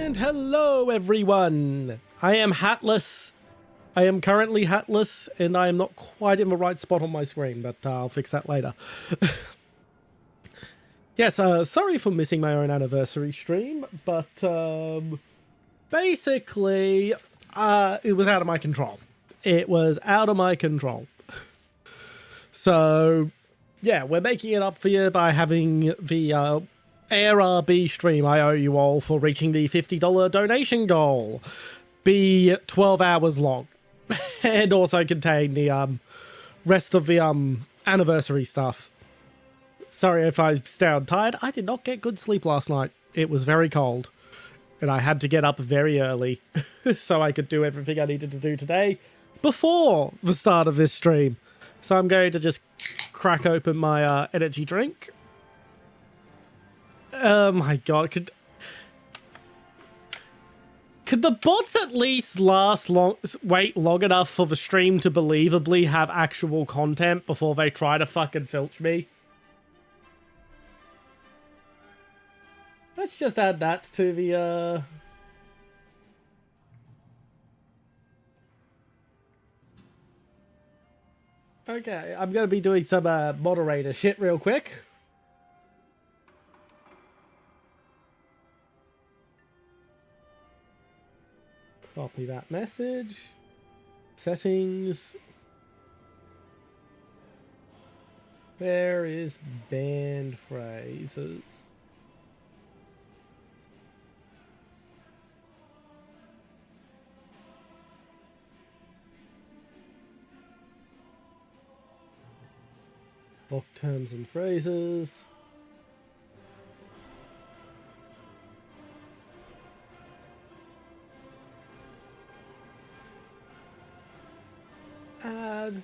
And hello everyone! I am hatless. I am currently hatless and I am not quite in the right spot on my screen, but I'll fix that later. Yes, sorry for missing my own anniversary stream, but basically it was out of my control. It was out of my control. So yeah, we're making it up for you by having the AirRB stream I owe you all for reaching the $50 donation goal be 12 hours long and also contain the rest of the anniversary stuff. Sorry if I sound tired. I did not get good sleep last night. It was very cold and I had to get up very early so I could do everything I needed to do today before the start of this stream. So I'm going to just crack open my energy drink. Oh my god, could the bots at least wait long enough for the stream to believably have actual content before they try to fucking filch me? Let's just add that to the Okay, I'm gonna be doing some moderator shit real quick. Copy that message. Settings. Where is banned phrases? Block terms and phrases. Add.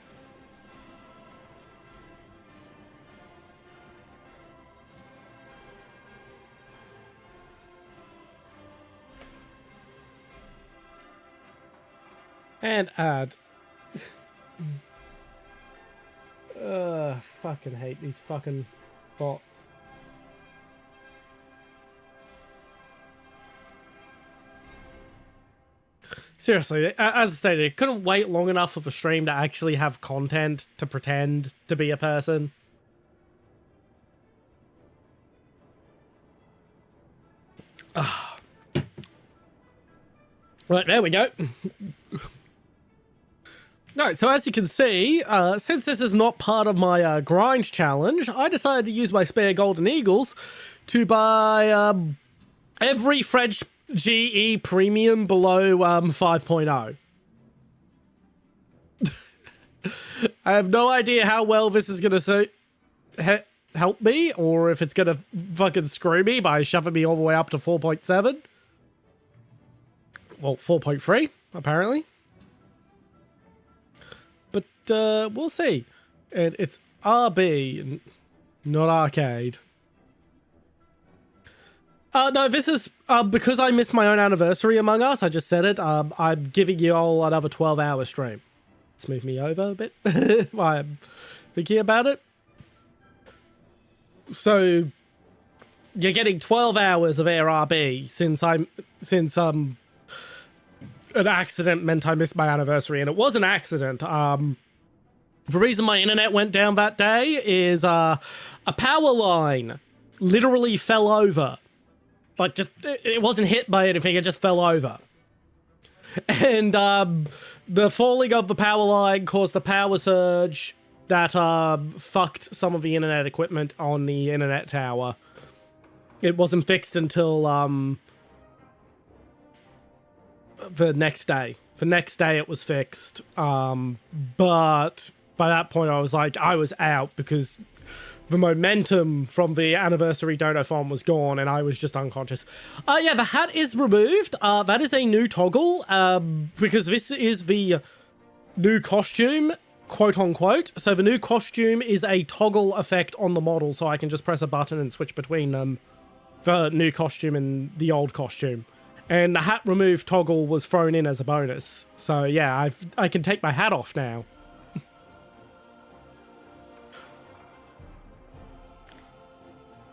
And add. Fucking hate these fucking bots. Seriously, as I stated, it couldn't wait long enough for the stream to actually have content to pretend to be a person. Right, there we go. Right, so as you can see, since this is not part of my grind challenge, I decided to use my spare golden eagles to buy every French GE premium below 5.0. I have no idea how well this is going to help me, or if it's going to fucking screw me by shoving me all the way up to 4.7. Well, 4.3, apparently. But we'll see. And it's RB, not arcade. No, this is because I missed my own anniversary Among Us. I just said it. I'm giving you all another 12-hour stream. Let's move me over a bit while I'm thinking about it. So you're getting 12 hours of AirRB since an accident meant I missed my anniversary, and it was an accident. The reason my internet went down that day is a power line literally fell over. Like, just, it wasn't hit by anything, it just fell over. And the falling of the power line caused a power surge that fucked some of the internet equipment on the internet tower. It wasn't fixed until the next day. The next day it was fixed. But by that point I was out because the momentum from the anniversary donathon was gone and I was just unconscious. Yeah, the hat is removed. That is a new toggle because this is the new costume, quote unquote. So the new costume is a toggle effect on the model, so I can just press a button and switch between the new costume and the old costume. And the hat remove toggle was thrown in as a bonus. So yeah, I can take my hat off now.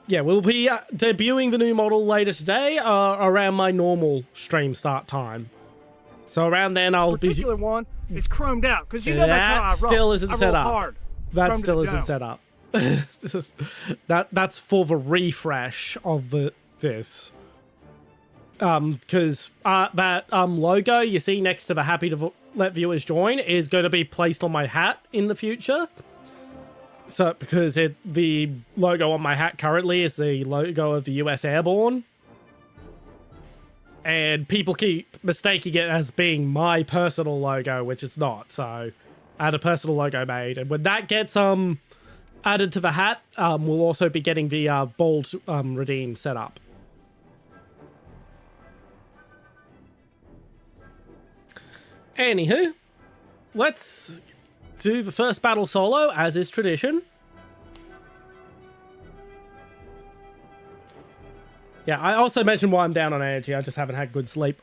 yeah, we'll be debuting the new model later today around my normal stream start time. So around then I'll be... This particular one is chromed out, because you know that's how I roll. Still isn't set up. Hard. That still isn't set up. That's for the refresh of this. Because that logo you see next to the happy to let viewers join is going to be placed on my hat in the future. So because the logo on my hat currently is the logo of the US Airborne. And people keep mistaking it as being my personal logo, which it's not. So I had a personal logo made, and when that gets added to the hat, we'll also be getting the bold redeem set up. Anywho, let's do the first battle solo, as is tradition. Yeah, I also mentioned why I'm down on energy. I just haven't had good sleep.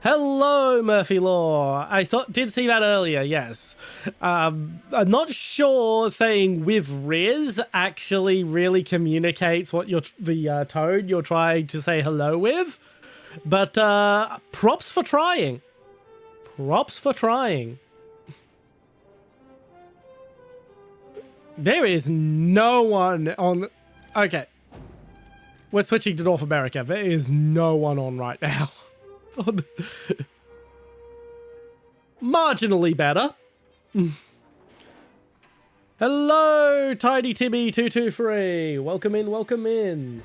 Hello, Murphy Law. I did see that earlier, yes. I'm not sure saying with Riz actually really communicates what the tone you're trying to say hello with. But props for trying. Props for trying. There is no one on... Okay. We're switching to North America. There is no one on right now. Marginally better. Hello, Tiny Timmy 223. Welcome in, welcome in.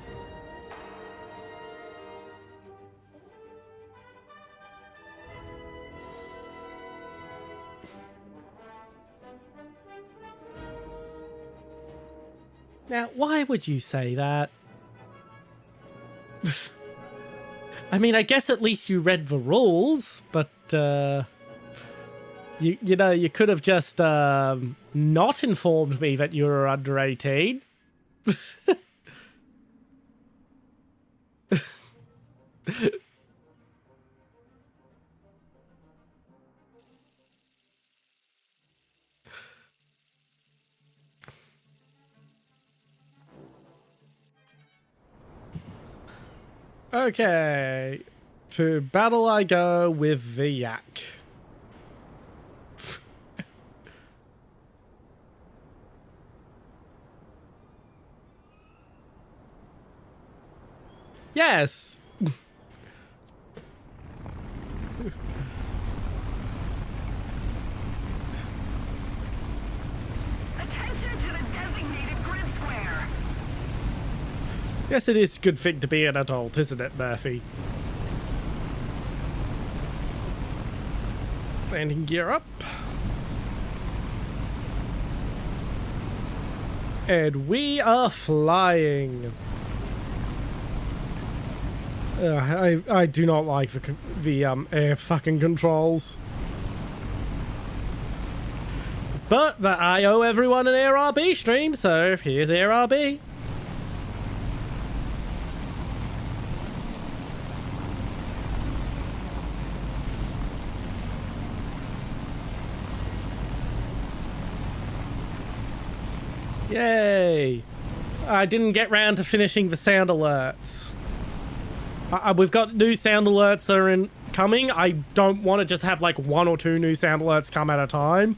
Now, why would you say that? I mean, I guess at least you read the rules, but you know, you could have just not informed me that you were under 18. Okay, to battle I go with the yak. Yes. Yes, it is a good thing to be an adult, isn't it, Murphy? Landing gear up. And we are flying. I do not like the air fucking controls. But I owe everyone an Air RB stream, so here's Air RB. Yay! I didn't get round to finishing the sound alerts. We've got new sound alerts that are coming. I don't want to just have like 1 or 2 new sound alerts come at a time.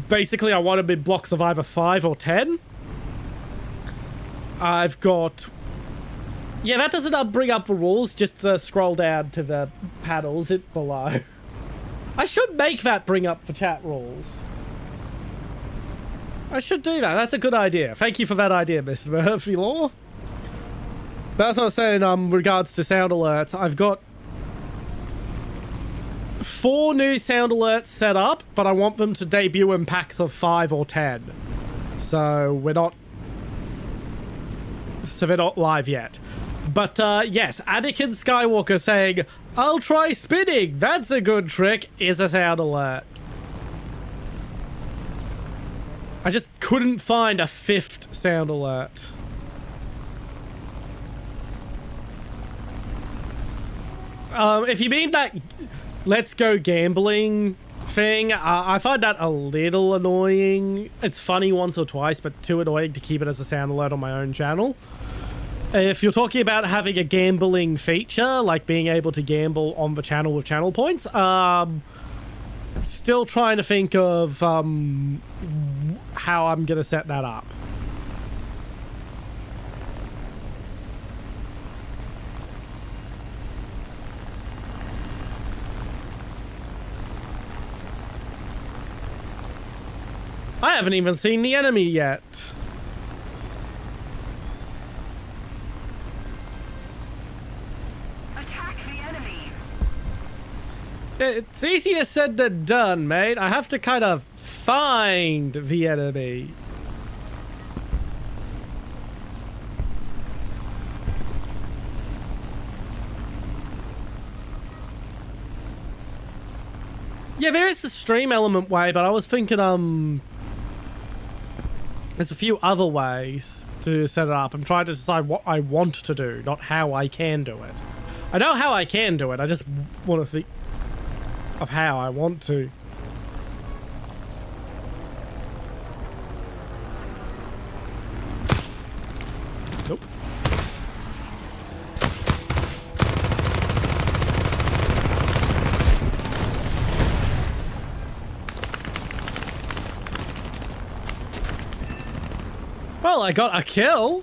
Basically, I want them in blocks of either 5 or 10. I've got... Yeah, that doesn't bring up the rules. Just scroll down to the paddles below. I should make that bring up the chat rules. I should do that. That's a good idea. Thank you for that idea, Mr. Murphy Law. But as I was saying, regards to sound alerts, I've got 4 new sound alerts set up, but I want them to debut in packs of 5 or 10. So we're not... So they're not live yet. But yes, Anakin Skywalker saying, "I'll try spinning, that's a good trick," is a sound alert. I just couldn't find a 5th sound alert. If you mean that let's go gambling thing. I find that a little annoying. It's funny once or twice, but too annoying to keep it as a sound alert on my own channel. If you're talking about having a gambling feature, like being able to gamble on the channel with channel points, still trying to think of how I'm gonna set that up. I haven't even seen the enemy yet. Attack the enemy. It's easier said than done, mate. I have to kind of find the enemy. Yeah, there is the stream element way, but I was thinking, there's a few other ways to set it up. I'm trying to decide what I want to do, not how I can do it. I know how I can do it, I just want to think of how I want to. Nope. Well, I got a kill.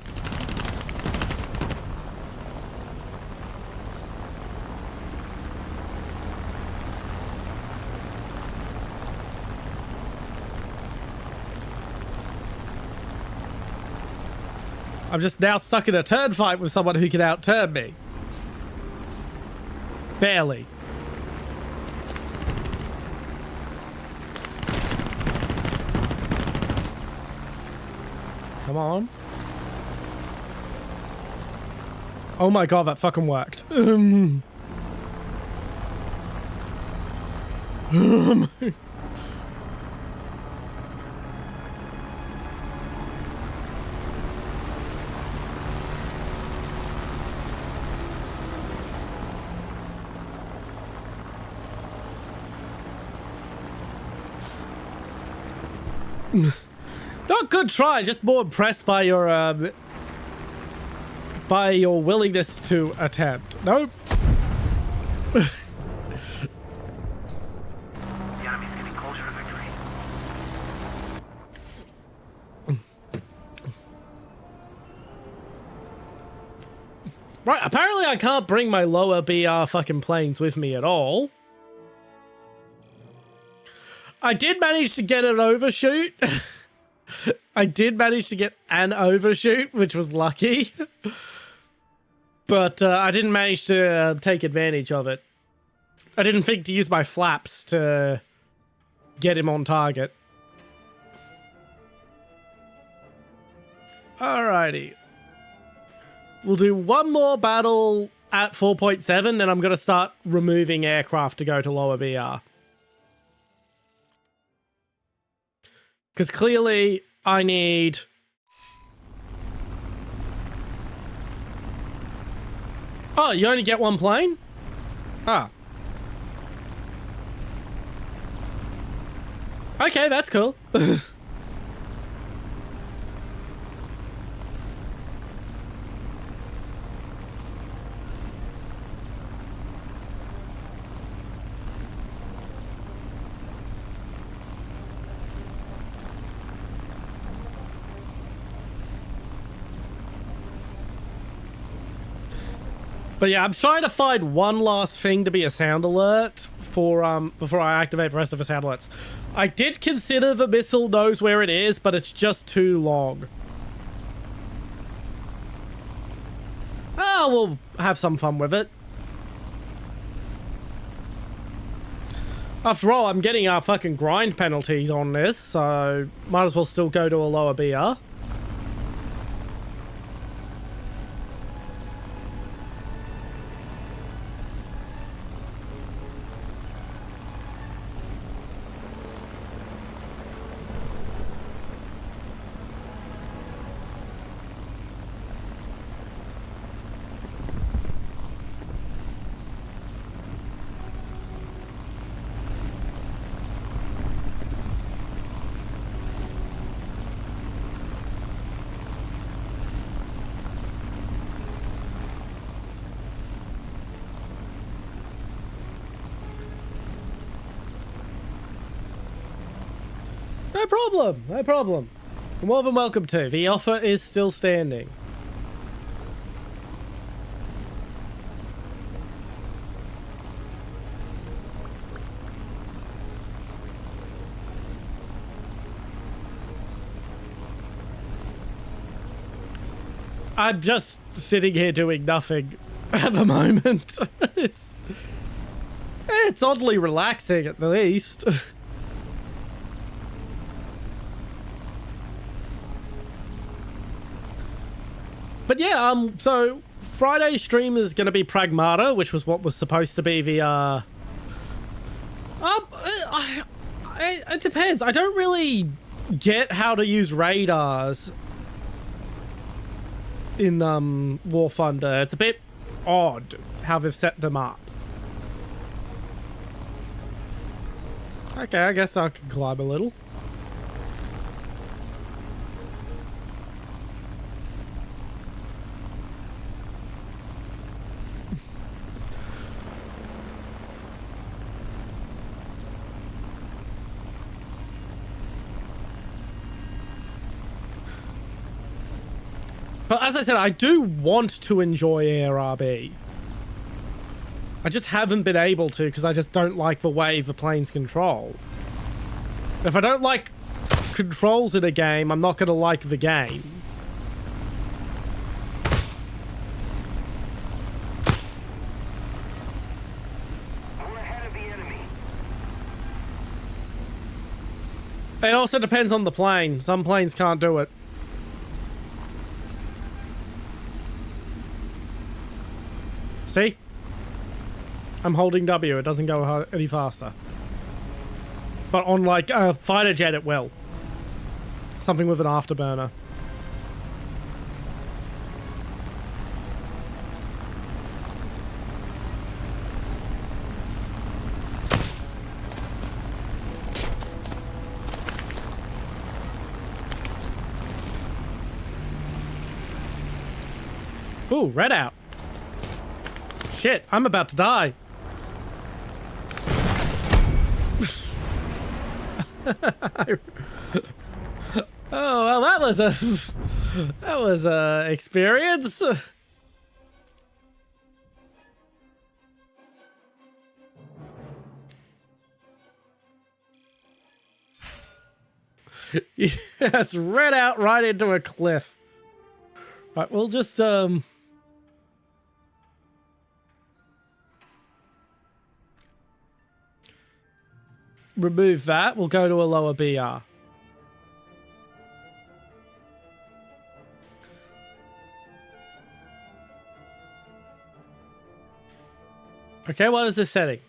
I'm just now stuck in a turn fight with someone who can outturn me. Barely. Come on. Oh my god, that fucking worked. Not good try, just more impressed by your willingness to attempt. Nope. The enemy's getting closer to victory. Right, apparently I can't bring my lower BR fucking planes with me at all. I did manage to get an overshoot. I did manage to get an overshoot, which was lucky. But I didn't manage to take advantage of it. I didn't think to use my flaps to get him on target. Alrighty. We'll do one more battle at 4.7, then I'm going to start removing aircraft to go to lower BR. Because clearly I need... Oh, you only get one plane? Ah. Okay, that's cool. But yeah, I'm trying to find one last thing to be a sound alert for before I activate the rest of the sound alerts. I did consider the missile knows where it is, but it's just too long. Oh, we'll have some fun with it. After all, I'm getting our fucking grind penalties on this, so might as well still go to a lower BR. problem. No problem. You're more than welcome to. The offer is still standing. I'm just sitting here doing nothing at the moment. It's oddly relaxing at the least. But yeah, so Friday's stream is going to be Pragmata, which was what was supposed to be the it depends. I don't really get how to use radars in Warthunder. It's a bit odd how they've set them up. Okay, I guess I can climb a little. But as I said, I do want to enjoy ARB. I just haven't been able to because I just don't like the way the planes control. If I don't like controls in a game, I'm not going to like the game. We're ahead of the enemy. It also depends on the plane. Some planes can't do it. See? I'm holding W. It doesn't go any faster. But on, like, a fighter jet, it will. Something with an afterburner. Ooh, red out. Shit, I'm about to die. Oh, well, that was a experience. Yes, red out right into a cliff. Right, we'll just remove that. We'll go to a lower BR. Okay, what is this setting?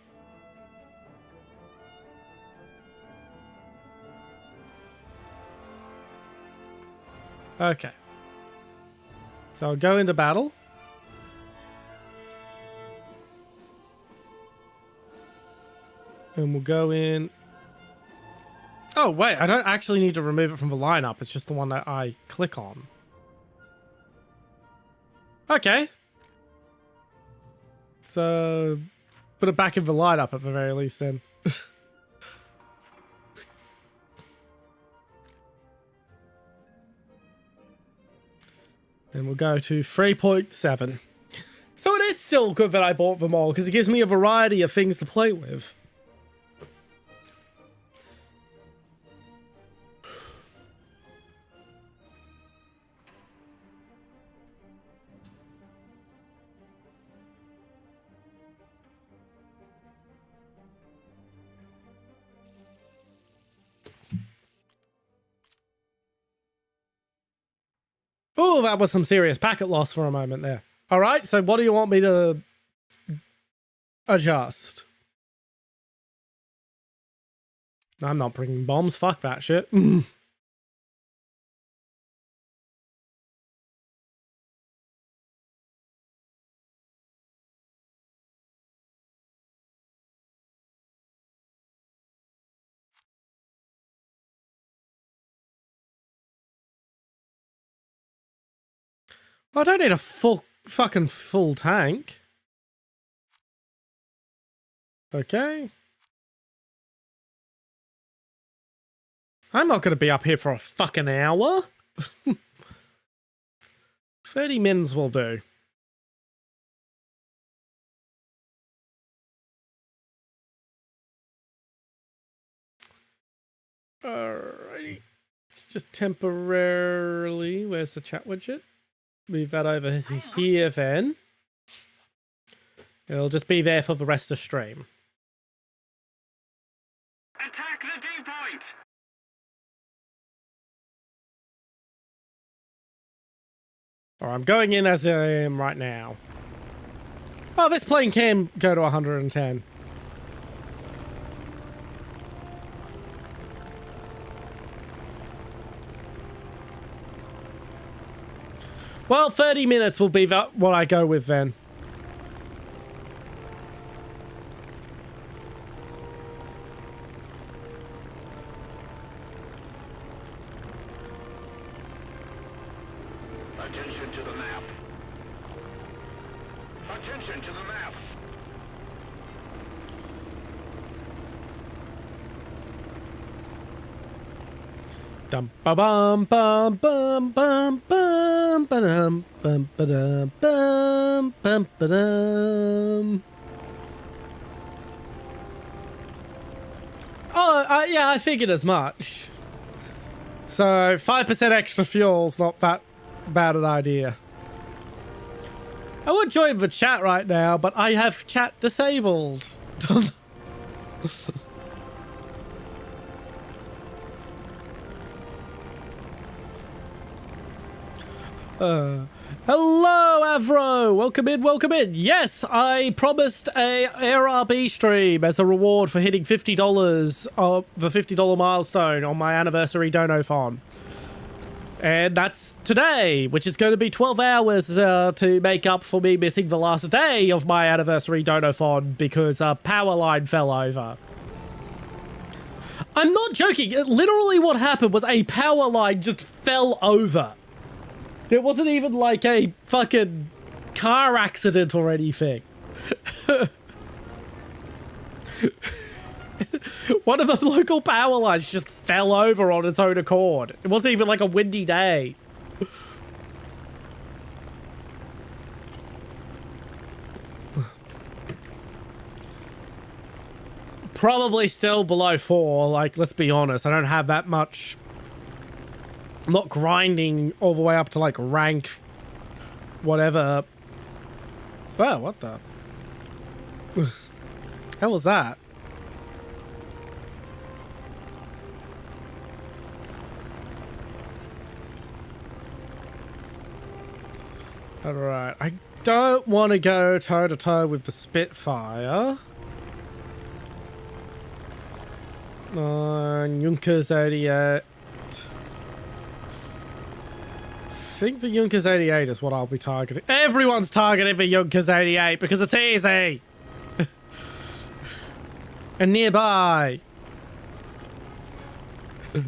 Okay. So I'll go into battle. And we'll go in. Oh, wait, I don't actually need to remove it from the lineup. It's just the one that I click on. Okay. So, put it back in the lineup at the very least then. And we'll go to 3.7. So it is still good that I bought them all, because it gives me a variety of things to play with. Oh, that was some serious packet loss for a moment there. All right, so what do you want me to adjust? I'm not bringing bombs. Fuck that shit. I don't need a fucking full tank. Okay. I'm not going to be up here for a fucking hour. 30 minutes will do. Alrighty. It's just temporarily. Where's the chat widget? Move that over to here then. It'll just be there for the rest of stream. Attack the D point! Or I'm going in as I am right now. Oh, this plane can go to 110. Well, 30 minutes will be what I go with then. Attention to the map. Attention to the map. Dum ba bum bum bum bum bum ba dum bum ba dum bum bum ba dum. Oh, yeah, I figured as much. So 5% extra fuel's not that bad an idea. I would join the chat right now, but I have chat disabled. Hello, Avro! Welcome in, welcome in. Yes, I promised a ARB stream as a reward for hitting $50, the $50 milestone on my anniversary donathon. And that's today, which is going to be 12 hours to make up for me missing the last day of my anniversary donathon because a power line fell over. I'm not joking. Literally what happened was a power line just fell over. It wasn't even like a fucking car accident or anything. One of the local power lines just fell over on its own accord. It wasn't even like a windy day. Probably still below 4, like, let's be honest. I don't have that much. I'm not grinding all the way up to, like, rank whatever. Wow, what the hell was that? Alright, I don't want to go toe-to-toe with the Spitfire. Junkers 88. I think the Junkers 88 is what I'll be targeting. Everyone's targeting the Junkers 88 because it's easy! And nearby. What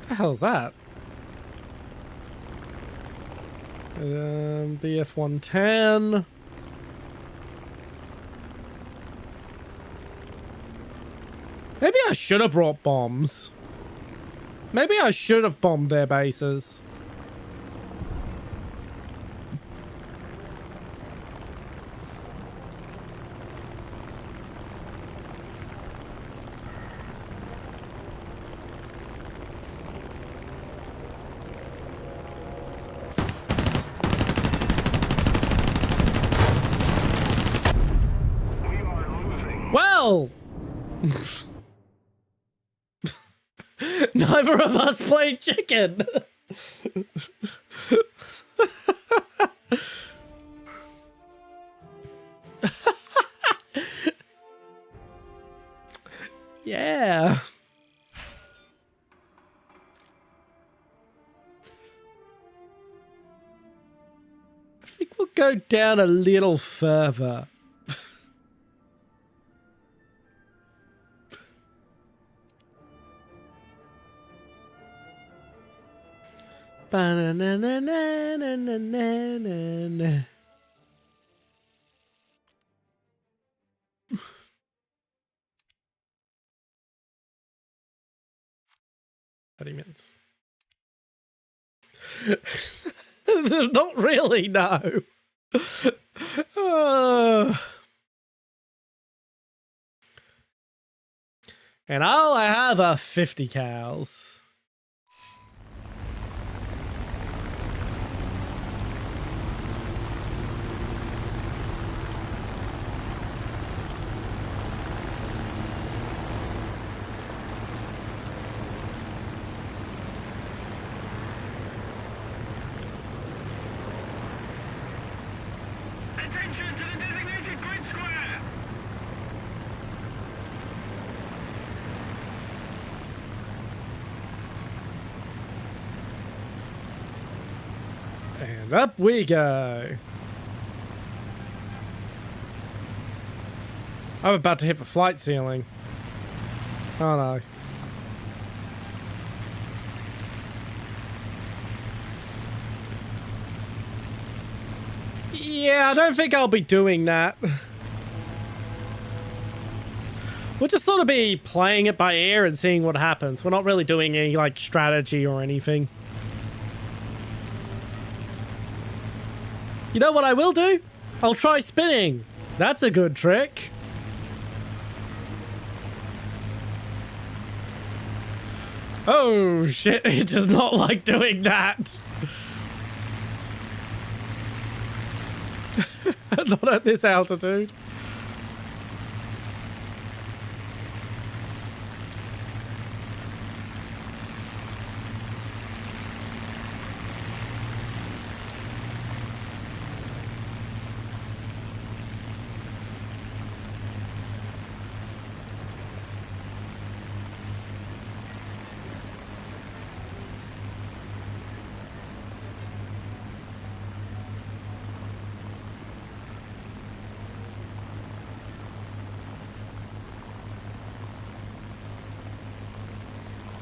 the hell's that? BF 110. Maybe I should have brought bombs. Maybe I should have bombed their bases. We are losing. Well! Neither of us played chicken. Yeah. I think we'll go down a little further. Ba-na-na-na-na-na-na-na. 30 minutes. Not really, no. And all I have are 50 cows. Attention to the designated grid square. And up we go. I'm about to hit the flight ceiling. Oh no. Yeah, I don't think I'll be doing that. We'll just sort of be playing it by ear and seeing what happens. We're not really doing any, like, strategy or anything. You know what I will do? I'll try spinning. That's a good trick. Oh, shit. It does not like doing that. Not at this altitude.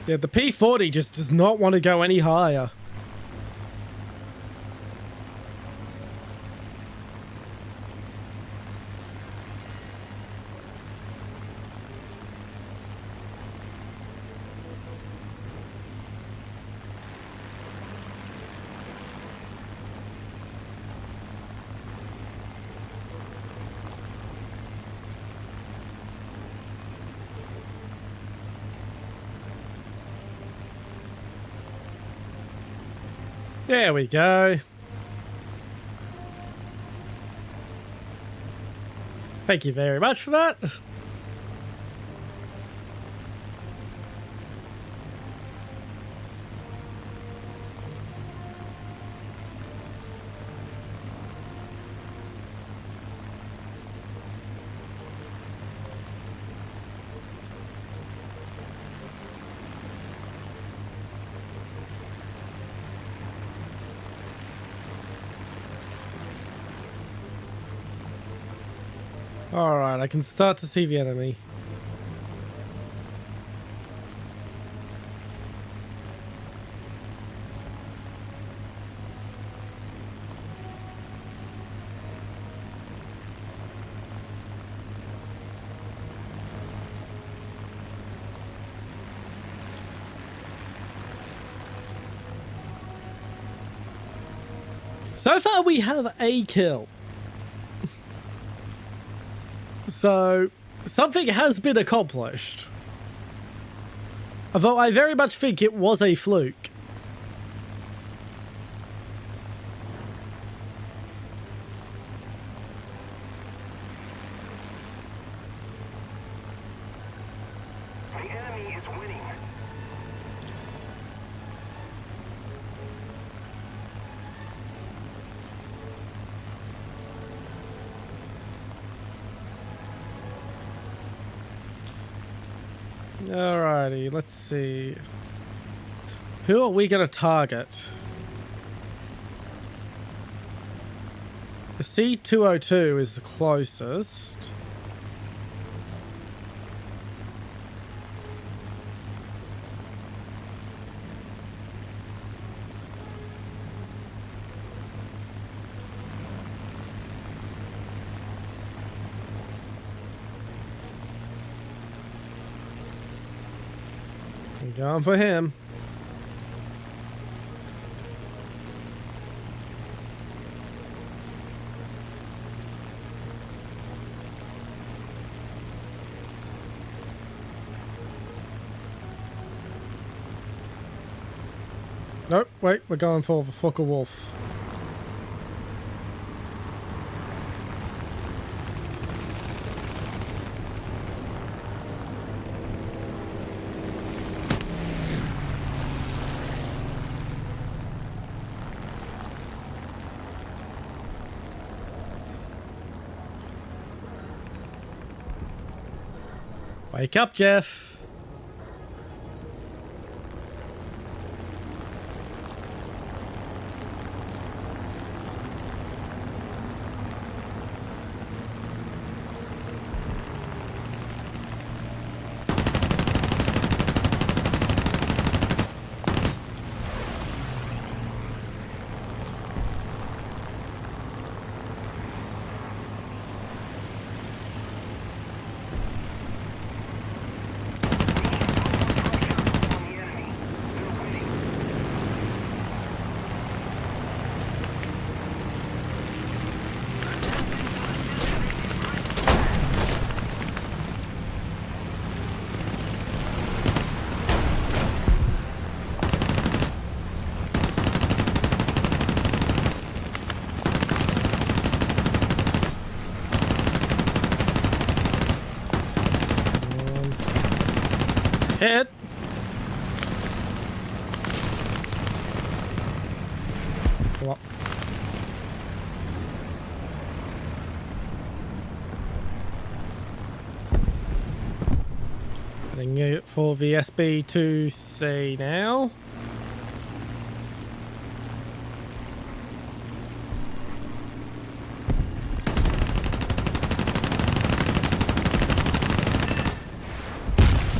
Yeah, the P40 just does not want to go any higher. There we go. Thank you very much for that. Alright, I can start to see the enemy. So far we have a kill. So, something has been accomplished. Although I very much think it was a fluke. The enemy is winning. Alrighty, let's see. Who are we gonna target? The C-202 is the closest. We're going for him. Nope, wait, we're going for the fucker wolf. Wake up, Jeff. Hit. Come on. Heading it for the SB2C now.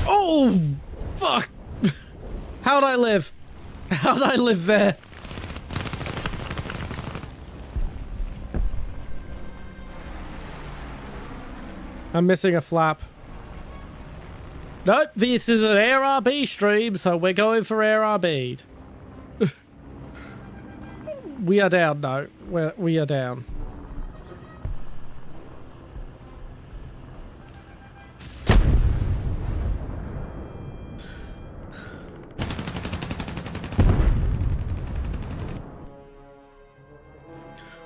Oh, fuck. How'd I live? How'd I live there? I'm missing a flap. Nope, this is an ARB stream, so we're going for ARB. We are down, no. We are down.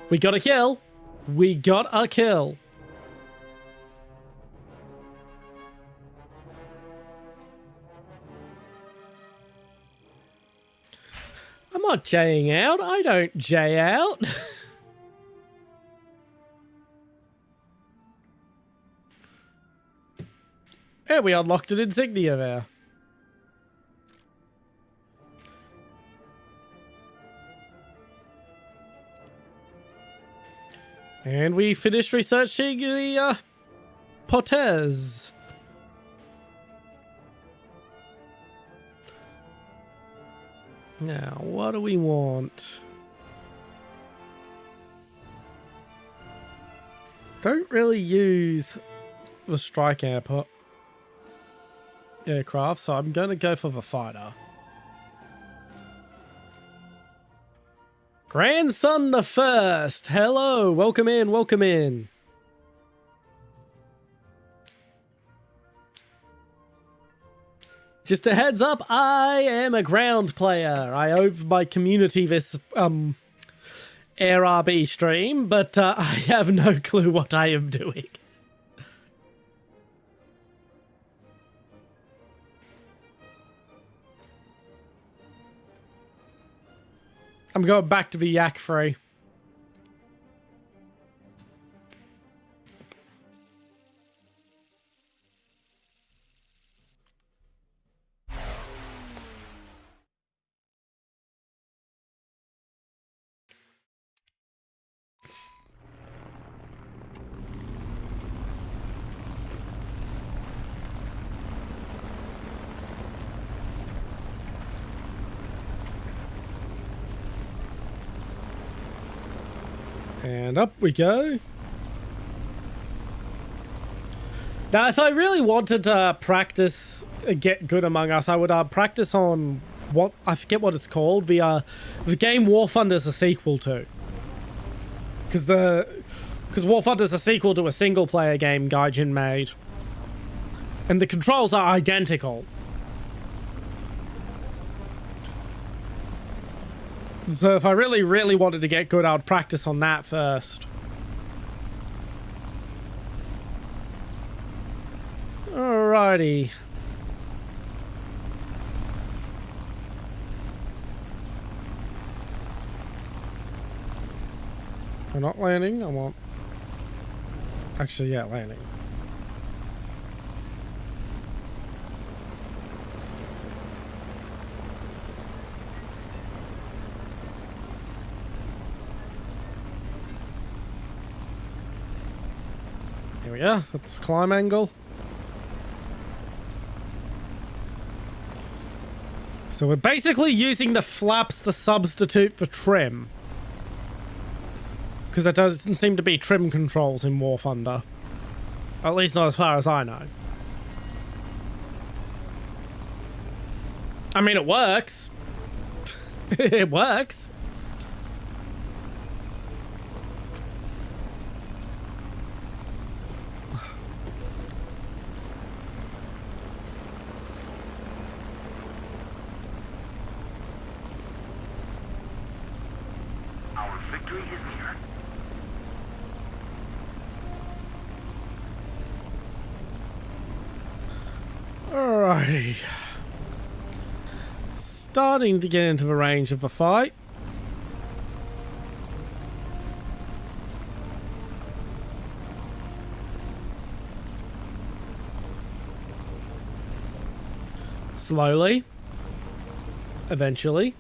We got a kill. We got a kill. I'm not Jaying out. I don't Jay out. And we unlocked an insignia there. And we finished researching the Potez. Now, what do we want? Don't really use the strike aircraft, so I'm going to go for the fighter. Grandson the First. Hello. Welcome in. Welcome in. Just a heads up, I am a ground player. I owe my community this AirRB stream, but I have no clue what I am doing. I'm going back to be yak free. And up we go. Now, if I really wanted to practice, get good Among Us, I would practice on what, I forget what it's called, the game Warthunder's a sequel to. Because Warthunder's a sequel to a single-player game Gaijin made. And the controls are identical. So if I really, really wanted to get good, I would practice on that first. Alrighty. I'm not landing. I want... Actually, yeah, landing. Here we are. That's the climb angle. So we're basically using the flaps to substitute for trim. Because there doesn't seem to be trim controls in Warthunder. At least not as far as I know. I mean, it works. It works. Our victory is near. Alrighty. Starting to get into the range of the fight. Slowly. Eventually.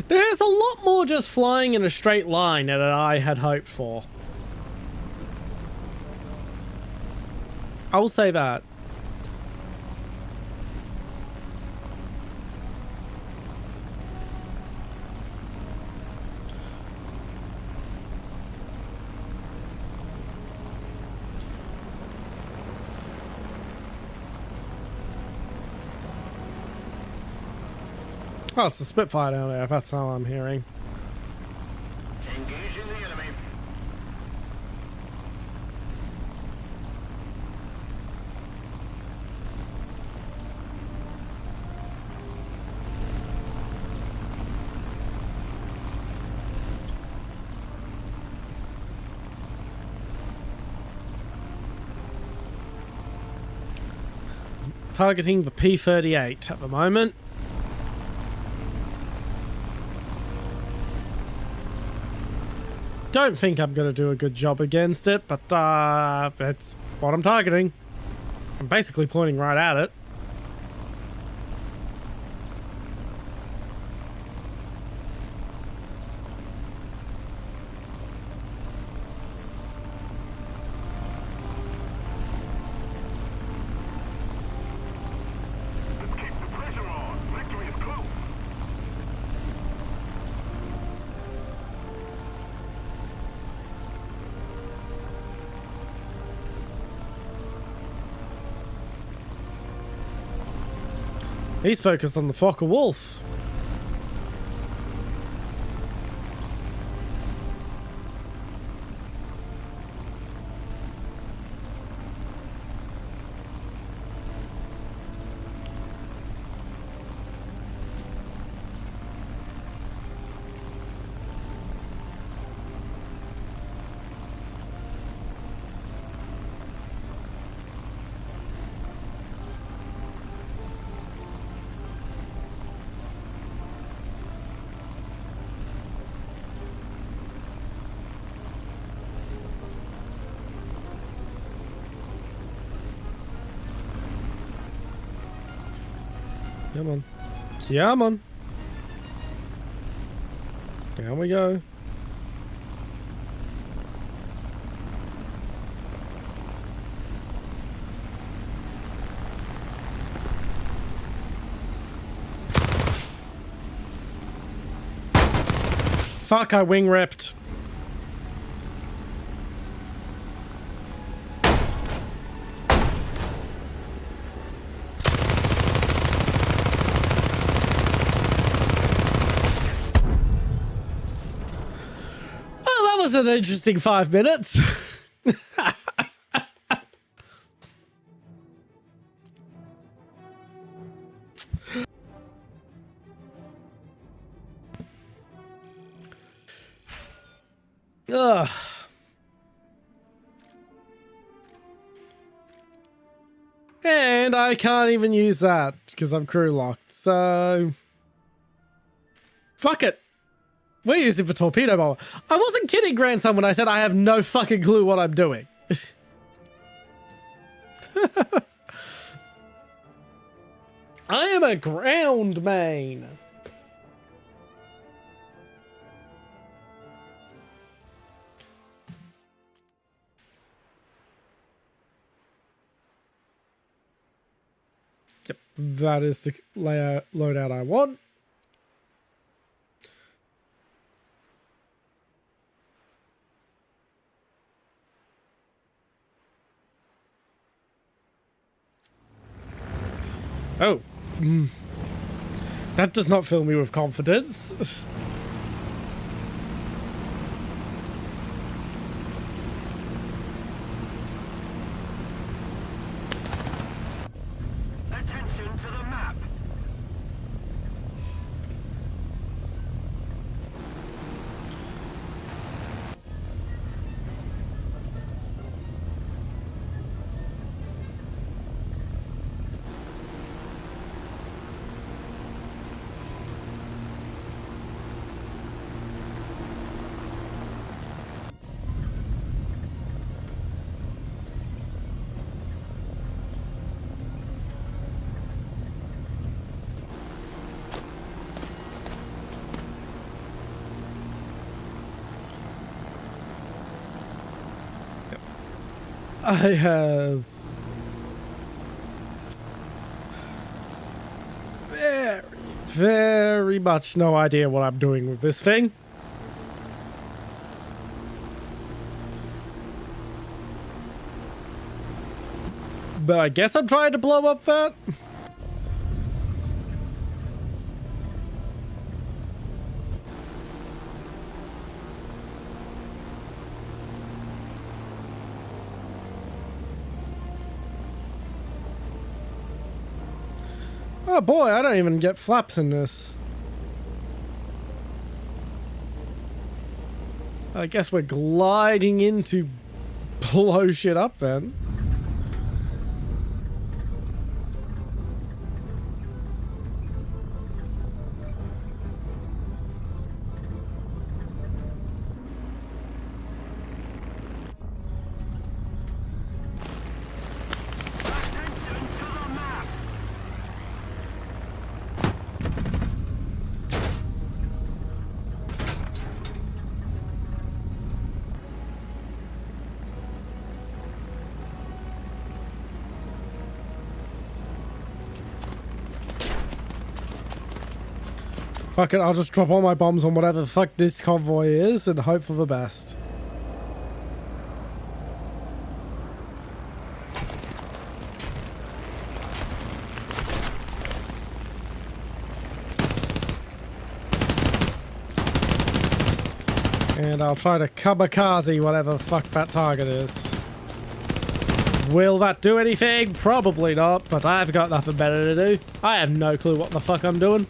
There's a lot more just flying in a straight line than I had hoped for. I will say that. Oh, it's the Spitfire down there, if that's how I'm hearing. Engaging the enemy. Targeting the P-38 at the moment. Don't think I'm going to do a good job against it, but that's what I'm targeting. I'm basically pointing right at it. Let's keep the pressure on. Victory is close. He's focused on the Fokker Wolf. Come on. Come on. Down we go. Fuck, I wing ripped. Was an interesting 5 minutes. Ugh. And I can't even use that because I'm crew locked, so... Fuck it. We're using for torpedo bomber. I wasn't kidding, grandson, when I said I have no fucking clue what I'm doing. I am a ground main. Yep, that is the layout loadout I want. Oh. That does not fill me with confidence. Attention to the map. I have very much no idea what I'm doing with this thing. But I guess I'm trying to blow up that. Oh boy, I don't even get flaps in this. I guess we're gliding in to blow shit up then. Fuck it, I'll just drop all my bombs on whatever the fuck this convoy is and hope for the best. And I'll try to kamikaze whatever the fuck that target is. Will that do anything? Probably not, but I've got nothing better to do. I have no clue what the fuck I'm doing.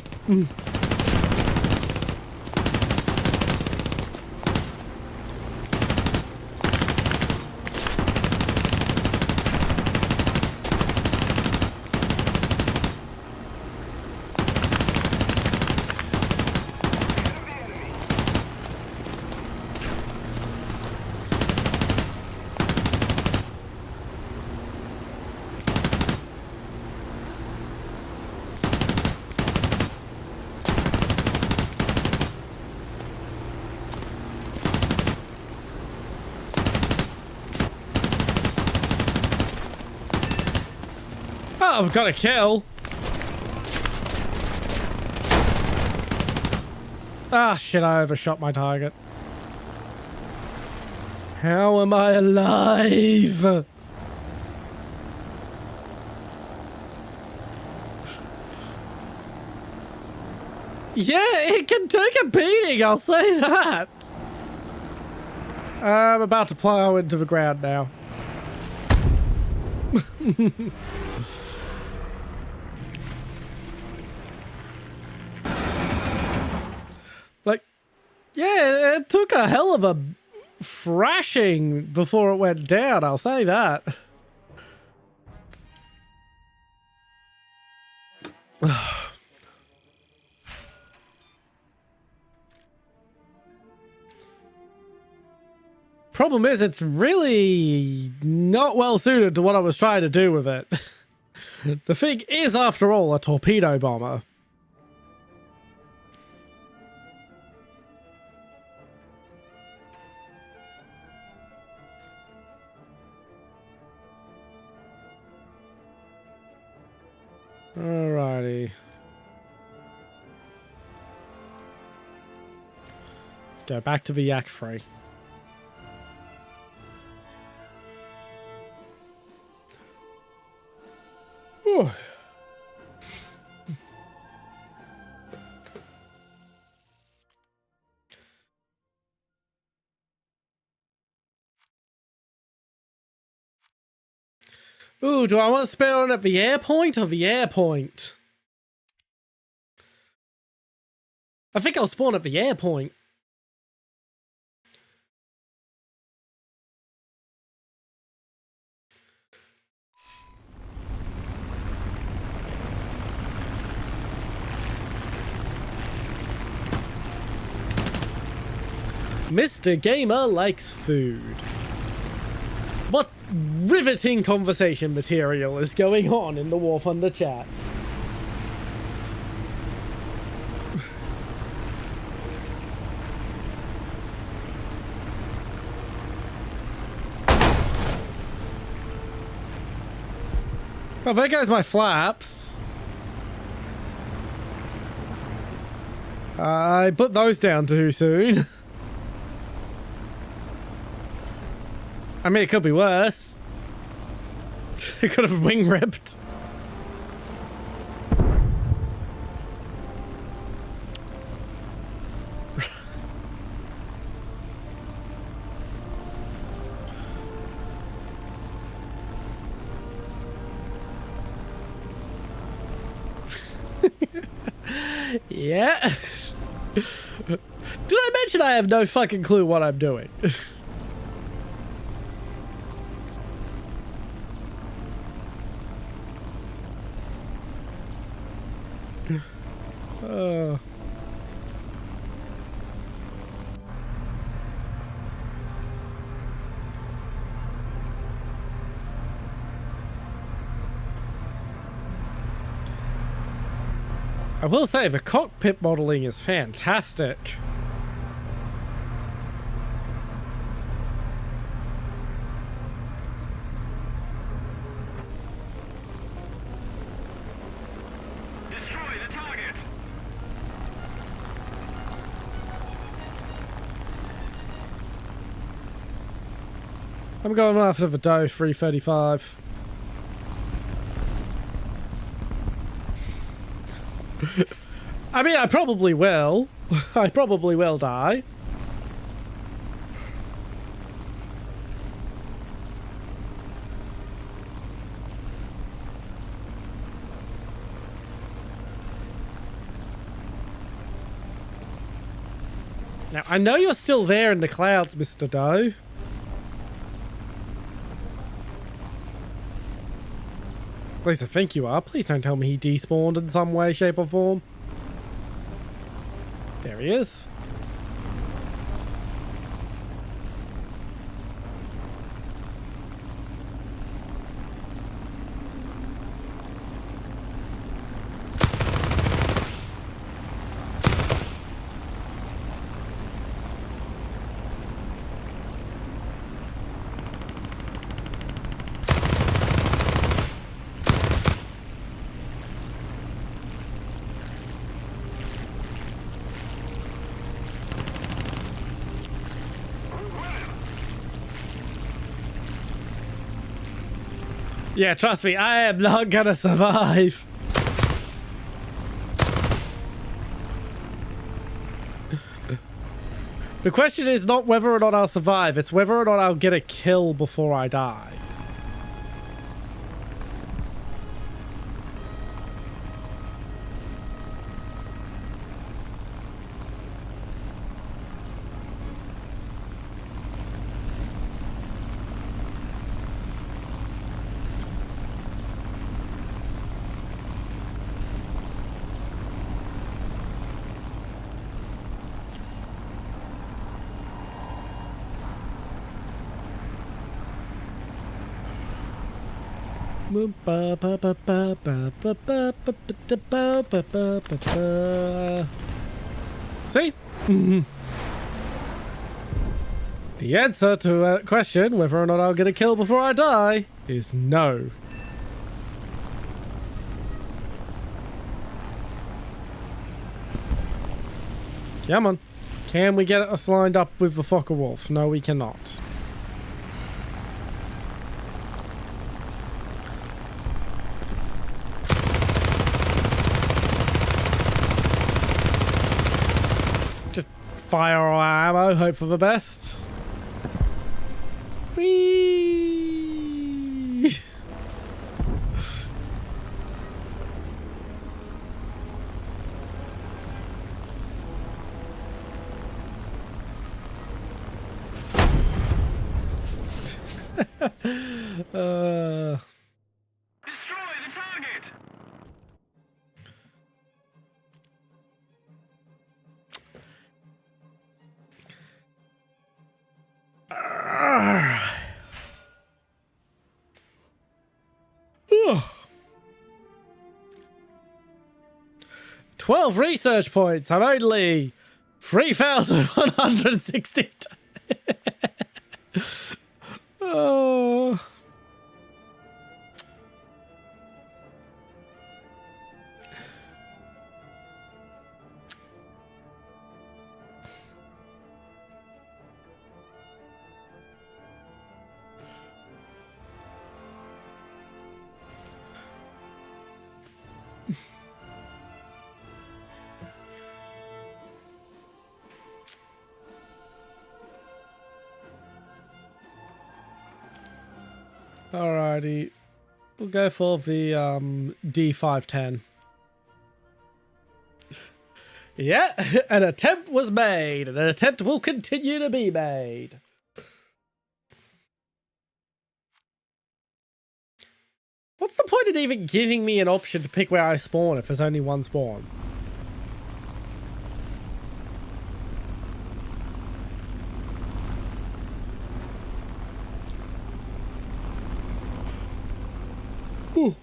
Oh, I've got a kill. Ah, shit, I overshot my target. How am I alive? Yeah, it can take a beating, I'll say that. I'm about to plow into the ground now. Like, yeah, it took a hell of a thrashing before it went down, I'll say that. Problem is, it's really not well suited to what I was trying to do with it. The thing is, after all, a torpedo bomber. Alrighty. Let's go back to the yak free. Whew. Ooh, do I want to spawn at the airpoint or the airpoint? I think I'll spawn at the airpoint. Mr. Gamer likes food. What riveting conversation material is going on in the Warthunder chat? Oh, there goes my flaps. I put those down too soon. I mean, it could be worse. It could have wing ripped. Yeah. Did I mention I have no fucking clue what I'm doing? I will say the cockpit modeling is fantastic. Destroy the target. I'm going after the dough 335. I mean, I probably will. I probably will die. Now, I know you're still there in the clouds, Mr. Doe. At least I think you are. Please don't tell me he despawned in some way, shape, or form. There he is. Yeah, trust me, I am not gonna survive. The question is not whether or not I'll survive, it's whether or not I'll get a kill before I die. See? The answer to a question whether or not I'll get a kill before I die is no. Come on. Can we get us lined up with the Fokker Wolf? No, we cannot. Just fire our ammo, hope for the best. Whee! Destroy the target! Ugh. 12 research points. I'm only 3,160. Oh. Alrighty, we'll go for the D510. Yeah, an attempt was made, and an attempt will continue to be made. What's the point in even giving me an option to pick where I spawn if there's only one spawn? Ooh.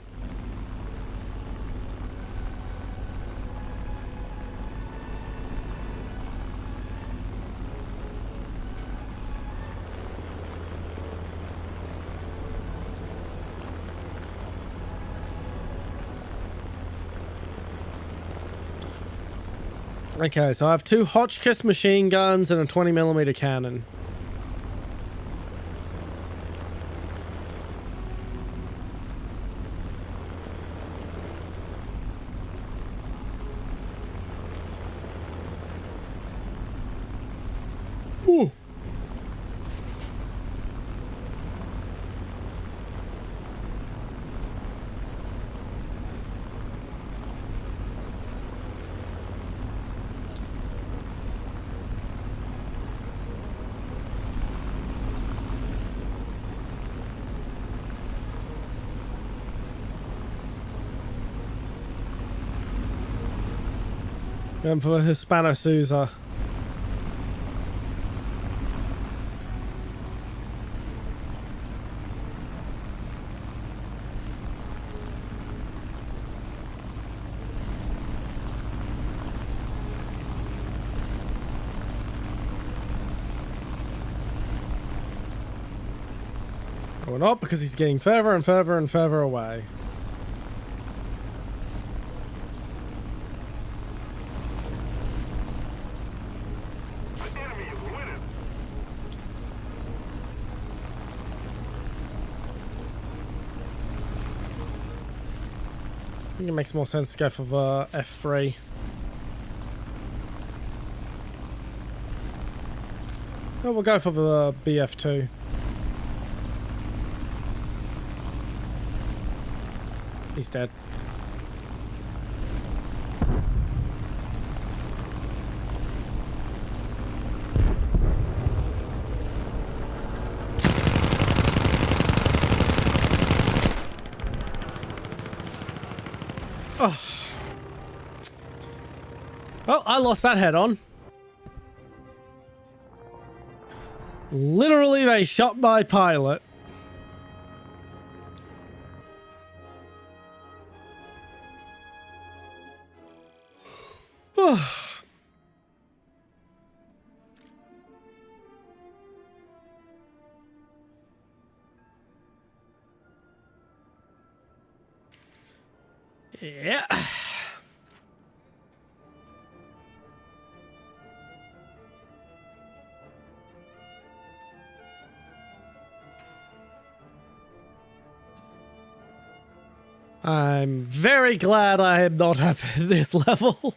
Okay, so I have 2 Hotchkiss machine guns and a 20mm cannon. Ooh. Going for a Hispano-Sousa. Or not, because he's getting further and further and further away. The enemy is winning! I think it makes more sense to go for the F3. Oh, we'll go for the BF2. He's dead. Oh. Well, I lost that head on. Literally, they shot my pilot. Yeah. I'm very glad I am not at this level.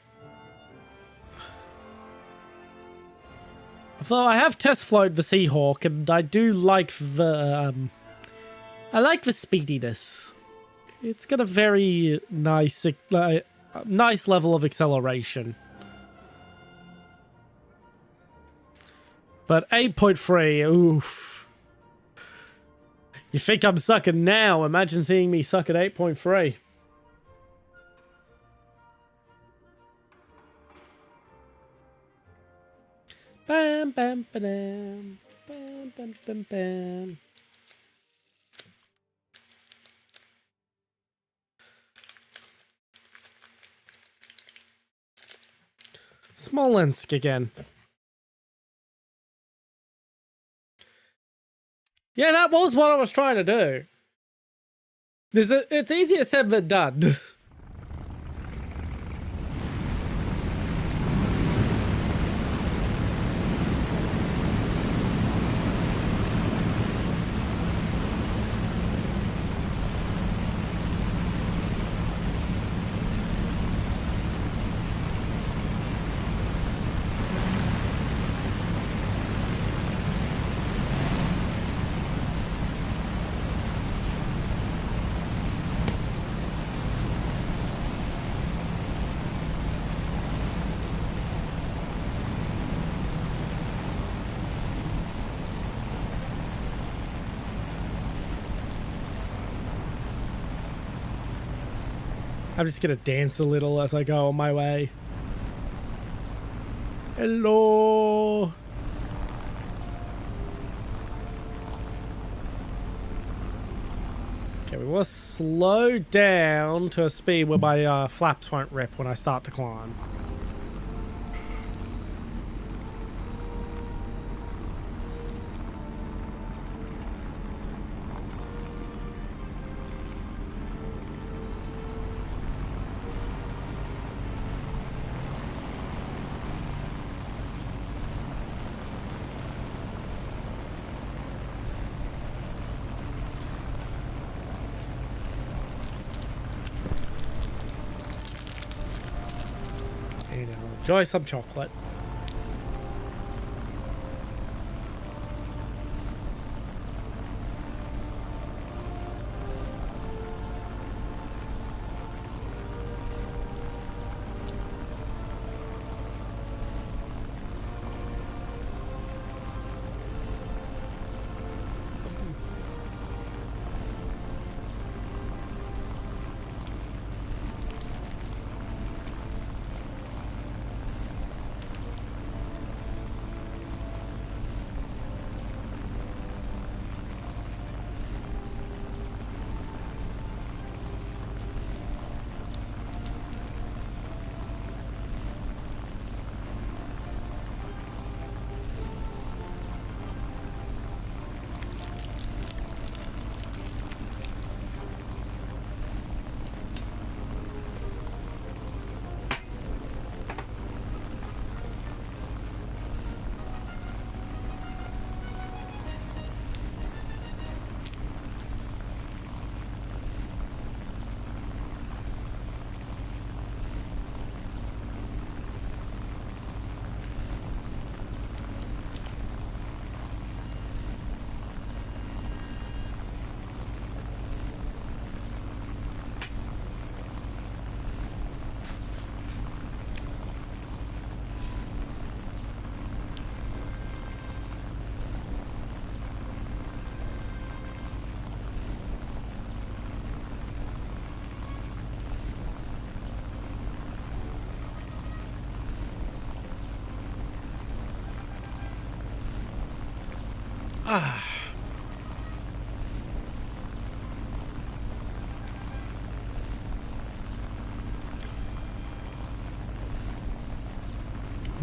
Although I have test flown the Seahawk, and I do like the I like the speediness. It's got a very nice nice level of acceleration. But 8.3, oof. You think I'm sucking now? Imagine seeing me suck at 8.3. Bam, bam, ba-dam. Bam, bam, bam, bam. Smolensk again. Yeah, that was what I was trying to do. It's easier said than done. I'm just gonna dance a little as I go on my way. Hello. Okay, we will slow down to a speed where my flaps won't rip when I start to climb. Enjoy some chocolate.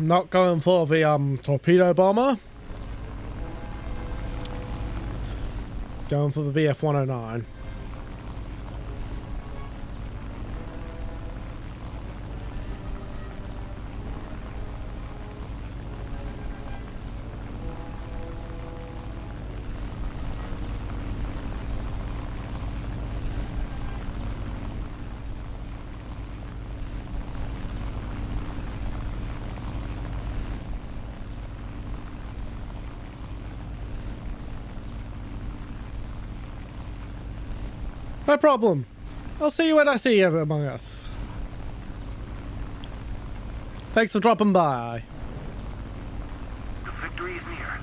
Not going for the torpedo bomber. Going for the BF-109. No problem. I'll see you when I see you among us. Thanks for dropping by. The victory is near.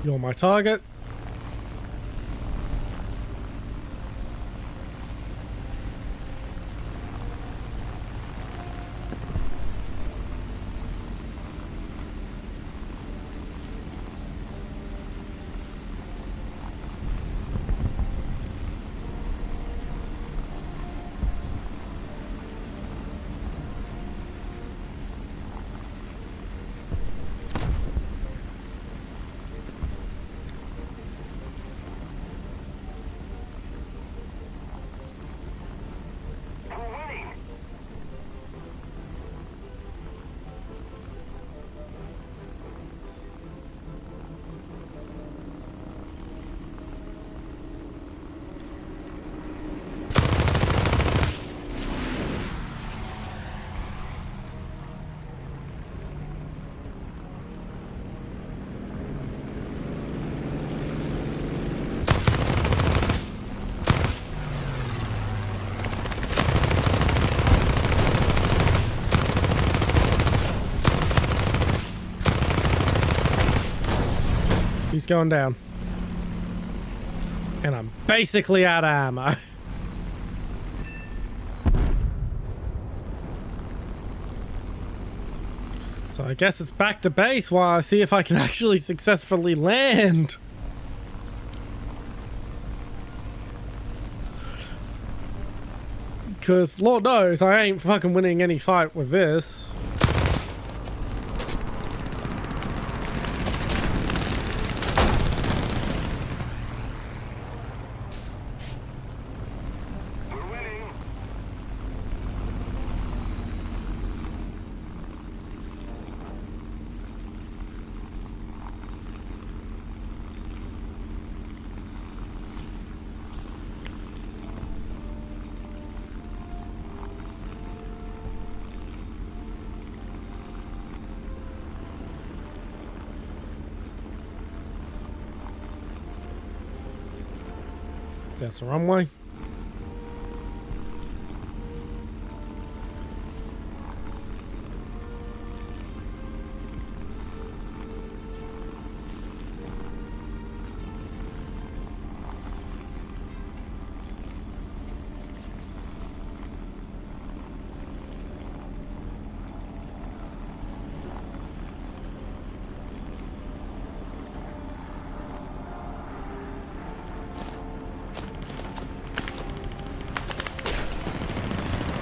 You're my target. We're winning. He's going down. And I'm basically out of ammo. So I guess it's back to base while I see if I can actually successfully land. Because Lord knows I ain't fucking winning any fight with this. We're winning. That's the runway.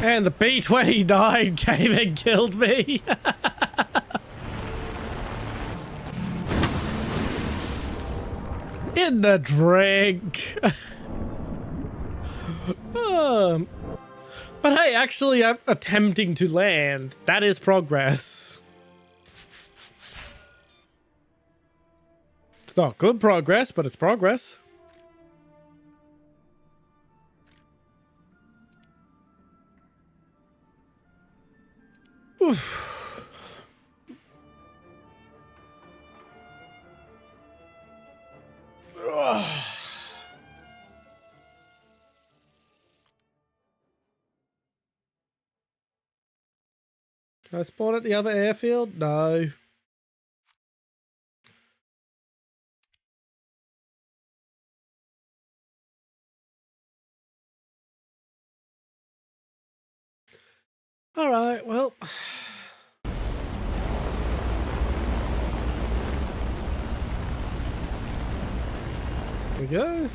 And the B-29 came and killed me. In the drink. But hey, actually, I'm attempting to land. That is progress. It's not good progress, but it's progress. Can I spawn at the other airfield? No. All right, well. Here we go.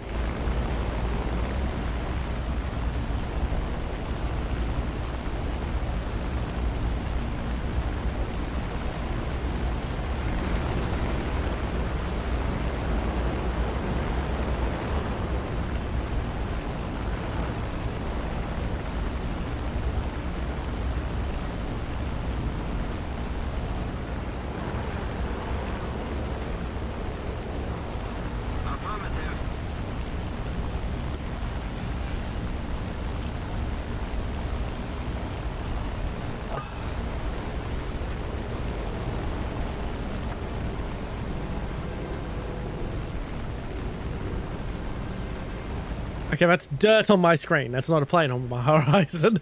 Okay, that's dirt on my screen. That's not a plane on my horizon.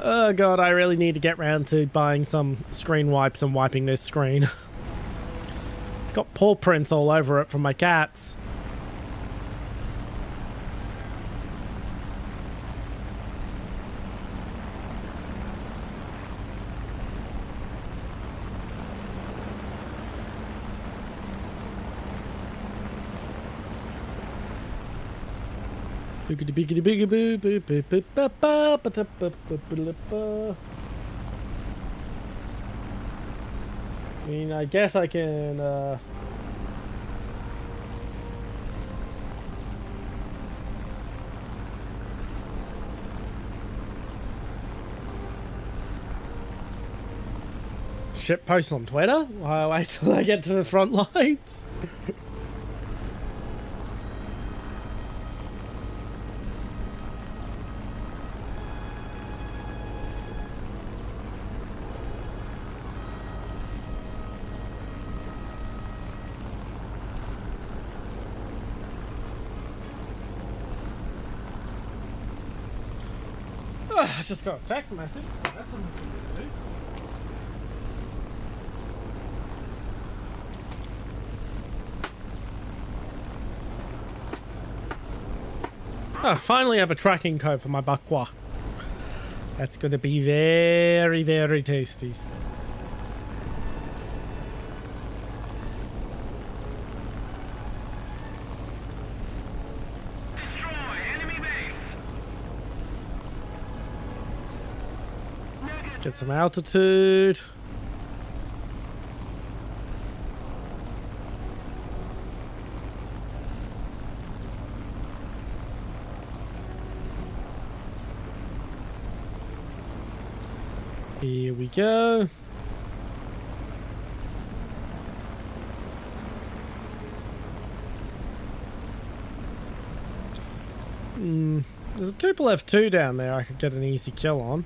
Oh god, I really need to get round to buying some screen wipes and wiping this screen. It's got paw prints all over it from my cats. Boogity boogity boogity boo boo boo boo ba ba ba da ba ba ba ba. I mean, I guess I can shit post on Twitter while I wait till I get to the front lines. I just got a text message, so that's something to do. I finally have a tracking code for my bakwa. That's going to be very, very tasty. Get some altitude. Here we go. There's a triple F2 down there I could get an easy kill on.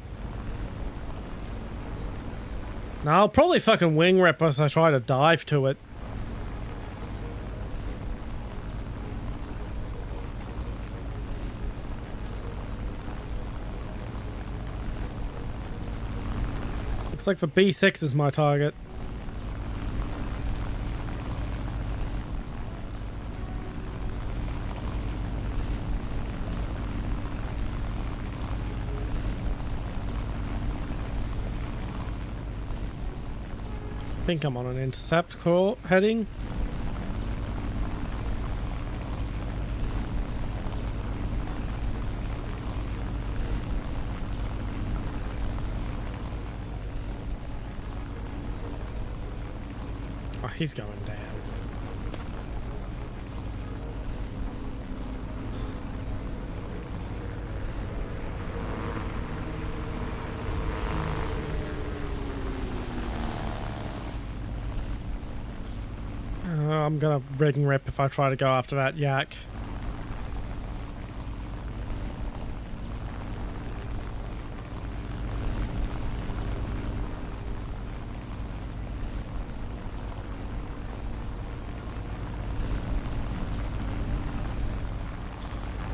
Now I'll probably fucking wing rip as I try to dive to it. Looks like the B6 is my target. I think I'm on an intercept call heading. Oh, he's going down. I'm gonna rig and rip if I try to go after that yak.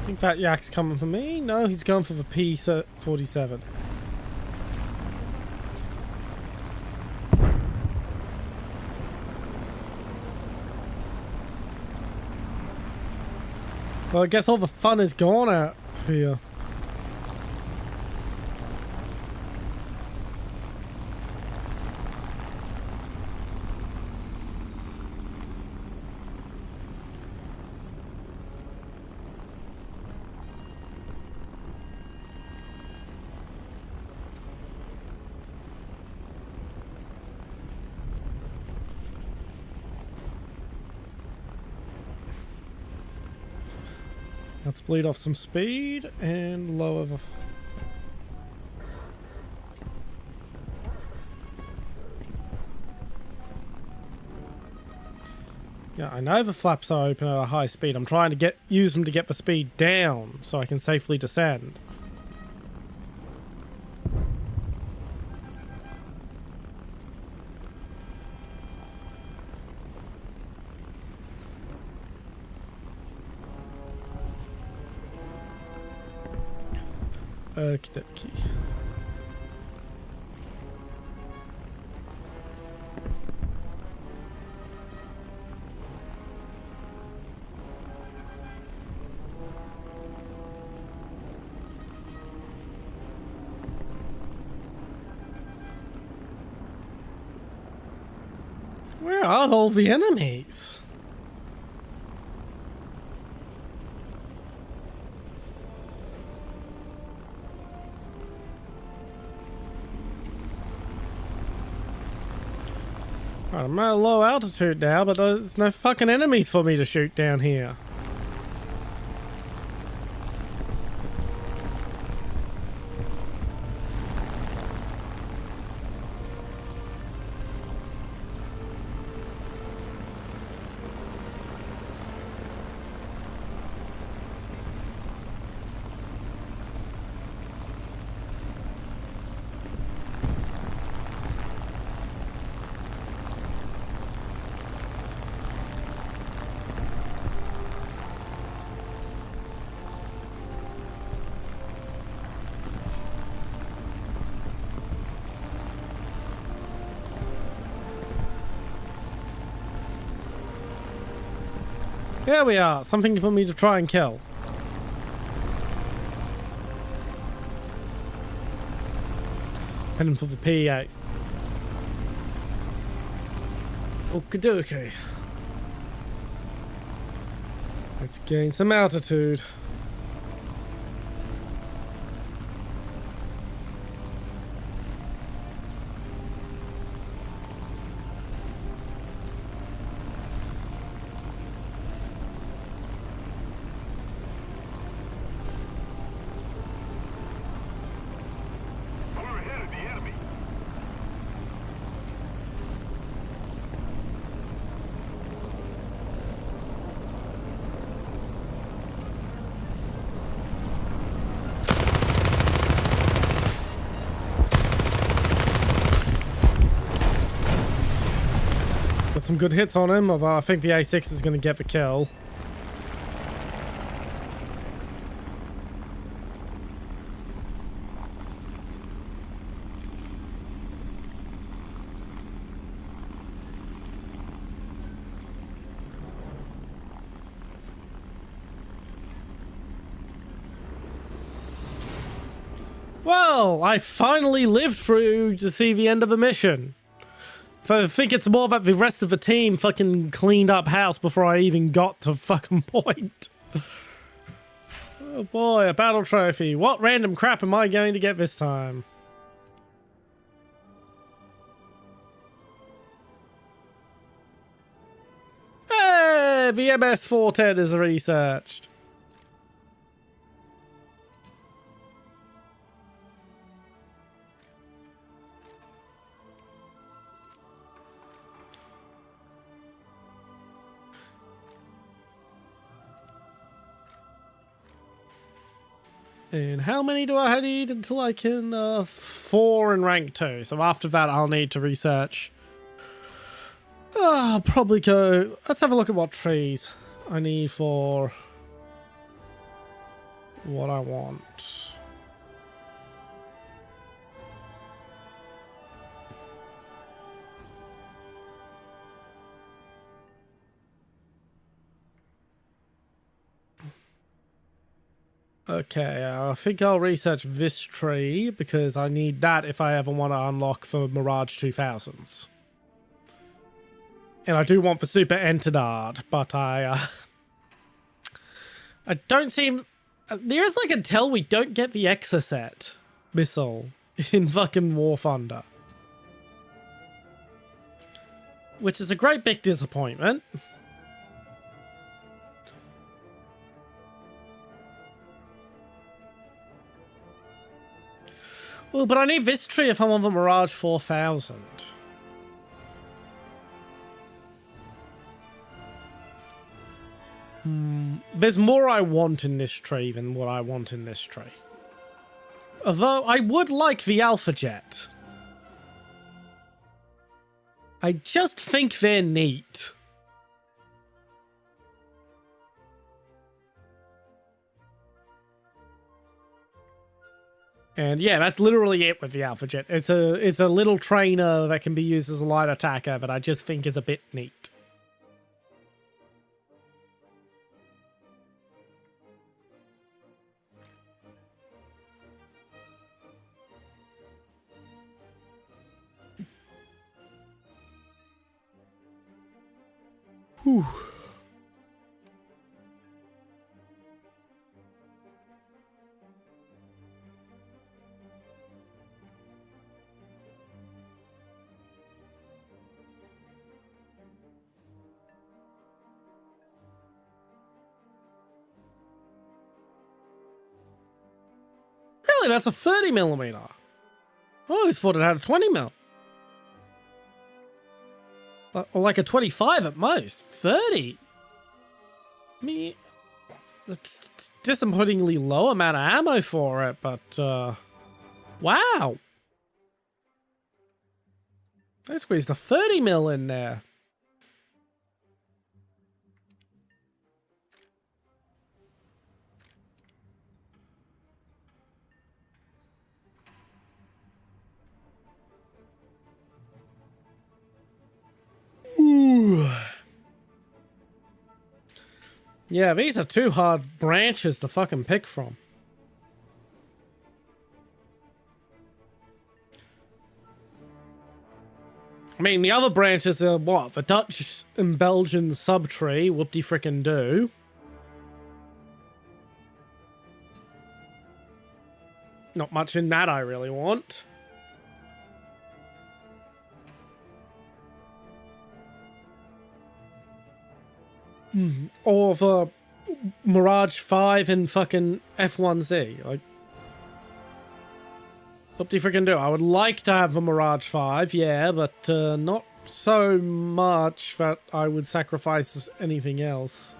think that yak's coming for me. No, he's going for the P-47. Well, I guess all the fun is gone out here. Let's bleed off some speed and lower the... Yeah, I know the flaps are open at a high speed. I'm trying to use them to get the speed down so I can safely descend. Okie dokie. Where are all the enemies? I'm at a low altitude now, but there's no fucking enemies for me to shoot down here. Here we are, something for me to try and kill. Heading for the P8. Okie dokie. Let's gain some altitude. Some good hits on him, although I think the A6 is going to get the kill. Well, I finally lived through to see the end of the mission. I think it's more that the rest of the team fucking cleaned up house before I even got to fucking point. Oh boy, a battle trophy. What random crap am I going to get this time? Hey, the MS-410 is researched. And how many do I need until I can, 4 in rank 2. So after that, I'll need to research. I'll probably go... Let's have a look at what trees I need for... what I want. Okay, I think I'll research this tree because I need that if I ever want to unlock for Mirage 2000s. And I do want for Super Entidard, but I don't seem... Near as I can tell, we don't get the Exocet missile in fucking Warthunder. Which is a great big disappointment. Well, but I need this tree if I want the Mirage 4000. There's more I want in this tree than what I want in this tree. Although, I would like the Alpha Jet. I just think they're neat. And yeah, that's literally it with the Alpha Jet. It's a little trainer that can be used as a light attacker, but I just think is a bit neat. Whew. Really, that's a 30mm. I always thought it had a 20mm. Or like a 25 at most. 30? I mean, it's disappointingly low amount of ammo for it, but, wow. They squeezed a 30mm in there. Ooh. Yeah, these are two hard branches to fucking pick from. I mean, the other branches are what? The Dutch and Belgian subtree, whoop-de frickin' do. Not much in that I really want. Or the Mirage 5 and fucking F1Z. Like, what do you freaking do? I would like to have the Mirage 5, yeah, but not so much that I would sacrifice anything else.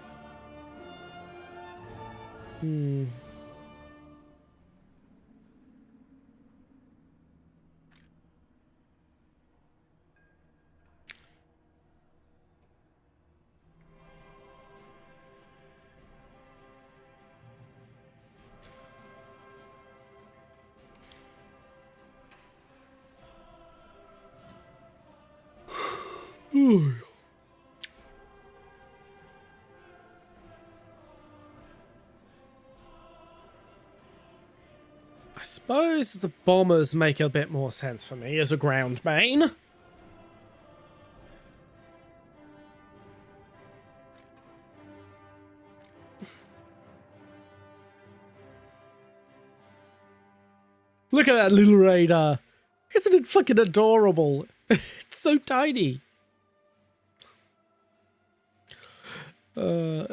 I suppose the bombers make a bit more sense for me as a ground main. Look at that little radar. Isn't it fucking adorable? It's so tiny.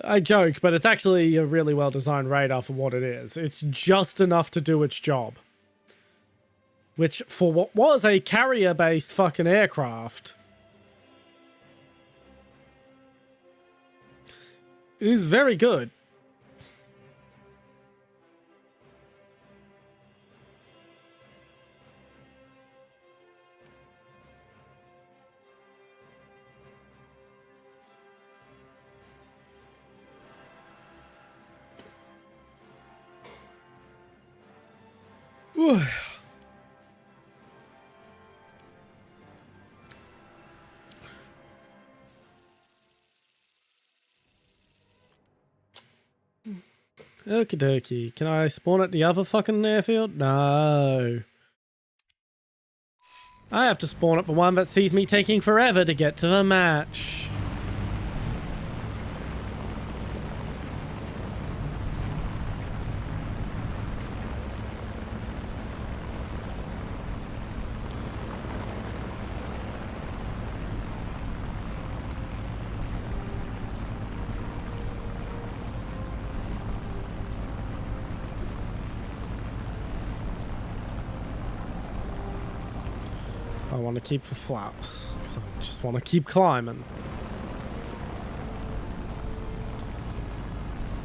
I joke, but it's actually a really well-designed radar for what it is. It's just enough to do its job. Which, for what was a carrier-based fucking aircraft, is very good. Okie dokie. Can I spawn at the other fucking airfield? No. I have to spawn at the one that sees me taking forever to get to the match. I want to keep the flaps, because I just want to keep climbing.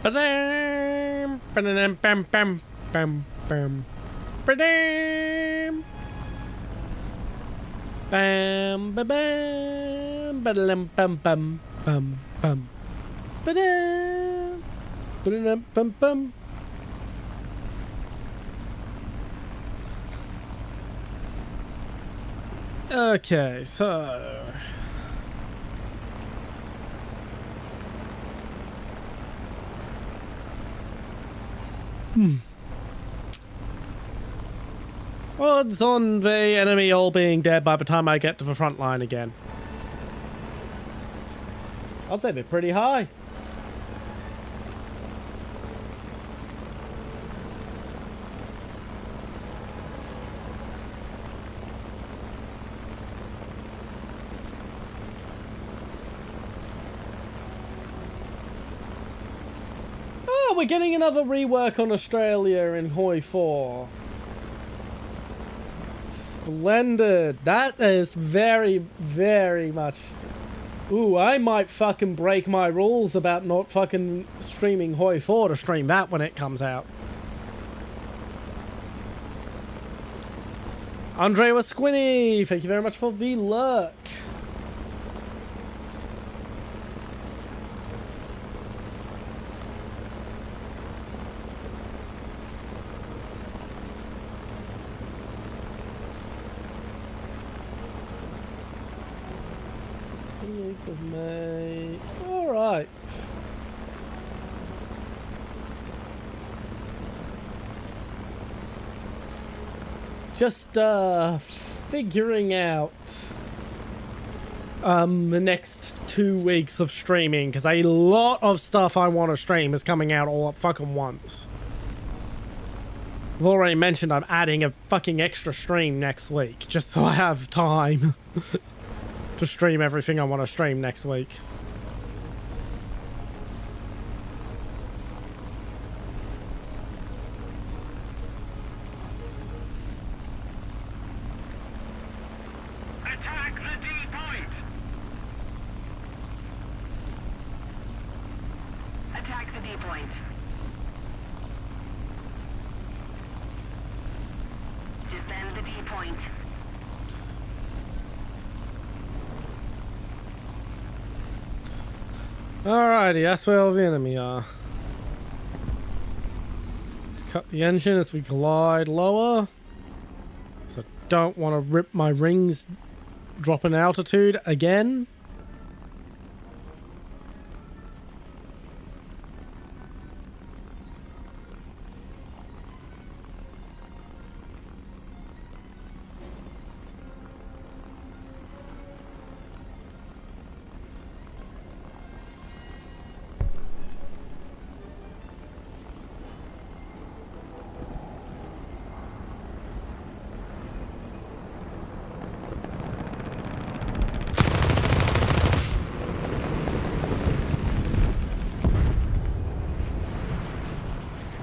Ba-dam! Ba-dam! Bam! Bam! Bam! Bam! Ba-dam! Bam! Ba-bam! Ba-dam! Bam! Bam! Bam! Bam! Ba-dam! Ba-dam! Bam! Bam! Okay, so... Odds on the enemy all being dead by the time I get to the front line again. I'd say they're pretty high. We're getting another rework on Australia in Hoi 4. Splendid. That is very, very much... Ooh, I might fucking break my rules about not fucking streaming Hoi 4 to stream that when it comes out. Andre Wasquini, thank you very much for the lurk. Of May. All right. Just figuring out the next 2 weeks of streaming, because a lot of stuff I want to stream is coming out all at fucking once. I've already mentioned I'm adding a fucking extra stream next week, just so I have time to stream everything I want to stream next week. Attack the D point! Attack the D point. Defend the D point. Alrighty, that's where all the enemy are. Let's cut the engine as we glide lower. So I don't want to rip my rings drop in altitude again.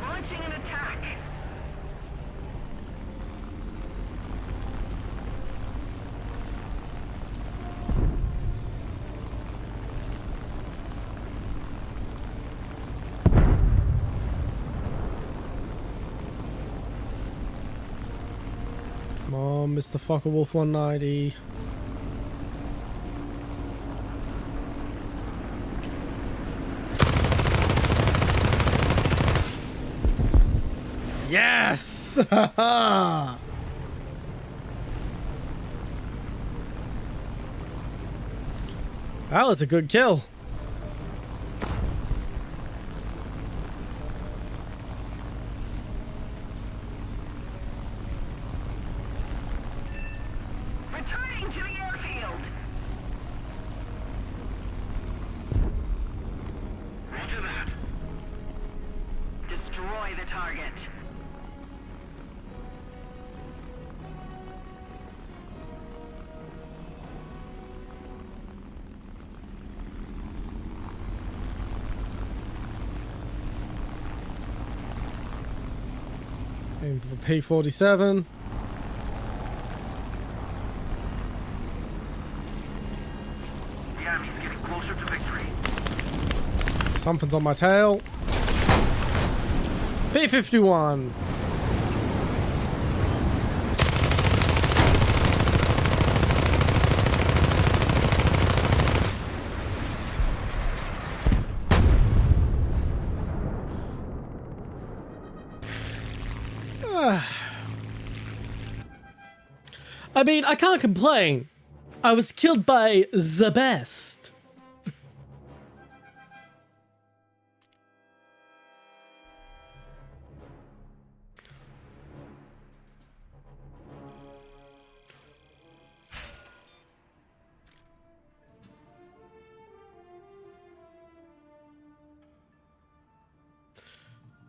Launching an attack. Come on, Mr. Fucker Wolf 190. Yes! That was a good kill. Returning to the airfield. Roger that. Destroy the target. Aim for the P-47. The enemy's getting closer to victory. Something's on my tail. P-51. I mean, I can't complain. I was killed by the best.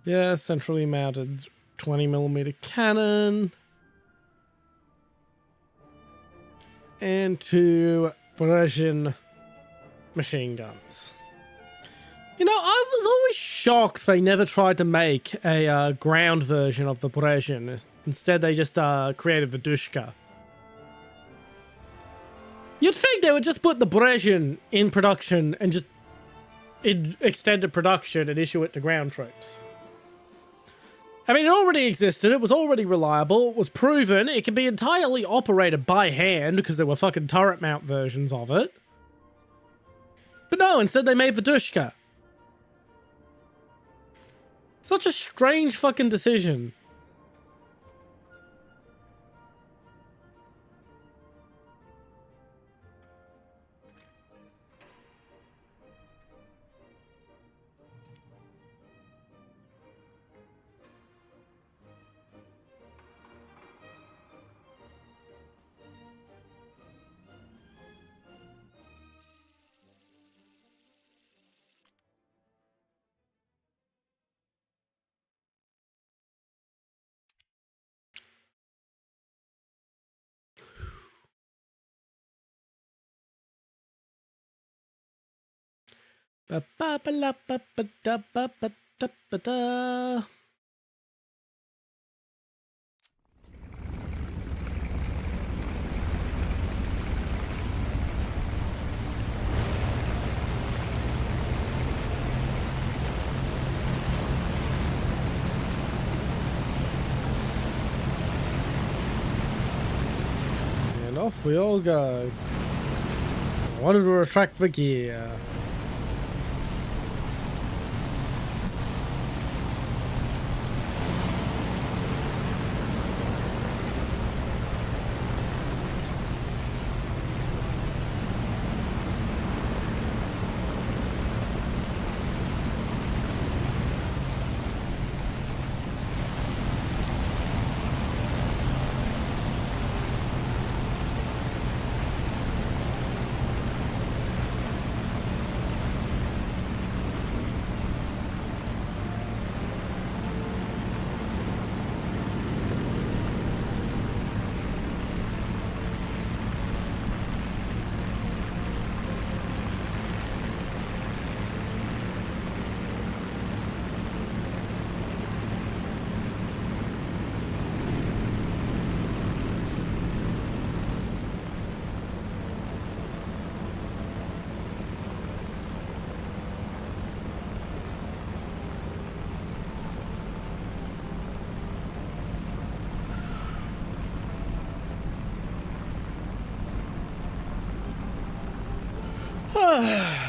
Yeah, centrally mounted 20mm cannon. And 2 Berezin machine guns. You know, I was always shocked they never tried to make a ground version of the Berezin. Instead, they just created the Dushka. You'd think they would just put the Berezin in production and just in extended production and issue it to ground troops. I mean, it already existed, it was already reliable, it was proven, it could be entirely operated by hand because there were fucking turret mount versions of it. But no, instead they made the Dushka. Such a strange fucking decision. Ba ba ba la ba ba da ba ba da ba da. And off we all go. I wanted to retract the gear.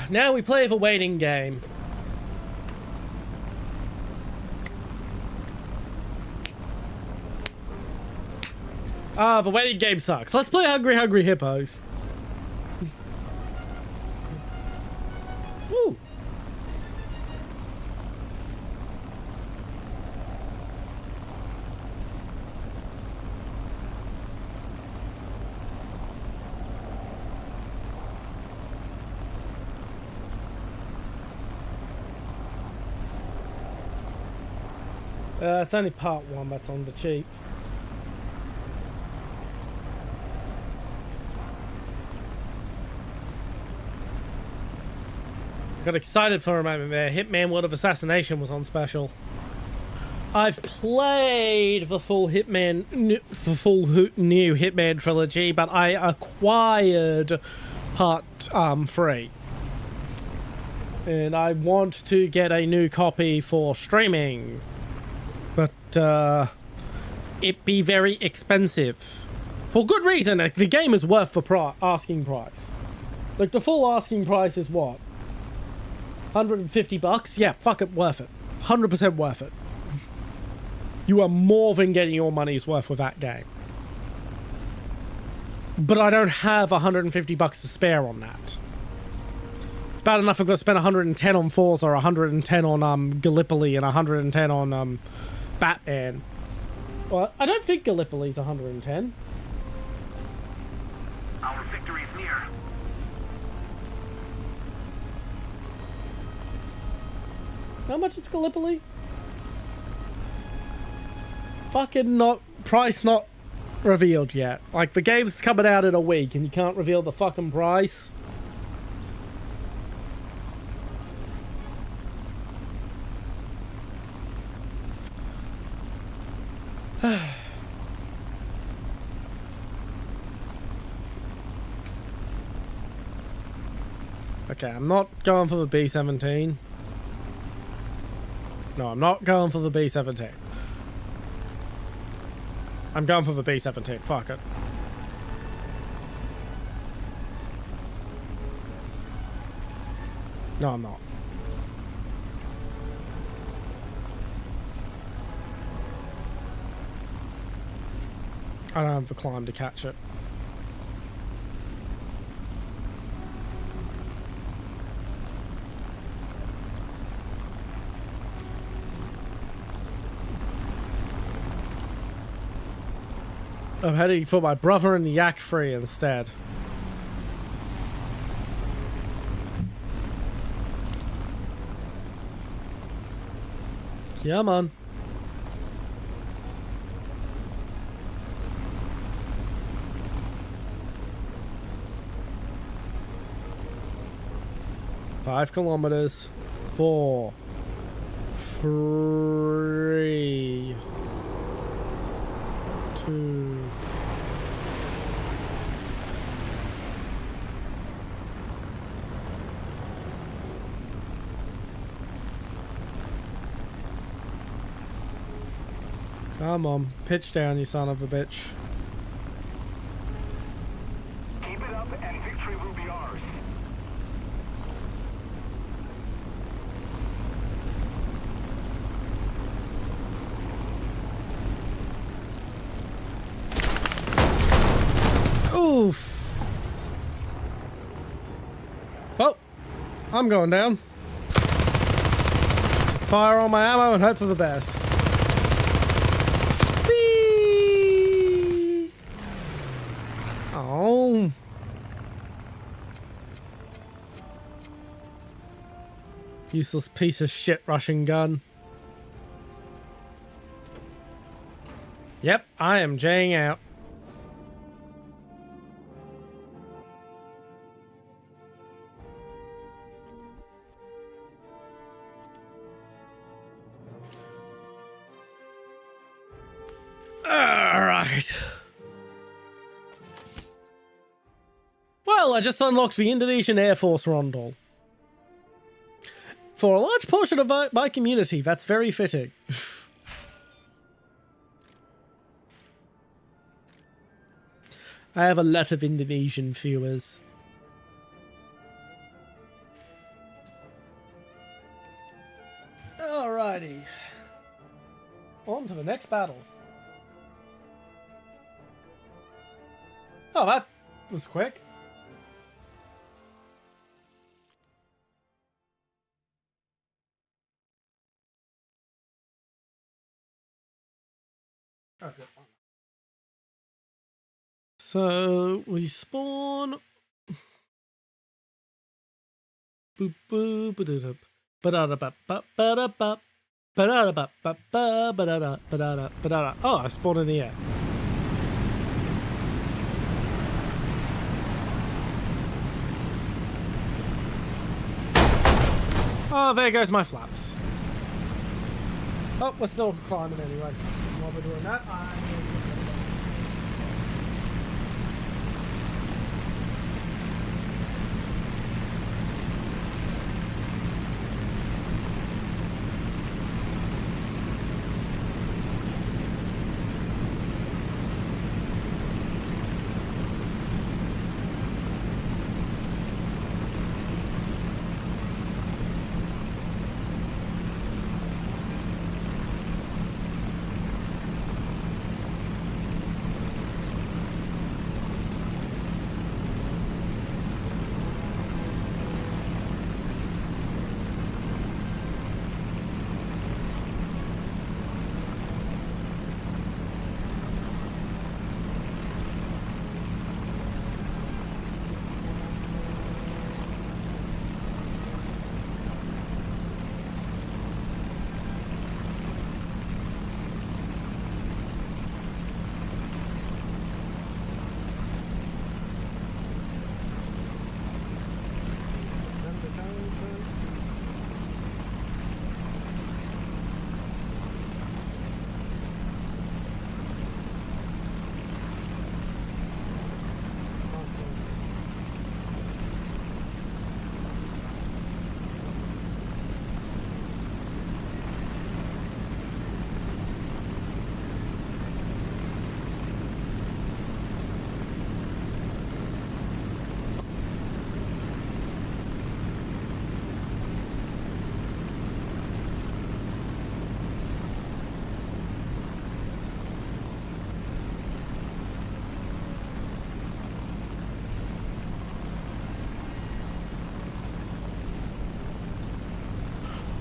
Now we play the waiting game. Ah, the waiting game sucks. Let's play Hungry Hungry Hippos. Woo. It's only part 1 that's on the cheap. Got excited for a moment there. Hitman World of Assassination was on special. I've played the full new Hitman trilogy, but I acquired part 3. And I want to get a new copy for streaming. But it be very expensive. For good reason. Like, the game is worth the asking price. Like, the full asking price is what? $150? Yeah, fuck it, worth it. 100% worth it. You are more than getting your money's worth with that game. But I don't have $150 to spare on that. It's bad enough I've got to spend 110 on Forza, or 110 on Gallipoli, and 110 on Batman. Well, I don't think Gallipoli's 110. Our victory is near. How much is Gallipoli? Fucking price not revealed yet. Like, the game's coming out in a week and you can't reveal the fucking price. Okay, I'm not going for the B-17. No, I'm not going for the B-17. I'm going for the B-17. Fuck it. No, I'm not. I don't have the climb to catch it. I'm heading for my brother in the Yak Free instead. Come on. Five kilometers. 4, 3, 2. Come on, pitch down, you son of a bitch. Keep it up and victory will be ours. Oof. Oh, I'm going down. Just fire all my ammo and hope for the best. Whee! Oh. Useless piece of shit Russian gun. Yep, I am Jing out. Alright. Well, I just unlocked the Indonesian Air Force Rondel. For a large portion of my community, that's very fitting. I have a lot of Indonesian viewers. Alrighty. On to the next battle. Oh, that was quick. Okay. So we spawn. Boop boop ba-da-da, ba-da-da-ba-ba-ba-da-ba, ba-da-da-ba-ba-ba, ba-da-da, ba-da-da. Oh, I spawned in the air. Oh, there goes my flaps. Oh, we're still climbing anyway. While we're doing that,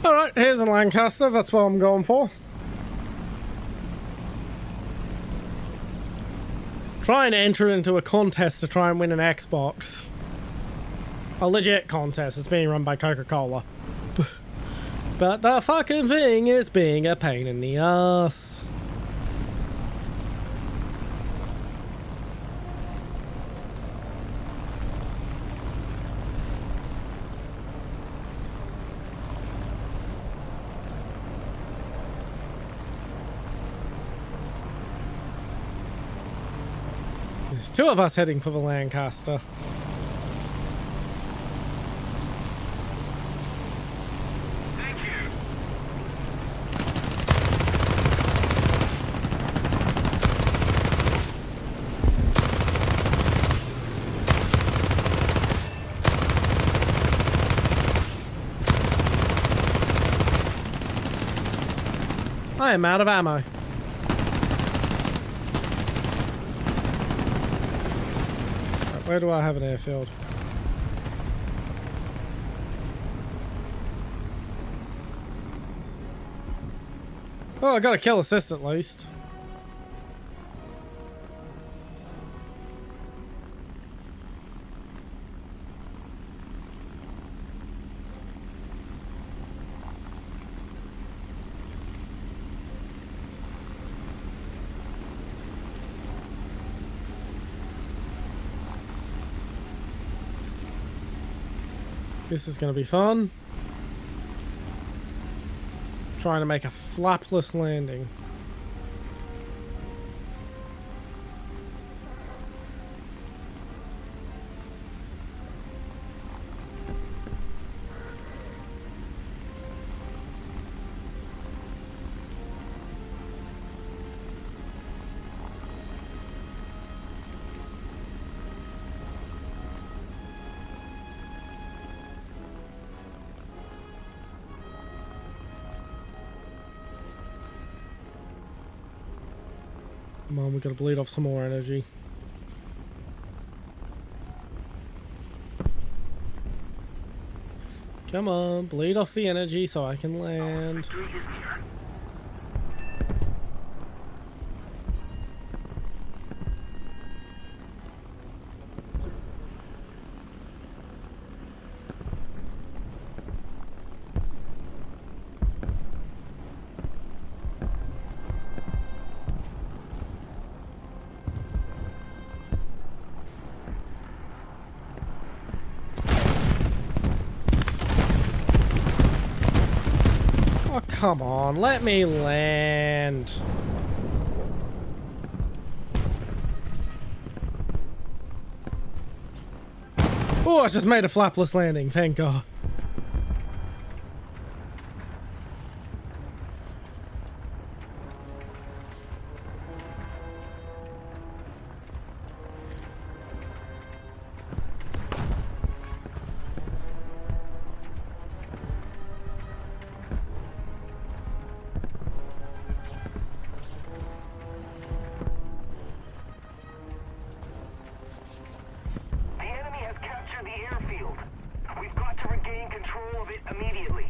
alright, here's a Lancaster, that's what I'm going for. Trying to enter into a contest to try and win an Xbox. A legit contest, it's being run by Coca-Cola. But the fucking thing is being a pain in the ass. There's two of us heading for the Lancaster. Thank you. I am out of ammo. Where do I have an airfield? Oh, I got a kill assist at least. This is going to be fun. Trying to make a flapless landing. Come on, we gotta bleed off some more energy. Come on, bleed off the energy so I can land. Victory is near. Oh, come on, let me land. Oh, I just made a flapless landing, thank God. The enemy has captured the airfield. We've got to regain control of it immediately.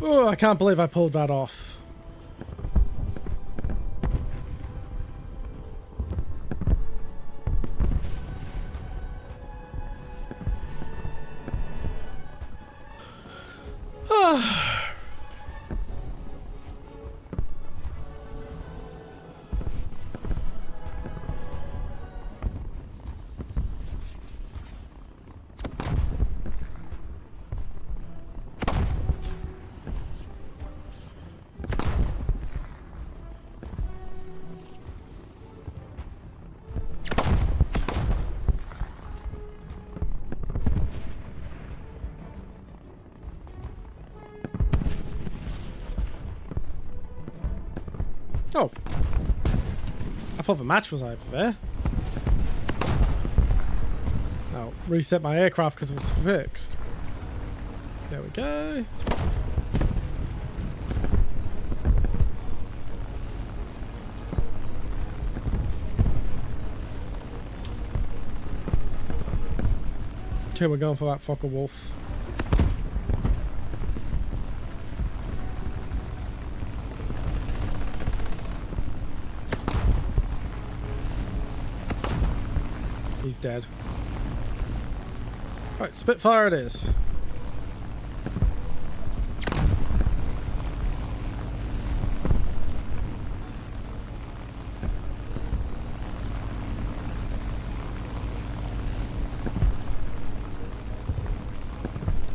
Oh, I can't believe I pulled that off. Oh. I thought the match was over there. No, reset my aircraft because it was fixed. There we go. Okay, we're going for that fucker wolf. He's dead. Right, Spitfire it is.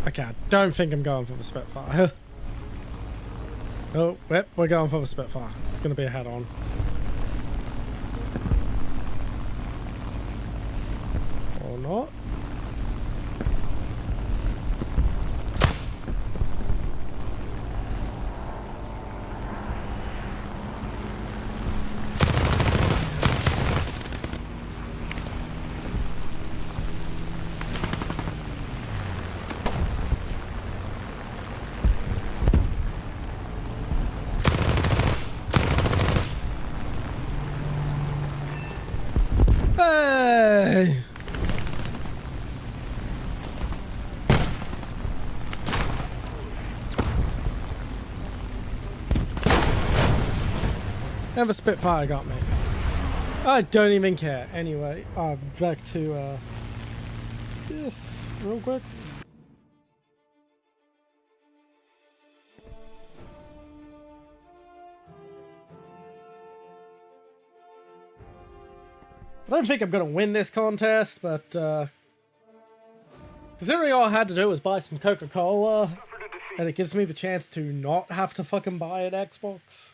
Okay, I don't think I'm going for the Spitfire. Oh, yep, we're going for the Spitfire. It's going to be a head-on. Or not. Hey! Never Spitfire got me. I don't even care. Anyway, back to this real quick. I don't think I'm gonna win this contest, but considering all I had to do was buy some Coca-Cola, and it gives me the chance to not have to fucking buy an Xbox.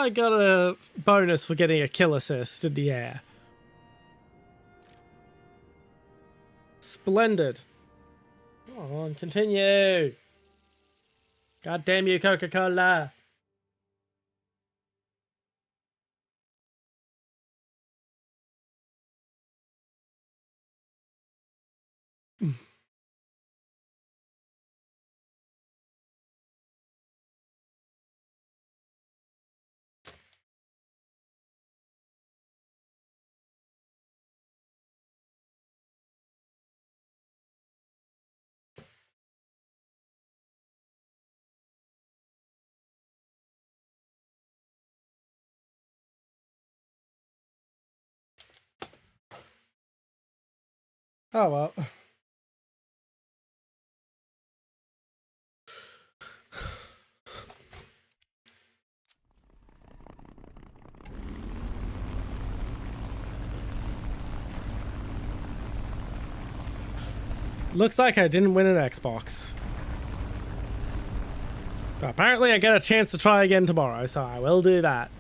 I got a bonus for getting a kill assist in the air. Splendid. Come on, continue. God damn you, Coca-Cola. Oh well. Looks like I didn't win an Xbox. But apparently I get a chance to try again tomorrow, so I will do that.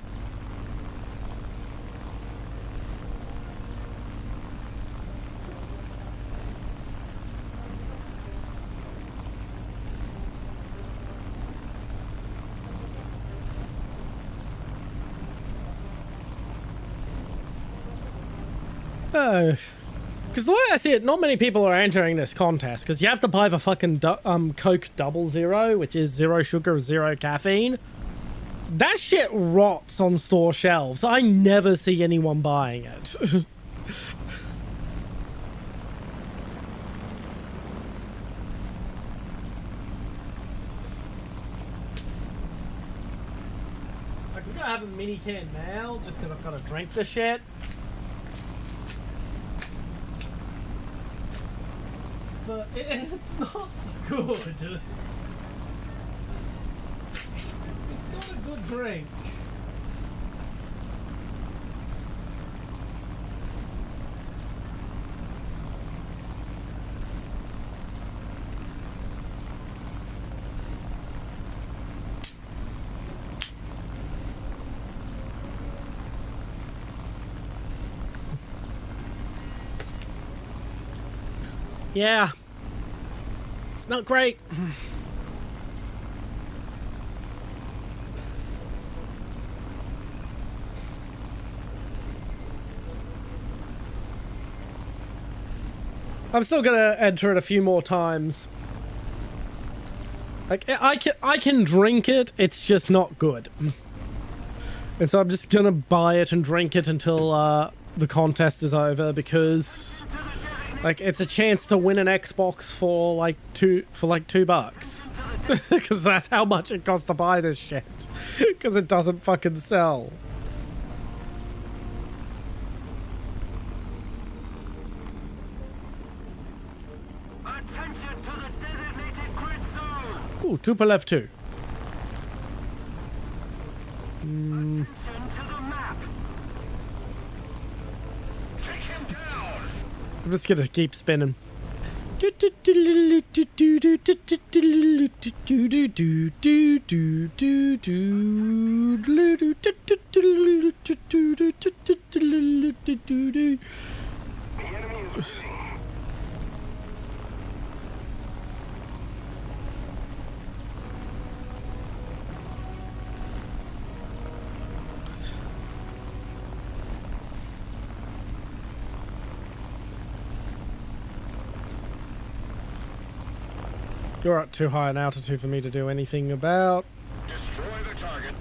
Because the way I see it, not many people are entering this contest because you have to buy the fucking Coke Double Zero, which is 0 sugar, 0 caffeine. That shit rots on store shelves. I never see anyone buying it. I'm gonna have a mini can now just because I've got to drink this shit. But it's not good. It's not a good drink. Yeah. It's not great. I'm still gonna enter it a few more times. Like, I can drink it, it's just not good. And so I'm just gonna buy it and drink it until the contest is over, because like it's a chance to win an Xbox for like $2. Because that's how much it costs to buy this shit. Because it doesn't fucking sell. Attention to the designated grid zone. Ooh, 2 per left 2. Attention to the map. Take him down. I'm just gonna keep spinning. The enemy is losing. You're at too high an altitude for me to do anything about. Destroy the target.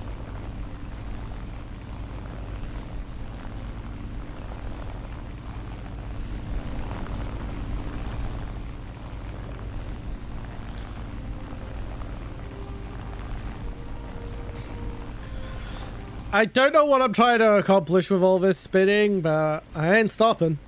I don't know what I'm trying to accomplish with all this spinning, but I ain't stopping.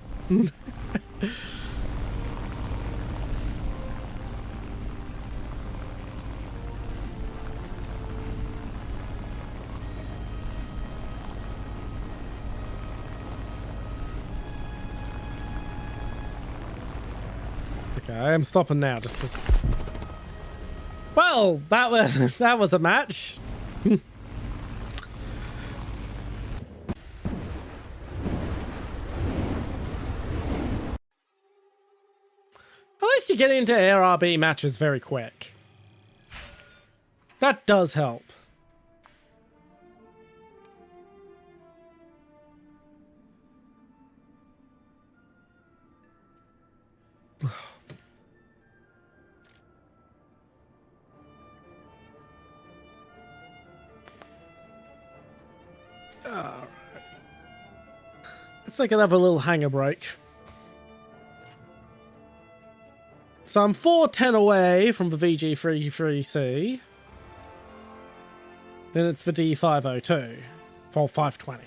Okay, I am stopping now just because... Well, that was a match. At least you get into ARB matches very quick. That does help. Alright. Let's take another little hanger break. So I'm 410 away from the VG33C. Then it's the D502 for 520.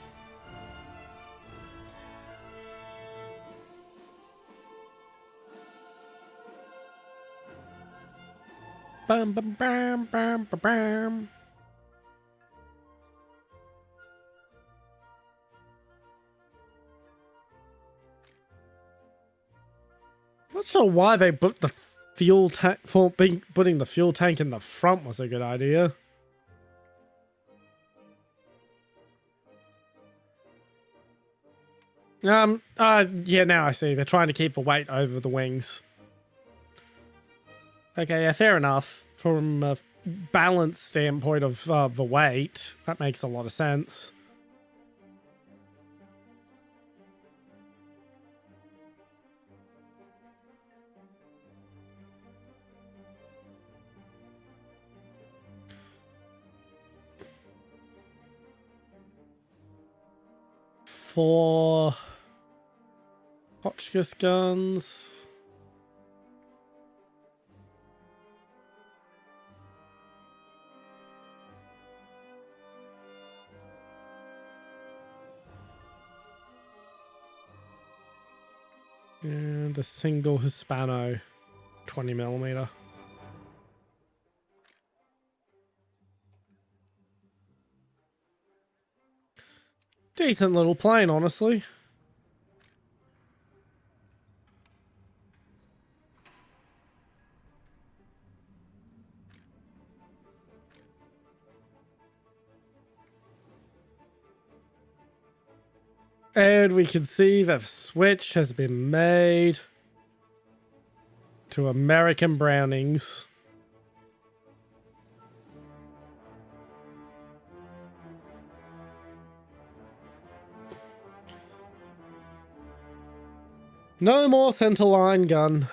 Bam bam bam bam bam bam. Not sure why they put the fuel tank for putting the fuel tank in the front was a good idea. Yeah, now I see. They're trying to keep the weight over the wings. Okay, yeah, fair enough. From a balance standpoint of the weight, that makes a lot of sense. For Hotchkiss guns. And a single Hispano 20mm. Decent little plane, honestly. And we can see that the switch has been made to American Brownings. No more centerline gun.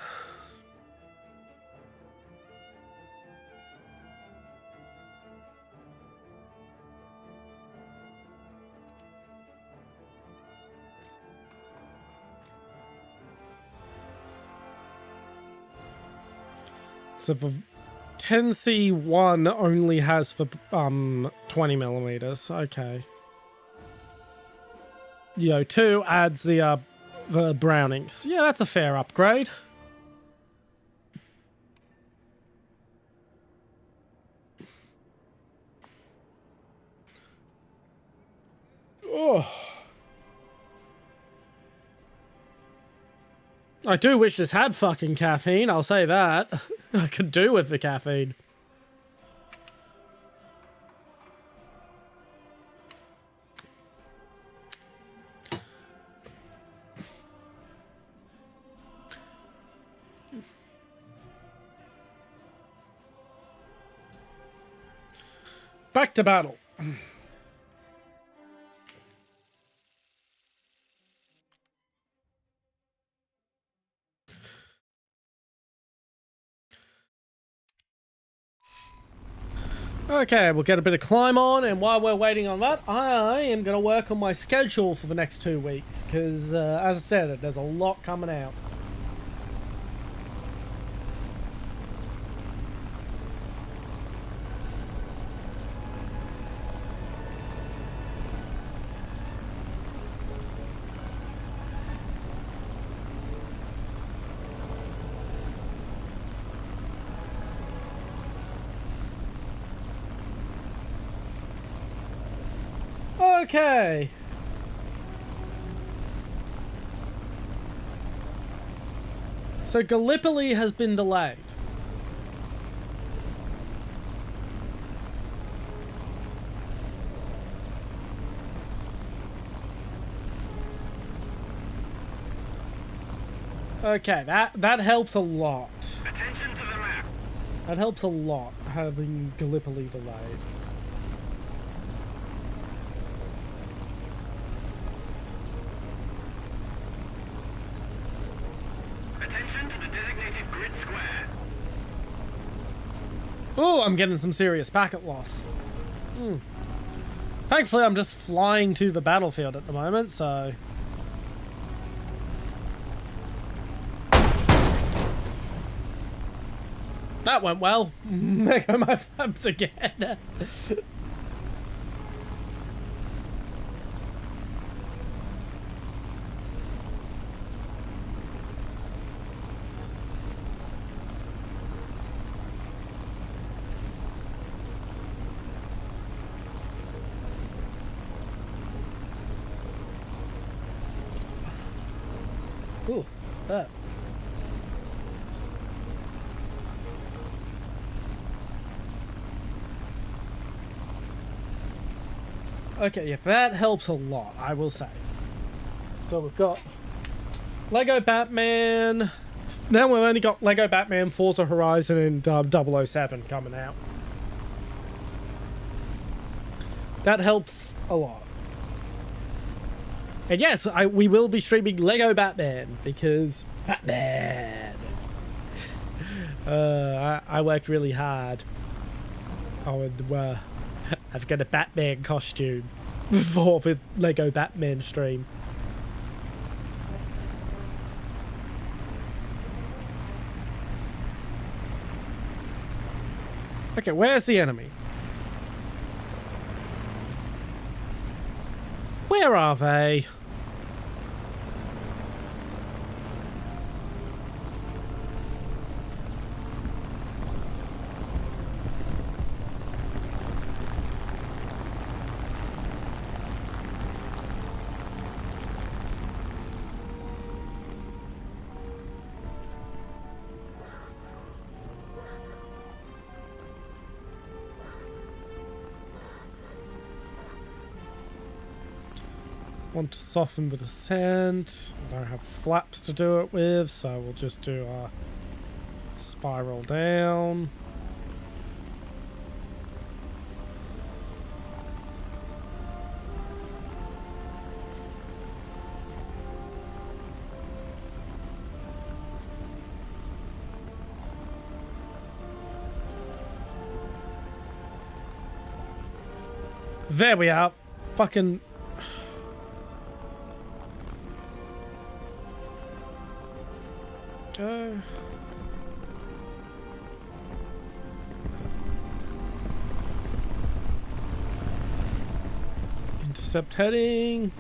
So the 10C1 only has for 20mm. Okay. The O2 adds the Brownings. Yeah, that's a fair upgrade. Oh. I do wish this had fucking caffeine, I'll say that. I could do with the caffeine. Back to battle. Okay, we'll get a bit of climb on, and while we're waiting on that, I am going to work on my schedule for the next 2 weeks, because, as I said, there's a lot coming out. Okay. So Gallipoli has been delayed. Okay, that helps a lot. Attention to the map. That helps a lot, having Gallipoli delayed. Attention to the designated grid square. Oh, I'm getting some serious packet loss. Thankfully, I'm just flying to the battlefield at the moment, so... That went well. There go my flaps again. Ooh, that. Okay, yeah, that helps a lot, I will say. So we've got Lego Batman. Now we've only got Lego Batman, Forza Horizon, and 007 coming out. That helps a lot. And yes, we will be streaming Lego Batman, because Batman. I worked really hard on I've got a Batman costume for the Lego Batman stream. Okay, where's the enemy? Where are they? Want to soften the descent. I don't have flaps to do it with, so we'll just do a spiral down. There we are. Fucking... Intercept heading.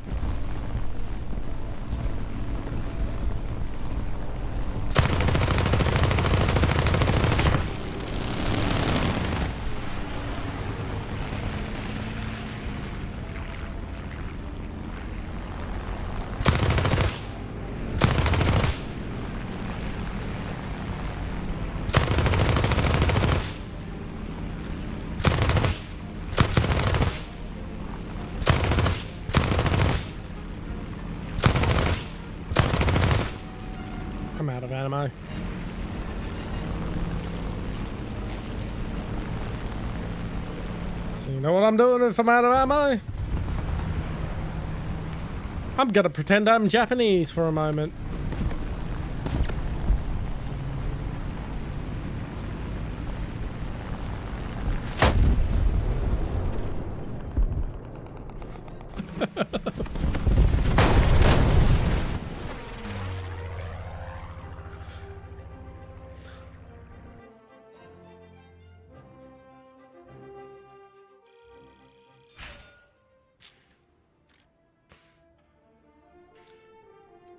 I'm out of ammo. So you know what I'm doing if I'm out of ammo? I'm gonna pretend I'm Japanese for a moment.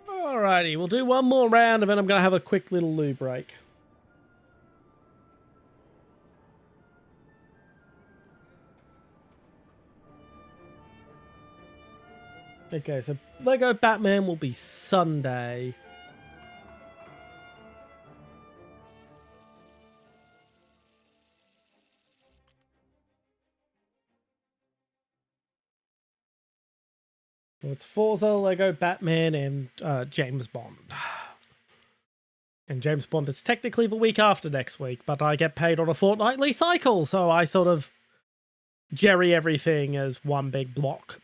Alrighty, we'll do one more round and then I'm going to have a quick little loo break. Okay, so Lego Batman will be Sunday. So it's Forza, Lego Batman, and James Bond. And James Bond is technically the week after next week, but I get paid on a fortnightly cycle, so I sort of jerry everything as one big block.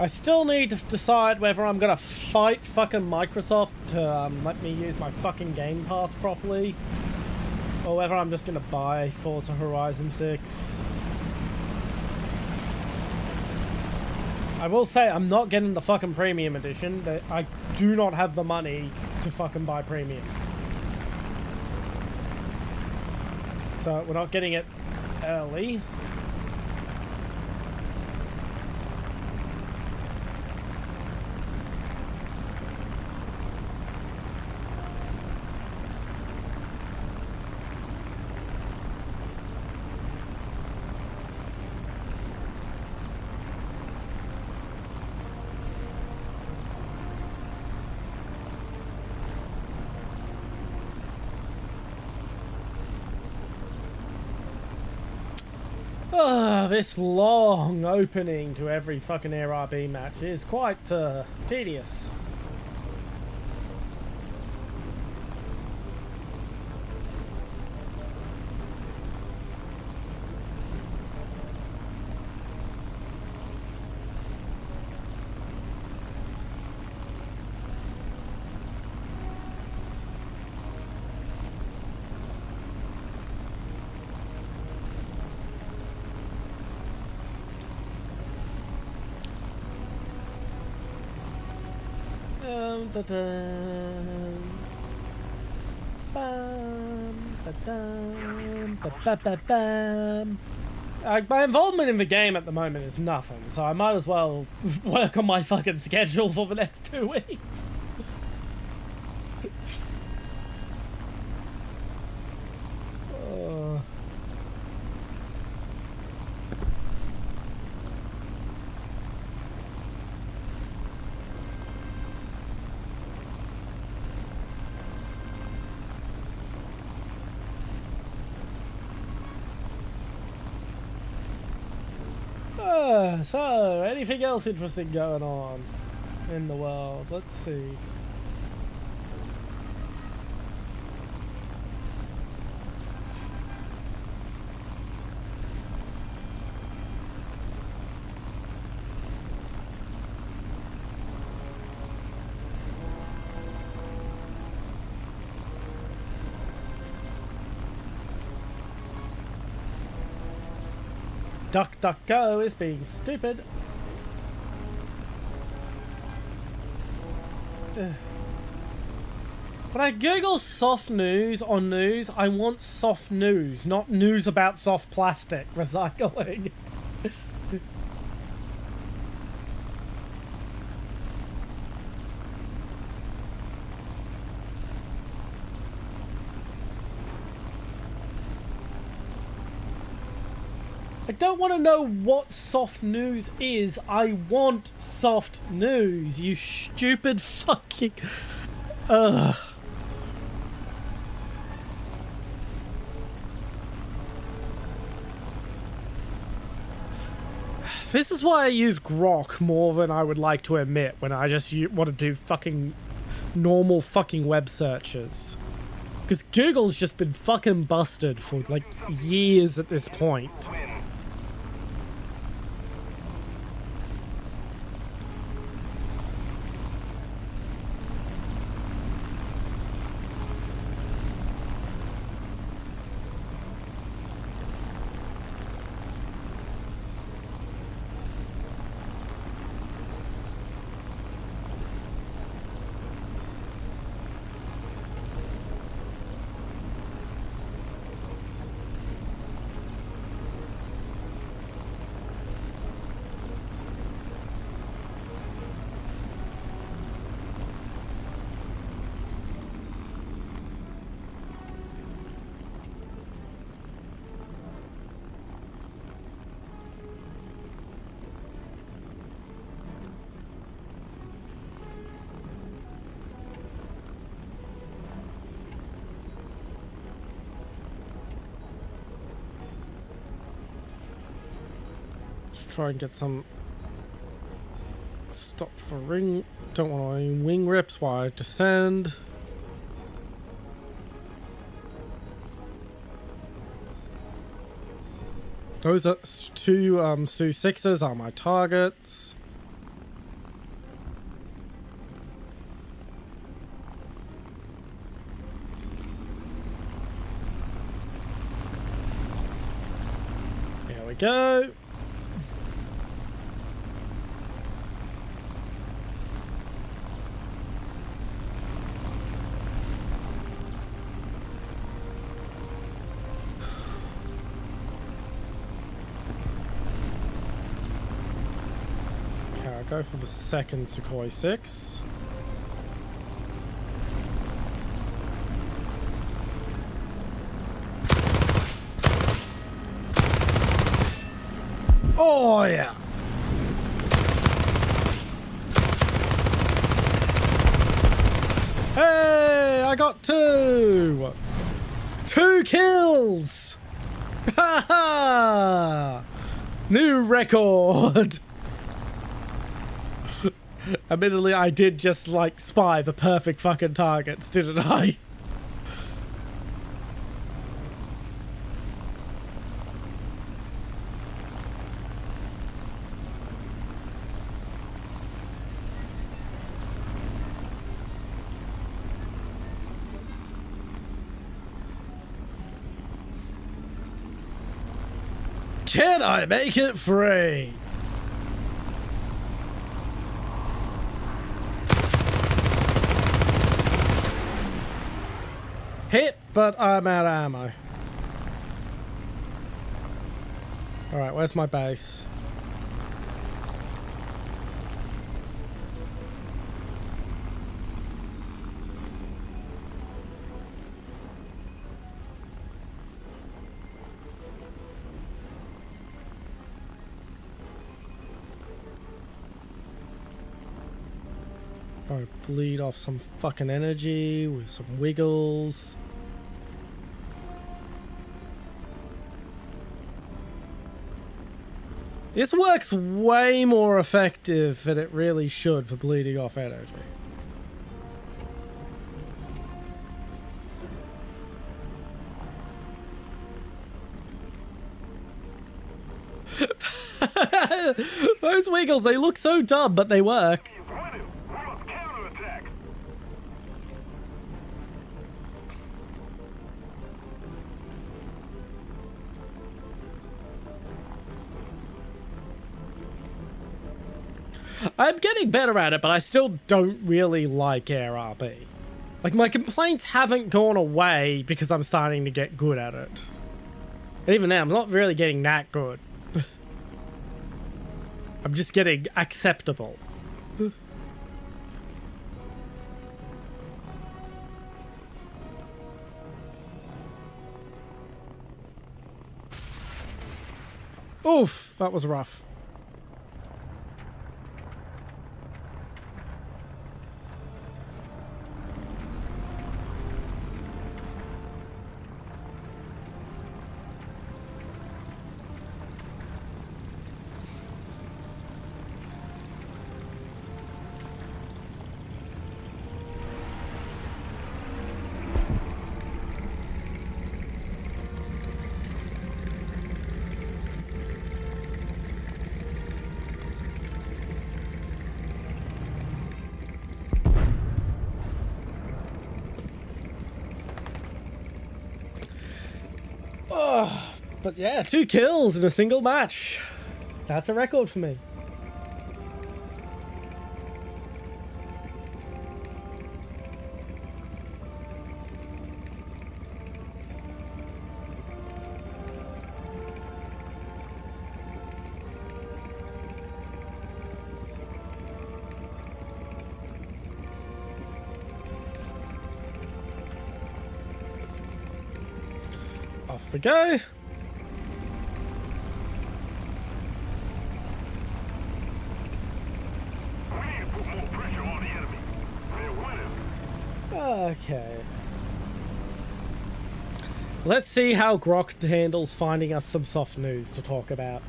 I still need to decide whether I'm gonna fight fucking Microsoft to let me use my fucking Game Pass properly, or whether I'm just gonna buy Forza Horizon 6. I will say I'm not getting the fucking premium edition. I do not have the money to fucking buy premium. So we're not getting it early. This long opening to every fucking AirRB match is quite tedious. My involvement in the game at the moment is nothing, so I might as well work on my fucking schedule for the next 2 weeks. So, anything else interesting going on in the world? Let's see. DuckDuckGo is being stupid. When I Google soft news on news, I want soft news, not news about soft plastic recycling. I don't want to know what soft news is. I want soft news, you stupid fucking... Ugh. This is why I use Grok more than I would like to admit when I just want to do fucking normal fucking web searches. Because Google's just been fucking busted for like years at this point. try and get some. Stop for ring. Don't want any wing rips while I descend. Those are two Su-6s are my targets. There we go. Go for the second Sukhoi 6. Oh yeah. Hey, I got 2. 2 kills. Ha ha. New record. Admittedly, I did just, like, spy the perfect fucking targets, didn't I? Can I make it free? Hit, but I'm out of ammo. Alright, where's my base? Alright, bleed off some fucking energy with some wiggles. This works way more effective than it really should for bleeding off energy. Those wiggles, they look so dumb, but they work. I'm getting better at it, but I still don't really like Air RB. Like, my complaints haven't gone away because I'm starting to get good at it. And even now, I'm not really getting that good. I'm just getting acceptable. Oof, that was rough. But yeah, 2 kills in a single match. That's a record for me. Off we go. Okay. Let's see how Grok handles finding us some soft news to talk about.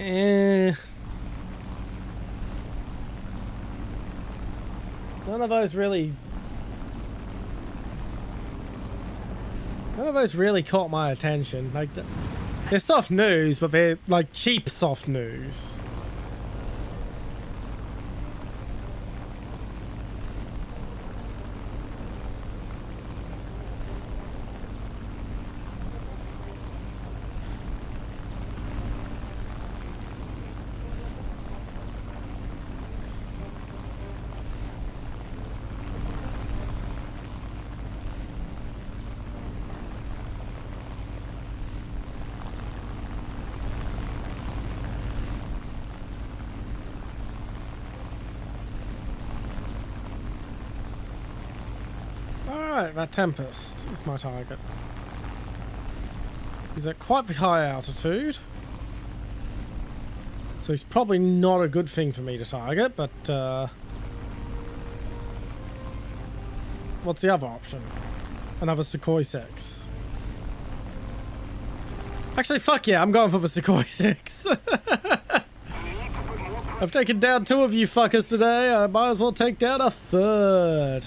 None of those really caught my attention. Like, they're soft news, but they're like cheap soft news. Alright, that Tempest is my target. He's at quite the high altitude. So he's probably not a good thing for me to target, but what's the other option? Another Sukhoi 6. Actually, fuck yeah, I'm going for the Sukhoi 6. I've taken down 2 of you fuckers today, I might as well take down a 3rd.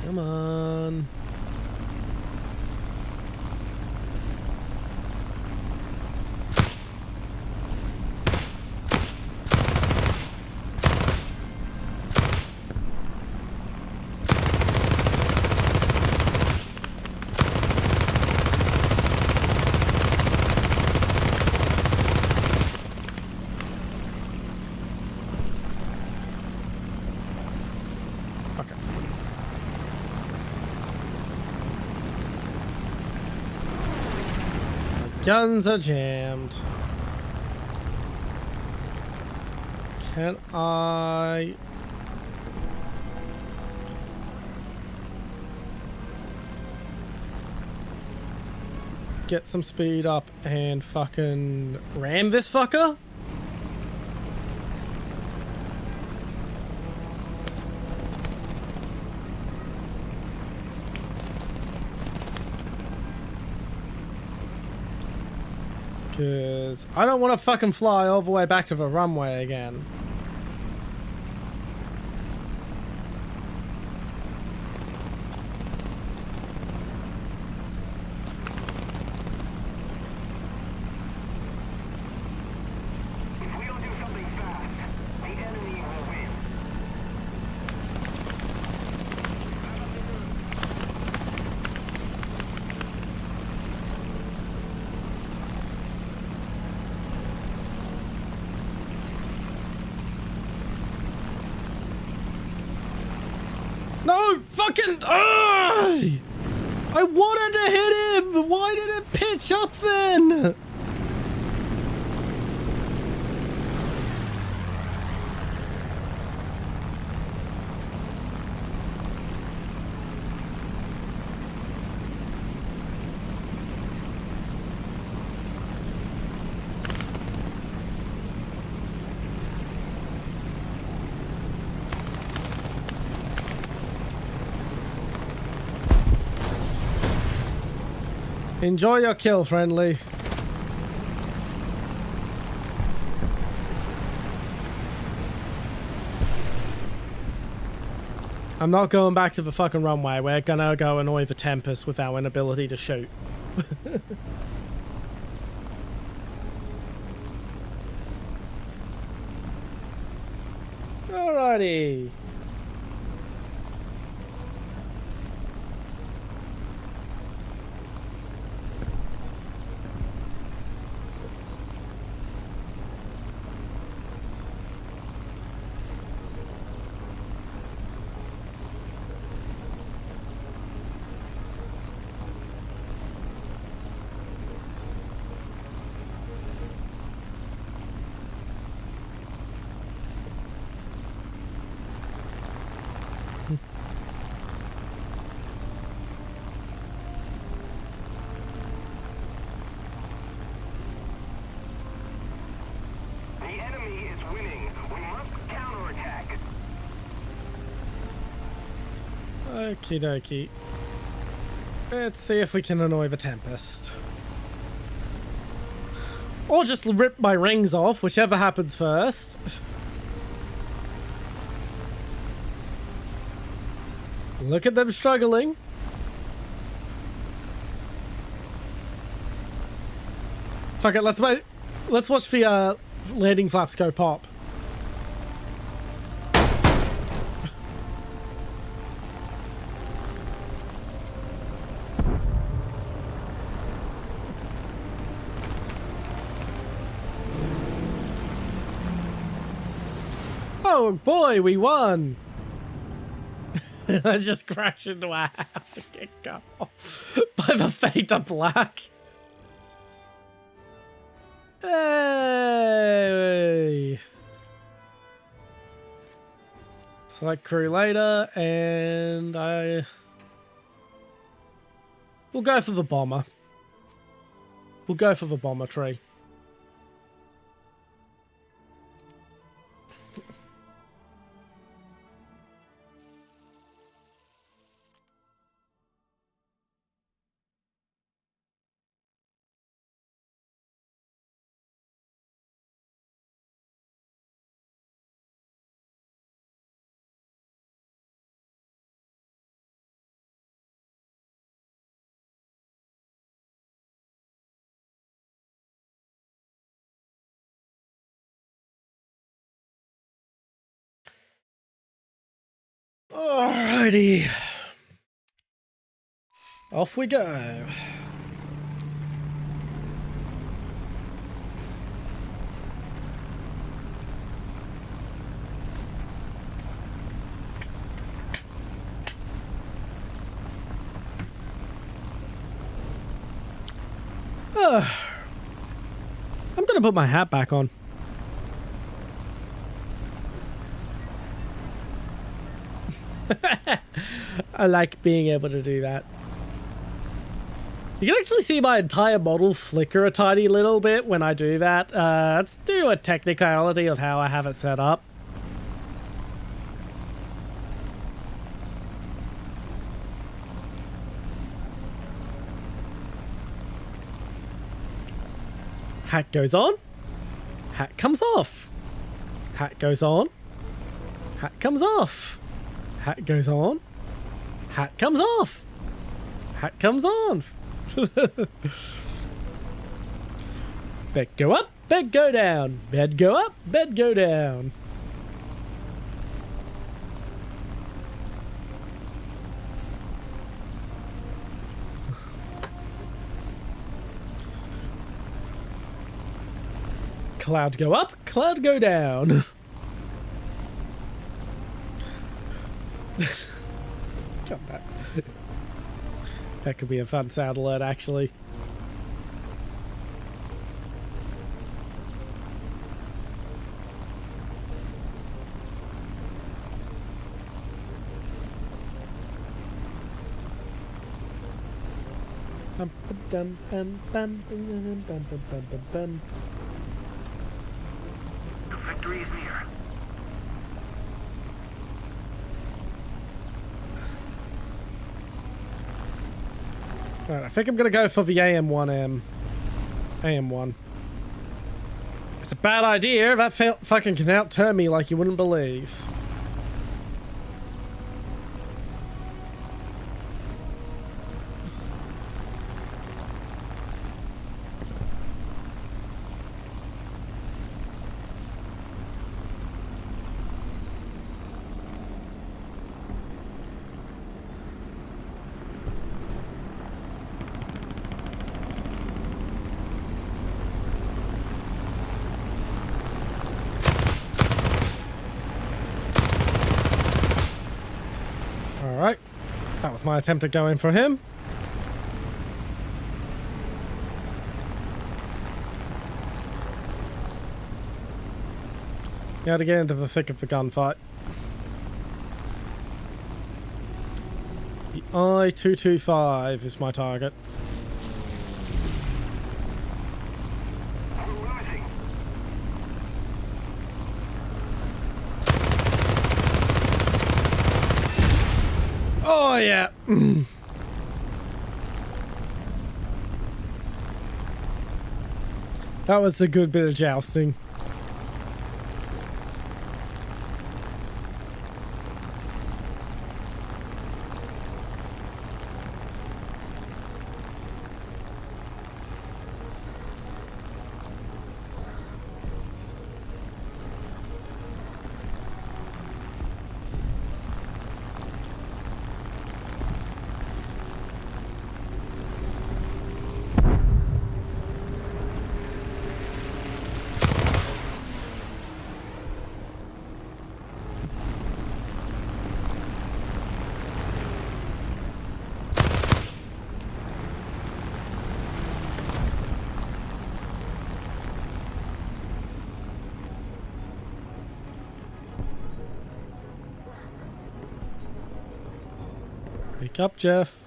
Come on. Okay. Guns are jammed. Can I... get some speed up and fucking ram this fucker? Because I don't want to fucking fly all the way back to the runway again. If we don't do something fast, the enemy will win. No! Fucking... Ugh! I wanted to hit him! Why did it pitch up then? Enjoy your kill, friendly. I'm not going back to the fucking runway. We're gonna go annoy the Tempest with our inability to shoot. Alrighty. Okie dokie. Let's see if we can annoy the Tempest. Or just rip my rings off, whichever happens first. Look at them struggling. Fuck it, let's watch the landing flaps go pop. Oh boy, we won! I just crashed into our house and get cut off by the fate of black. Hey! Select crew later, and we'll go for the bomber. We'll go for the bomber tree. Alrighty. Off we go. I'm gonna put my hat back on. I like being able to do that. You can actually see my entire model flicker a tiny little bit when I do that. That's due to a technicality of how I have it set up. Hat goes on. Hat comes off. Hat goes on. Hat comes off. Hat goes on. Hat comes off. Hat comes on. Bed go up, bed go down. Bed go up, bed go down. Cloud go up, cloud go down. God, that could be a fun sound alert, actually. Victory is near. Alright, I think I'm gonna go for the AM1M. AM1. It's a bad idea. That fucking can outturn me like you wouldn't believe. Alright. That was my attempt at going for him. Got to get into the thick of the gunfight. The I-225 is my target. We're losing. Oh, yeah. That was a good bit of jousting. Wake up, Jeff.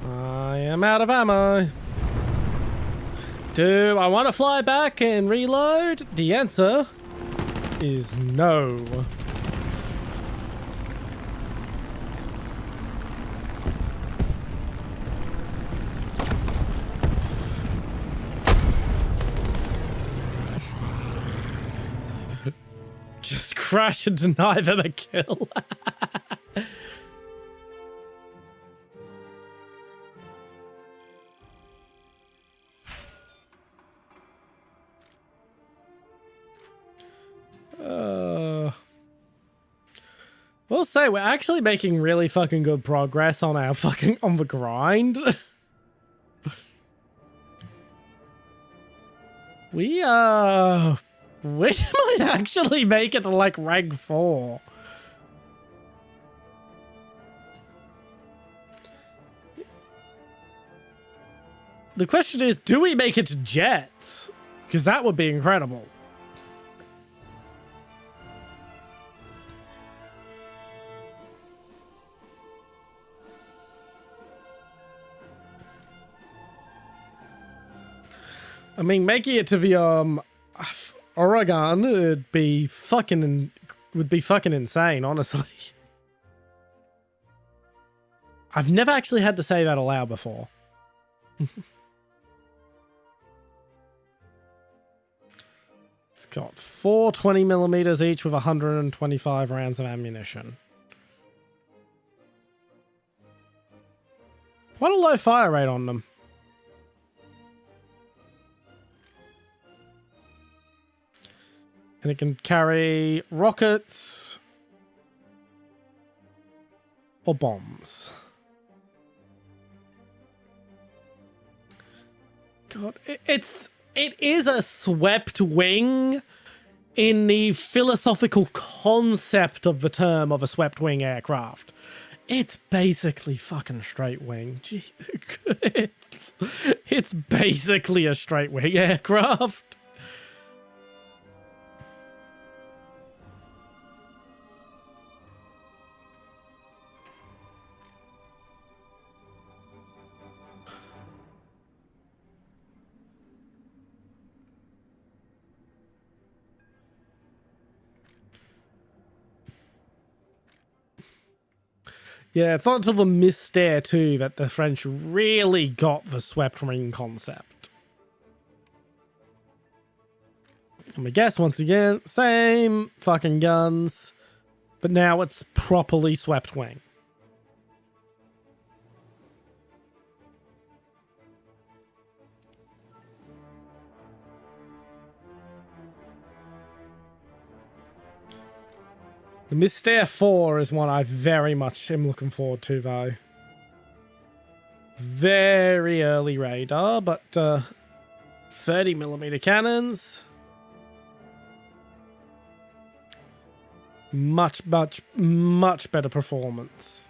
I am out of ammo. Do I want to fly back and reload? The answer is no. Just crash and deny them a kill. We'll say we're actually making really fucking good progress on our on the grind. We might actually make it to like rank 4. The question is, do we make it to jets? Because that would be incredible. I mean, making it to the Oregon would be fucking insane, honestly. I've never actually had to say that aloud before. It's got 4 20mm each with 125 rounds of ammunition. What a low fire rate on them. And it can carry rockets or bombs. God, it is a swept wing in the philosophical concept of the term of a swept wing aircraft. It's basically fucking straight wing. It's basically a straight wing aircraft. Yeah, it's not until the Mystère too that the French really got the swept wing concept. And I guess once again, same fucking guns, but now it's properly swept wing. The Mystère 4 is one I very much am looking forward to, though. Very early radar, but 30mm cannons. Much better performance.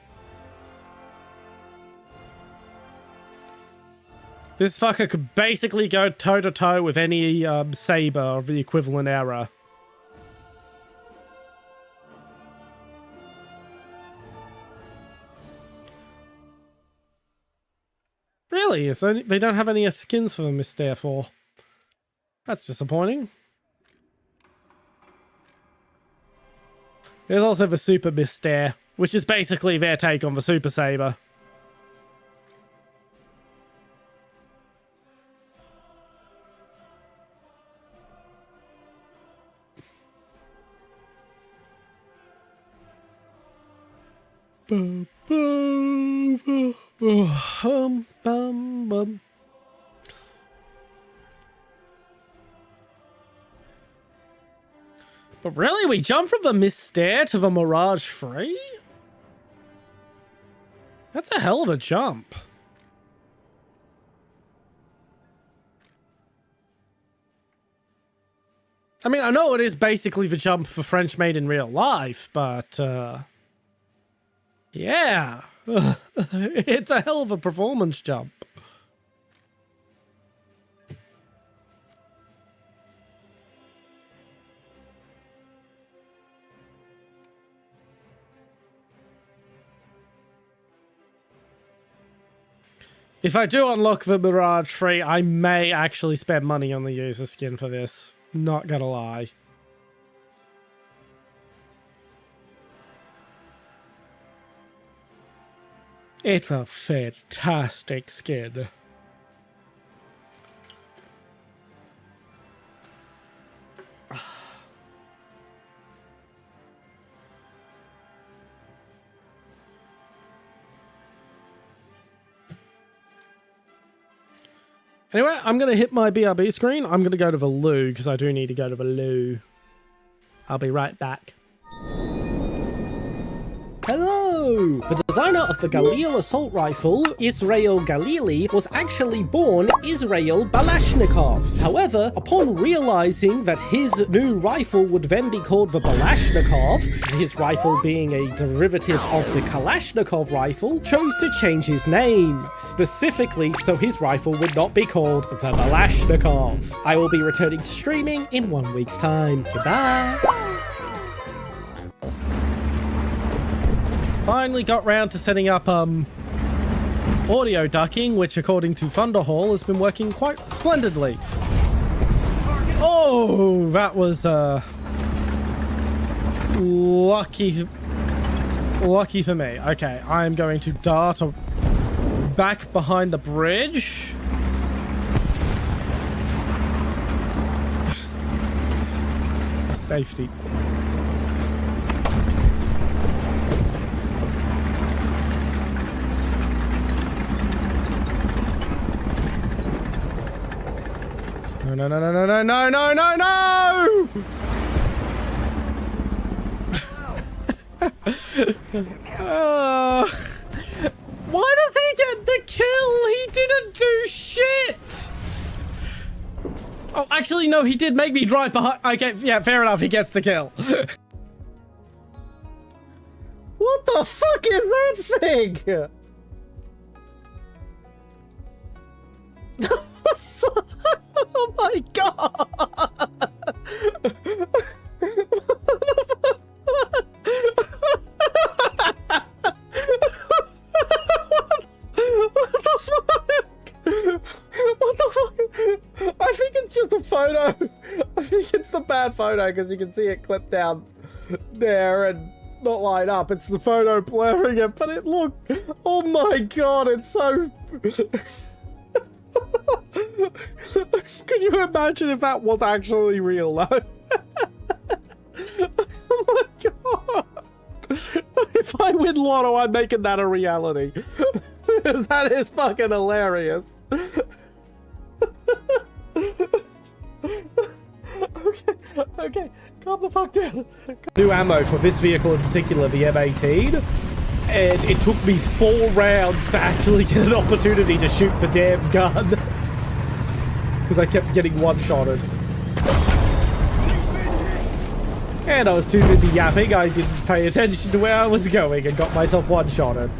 This fucker could basically go toe-to-toe with any saber of the equivalent era. Really? So they don't have any skins for the Mystère 4. That's disappointing. There's also the Super Mystère, which is basically their take on the Super Saber. Bum, bum, bum, bum, bum. But really, we jump from the Mystère to the Mirage Free? That's a hell of a jump. I mean, I know it is basically the jump for French made in real life, but, yeah. It's a hell of a performance jump. If I do unlock the Mirage Free, I may actually spend money on the user skin for this. Not gonna lie. It's a fantastic skin. Anyway, I'm going to hit my BRB screen. I'm going to go to the loo because I do need to go to the loo. I'll be right back. Hello! The designer of the Galil assault rifle, Israel Galili, was actually born Israel Balashnikov. However, upon realizing that his new rifle would then be called the Balashnikov, his rifle being a derivative of the Kalashnikov rifle, chose to change his name, specifically so his rifle would not be called the Balashnikov. I will be returning to streaming in 1 week's time. Goodbye! Finally got round to setting up audio ducking, which according to Thunderhall has been working quite splendidly. Oh, that was lucky for me. Okay, I am going to dart back behind the bridge. Safety. No, no, no, no, no, no, no, no, no! Why does he get the kill? He didn't do shit! Oh, actually, no, he did make me drive behind. Okay, yeah, fair enough, he gets the kill. What the fuck is that thing? Oh my god! What the fuck? I think it's just a photo. I think it's the bad photo because you can see it clipped down there and not line up. It's the photo blurring it, but it looked. Oh my god! It's so. Could you imagine if that was actually real though? Oh my god! If I win Lotto, I'm making that a reality. That is fucking hilarious. Okay, calm the fuck down. New ammo for this vehicle in particular, the M18. And it took me 4 rounds to actually get an opportunity to shoot the damn gun. Because I kept getting one-shotted. And I was too busy yapping, I didn't pay attention to where I was going and got myself one-shotted.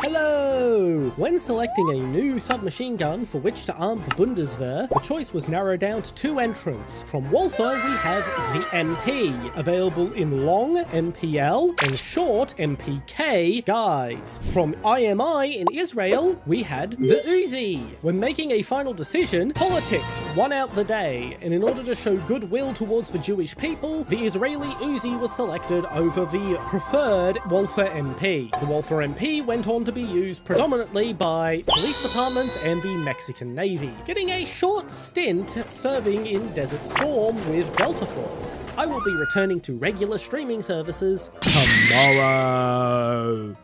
Hello! So, when selecting a new submachine gun for which to arm the Bundeswehr, the choice was narrowed down to two entrants. From Walther, we have the MP, available in long MPL and short MPK guise. From IMI in Israel, we had the Uzi. When making a final decision, politics won out the day, and in order to show goodwill towards the Jewish people, the Israeli Uzi was selected over the preferred Walther MP. The Walther MP went on to be used predominantly by police departments and the Mexican Navy, getting a short stint serving in Desert Storm with Delta Force. I will be returning to regular streaming services tomorrow.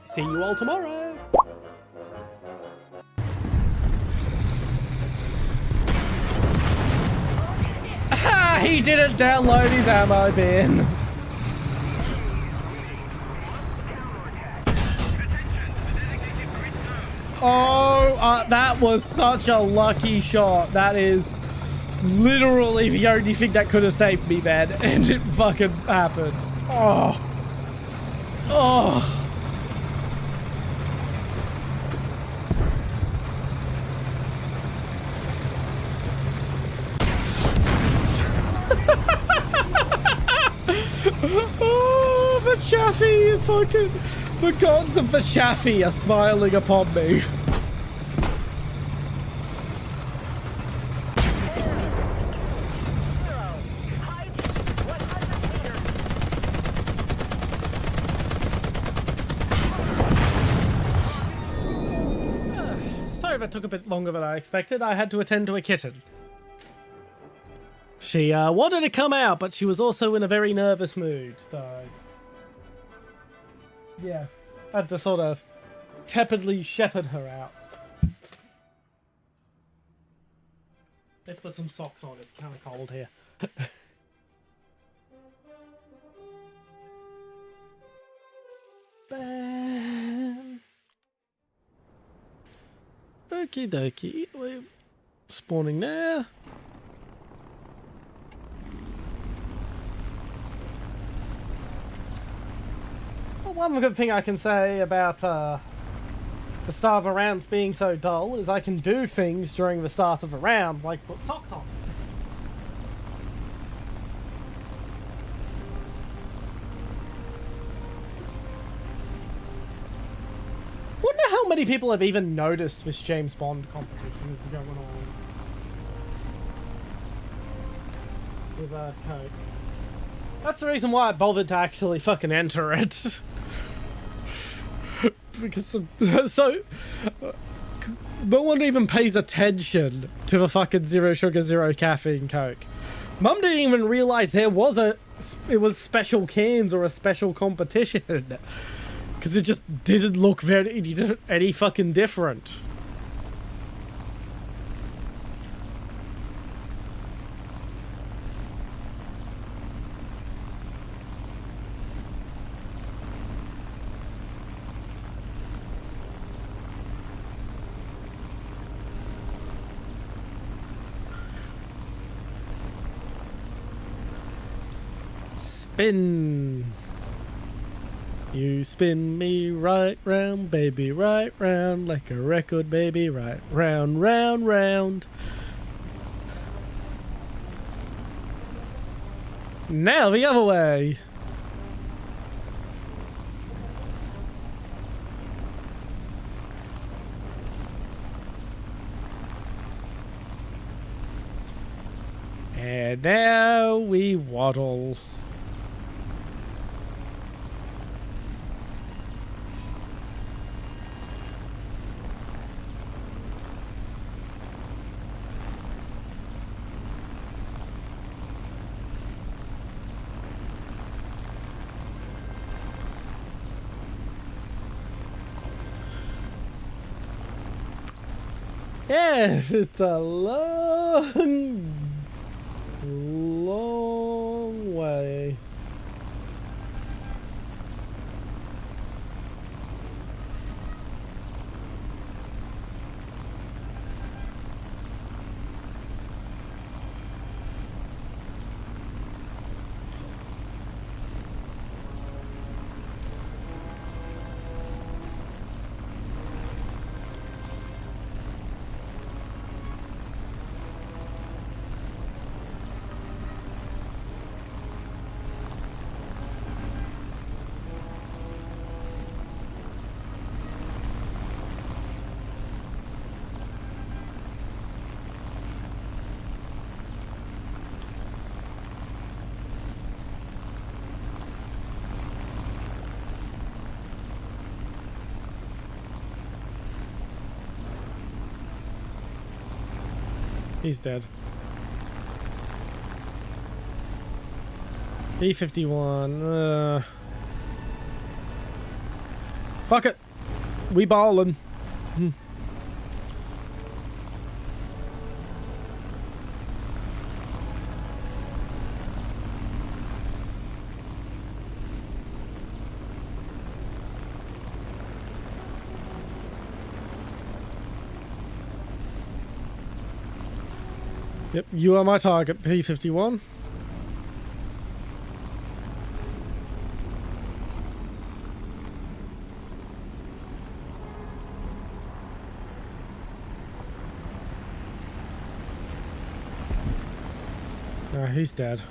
See you all tomorrow. He didn't download his ammo bin. Oh, that was such a lucky shot. That is literally the only thing that could have saved me then, and it fucking happened. Oh. Oh. Oh, the Chaffee, fucking, the gods of the Chaffee are smiling upon me. Sorry if it took a bit longer than I expected. I had to attend to a kitten. She wanted to come out, but she was also in a very nervous mood, so... yeah, I had to sort of tepidly shepherd her out. Let's put some socks on, it's kind of cold here. Bam. Okie dokie, we're spawning now. One good thing I can say about the start of a rounds being so dull is I can do things during the start of a round, like put socks on. Wonder how many people have even noticed this James Bond competition that's going on with Coke. That's the reason why I bothered to actually fucking enter it. Because no one even pays attention to the fucking zero sugar, zero caffeine Coke. Mum didn't even realize it was special cans or a special competition. Because it just didn't look any fucking different. Spin. You spin me right round, baby, right round, like a record, baby, right round, round, round. Now the other way. And now we waddle. Yes, it's a long, long way. He's dead. B-51. Fuck it. We ballin'. Yep, you are my target, P-51. No, he's dead.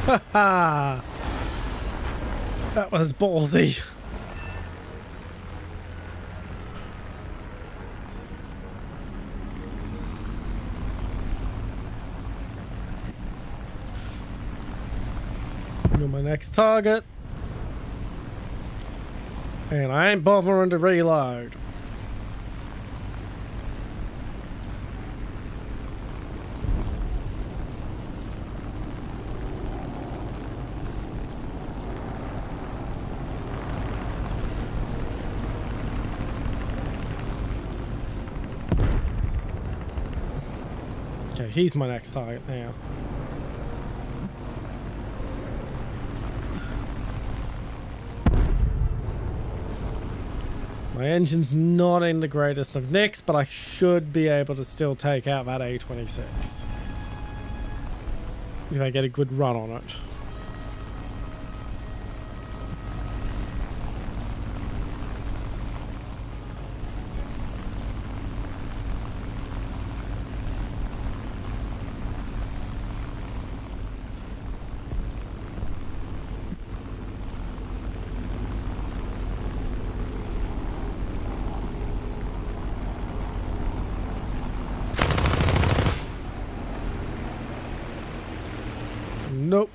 Haha! That was ballsy. You're my next target. And I ain't bothering to reload. Okay, he's my next target now. My engine's not in the greatest of nicks, but I should be able to still take out that A26. If I get a good run on it. Nope.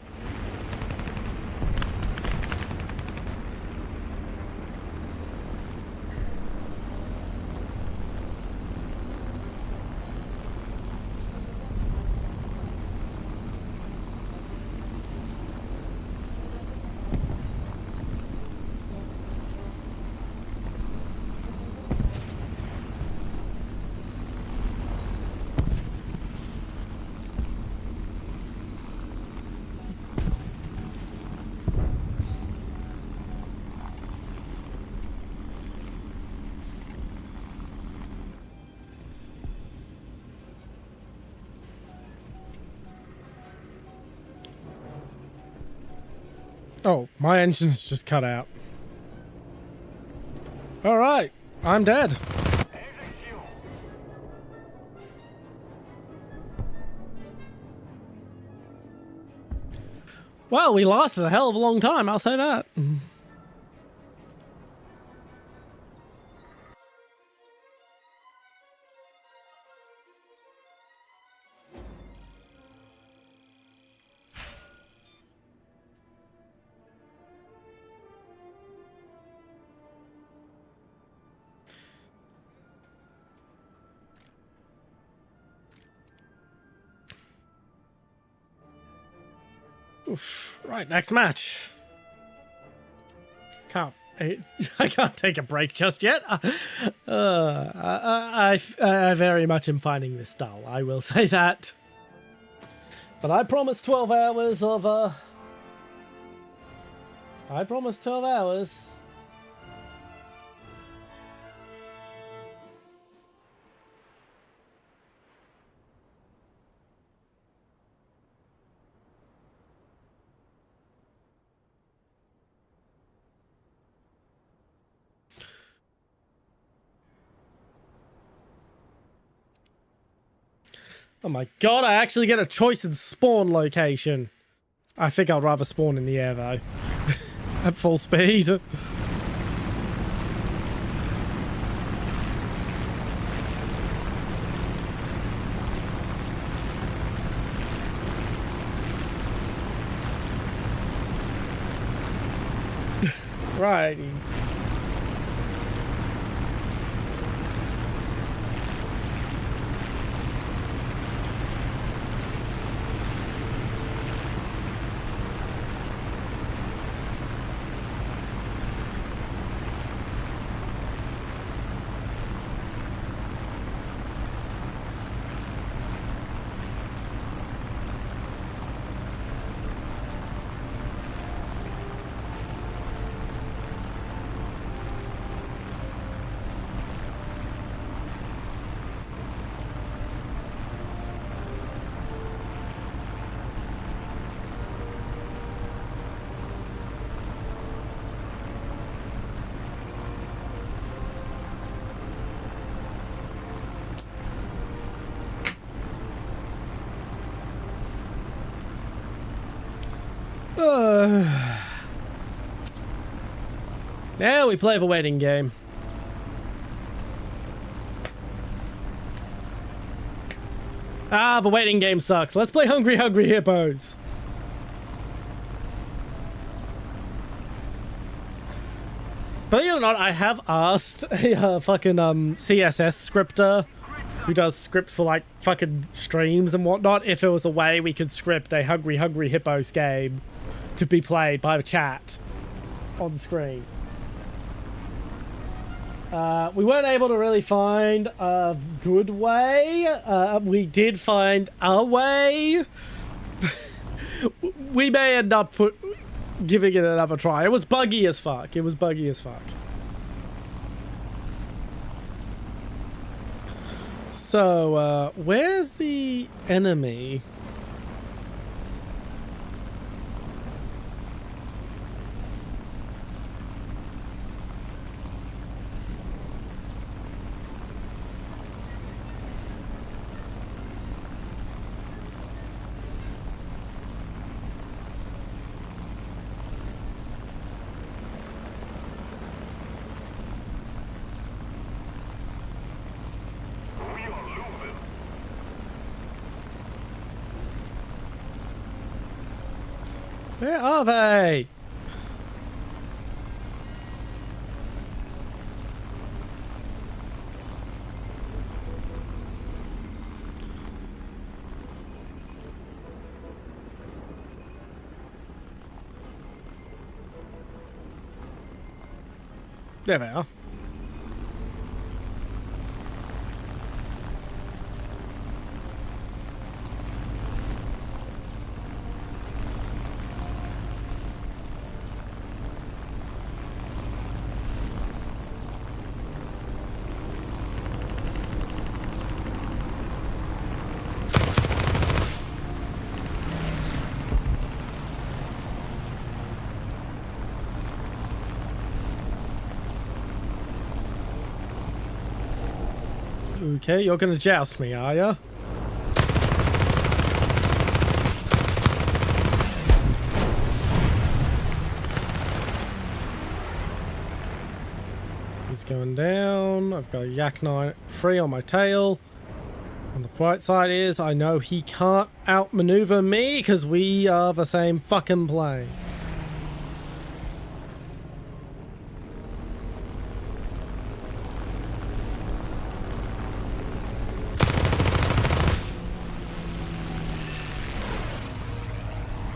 Oh, my engine's just cut out. Alright, I'm dead. Well, we lasted a hell of a long time, I'll say that. Oof. Right, next match. I can't take a break just yet. I very much am finding this dull, I will say that. But I promised 12 hours of, I promised 12 hours. Oh my god, I actually get a choice in spawn location. I think I'd rather spawn in the air though. At full speed. Righty. Now we play the waiting game. Ah, the waiting game sucks. Let's play Hungry Hungry Hippos. Believe it or not, I have asked a fucking CSS scripter who does scripts for like fucking streams and whatnot if there was a way we could script a Hungry Hungry Hippos game to be played by the chat on the screen. We weren't able to really find a good way. We did find a way. We may end up giving it another try. It was buggy as fuck. It was buggy as fuck. So, where's the enemy? Where are they? There they are. Okay, you're gonna joust me, are ya? He's going down. I've got a Yak 9-3 on my tail. On the bright side is, I know he can't outmaneuver me because we are the same fucking plane.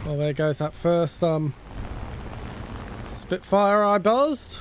Well, there goes that first Spitfire I buzzed.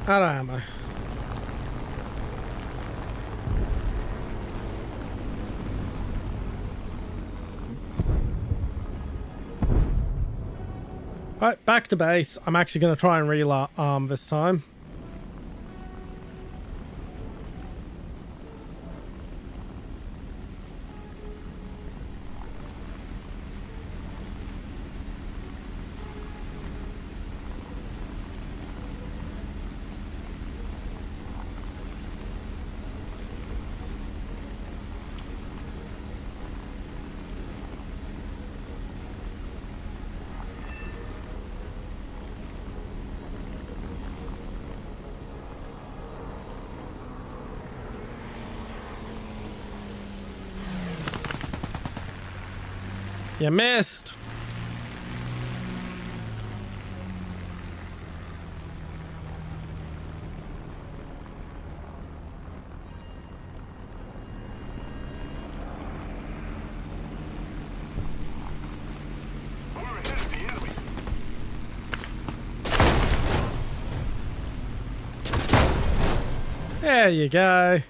Out of ammo. Alright, back to base. I'm actually going to try and rearm this time. You missed. We're ahead of the enemy. There you go.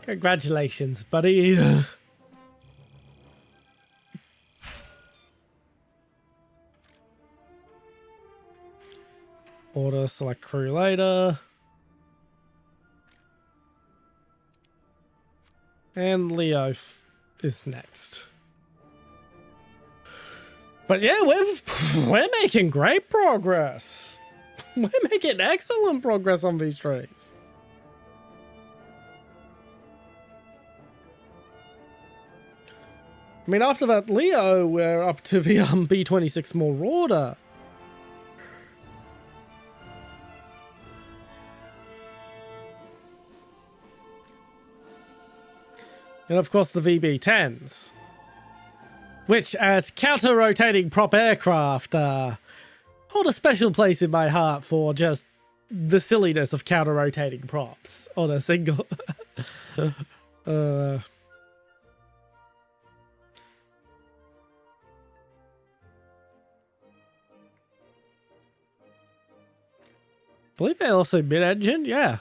Congratulations, buddy. Order select crew later. And Leo is next. But yeah, we're making great progress. We're making excellent progress on these trees. I mean, after that Leo, we're up to the B-26 Marauder. And of course the VB-10s. Which, as counter-rotating prop aircraft, hold a special place in my heart for just the silliness of counter-rotating props on a single... I believe they're also mid-engine, yeah.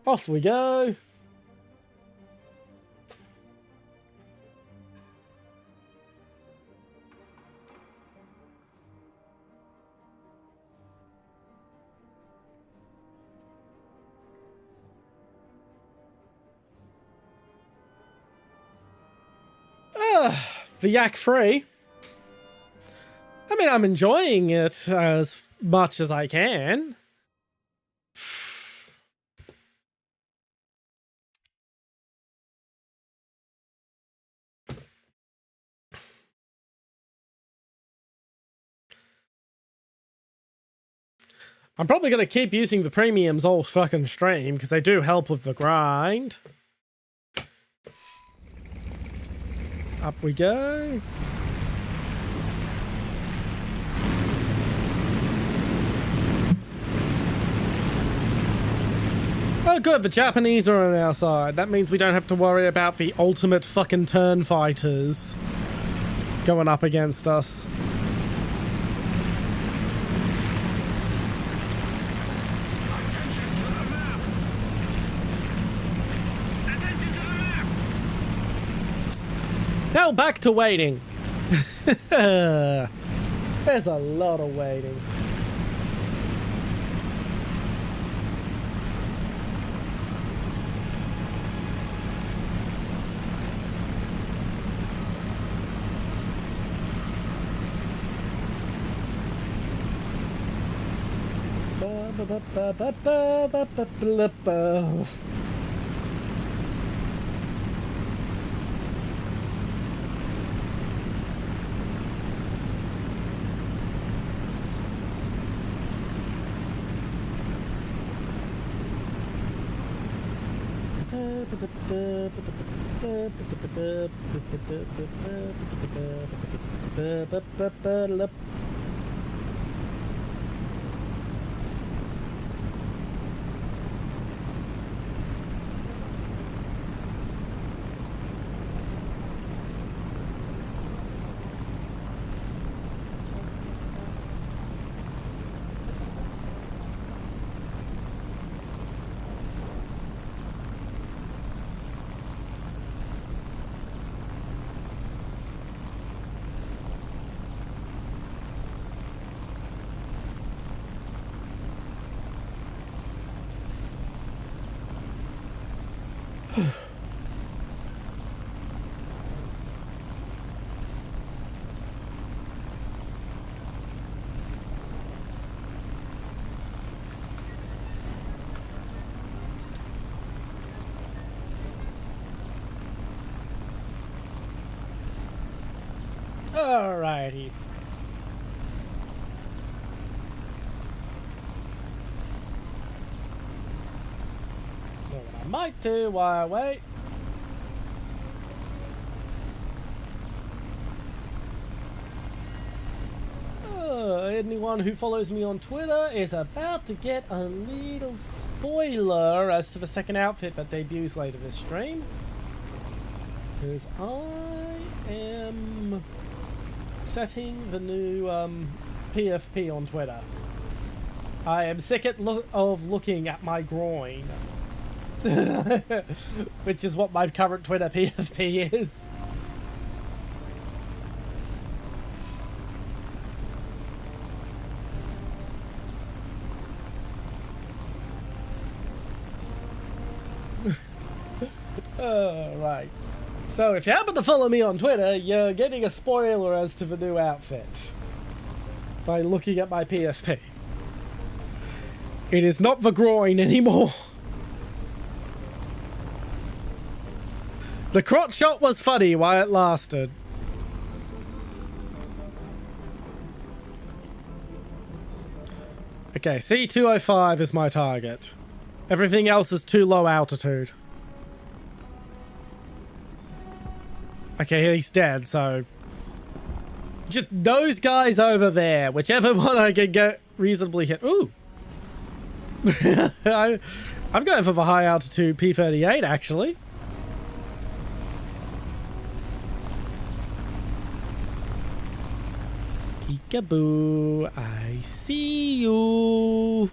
Off we go. The yak free. I mean, I'm enjoying it as much as I can. I'm probably going to keep using the premiums all fucking stream because they do help with the grind. Up we go. Oh good, the Japanese are on our side. That means we don't have to worry about the ultimate fucking turn fighters going up against us. Now back to waiting. There's a lot of waiting. Alrighty. Know what I might do while I wait. Anyone who follows me on Twitter is about to get a little spoiler as to the second outfit that debuts later this stream. Because I am setting the new PFP on Twitter. I am sick of looking at my groin. Which is what my current Twitter PFP is. Right. So if you happen to follow me on Twitter, you're getting a spoiler as to the new outfit by looking at my PFP. It is not the groin anymore. The crotch shot was funny while it lasted. Okay, C205 is my target. Everything else is too low altitude. Okay, he's dead, so... just those guys over there, whichever one I can get reasonably hit. Ooh! I'm going for the high altitude P-38, actually. Peekaboo, I see you.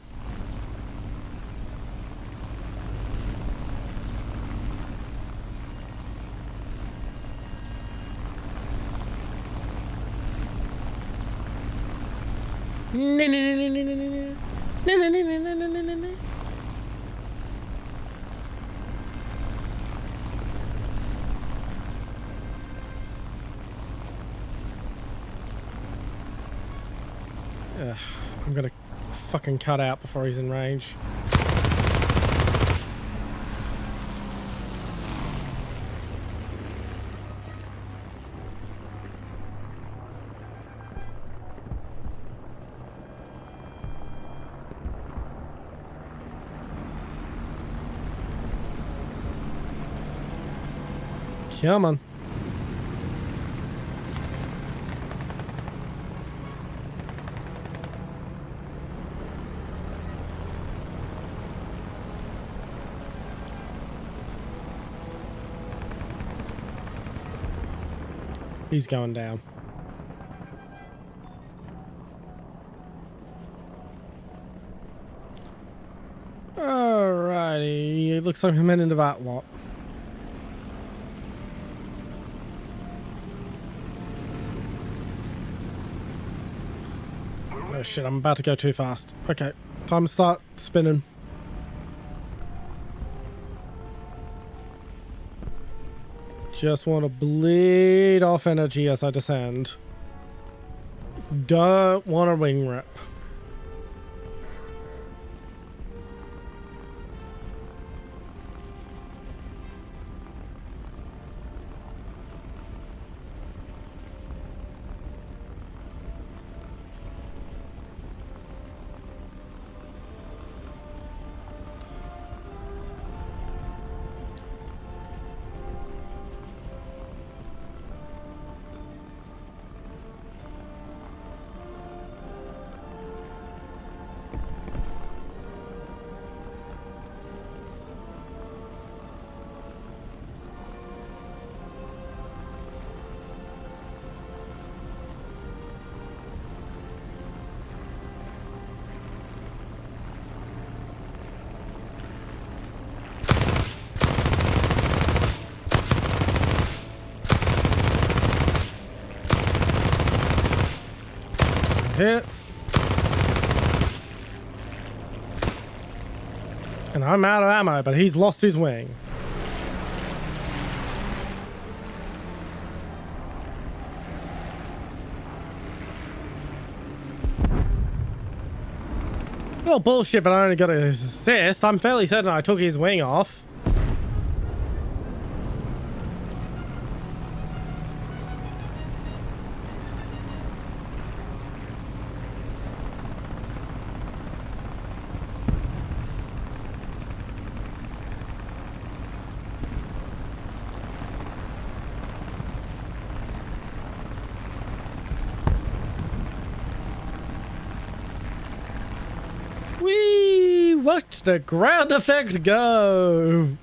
I'm gonna fucking cut out before he's in range. Come on. He's going down. Alrighty, it looks like I'm heading into that lot. Oh shit, I'm about to go too fast. Okay, time to start spinning. Just want to bleed off energy as I descend. Don't want a wing rip. Hit. And I'm out of ammo, but he's lost his wing. Well, bullshit, but I only got his assist. I'm fairly certain I took his wing off. Whee! Watch the ground effect go!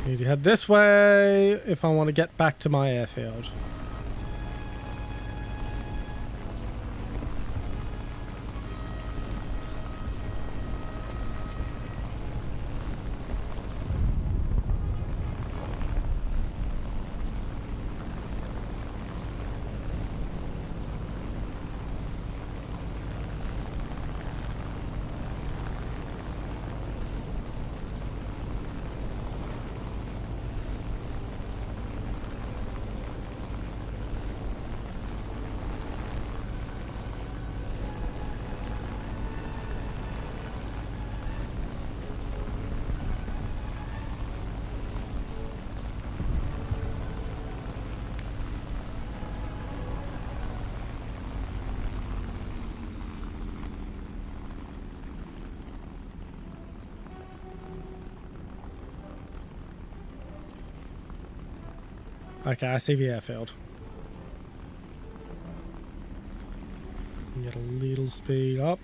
Need to head this way if I want to get back to my airfield. Okay, I see the airfield. Get a little speed up.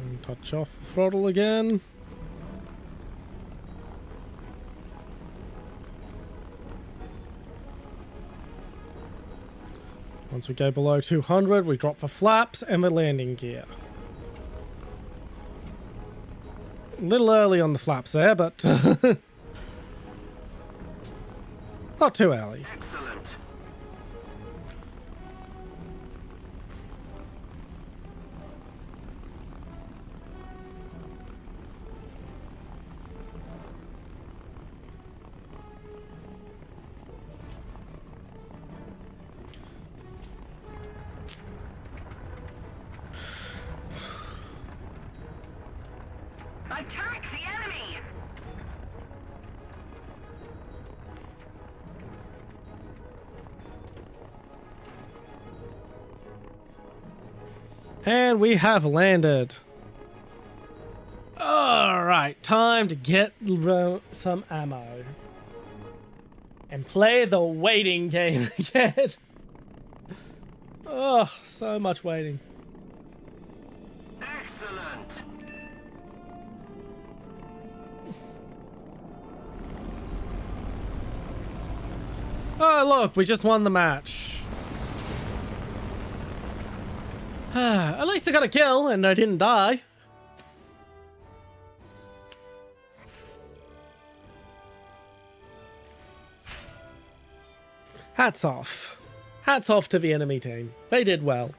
And touch off the throttle again. Once we go below 200, we drop the flaps and the landing gear. A little early on the flaps there, but not too early. Excellent. Attack the enemy! And we have landed. Alright, time to get some ammo. And play the waiting game again. Oh, so much waiting. Excellent. Oh, look, we just won the match. At least I got a kill and I didn't die. Hats off. Hats off to the enemy team. They did well.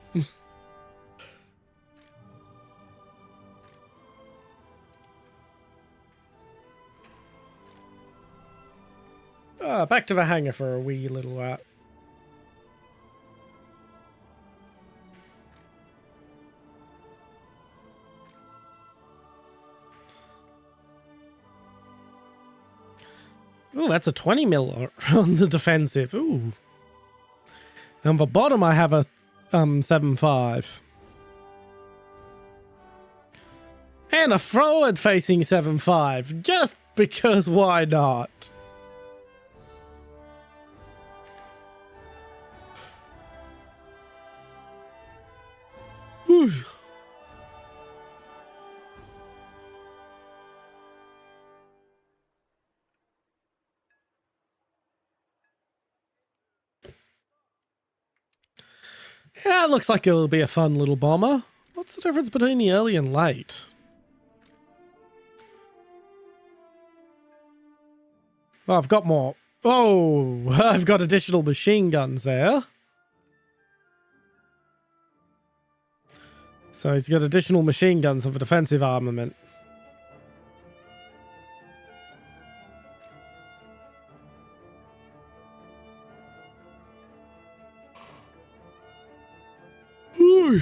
Back to the hangar for a wee little while. Ooh, that's a 20 mil on the defensive. Ooh. On the bottom, I have a 7.5. And a forward-facing 7.5, just because why not? Whew. Yeah, it looks like it'll be a fun little bomber. What's the difference between the early and late? Well, I've got more. Oh, I've got additional machine guns there. So he's got additional machine guns of a defensive armament. Ooh.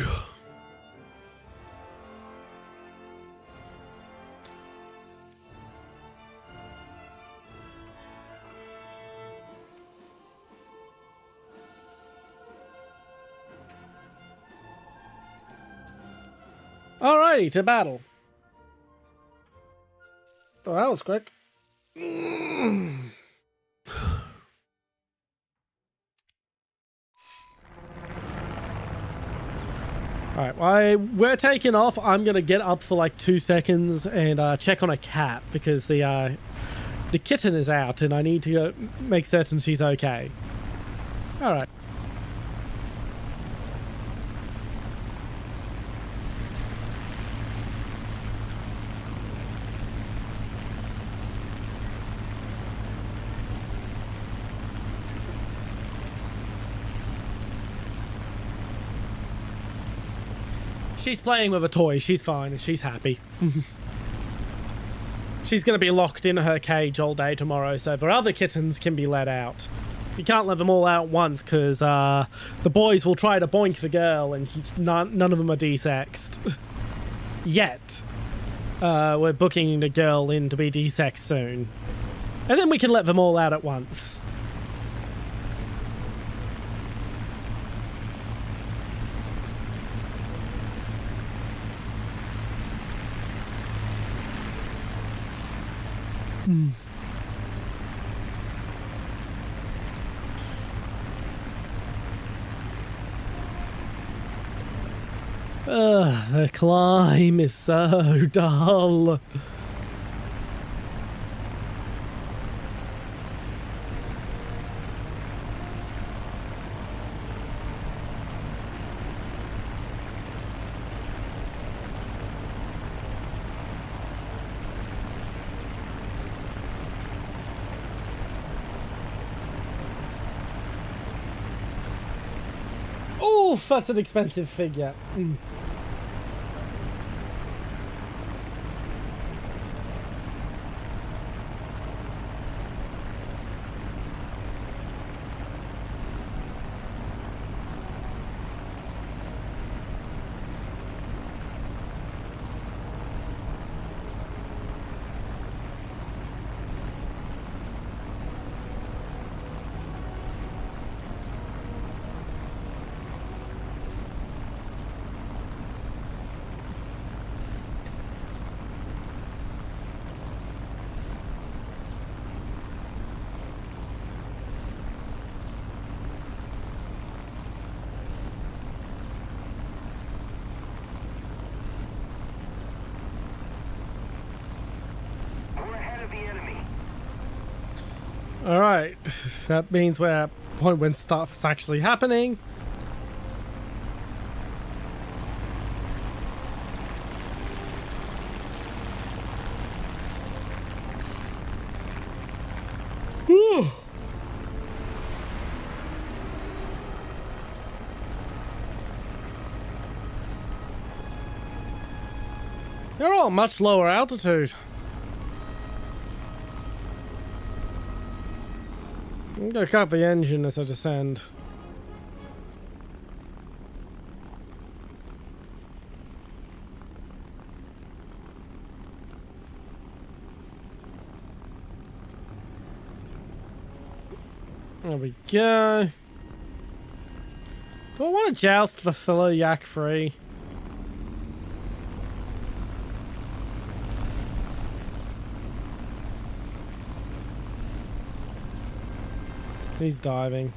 Alrighty, to battle. Oh, that was quick. Alright, we're taking off. I'm going to get up for like 2 seconds and check on a cat because the kitten is out and I need to make certain she's okay. Alright. She's playing with a toy. She's fine and she's happy. She's going to be locked in her cage all day tomorrow, so the other kittens can be let out. You can't let them all out once because the boys will try to boink the girl and none of them are desexed. Yet. We're booking the girl in to be desexed soon. And then we can let them all out at once. The climb is so dull. Oof, that's an expensive figure. Alright, that means we're at a point when stuff's actually happening. Whew. They're all much lower altitude. I'm gonna cut the engine as I descend. There we go. Do I want to joust for fellow yak free? He's diving.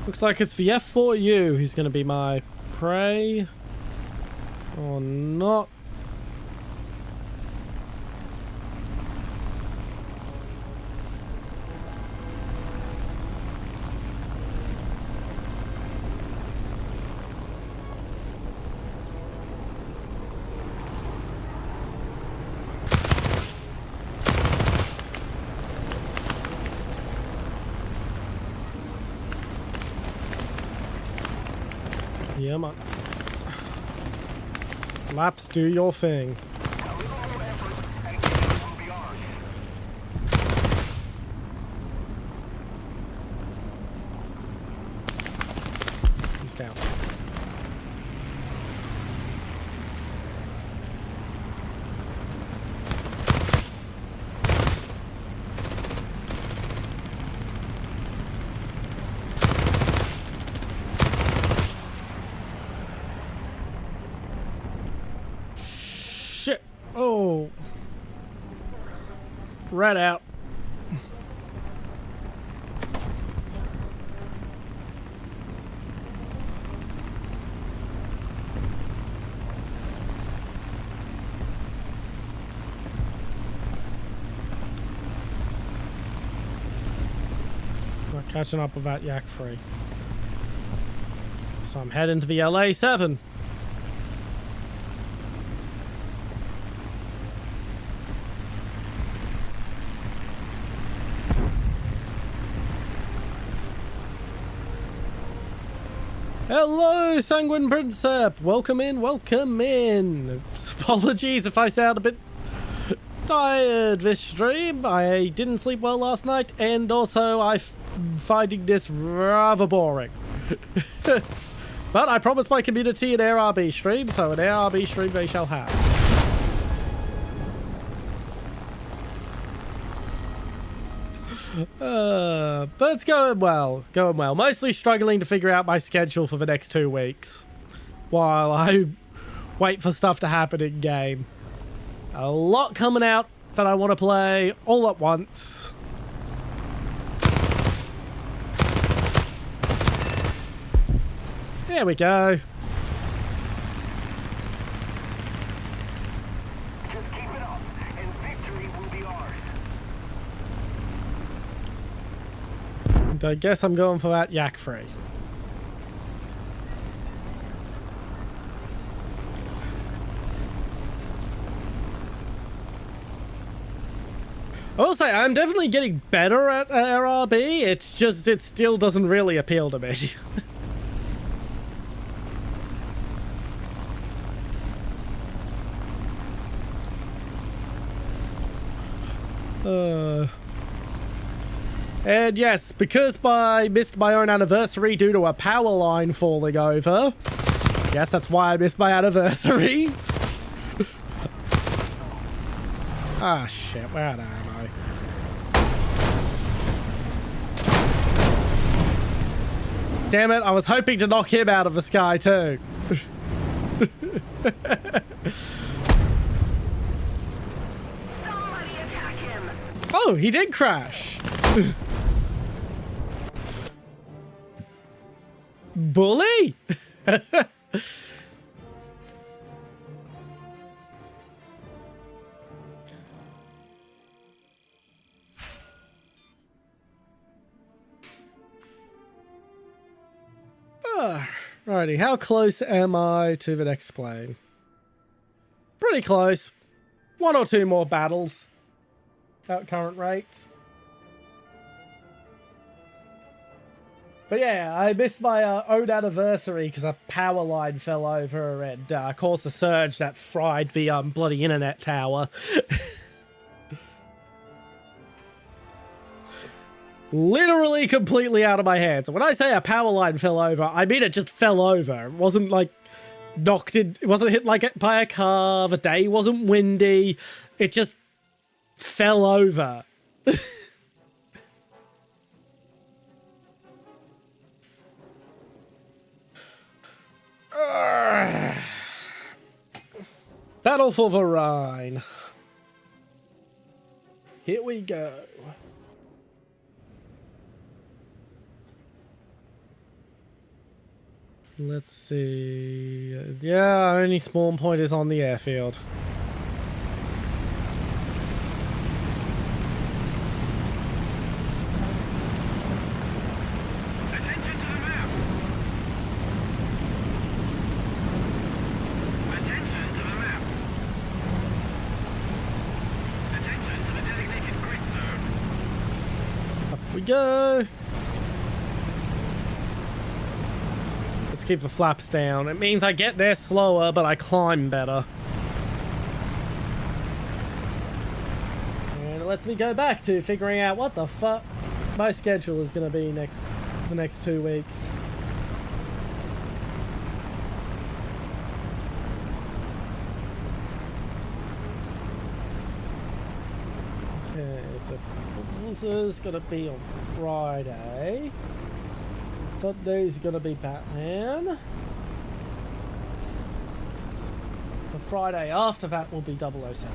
Looks like it's the F4U who's going to be my prey. Or not. Yeah, man. Laps, do your thing. A little more effort and victory will be ours. He's down. Shit. Oh. Right out. Not catching up with that yak free. So I'm heading to the LA7. Hello, Sanguine Princep! Welcome in, welcome in! Apologies if I sound a bit tired this stream. I didn't sleep well last night, and also I'm finding this rather boring. But I promised my community an ARB stream, so an ARB stream they shall have. But it's going well, Mostly struggling to figure out my schedule for the next 2 weeks while I wait for stuff to happen in game. A lot coming out that I want to play all at once. There we go. Just keep it up, and victory will be ours. And I guess I'm going for that yak free. I will say, I'm definitely getting better at RRB. It's just, it still doesn't really appeal to me. And yes, because I missed my own anniversary due to a power line falling over. Yes, that's why I missed my anniversary. Ah, shit, where am I? Damn it, I was hoping to knock him out of the sky too. Somebody attack him! Oh, he did crash. Bully? Righty, how close am I to the next plane? Pretty close. 1 or 2 more battles at current rates. But yeah, I missed my own anniversary because a power line fell over and caused a surge that fried the bloody internet tower. Literally completely out of my hands. When I say a power line fell over, I mean it just fell over. It wasn't like knocked in, it wasn't hit like by a car, the day wasn't windy. It just fell over. Battle for the Rhine. Here we go. Let's see. Yeah, only spawn point is on the airfield. Attention to the map. Attention to the map. Attention to the designated grid zone. Up we go. Let's keep the flaps down. It means I get there slower, but I climb better. And it lets me go back to figuring out what the fuck my schedule is going to be the next 2 weeks. Okay, so this is going to be on Friday. Sunday's gonna be Batman. The Friday after that will be 007.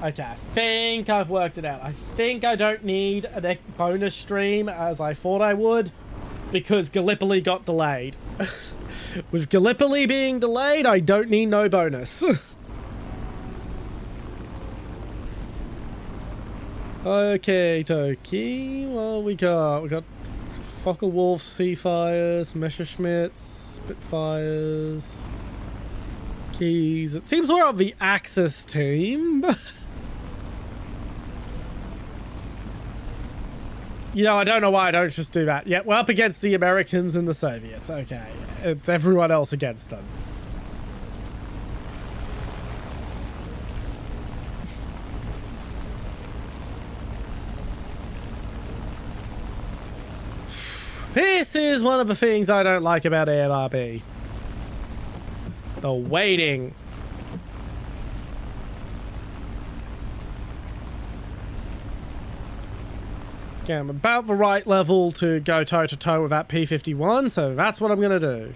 Okay, I think I've worked it out. I think I don't need a bonus stream as I thought I would, because Gallipoli got delayed. With Gallipoli being delayed, I don't need no bonus. Okay, Toki. Well, we got Focke-Wulf, Seafires, Messerschmitts, Spitfires, Keys. It seems we're on the Axis team. You know, I don't know why I don't just do that. Yeah, we're up against the Americans and the Soviets. Okay, it's everyone else against them. This is one of the things I don't like about AMRB. The waiting. Okay, I'm about the right level to go toe-to-toe with that P-51, so that's what I'm going to do.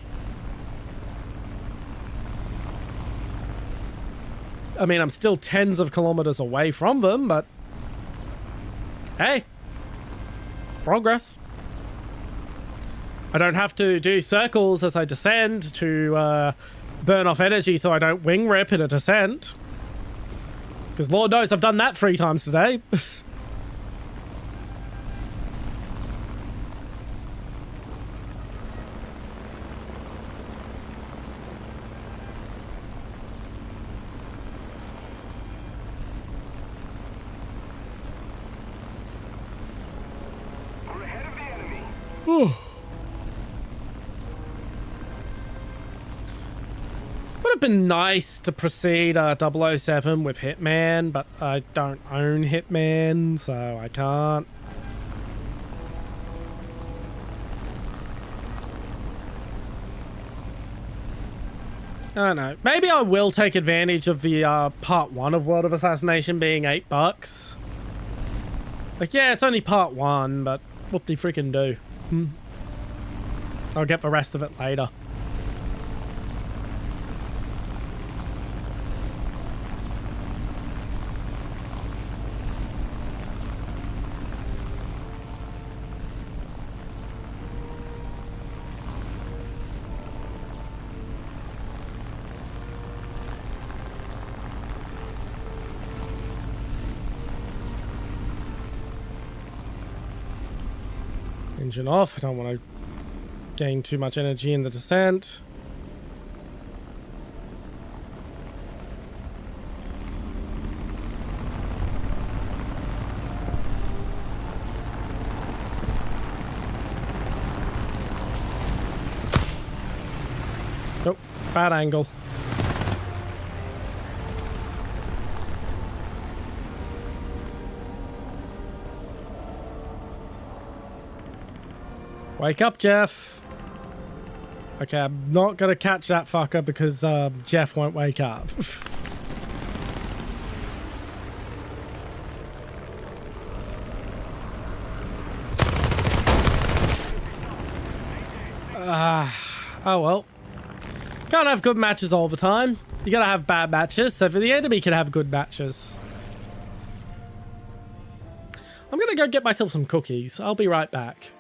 I mean, I'm still tens of kilometers away from them, but... hey. Progress. I don't have to do circles as I descend to burn off energy so I don't wing rip in a descent. Because Lord knows I've done that 3 times today. We're ahead of the enemy. Whew. Would have been nice to proceed 007 with Hitman, but I don't own Hitman, so I can't. I don't know. Maybe I will take advantage of the part 1 of World of Assassination being $8. Like, yeah, it's only part 1, but what do you freaking do? I'll get the rest of it later. Engine off. I don't want to gain too much energy in the descent. Nope, bad angle. Wake up, Jeff. Okay, I'm not gonna catch that fucker because Jeff won't wake up. Oh well. Can't have good matches all the time. You gotta have bad matches, so the enemy can have good matches. I'm gonna go get myself some cookies. I'll be right back.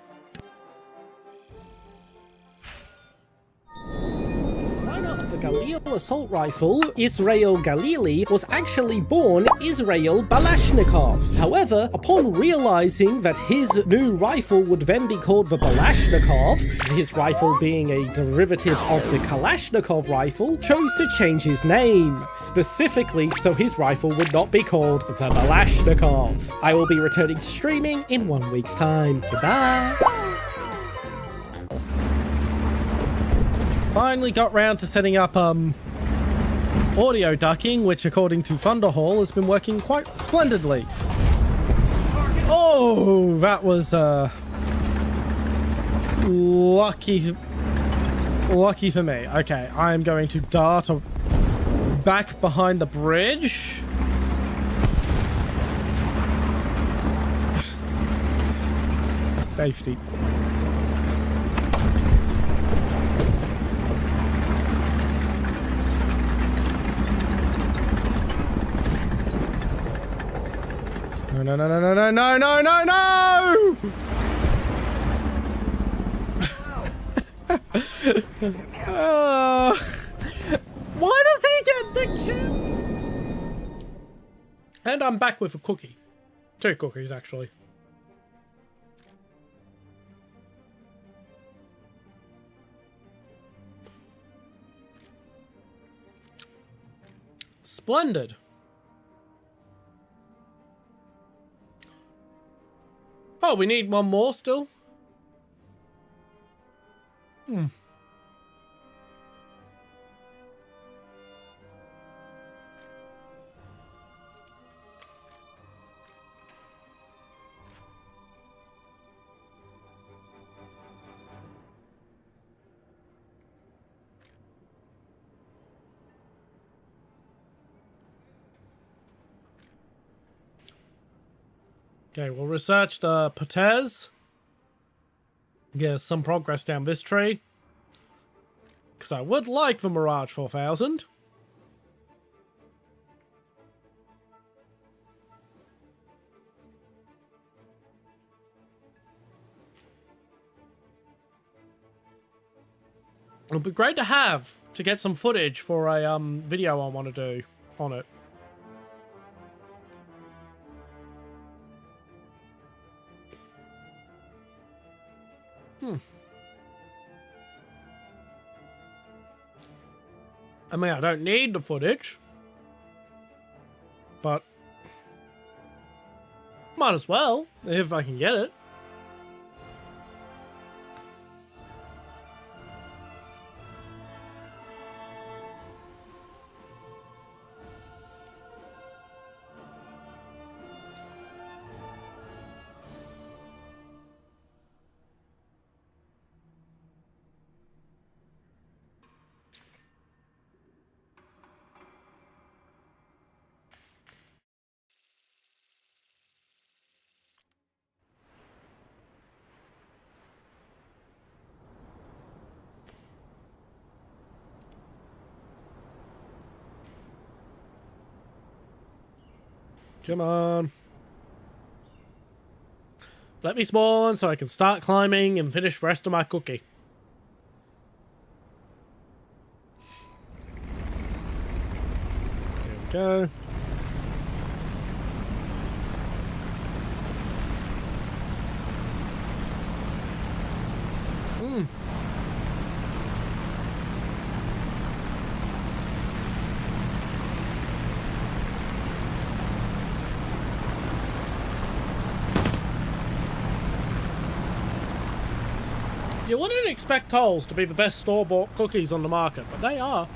The Galil assault rifle, Israel Galili, was actually born Israel Balashnikov. However, upon realizing that his new rifle would then be called the Balashnikov, his rifle being a derivative of the Kalashnikov rifle, chose to change his name, specifically so his rifle would not be called the Balashnikov. I will be returning to streaming in 1 week's time. Goodbye! Finally got round to setting up audio ducking, which according to Thunderhall has been working quite splendidly. Oh, that was lucky for me. Okay, I'm going to dart back behind the bridge. Safety. No, no, no, no, no, no, no, no, no! Why does he get the kill? And I'm back with a cookie. 2 cookies, actually. Splendid. Oh, we need one more still? Okay, we'll research the Patez. Get some progress down this tree. Because I would like the Mirage 4000. It would be great to have to get some footage for a video I want to do on it. I mean, I don't need the footage, but might as well if I can get it. Come on. Let me spawn so I can start climbing and finish the rest of my cookie. There we go. You wouldn't expect Coles to be the best store-bought cookies on the market, but they are.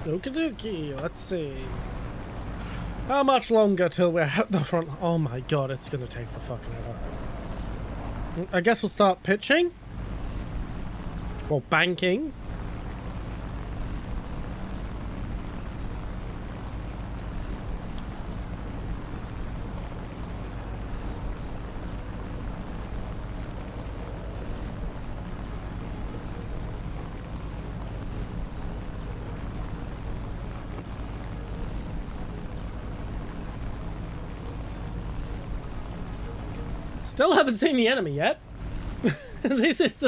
Okie dokie, let's see. How much longer till we're at the front? Oh my god, it's gonna take for fucking ever. I guess we'll start pitching. Or banking. Still haven't seen the enemy yet. This is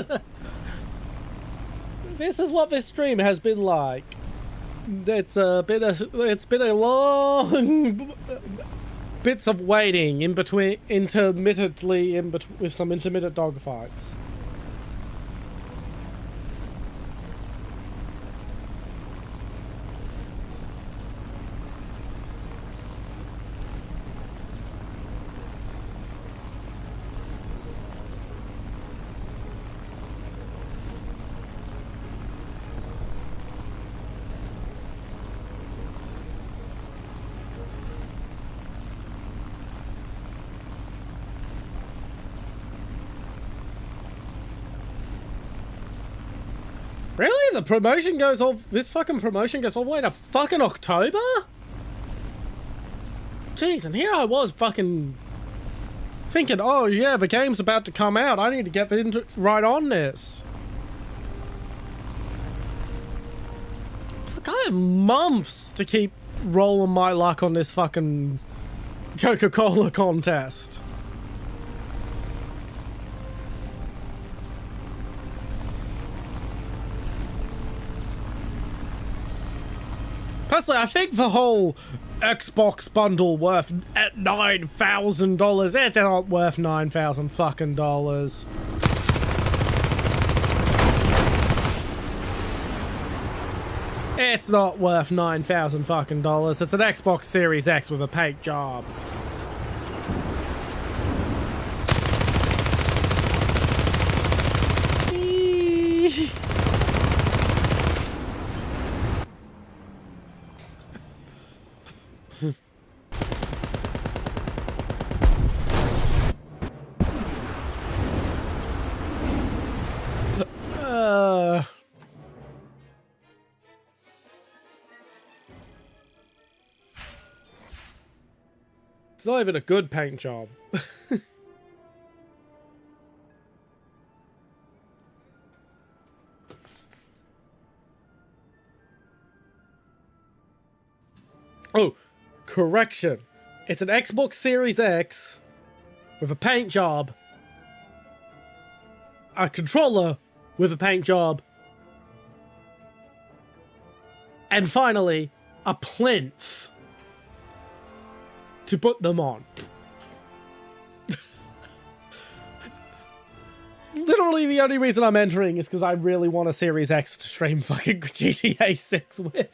what this stream has been like. It's been a long bits of waiting in between, intermittently with some intermittent dogfights. Really? The promotion goes all... This fucking promotion goes all the way to fucking October? Jeez, and here I was fucking... thinking, oh yeah, the game's about to come out. I need to get right on this. Fuck, I have months to keep rolling my luck on this fucking Coca-Cola contest. Personally, I think the whole Xbox bundle worth at $9,000. It's not worth $9,000 fucking dollars. It's not worth $9,000 fucking dollars. It's an Xbox Series X with a paint job. It's not even a good paint job. Oh, correction. It's an Xbox Series X with a paint job, a controller with a paint job, and finally, a plinth to put them on. Literally the only reason I'm entering is because I really want a Series X to stream fucking GTA 6 with.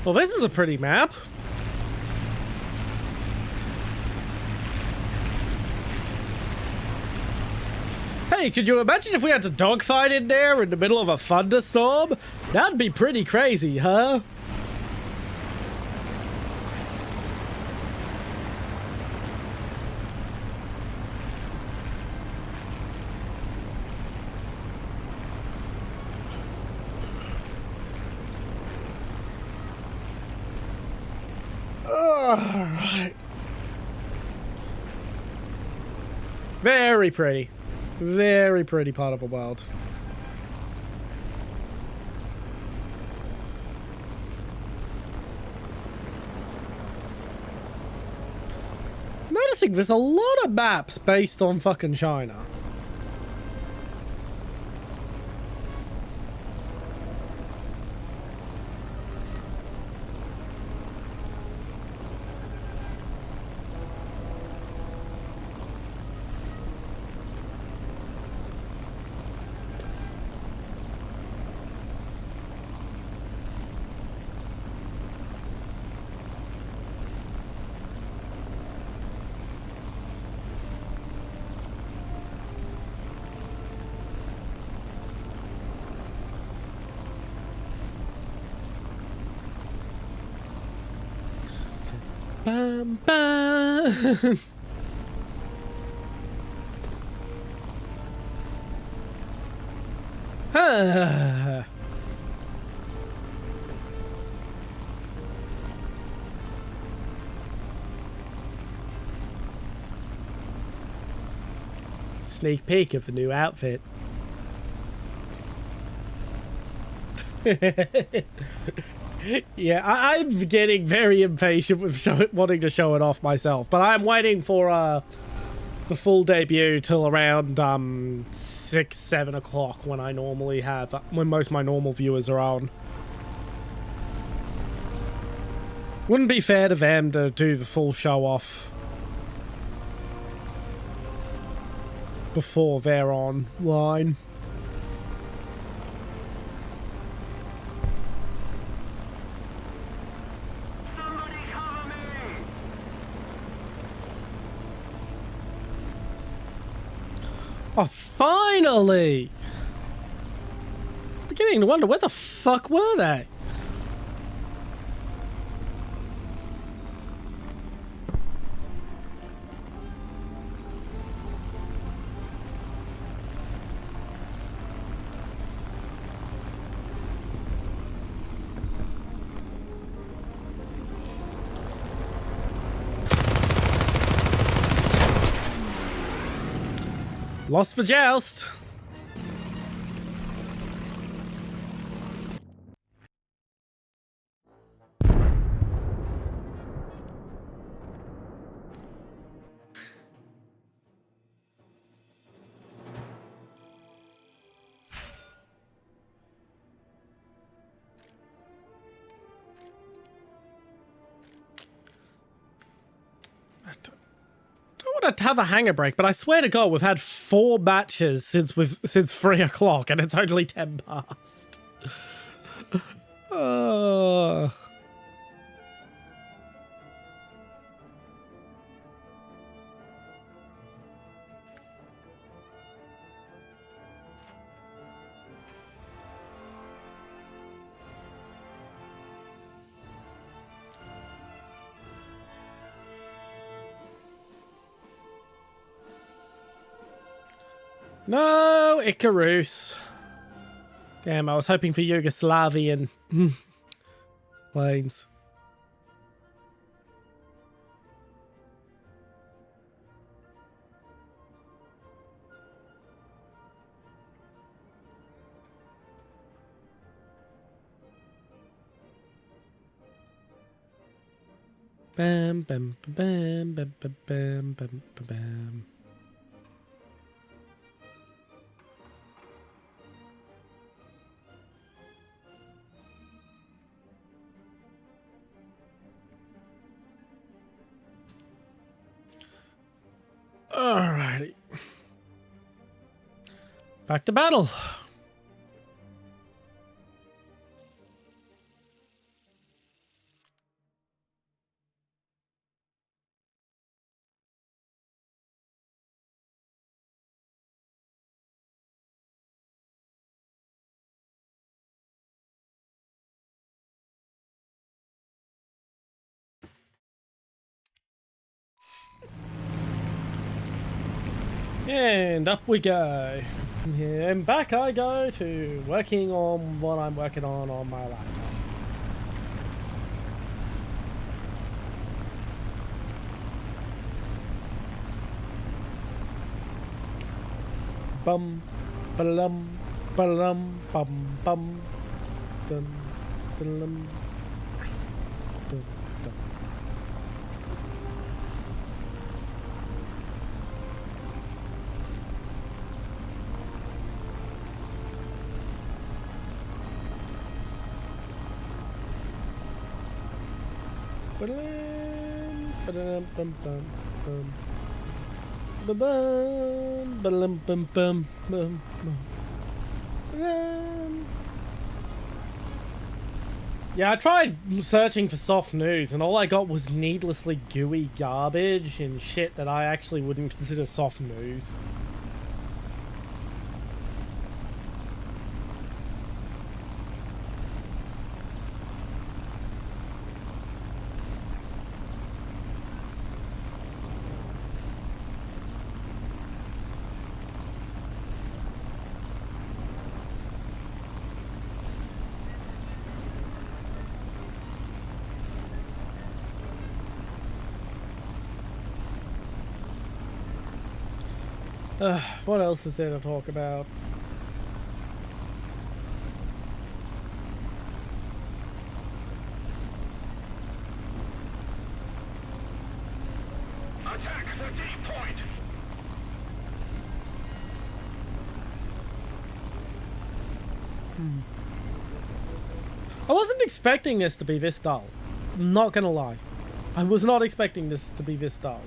Well, this is a pretty map. Hey, could you imagine if we had to dogfight in there in the middle of a thunderstorm? That'd be pretty crazy, huh? Alright. Very pretty. Very pretty part of the world. guessing there's a lot of maps based on fucking China. Bam, bam. Ah. Sneak peek of the new outfit. Yeah, I'm getting very impatient with wanting to show it off myself, but I'm waiting for the full debut till around 6, 7 o'clock when I normally have, when most of my normal viewers are on. Wouldn't be fair to them to do the full show off before they're online. Oh, finally! I was beginning to wonder where the fuck were they? Lost the joust. To have a hanger break, but I swear to God, we've had 4 matches since 3 o'clock, and it's only 10 past. No, Icarus. Damn, I was hoping for Yugoslavian planes. Bam, bam, bam, bam, bam, bam, bam, bam, bam. Alrighty. Back to battle. And up we go. And back I go to working on what I'm working on my laptop. Bum, ba-lum, ba-lum, bum, bum, dum, dum, dum, dum. Yeah, I tried searching for soft news, and all I got was needlessly gooey garbage and shit that I actually wouldn't consider soft news. What else is there to talk about? Attack the D point! I wasn't expecting this to be this dull. I'm not gonna lie. I was not expecting this to be this dull.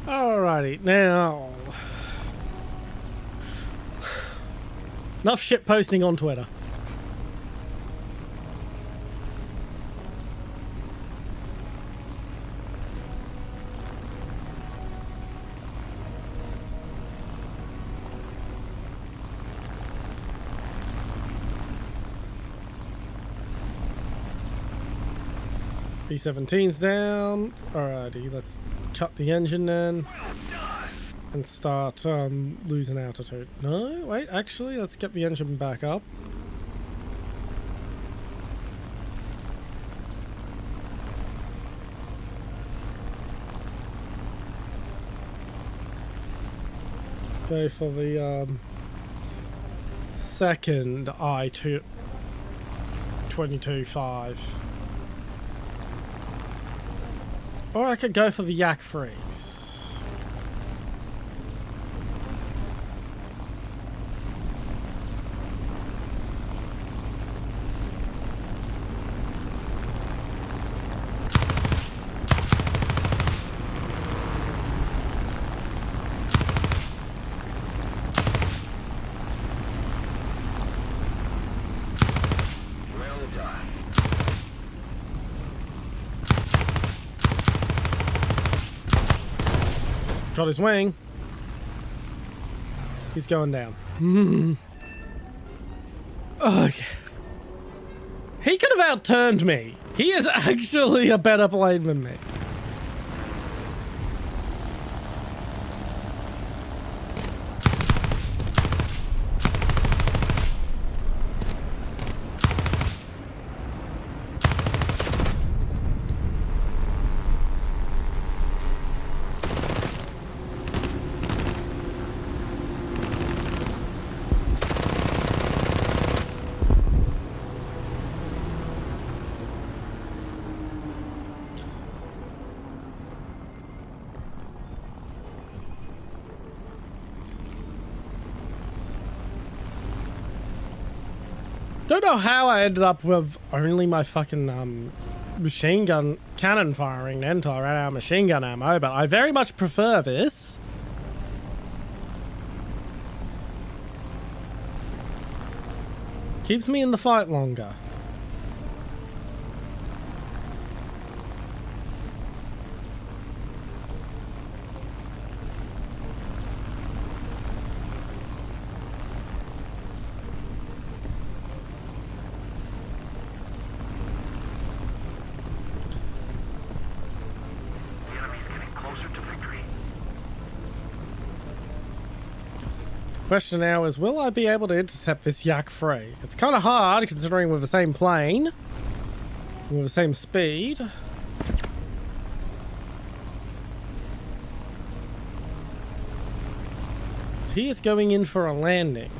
Alrighty, now... Enough shit posting on Twitter. B-17's down. Alrighty, let's cut the engine then. And start losing altitude. No, wait, actually, let's get the engine back up. Go for the second I-22.5. Or I could go for the yak freeze. Got his wing. He's going down. Okay. He could have outturned me. He is actually a better plane than me. Don't know how I ended up with only my fucking machine gun cannon firing then until I ran out of machine gun ammo, but I very much prefer this. Keeps me in the fight longer. Question now is, will I be able to intercept this yak free? It's kind of hard considering we're the same plane. We're the same speed. He is going in for a landing.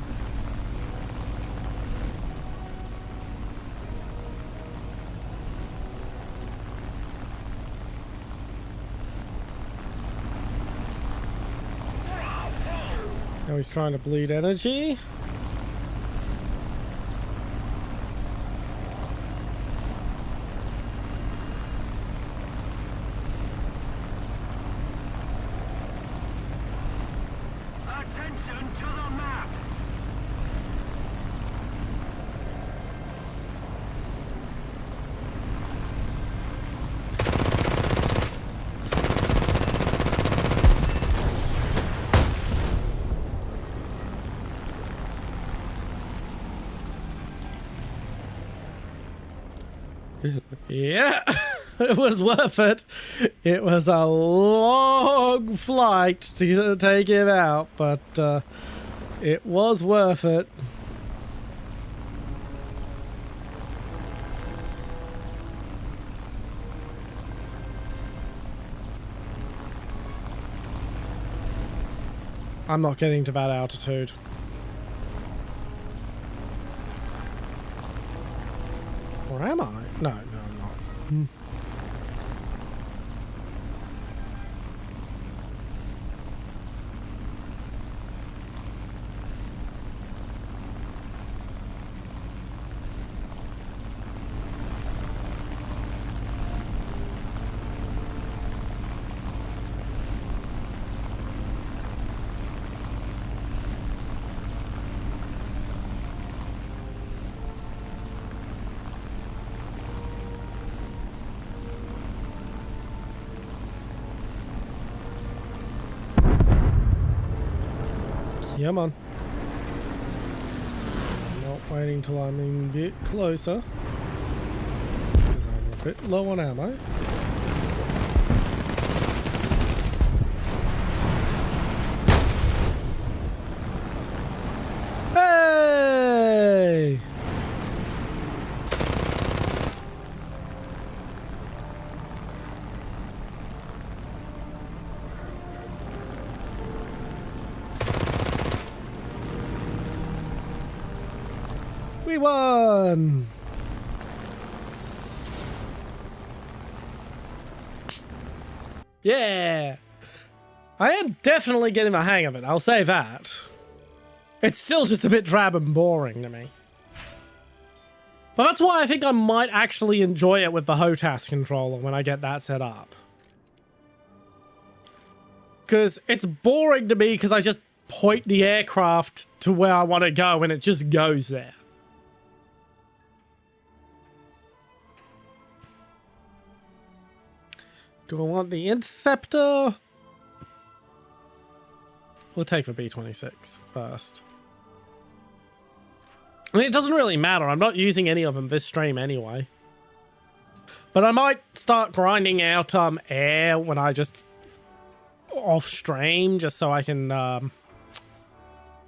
Now he's trying to bleed energy. Attention to the map! Yeah, it was worth it. It was a long flight to take him out, but it was worth it. I'm not getting to that altitude. Or am I? No, I'm not. Come on. I'm not waiting till I'm a bit closer. Because I'm a bit low on ammo. Hey! We won! Yeah! I am definitely getting the hang of it, I'll say that. It's still just a bit drab and boring to me. But that's why I think I might actually enjoy it with the HOTAS controller when I get that set up. Because it's boring to me because I just point the aircraft to where I want to go and it just goes there. Do I want the interceptor? We'll take the B-26 first. I mean, it doesn't really matter. I'm not using any of them this stream anyway. But I might start grinding out air when I just off stream, just so I can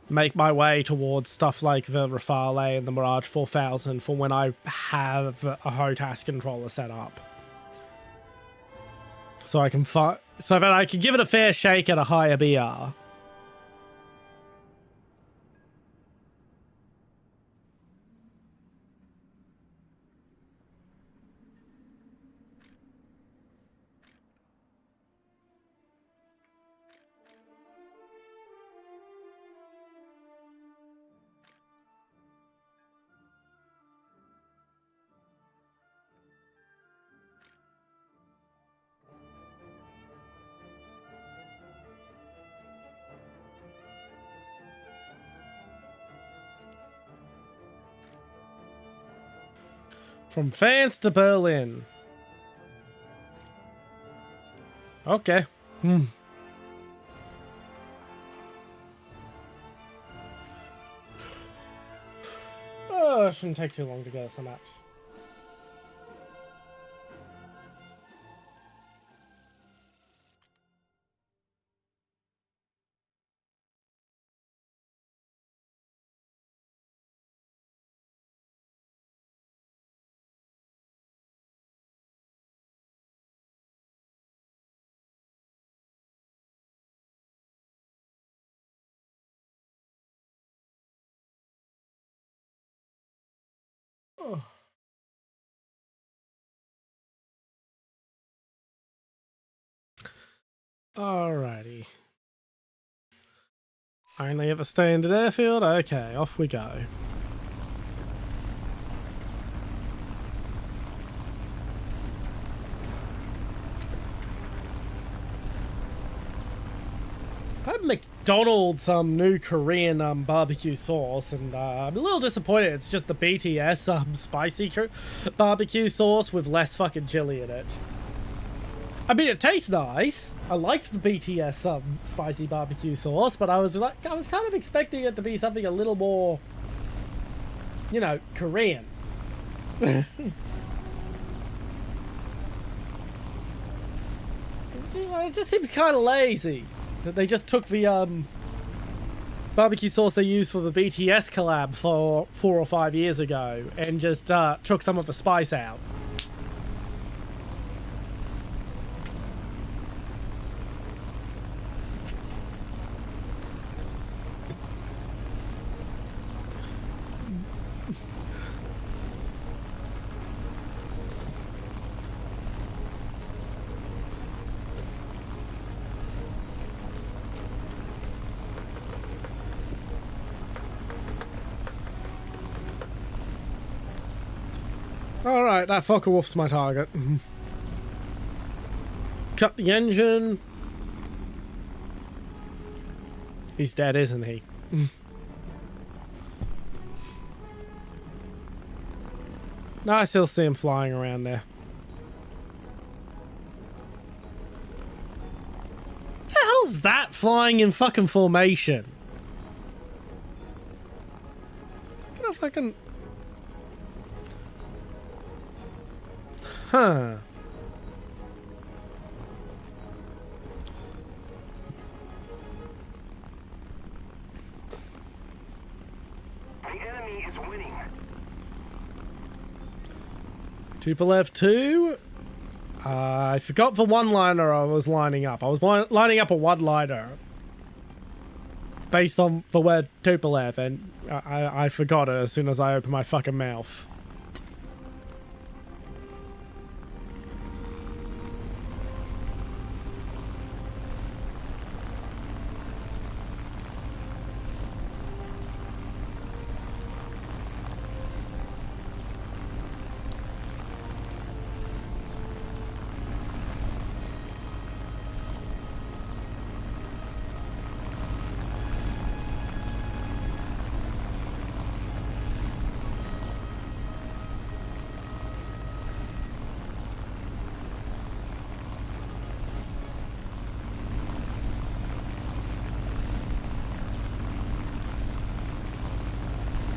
make my way towards stuff like the Rafale and the Mirage 4000 for when I have a HOTAS controller set up. So I can so that I can give it a fair shake at a higher BR. From France to Berlin. Okay. Oh, it shouldn't take too long to go so much. Alrighty. Only ever standard airfield? Okay, off we go. I had McDonald's new Korean barbecue sauce, and I'm a little disappointed it's just the BTS spicy barbecue sauce with less fucking chili in it. I mean, it tastes nice. I liked the BTS spicy barbecue sauce, but I was kind of expecting it to be something a little more, you know, Korean. You know, it just seems kind of lazy that they just took the barbecue sauce they used for the BTS collab for 4 or 5 years ago and just took some of the spice out. Alright, that Fokker Wolf's my target. Cut the engine. He's dead, isn't he? No, I still see him flying around there. What the hell's that flying in fucking formation? What a fucking... Huh. The enemy is winning. Tupolev 2. I forgot the one-liner I was lining up. I was lining up a one-liner based on the word Tupolev, and I forgot it as soon as I opened my fucking mouth.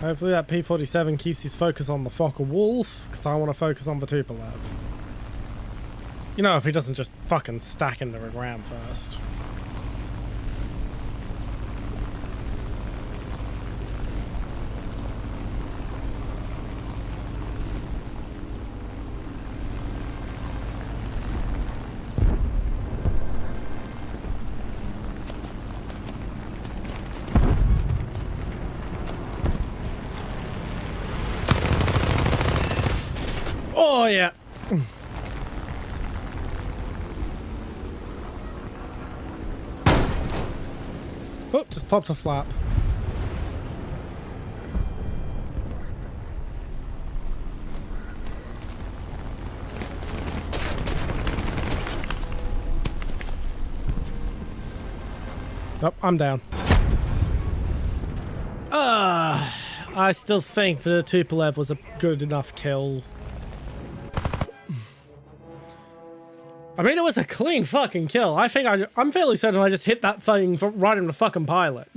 Hopefully that P-47 keeps his focus on the Fokker Wolf, because I want to focus on the Tupolev. You know, if he doesn't just fucking stack into the ground first. Oh, yeah. Oh, just popped a flap. Nope, I'm down. I still think the Tupolev was a good enough kill. I mean, it was a clean fucking kill. I think I'm fairly certain I just hit that thing right in the fucking pilot.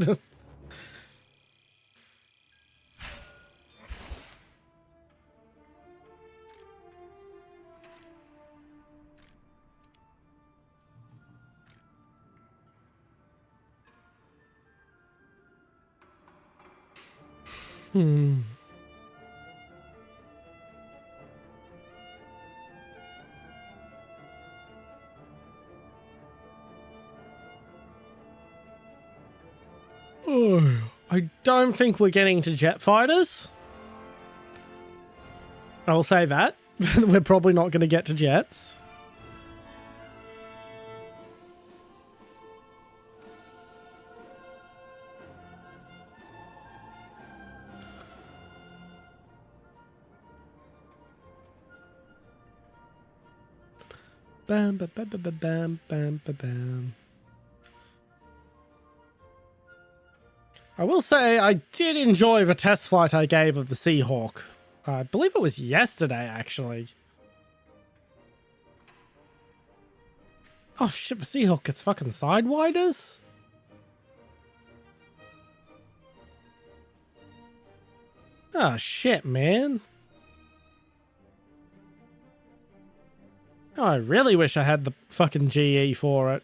I don't think we're getting to jet fighters. I'll say that. We're probably not going to get to jets. Bam, bam, bam, bam, bam, bam, bam, bam. I will say I did enjoy the test flight I gave of the Seahawk. I believe it was yesterday, actually. Oh shit, the Seahawk gets fucking sidewinders? Oh shit, man. Oh, I really wish I had the fucking GE for it.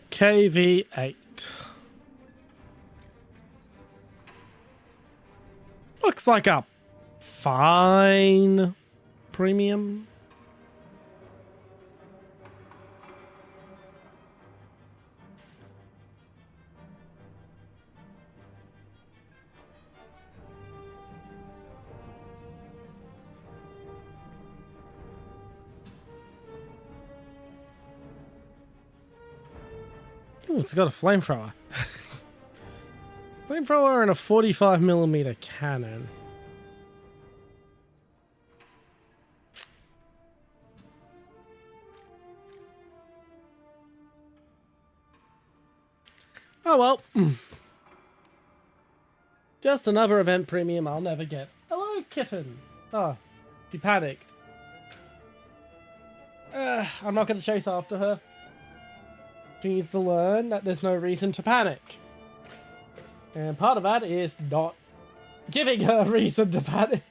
KV8. Looks like a fine premium. Ooh, it's got a flamethrower. Flamethrower and a 45mm cannon. Oh well. Just another event premium I'll never get. Hello, kitten. Oh, she panicked. I'm not going to chase after her. She needs to learn that there's no reason to panic. And part of that is not giving her a reason to panic.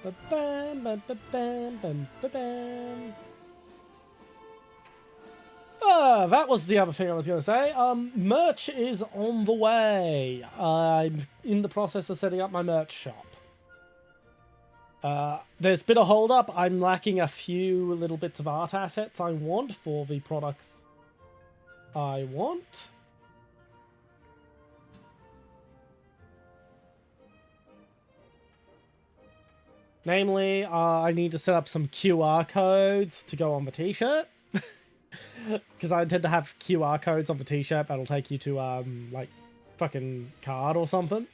Ba-bam, ba-ba-bam, bam, ba-bam. That was the other thing I was going to say. Merch is on the way. I'm in the process of setting up my merch shop. There's been a hold up. I'm lacking a few little bits of art assets I want for the products I want. Namely, I need to set up some QR codes to go on the t-shirt. Because I intend to have QR codes on the t-shirt that'll take you to, like, fucking card or something.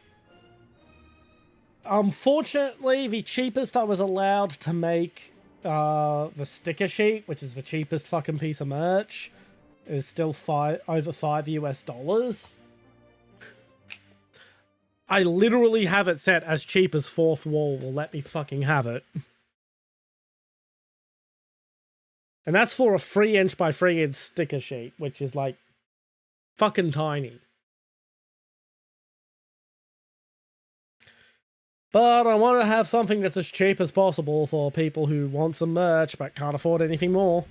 Unfortunately, the cheapest I was allowed to make the sticker sheet, which is the cheapest fucking piece of merch, is still over $5 US. I literally have it set as cheap as Fourth Wall will let me fucking have it. And that's for a 3" by 3" sticker sheet, which is like fucking tiny. But I want to have something that's as cheap as possible for people who want some merch but can't afford anything more.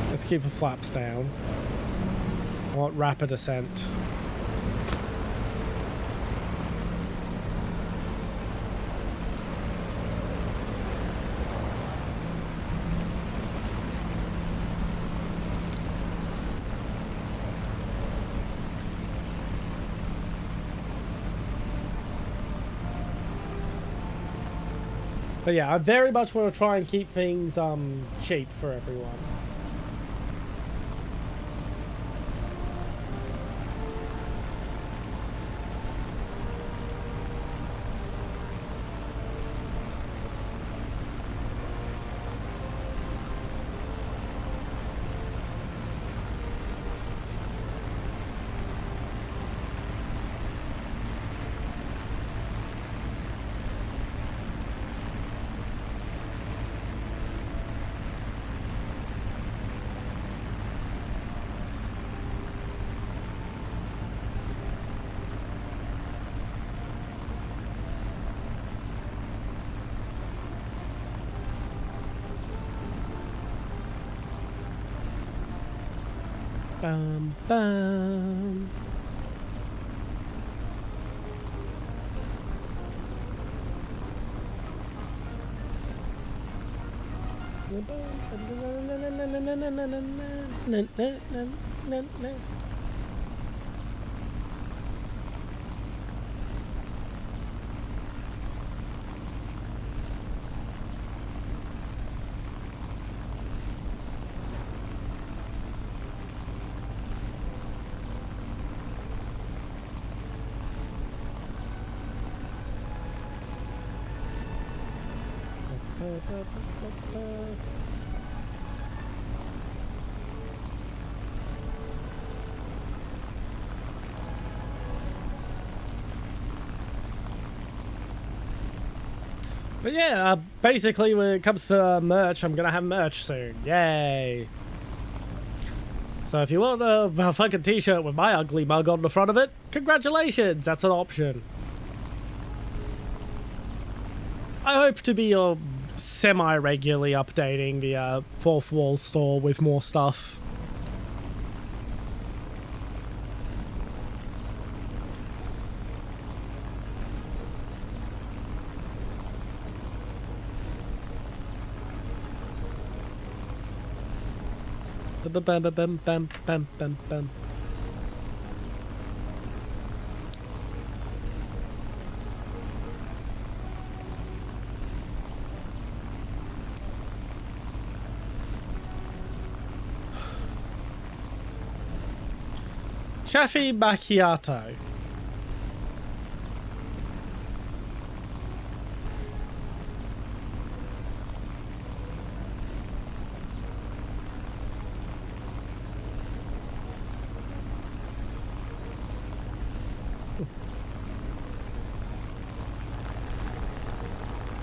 Let's keep the flaps down. I want rapid ascent. But yeah, I very much want to try and keep things cheap for everyone. Bum, bum. But yeah, basically when it comes to merch, I'm gonna have merch soon. Yay! So if you want a fucking t-shirt with my ugly mug on the front of it, congratulations, that's an option. I hope to be semi-regularly updating the Fourth Wall store with more stuff. Bam, bam, bam, bam, bam, bam, bam. Chaffee macchiato.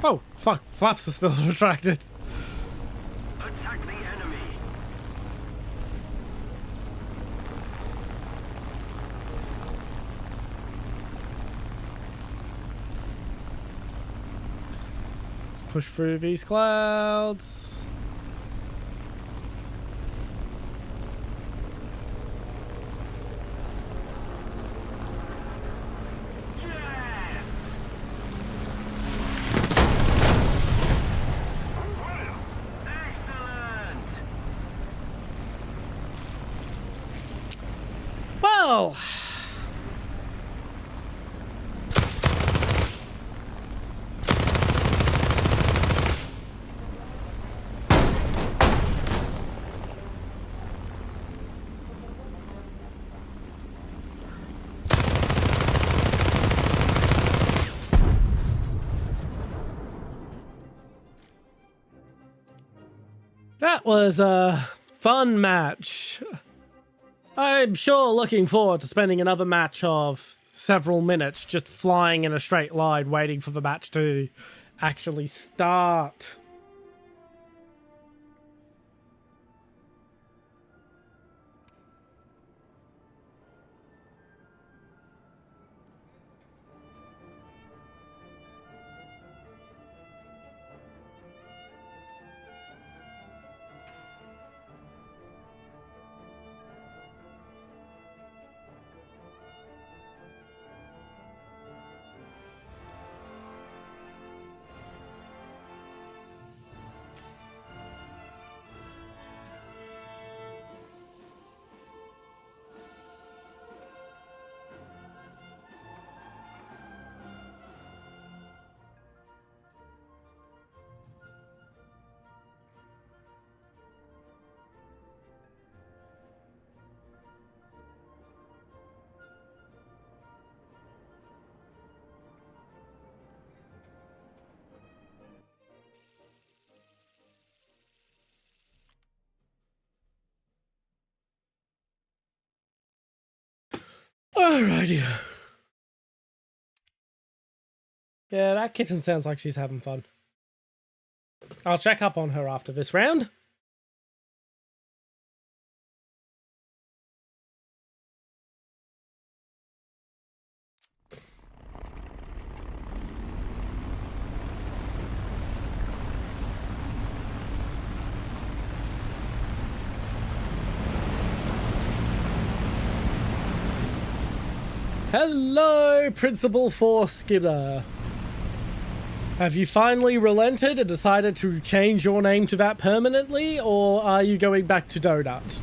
Oh, fuck. Flaps are still retracted. Attack the enemy. Let's push through these clouds. Well, that was a fun match. I'm sure looking forward to spending another match of several minutes just flying in a straight line waiting for the match to actually start. Alrighty. Yeah, that kitten sounds like she's having fun. I'll check up on her after this round. Hello, Principal Foreskinner. Have you finally relented and decided to change your name to that permanently, or are you going back to Donut?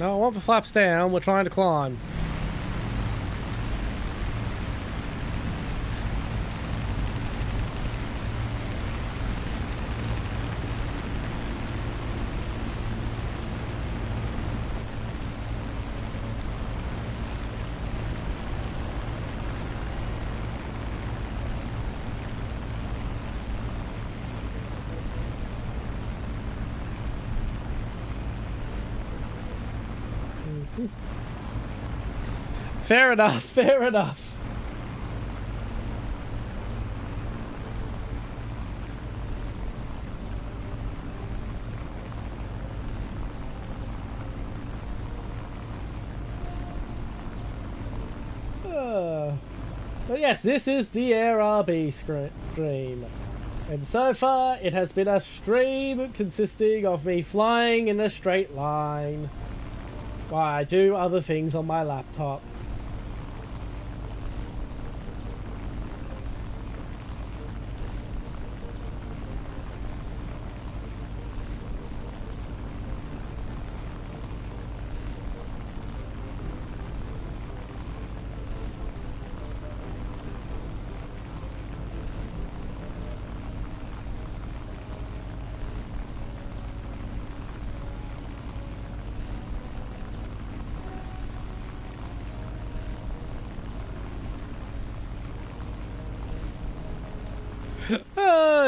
No, I want the flaps down. We're trying to climb. Fair enough, fair enough. But yes, this is the Air RB stream. And so far, it has been a stream consisting of me flying in a straight line while I do other things on my laptop.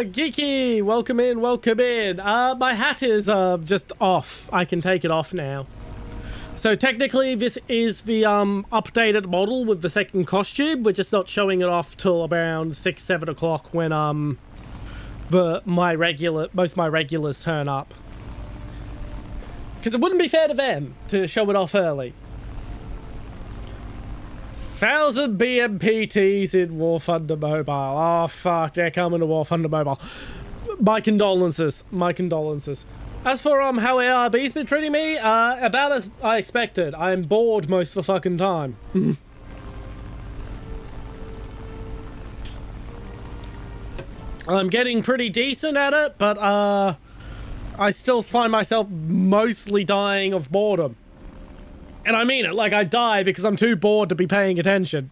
Geeky, welcome in, welcome in. My hat is just off. I can take it off now. So technically this is the updated model with the second costume. We're just not showing it off till around 6-7 o'clock when most of my regulars turn up. Because it wouldn't be fair to them to show it off early. 1,000 BMPTs in Warthunder Mobile. Oh, fuck, they're coming to Warthunder Mobile. My condolences. My condolences. As for how ARB's been treating me, about as I expected. I am bored most of the fucking time. I'm getting pretty decent at it, but I still find myself mostly dying of boredom. And I mean it, like I die because I'm too bored to be paying attention.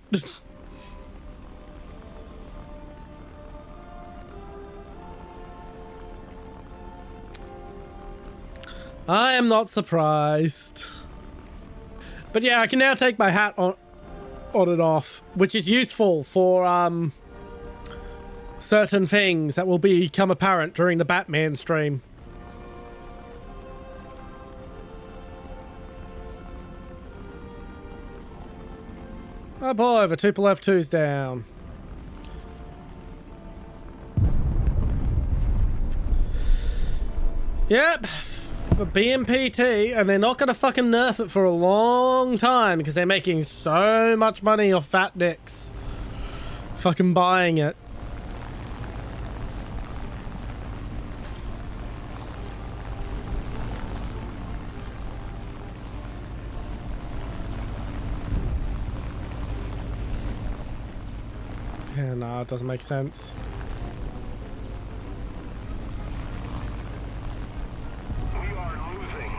I am not surprised. But yeah, I can now take my hat on and off, which is useful for certain things that will become apparent during the Batman stream. Oh boy, the Tuple F2's down. Yep, the BMPT, and they're not gonna fucking nerf it for a long time because they're making so much money off fat dicks fucking buying it. Yeah, no, it doesn't make sense. We are losing.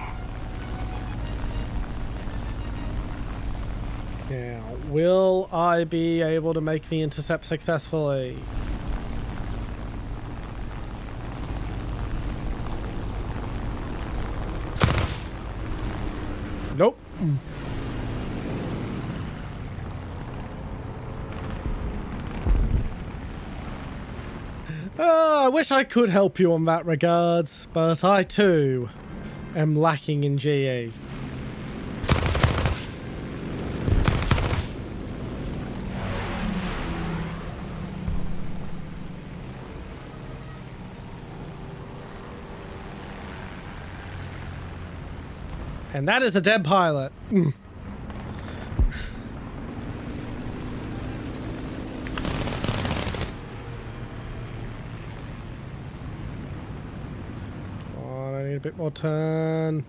Now, will I be able to make the intercept successfully? Nope. I wish I could help you on that regards, but I too am lacking in GE. And that is a dead pilot. A bit more turn.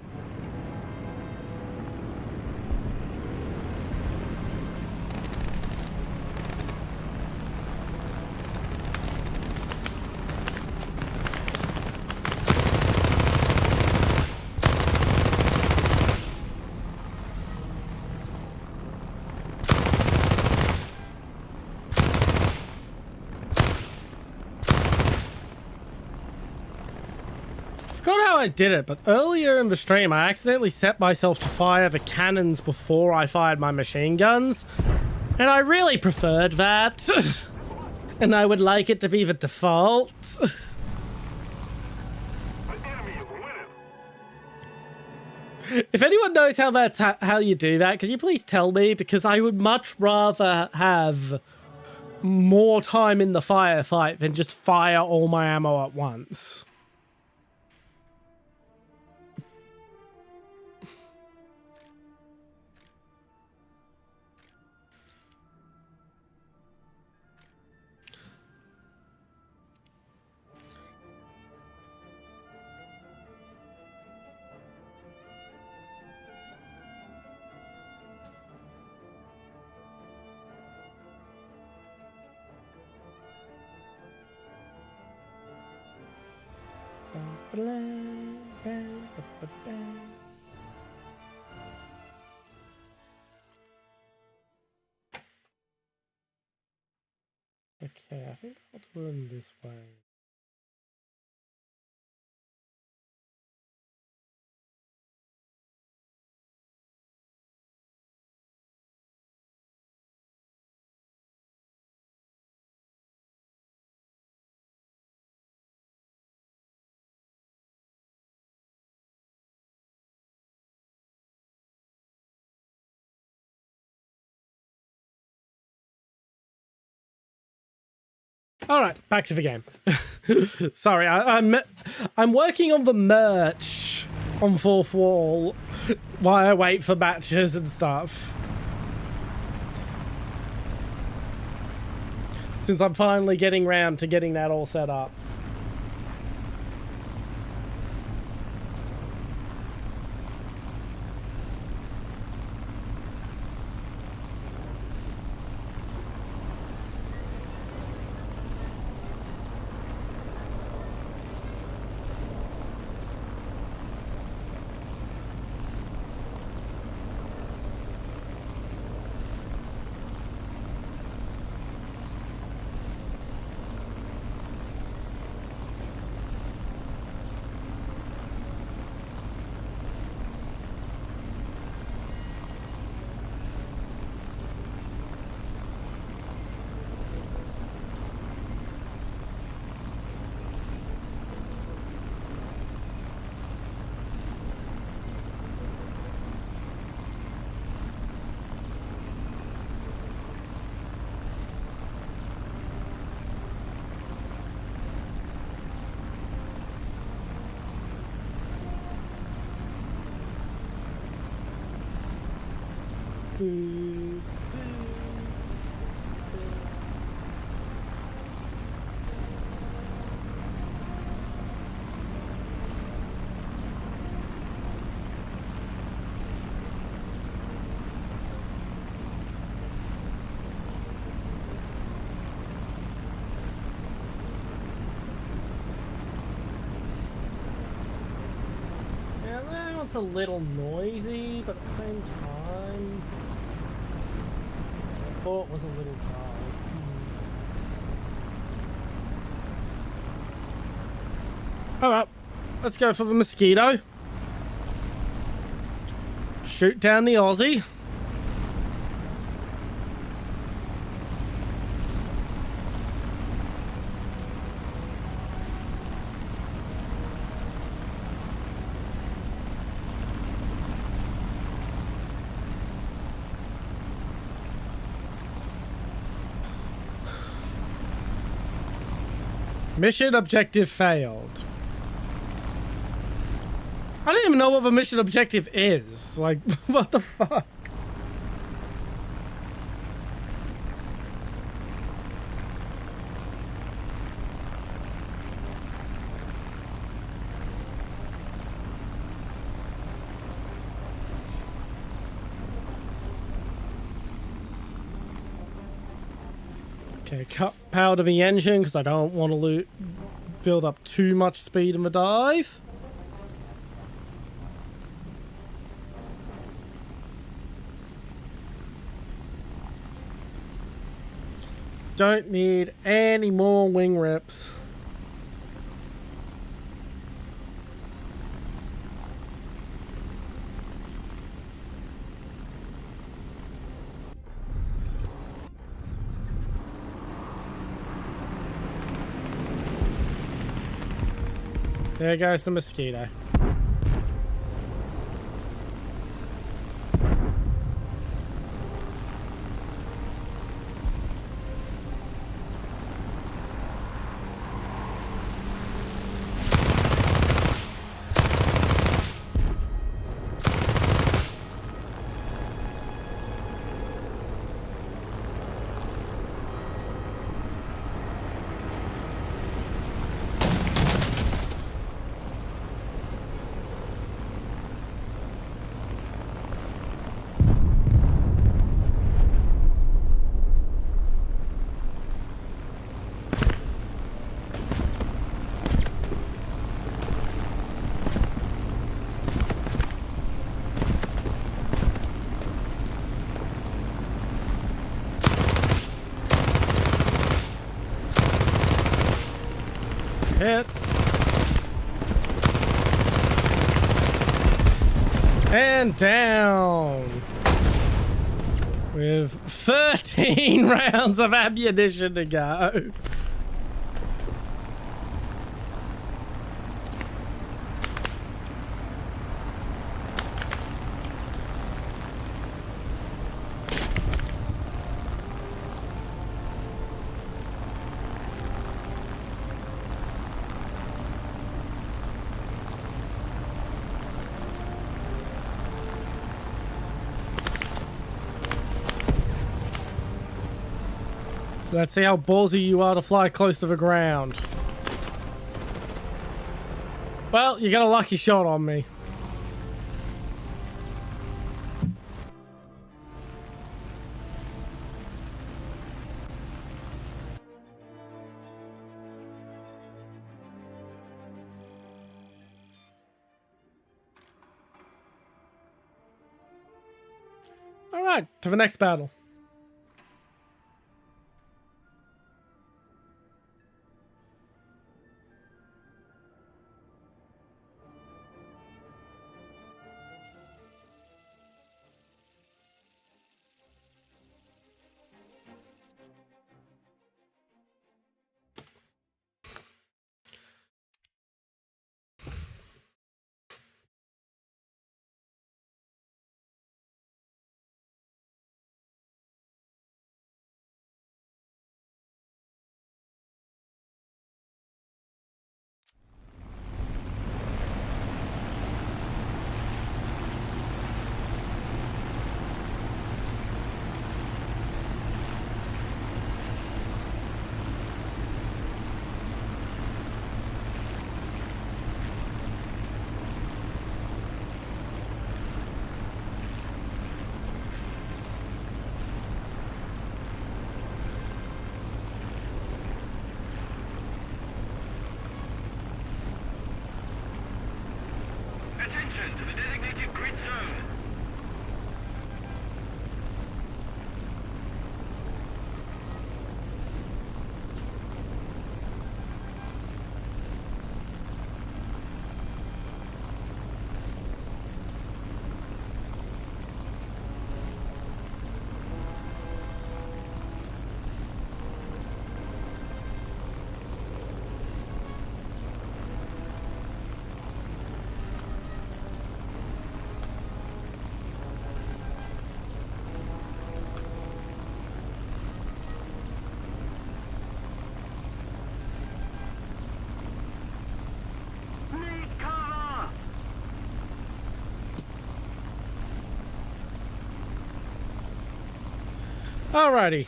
forgot how I did it, but earlier in the stream, I accidentally set myself to fire the cannons before I fired my machine guns. And I really preferred that. And I would like it to be the default. The enemy is winning. If anyone knows how that's how you do that, could you please tell me? Because I would much rather have more time in the firefight than just fire all my ammo at once. Okay, I think I'll do it this way. All right, back to the game. Sorry, I'm working on the merch on fourth wall while I wait for matches and stuff. Since I'm finally getting round to getting that all set up. It's a little noisy, but at the same time, I thought it was a little dull. Alright, let's go for the mosquito. Shoot down the Aussie. Mission objective failed. I don't even know what the mission objective is. Like, what the fuck? Okay, cut power to the engine because I don't want to build up too much speed in the dive. Don't need any more wing rips. There goes the mosquito. Hit. And down. With 13 rounds of ammunition to go. Let's see how ballsy you are to fly close to the ground. Well, you got a lucky shot on me. All right, to the next battle. Attention to the designated grid zone. Need cover! Alrighty.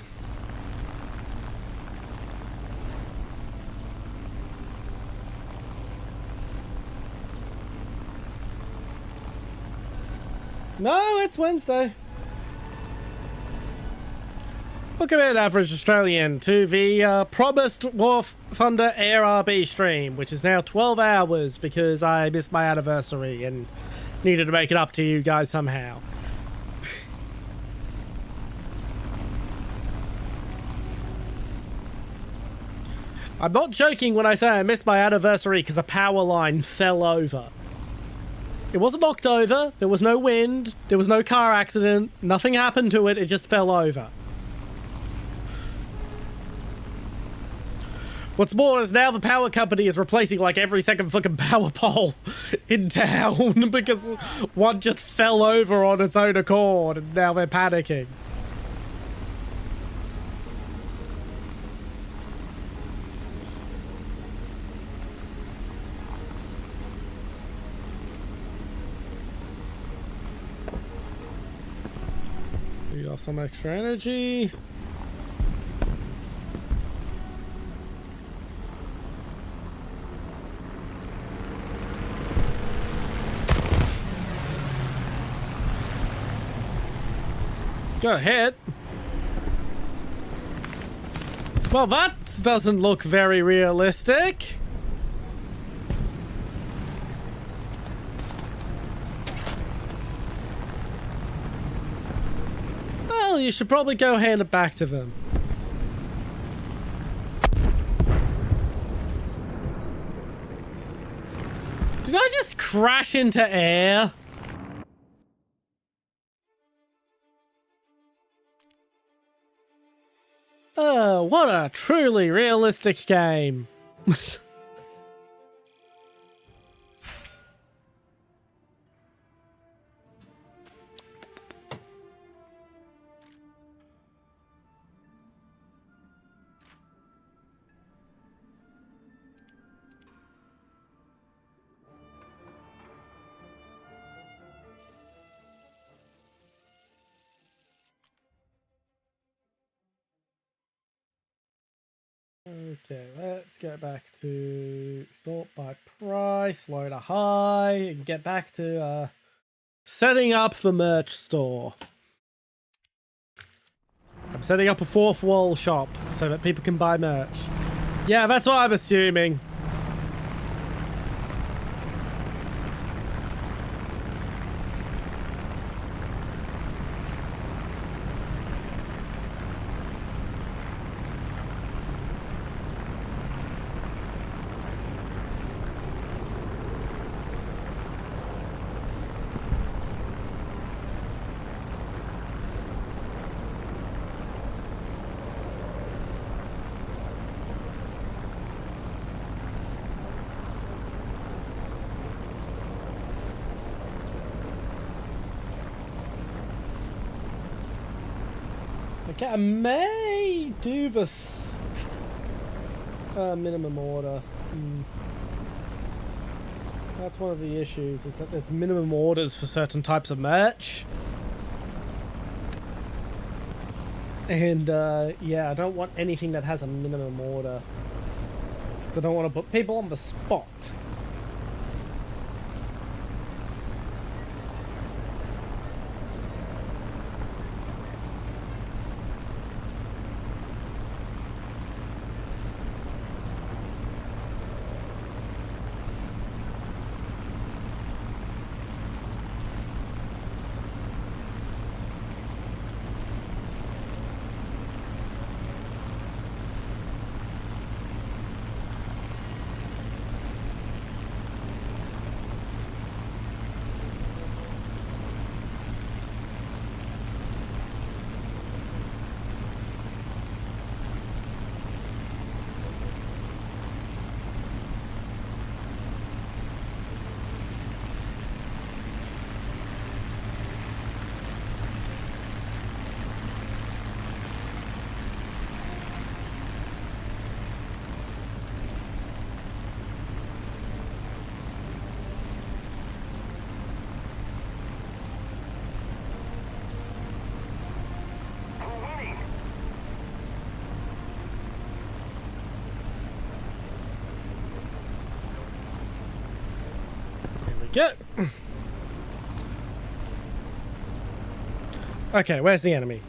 No, it's Wednesday. Welcome in, average Australian, to the promised Warthunder AirRB stream, which is now 12 hours because I missed my anniversary and needed to make it up to you guys somehow. I'm not joking when I say I missed my anniversary because a power line fell over. It wasn't knocked over, there was no wind, there was no car accident, nothing happened to it, it just fell over. What's more is now the power company is replacing like every second fucking power pole in town because one just fell over on its own accord and now they're panicking. Lead off some extra energy. Got a hit. Well, that doesn't look very realistic. Well, you should probably go hand it back to them. Did I just crash into air? Oh, what a truly realistic game. Okay, let's get back to sort by price, low to high, and get back to setting up the merch store. I'm setting up a fourth wall shop so that people can buy merch. Yeah, that's what I'm assuming. Okay, I may do this minimum order. That's one of the issues, is that there's minimum orders for certain types of merch. And yeah, I don't want anything that has a minimum order. I don't want to put people on the spot. Get. Okay, where's the enemy?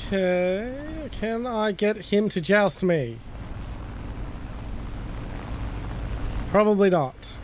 Okay, can I get him to joust me? Probably not.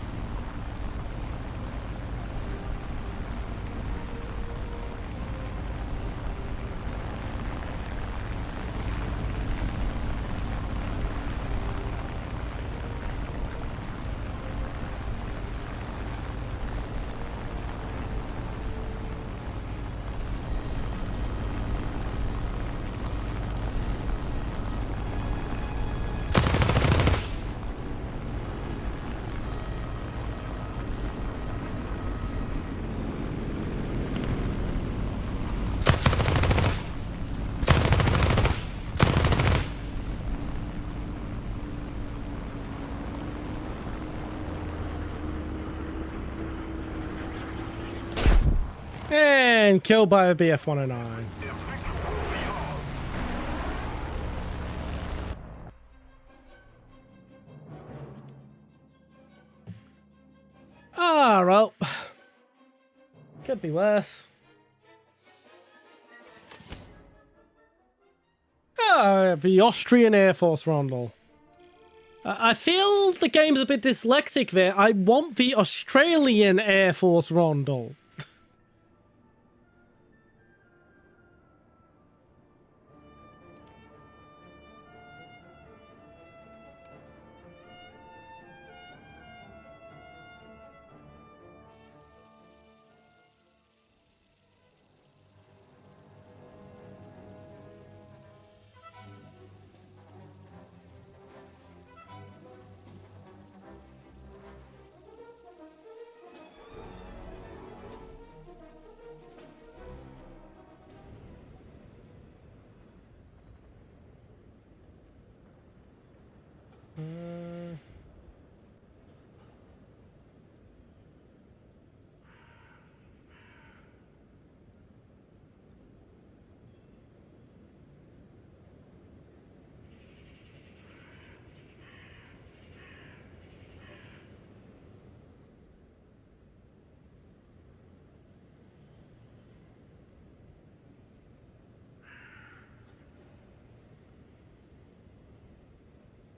And killed by a BF-109. Ah, well. Could be worse. The Austrian Air Force Rondel. I feel the game's a bit dyslexic there. I want the Australian Air Force Rondel.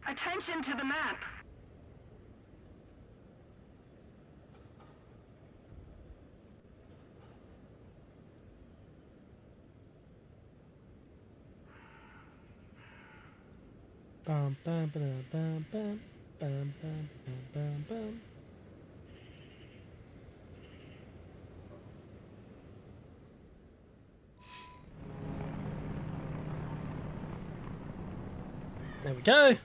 Attention to the map. Bum, bum, ba-dum, bum, bum, bum, bum, bum, bum. There we go.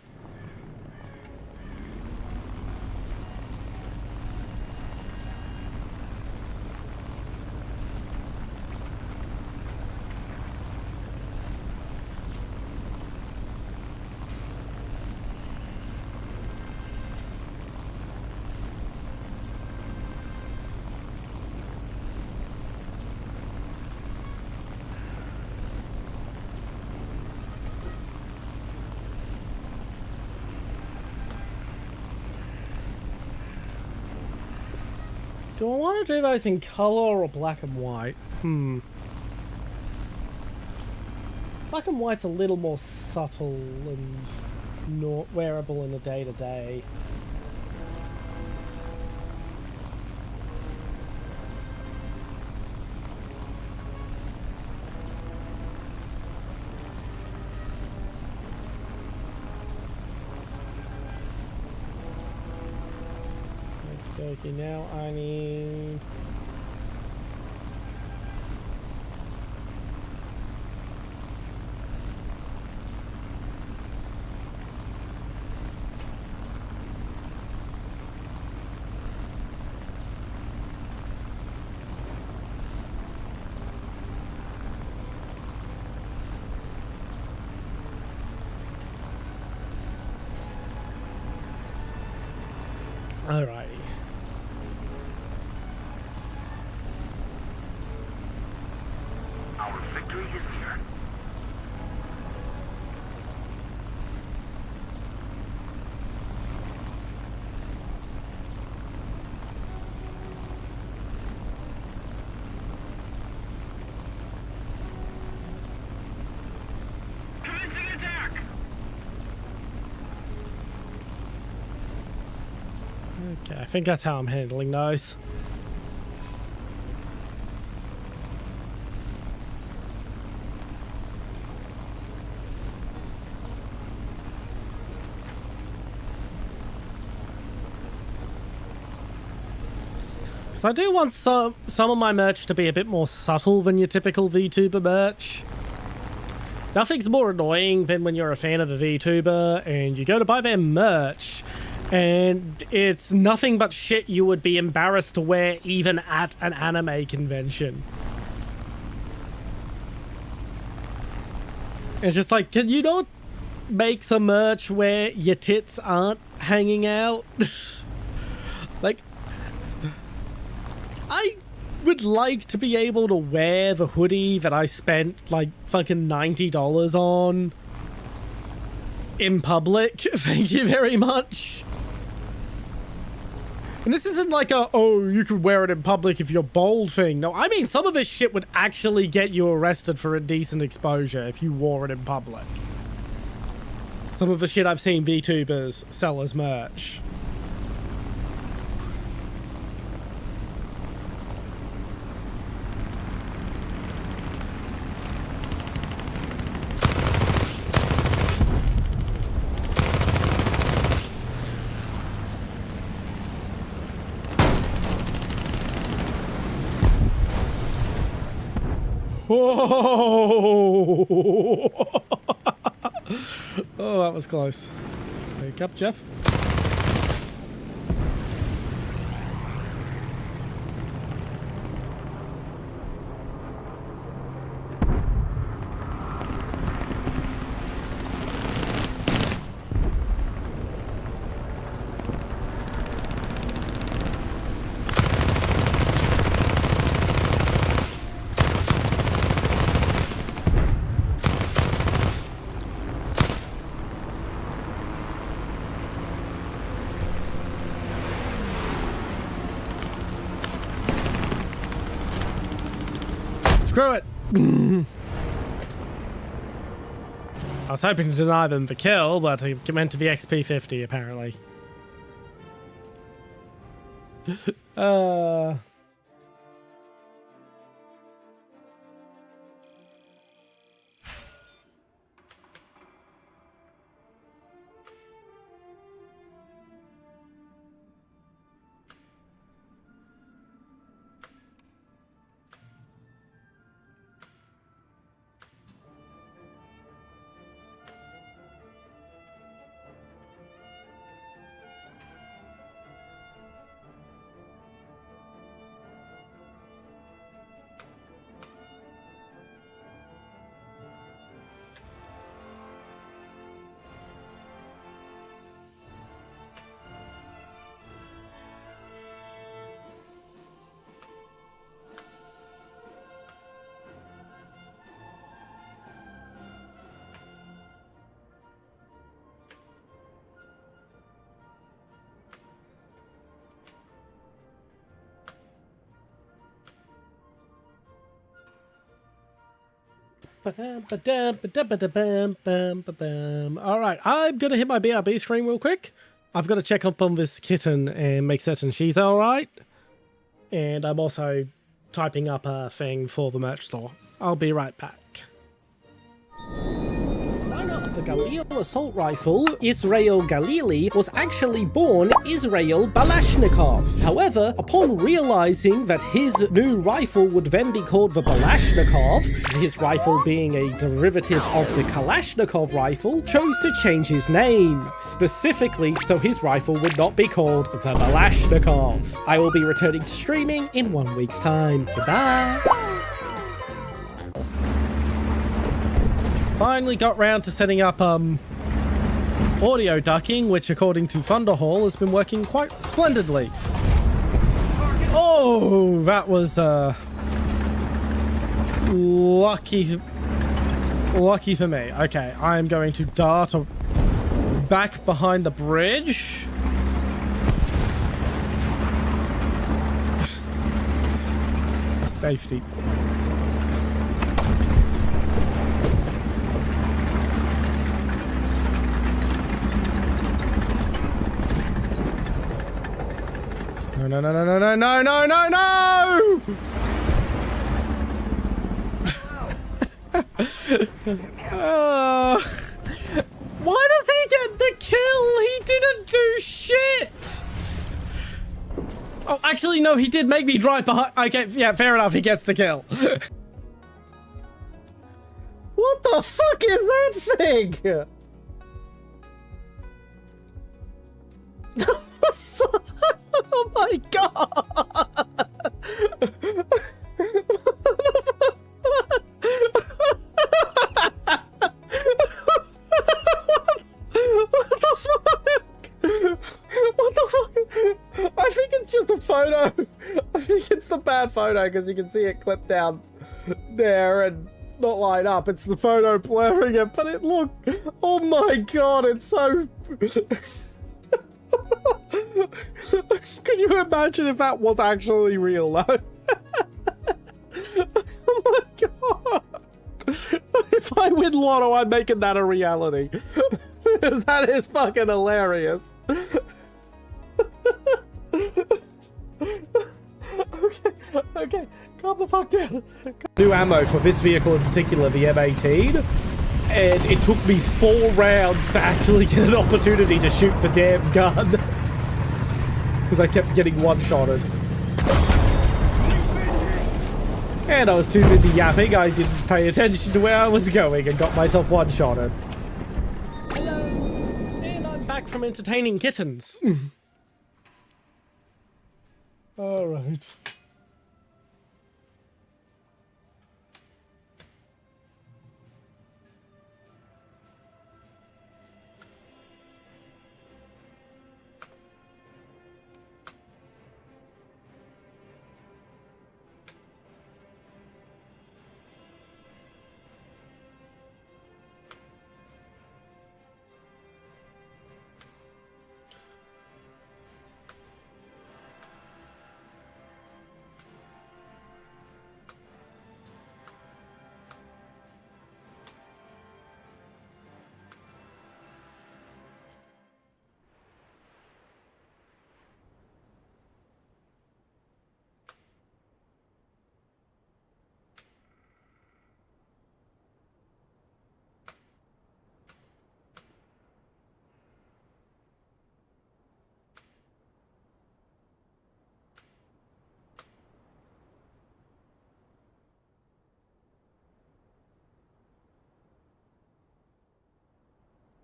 Do I want to do those in color or black and white? Black and white's a little more subtle and not wearable in the day-to-day. Okay, now I need... Alrighty. Our victory is near. think that's how I'm handling those. Because I do want some of my merch to be a bit more subtle than your typical VTuber merch. Nothing's more annoying than when you're a fan of a VTuber and you go to buy their merch and it's nothing but shit you would be embarrassed to wear even at an anime convention. It's just like, can you not make some merch where your tits aren't hanging out? Like, I would like to be able to wear the hoodie that I spent like fucking $90 on in public. Thank you very much. And this isn't like a, oh, you can wear it in public if you're bold thing. No, I mean, some of this shit would actually get you arrested for indecent exposure if you wore it in public. Some of the shit I've seen VTubers sell as merch. Whoa! Oh, that was close. Wake up, Jeff. Screw it. I was hoping to deny them the kill, but it meant to be XP50 apparently. Alright, I'm gonna hit my BRB screen real quick. I've got to check up on this kitten and make certain she's alright. And I'm also typing up a thing for the merch store. I'll be right back. The Galil assault rifle, Israel Galili, was actually born Israel Balashnikov. However, upon realizing that his new rifle would then be called the Balashnikov, his rifle being a derivative of the Kalashnikov rifle, chose to change his name, specifically so his rifle would not be called the Balashnikov. I will be returning to streaming in 1 week's time. Goodbye! Finally got round to setting up audio ducking, which according to Thunderhall has been working quite splendidly. Oh, that was lucky for me. Okay, I am going to dart back behind the bridge. Safety. No, no, no, no, no, no, no, no, no, no! Why does he get the kill? He didn't do shit! Oh, actually, no, he did make me drive behind. Okay, yeah, fair enough, he gets the kill. What the fuck is that thing? Oh my god! What the fuck? What the fuck? I think it's just a photo. I think it's the bad photo because you can see it clipped down there and not line up. It's the photo blurring it, but it look. Oh my god! It's so. Could you imagine if that was actually real though? Oh my god! If I win Lotto, I'm making that a reality. That is fucking hilarious. Okay, calm the fuck down. New ammo for this vehicle in particular, the M18. And it took me 4 rounds to actually get an opportunity to shoot the damn gun. Because I kept getting one-shotted. And I was too busy yapping, I didn't pay attention to where I was going and got myself one-shotted. Hello, and I'm back from entertaining kittens. Alright.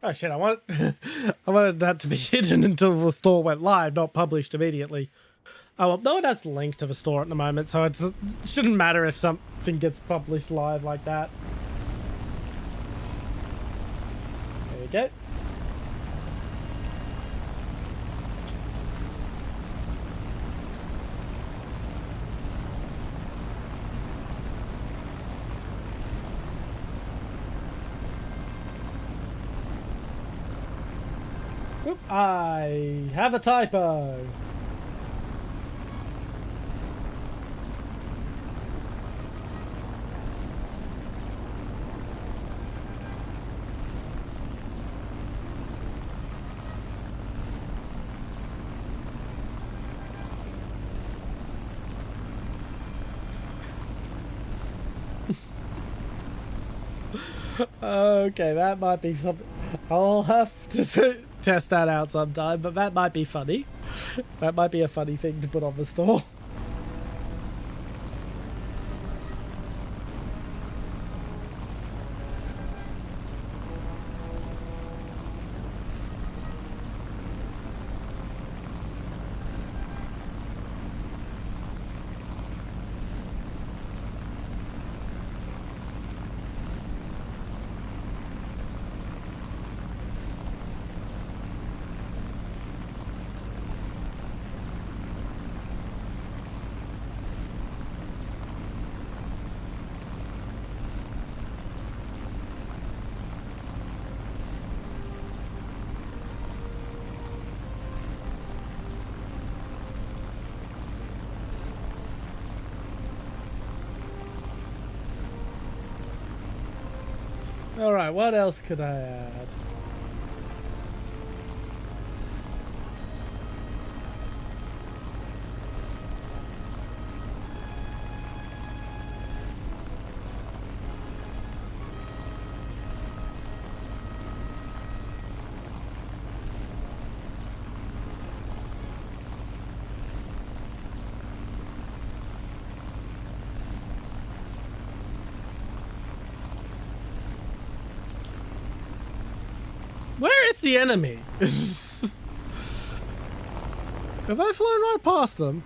Oh shit, I wanted that to be hidden until the store went live, not published immediately. Oh well, no one has the link to the store at the moment, so it shouldn't matter if something gets published live like that. There you go. Oop, I have a typo. Okay, that might be something. I'll have to test that out sometime, but that might be funny. That might be a funny thing to put on the store. Alright, what else could I add? the enemy? Have I flown right past them?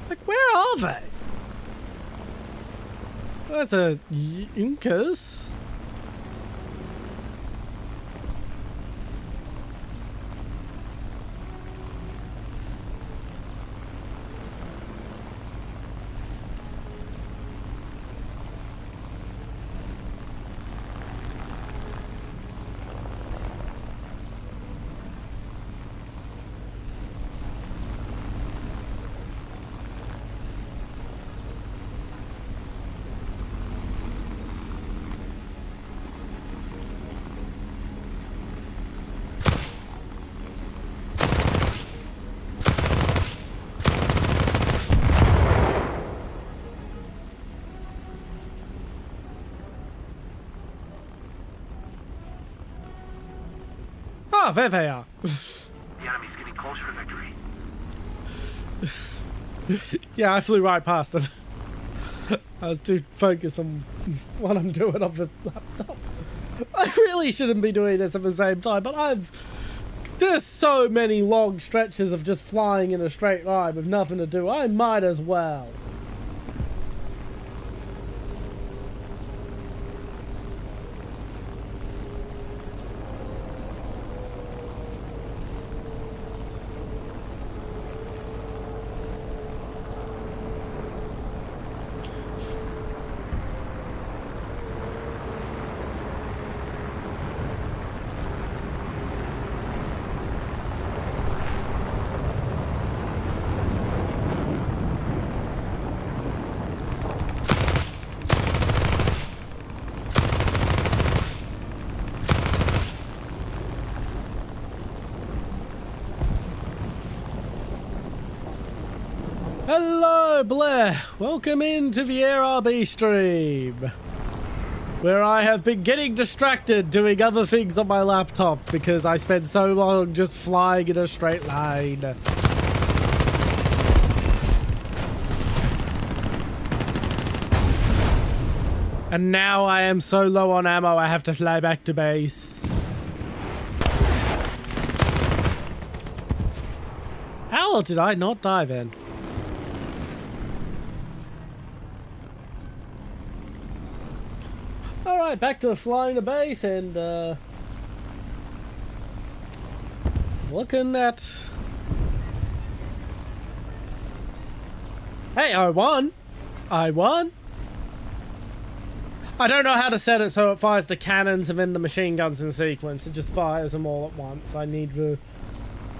Like, where are they? That's a Incas. Ah, there they are. The enemy's getting closer to victory. Yeah, I flew right past them. I was too focused on what I'm doing on the laptop. I really shouldn't be doing this at the same time, but there's so many long stretches of just flying in a straight line with nothing to do. I might as well. Hello, Blair. Welcome into the AirRB stream, where I have been getting distracted doing other things on my laptop because I spent so long just flying in a straight line. And now I am so low on ammo, I have to fly back to base. How did I not die then? Alright, back to flying to base and looking at... Hey, I won! I won! I don't know how to set it so it fires the cannons and then the machine guns in sequence. It just fires them all at once. I need to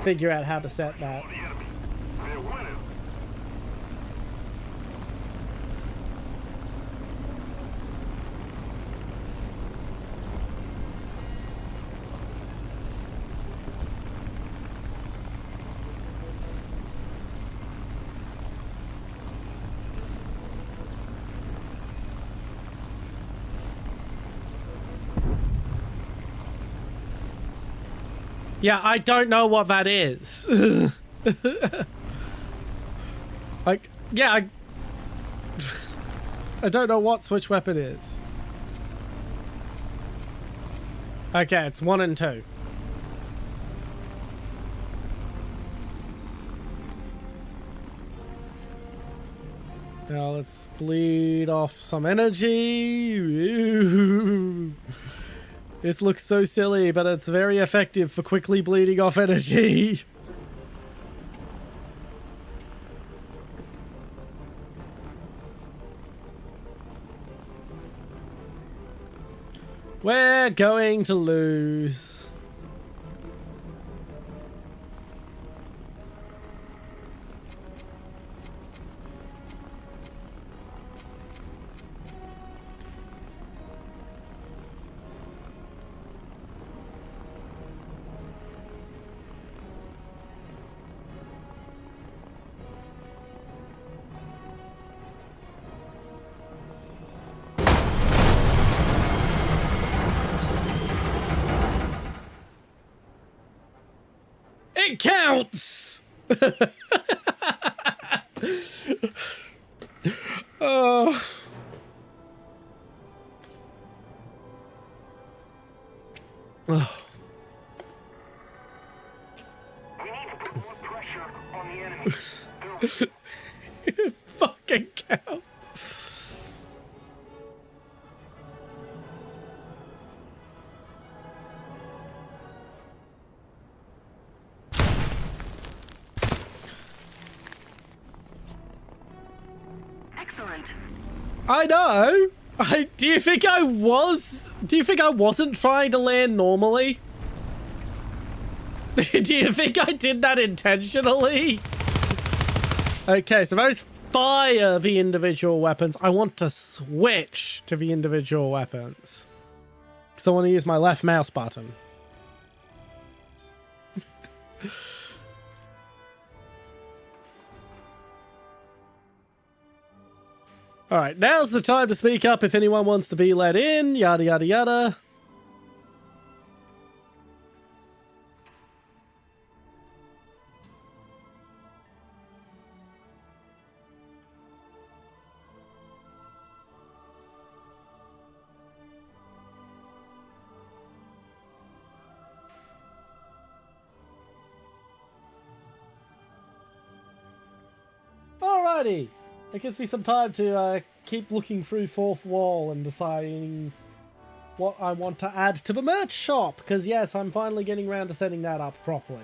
figure out how to set that. Yeah, I don't know what that is. Like, yeah, I don't know what switch weapon is. Okay, it's 1 and 2. Now let's bleed off some energy. Ooh. This looks so silly, but it's very effective for quickly bleeding off energy. We're going to lose. It counts! Oh. Oh. We need to put more pressure on the enemy. Fucking count. Excellent. I know. Do you think I wasn't trying to land normally? Do you think I did that intentionally? Okay, so those fire the individual weapons. I want to switch to the individual weapons. Because I want to use my left mouse button. Alright, now's the time to speak up if anyone wants to be let in, yada yada yada. Alrighty. It gives me some time to keep looking through fourth wall and deciding what I want to add to the merch shop. Because yes, I'm finally getting around to setting that up properly.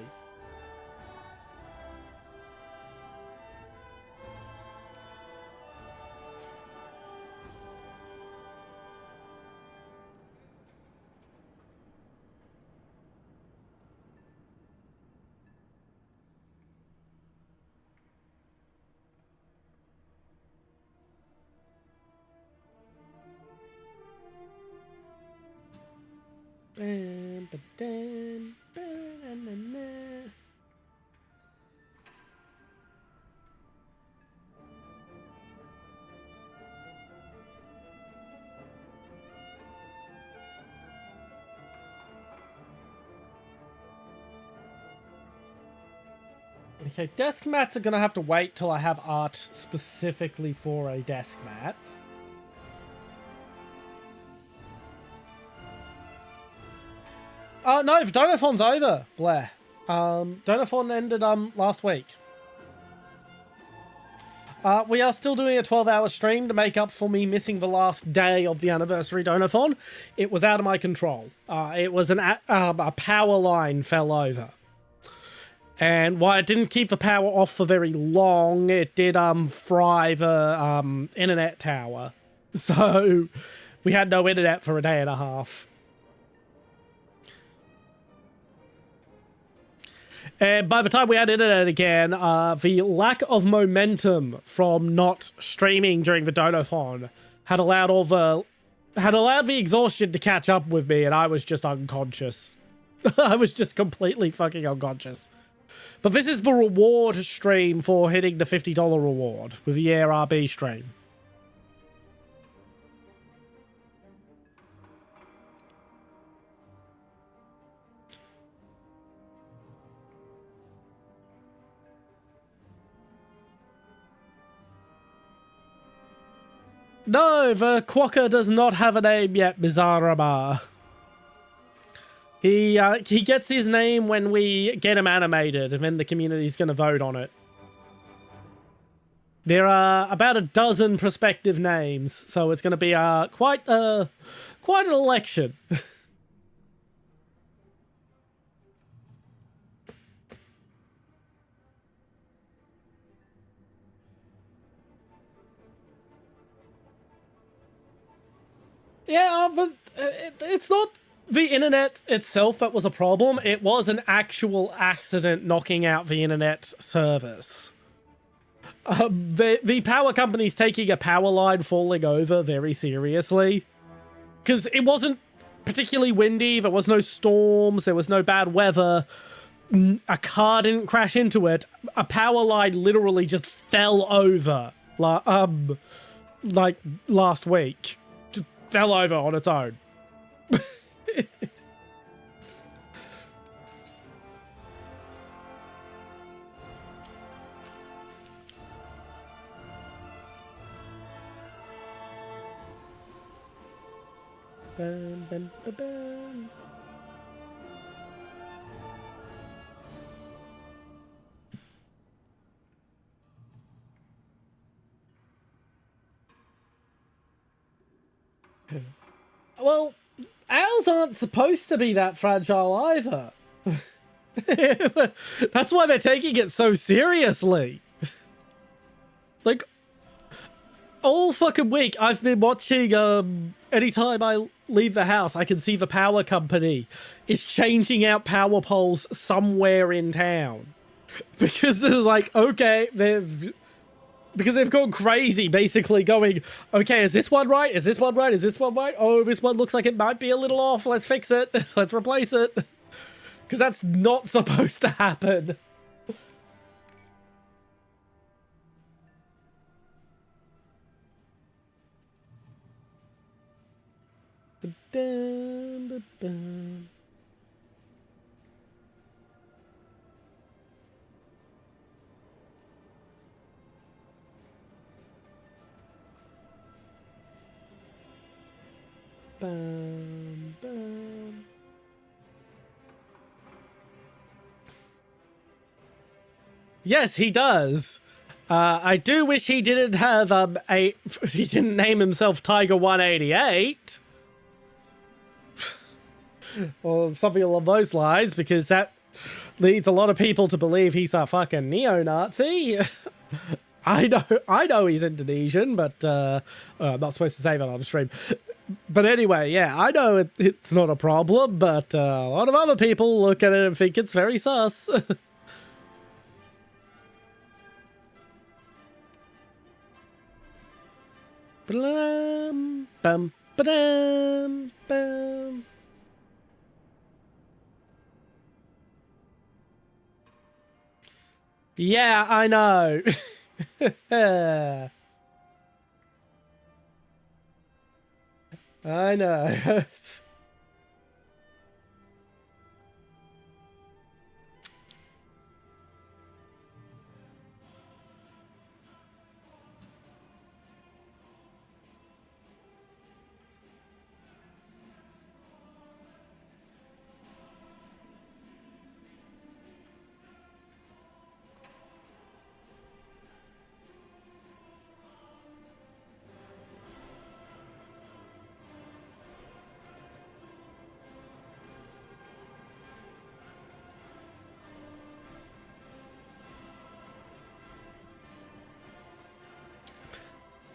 Okay, desk mats are gonna have to wait till I have art specifically for a desk mat. No, Donathon's over, Blair. Donathon ended last week. We are still doing a 12-hour stream to make up for me missing the last day of the anniversary Donathon. It was out of my control. It was a power line fell over. And while it didn't keep the power off for very long, it did fry the internet tower. So we had no internet for a day and a half. And by the time we had internet again, the lack of momentum from not streaming during the Donathon had allowed the exhaustion to catch up with me, and I was just unconscious. I was just completely fucking unconscious. But this is the reward stream for hitting the $50 reward with the ARB stream. No, the Quokka does not have a name yet, Bizarrama. He gets his name when we get him animated, and then the community's going to vote on it. There are about a dozen prospective names, so it's going to be quite an election. Yeah, but it's not the internet itself that was a problem. It was an actual accident knocking out the internet service. The power company's taking a power line falling over very seriously. Because it wasn't particularly windy, there was no storms, there was no bad weather. A car didn't crash into it. A power line literally just fell over, like last week. Just fell over on its own. Bum, bum, bum, bum. Well, owls aren't supposed to be that fragile either. That's why they're taking it so seriously. Like, all fucking week I've been watching, anytime I leave the house, I can see the power company is changing out power poles somewhere in town. Because it's like, okay, because they've gone crazy, basically going, okay, is this one right? Is this one right? Is this one right? Oh, this one looks like it might be a little off. Let's fix it. Let's replace it. Because that's not supposed to happen. Bum, bum. Yes, he does. I do wish he didn't have he didn't name himself Tiger 188 or something along those lines, because that leads a lot of people to believe he's a fucking neo-Nazi. I know he's Indonesian, but I'm not supposed to say that on stream. But anyway, yeah, I know it's not a problem, but a lot of other people look at it and think it's very sus. Bum, bum, ba-dum, bum. Yeah, I know. I know.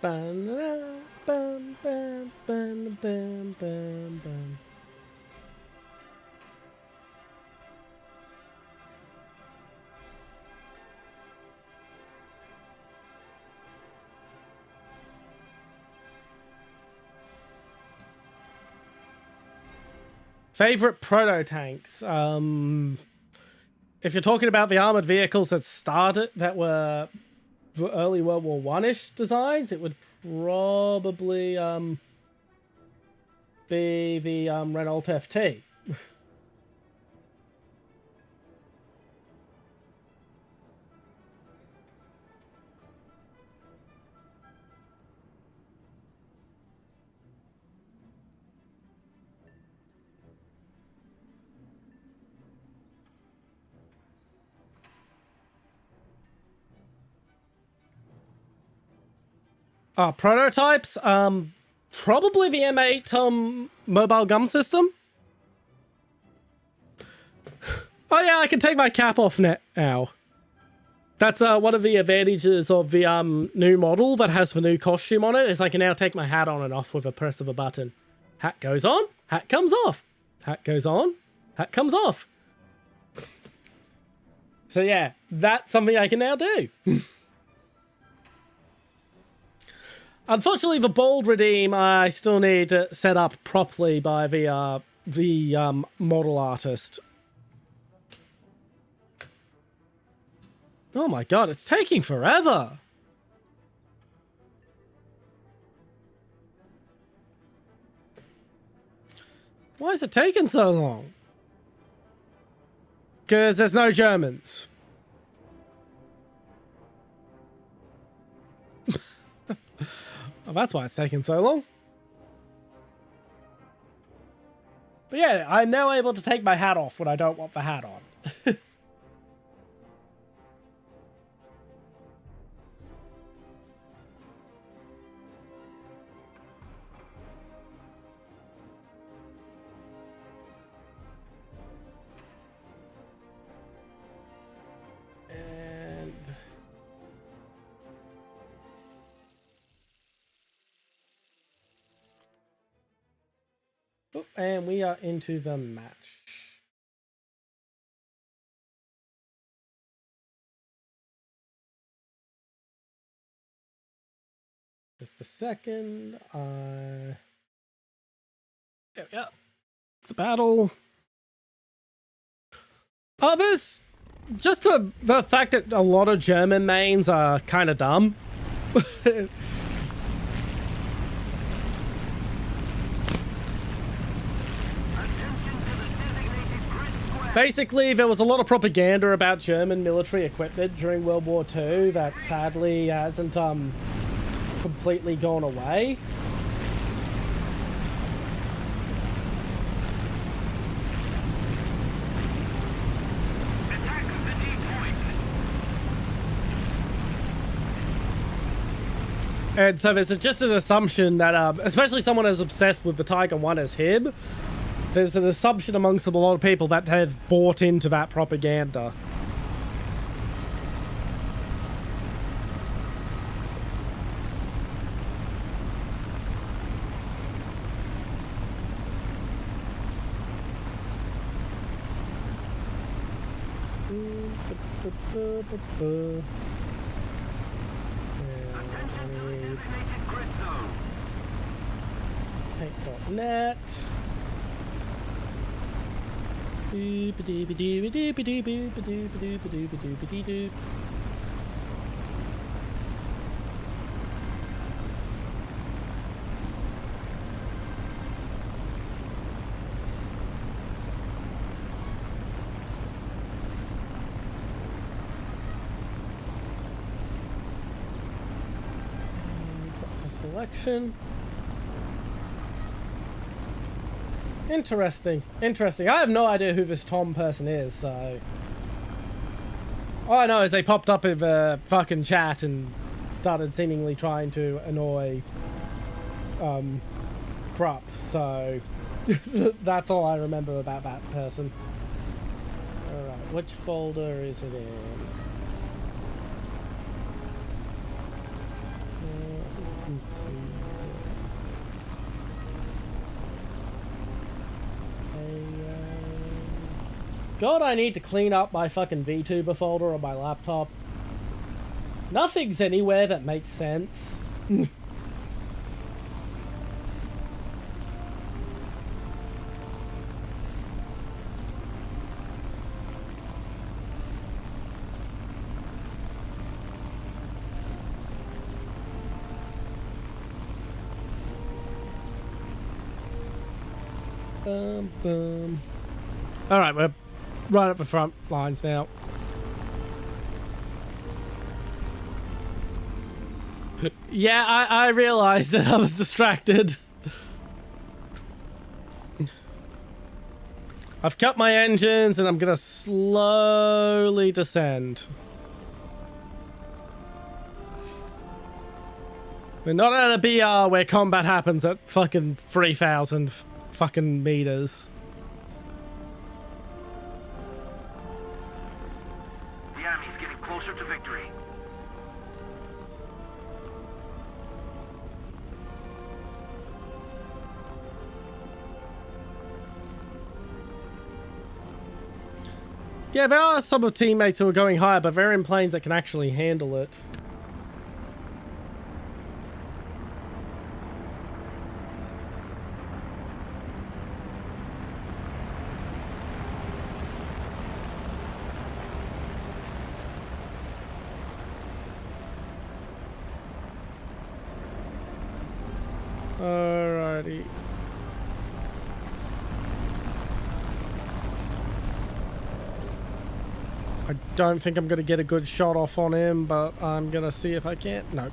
Bum, bum, bum, bum, bum, bum, bum. Favorite proto tanks. If you're talking about the armored vehicles that were early World War One-ish designs, it would probably be the Renault FT. Prototypes, probably the M8 mobile gun system. Oh yeah, I can take my cap off now. That's one of the advantages of the new model that has the new costume on it, is I can now take my hat on and off with a press of a button. Hat goes on, hat comes off. Hat goes on, hat comes off. So yeah, that's something I can now do. Unfortunately, the bold redeem I still need to set up properly by the model artist. Oh my god, it's taking forever. Why is it taking so long? Because there's no Germans. Oh, that's why it's taking so long. But yeah, I'm now able to take my hat off when I don't want the hat on. And we are into the match. Just a second. There we go. It's a battle. There's just the fact that a lot of German mains are kind of dumb. Basically, there was a lot of propaganda about German military equipment during World War II that sadly hasn't completely gone away. Attack the D point. And so there's just an assumption that, especially someone as obsessed with the Tiger 1 as him, there's an assumption amongst a lot of people that have bought into that propaganda. Attention to the designated grid zone. Tank.net. Selection. Interesting. Interesting. I have no idea who this Tom person is, so... All I know is they popped up in the fucking chat and started seemingly trying to annoy Krupp, so... That's all I remember about that person. Alright, which folder is it in? Let's see. God, I need to clean up my fucking VTuber folder on my laptop. Nothing's anywhere that makes sense. Boom. Alright, we're right up the front lines now. Yeah, I realized that I was distracted. I've cut my engines and I'm gonna slowly descend. We're not at a BR where combat happens at fucking 3,000 fucking meters. The enemy's getting closer to victory. Yeah, there are some of teammates who are going higher, but they're in planes that can actually handle it. Alrighty. I don't think I'm going to get a good shot off on him, but I'm going to see if I can. No.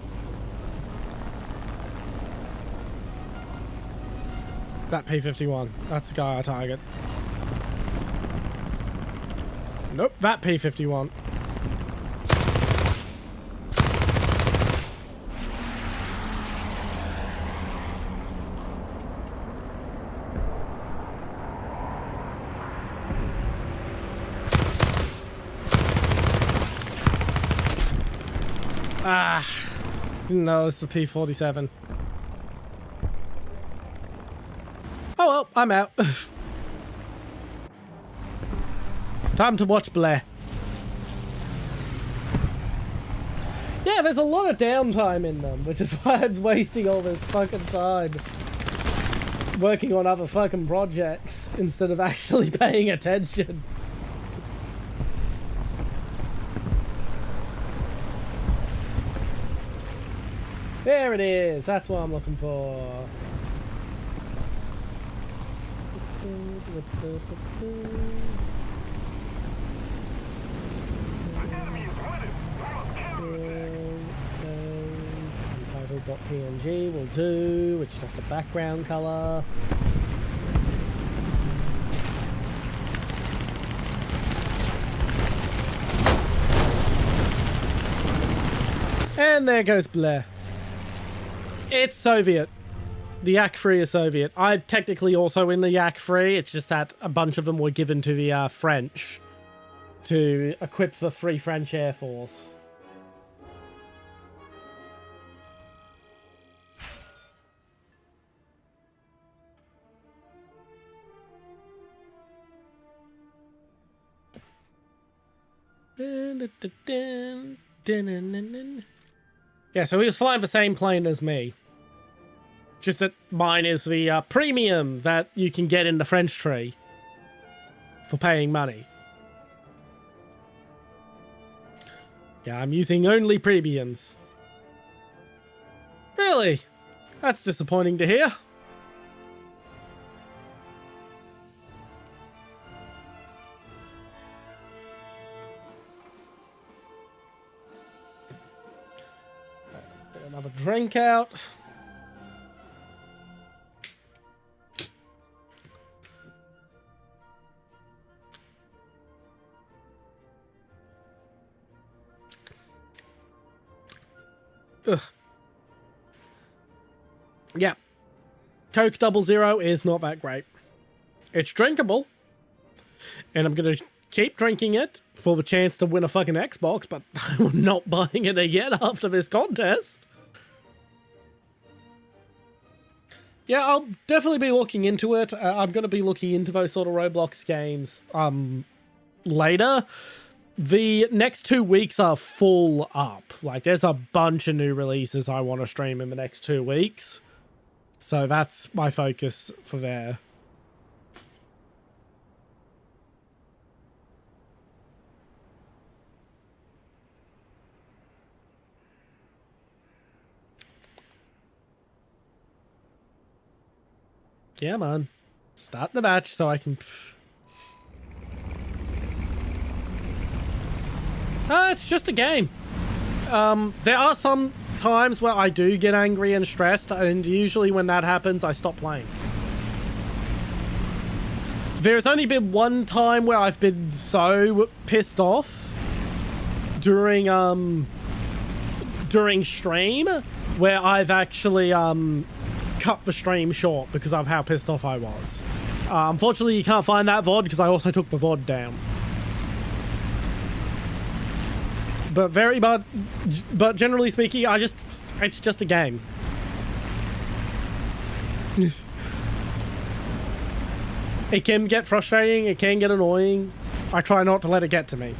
That P-51. That's the guy I target. Nope, that P-51. Ah, didn't notice the P-47. Oh well, I'm out. Time to watch Blair. Yeah, there's a lot of downtime in them, which is why I'm wasting all this fucking time working on other fucking projects instead of actually paying attention. There it is. That's what I'm looking for. Untitled.png will do, which is just a background color. And there goes Blair. It's Soviet. The Yak-3 is Soviet. I'm technically also in the Yak-3. It's just that a bunch of them were given to the French to equip the Free French Air Force. Yeah, so he was flying the same plane as me. Just that mine is the premium that you can get in the French tree for paying money. Yeah, I'm using only premiums. Really? That's disappointing to hear. Let's get another drink out. Ugh. Yeah. Coke 00 is not that great. It's drinkable. And I'm going to keep drinking it for the chance to win a fucking Xbox, but I'm not buying it again after this contest. Yeah, I'll definitely be looking into it. I'm going to be looking into those sort of Roblox games later. The next 2 weeks are full up. Like, there's a bunch of new releases I want to stream in the next 2 weeks. So that's my focus for there. Yeah, man. Start the match so I can... it's just a game. There are some times where I do get angry and stressed, and usually when that happens, I stop playing. There's only been one time where I've been so pissed off during stream, where I've actually cut the stream short because of how pissed off I was. Unfortunately, you can't find that VoD because I also took the VoD down. But generally speaking, it's just a game. It can get frustrating, it can get annoying. I try not to let it get to me.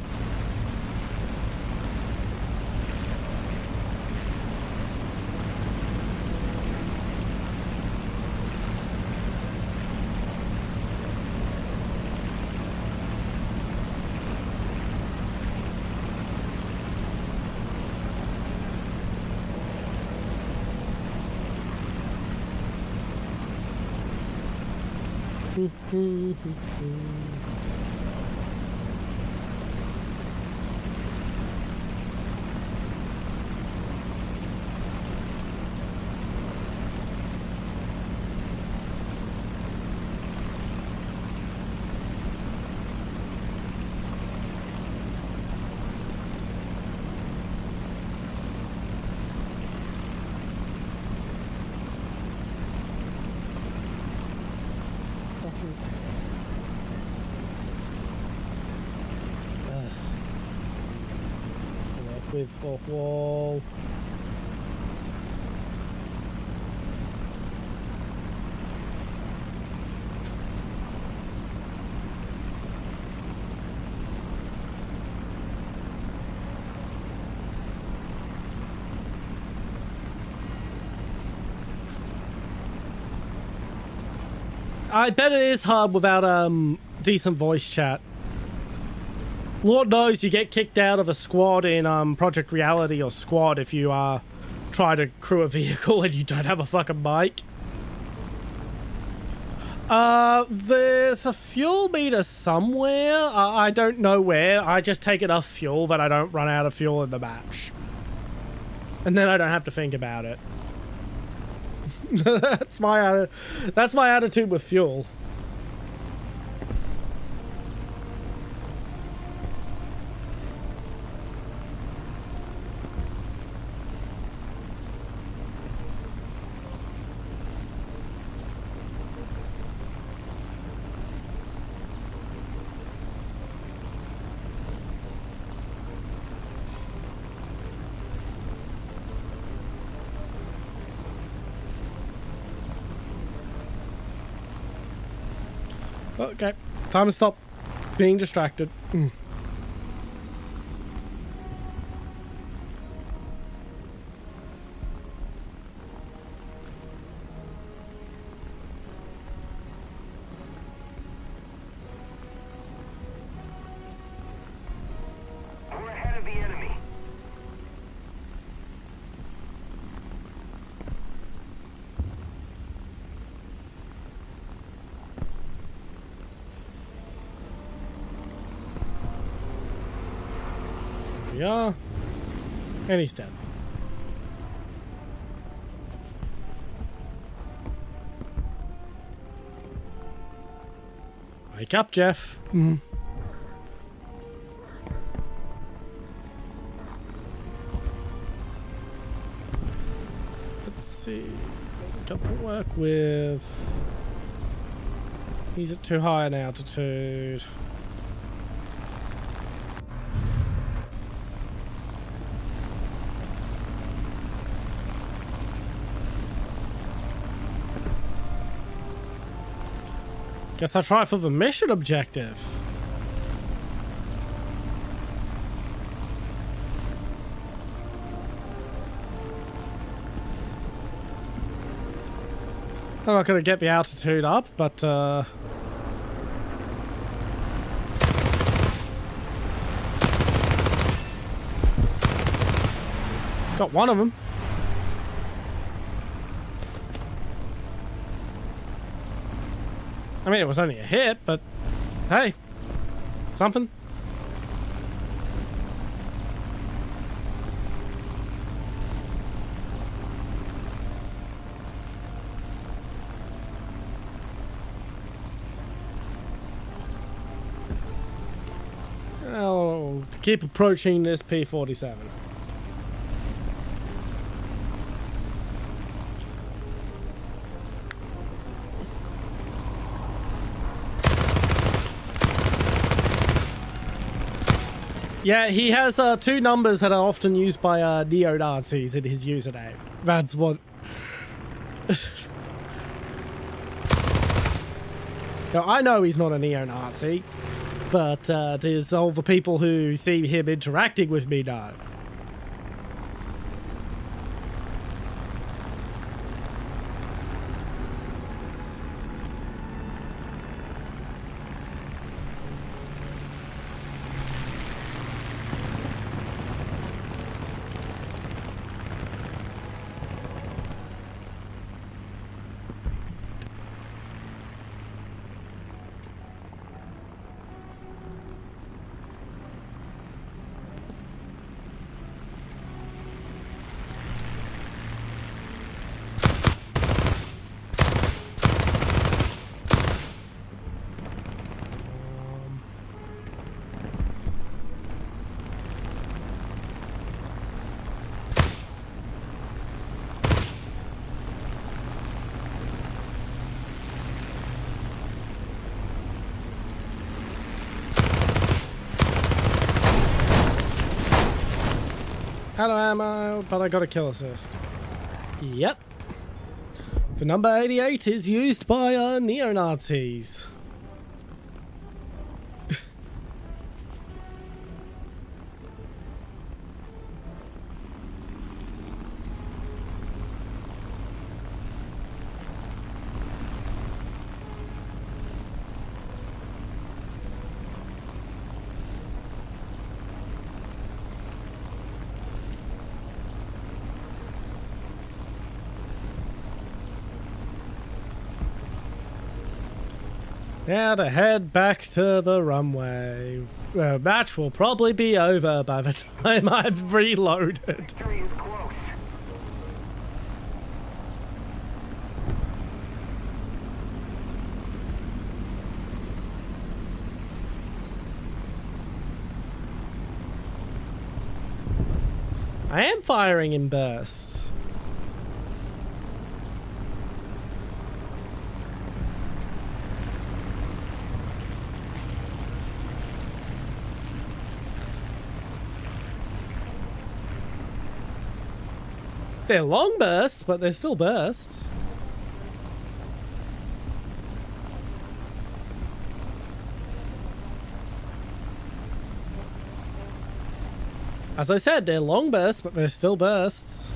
with fourth wall. I bet it is hard without decent voice chat. Lord knows you get kicked out of a squad in Project Reality or Squad if you try to crew a vehicle and you don't have a fucking mic. There's a fuel meter somewhere. I don't know where. I just take enough fuel that I don't run out of fuel in the match. And then I don't have to think about it. That's my attitude with fuel. Okay, time to stop being distracted. We're ahead of the enemy. Yeah. And he's dead. Wake up, Jeff. Let's see. Got to work with. He's at too high an altitude. Guess I'll try for the mission objective. I'm not going to get the altitude up, but got one of them. I mean, it was only a hit, but hey, something. Oh, to keep approaching this P-47. Yeah, he has two numbers that are often used by neo-Nazis in his username. That's what... Now, I know he's not a neo-Nazi, but does all the people who see him interacting with me know? Out of ammo, but I got a kill assist. Yep. The number 88 is used by neo-Nazis. Now to head back to the runway. The match will probably be over by the time I've reloaded. Victory is close. I am firing in bursts. They're long bursts, but they're still bursts. As I said, they're long bursts, but they're still bursts.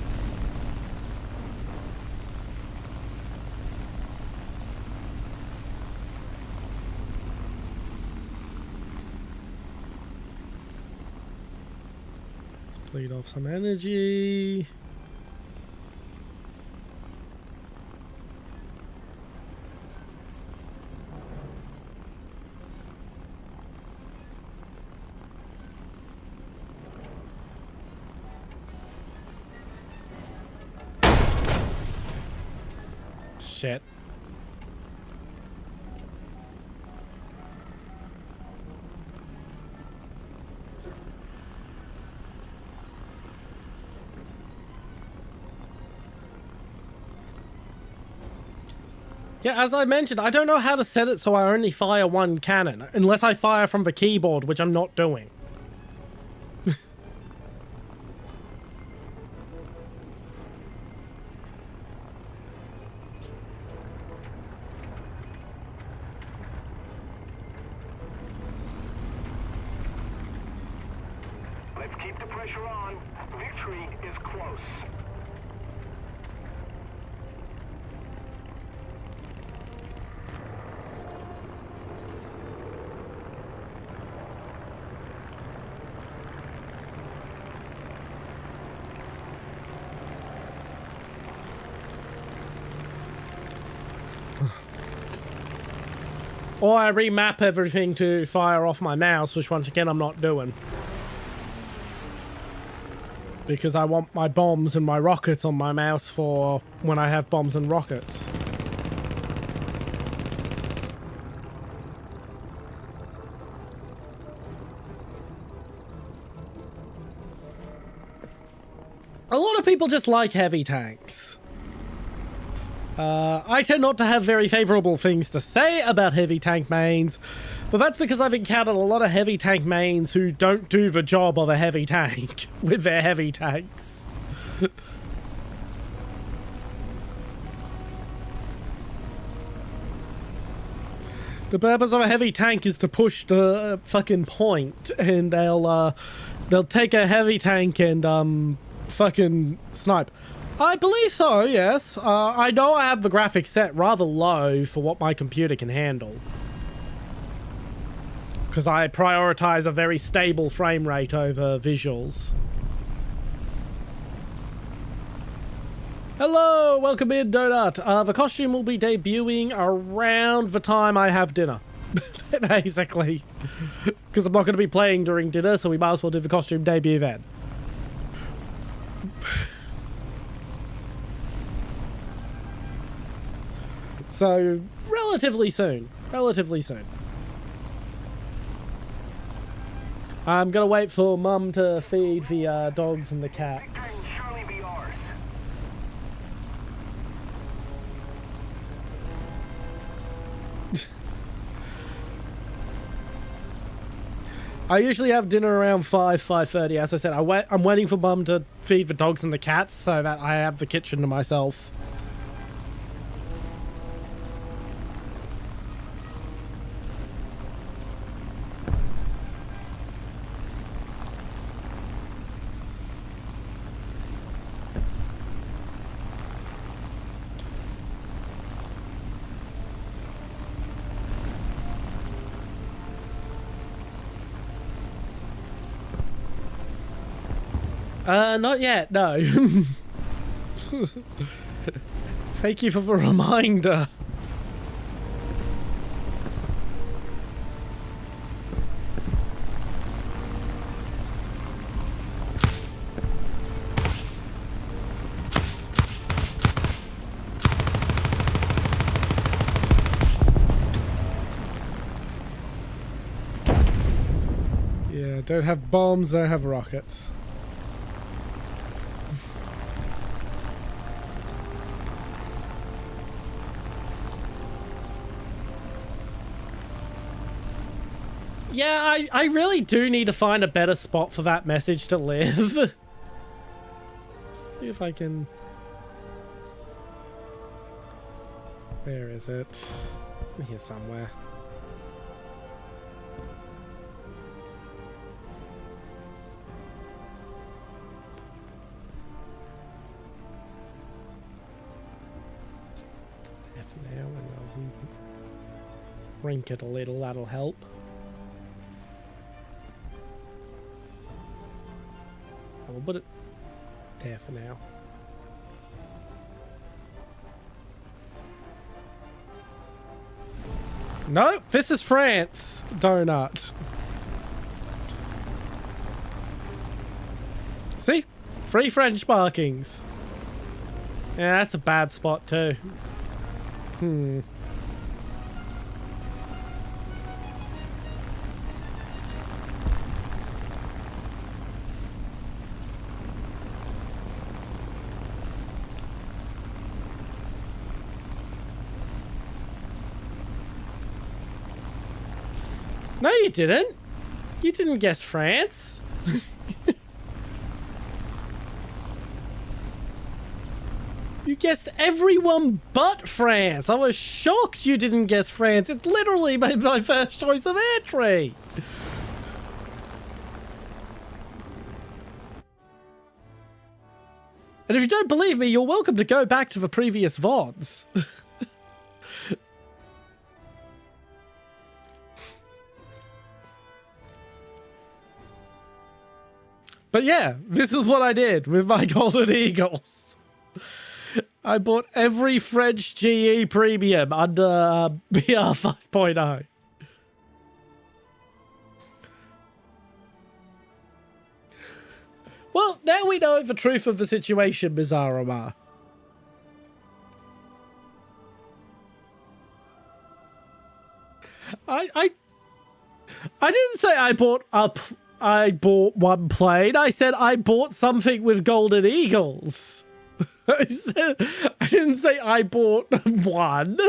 Let's bleed off some energy. Shit. Yeah, as I mentioned, I don't know how to set it so I only fire one cannon, unless I fire from the keyboard, which I'm not doing. Let's keep the pressure on. Victory is close. Or I remap everything to fire off my mouse, which once again I'm not doing. Because I want my bombs and my rockets on my mouse for when I have bombs and rockets. A lot of people just like heavy tanks. I tend not to have very favorable things to say about heavy tank mains, but that's because I've encountered a lot of heavy tank mains who don't do the job of a heavy tank with their heavy tanks. The purpose of a heavy tank is to push the fucking point, and they'll take a heavy tank and fucking snipe. I believe so, yes. I know I have the graphics set rather low for what my computer can handle. Because I prioritize a very stable frame rate over visuals. Hello, welcome in, Donut. The costume will be debuting around the time I have dinner. Basically. Because I'm not going to be playing during dinner, so we might as well do the costume debut then. So, relatively soon. Relatively soon. I'm gonna wait for Mum to feed the dogs and the cats. Victory will surely be ours. I usually have dinner around 5:30. As I said, I'm waiting for Mum to feed the dogs and the cats so that I have the kitchen to myself. Not yet, no. Thank you for the reminder. Yeah, don't have bombs, don't have rockets. Yeah, I really do need to find a better spot for that message to live. See if I can... Where is it? Here somewhere. F now, and I'll rank it a little, that'll help. We'll put it there for now. Nope, this is France. Donut. See? 3 French parkings. Yeah, that's a bad spot too. No, you didn't. You didn't guess France. You guessed everyone but France. I was shocked you didn't guess France. It's literally my first choice of entry. And if you don't believe me, you're welcome to go back to the previous VoDs. But yeah, this is what I did with my Golden Eagles. I bought every French GE premium under BR 5.0. Well, now we know the truth of the situation, Ms. Arama. I didn't say I bought one plane. I said I bought something with Golden Eagles. I didn't say I bought one.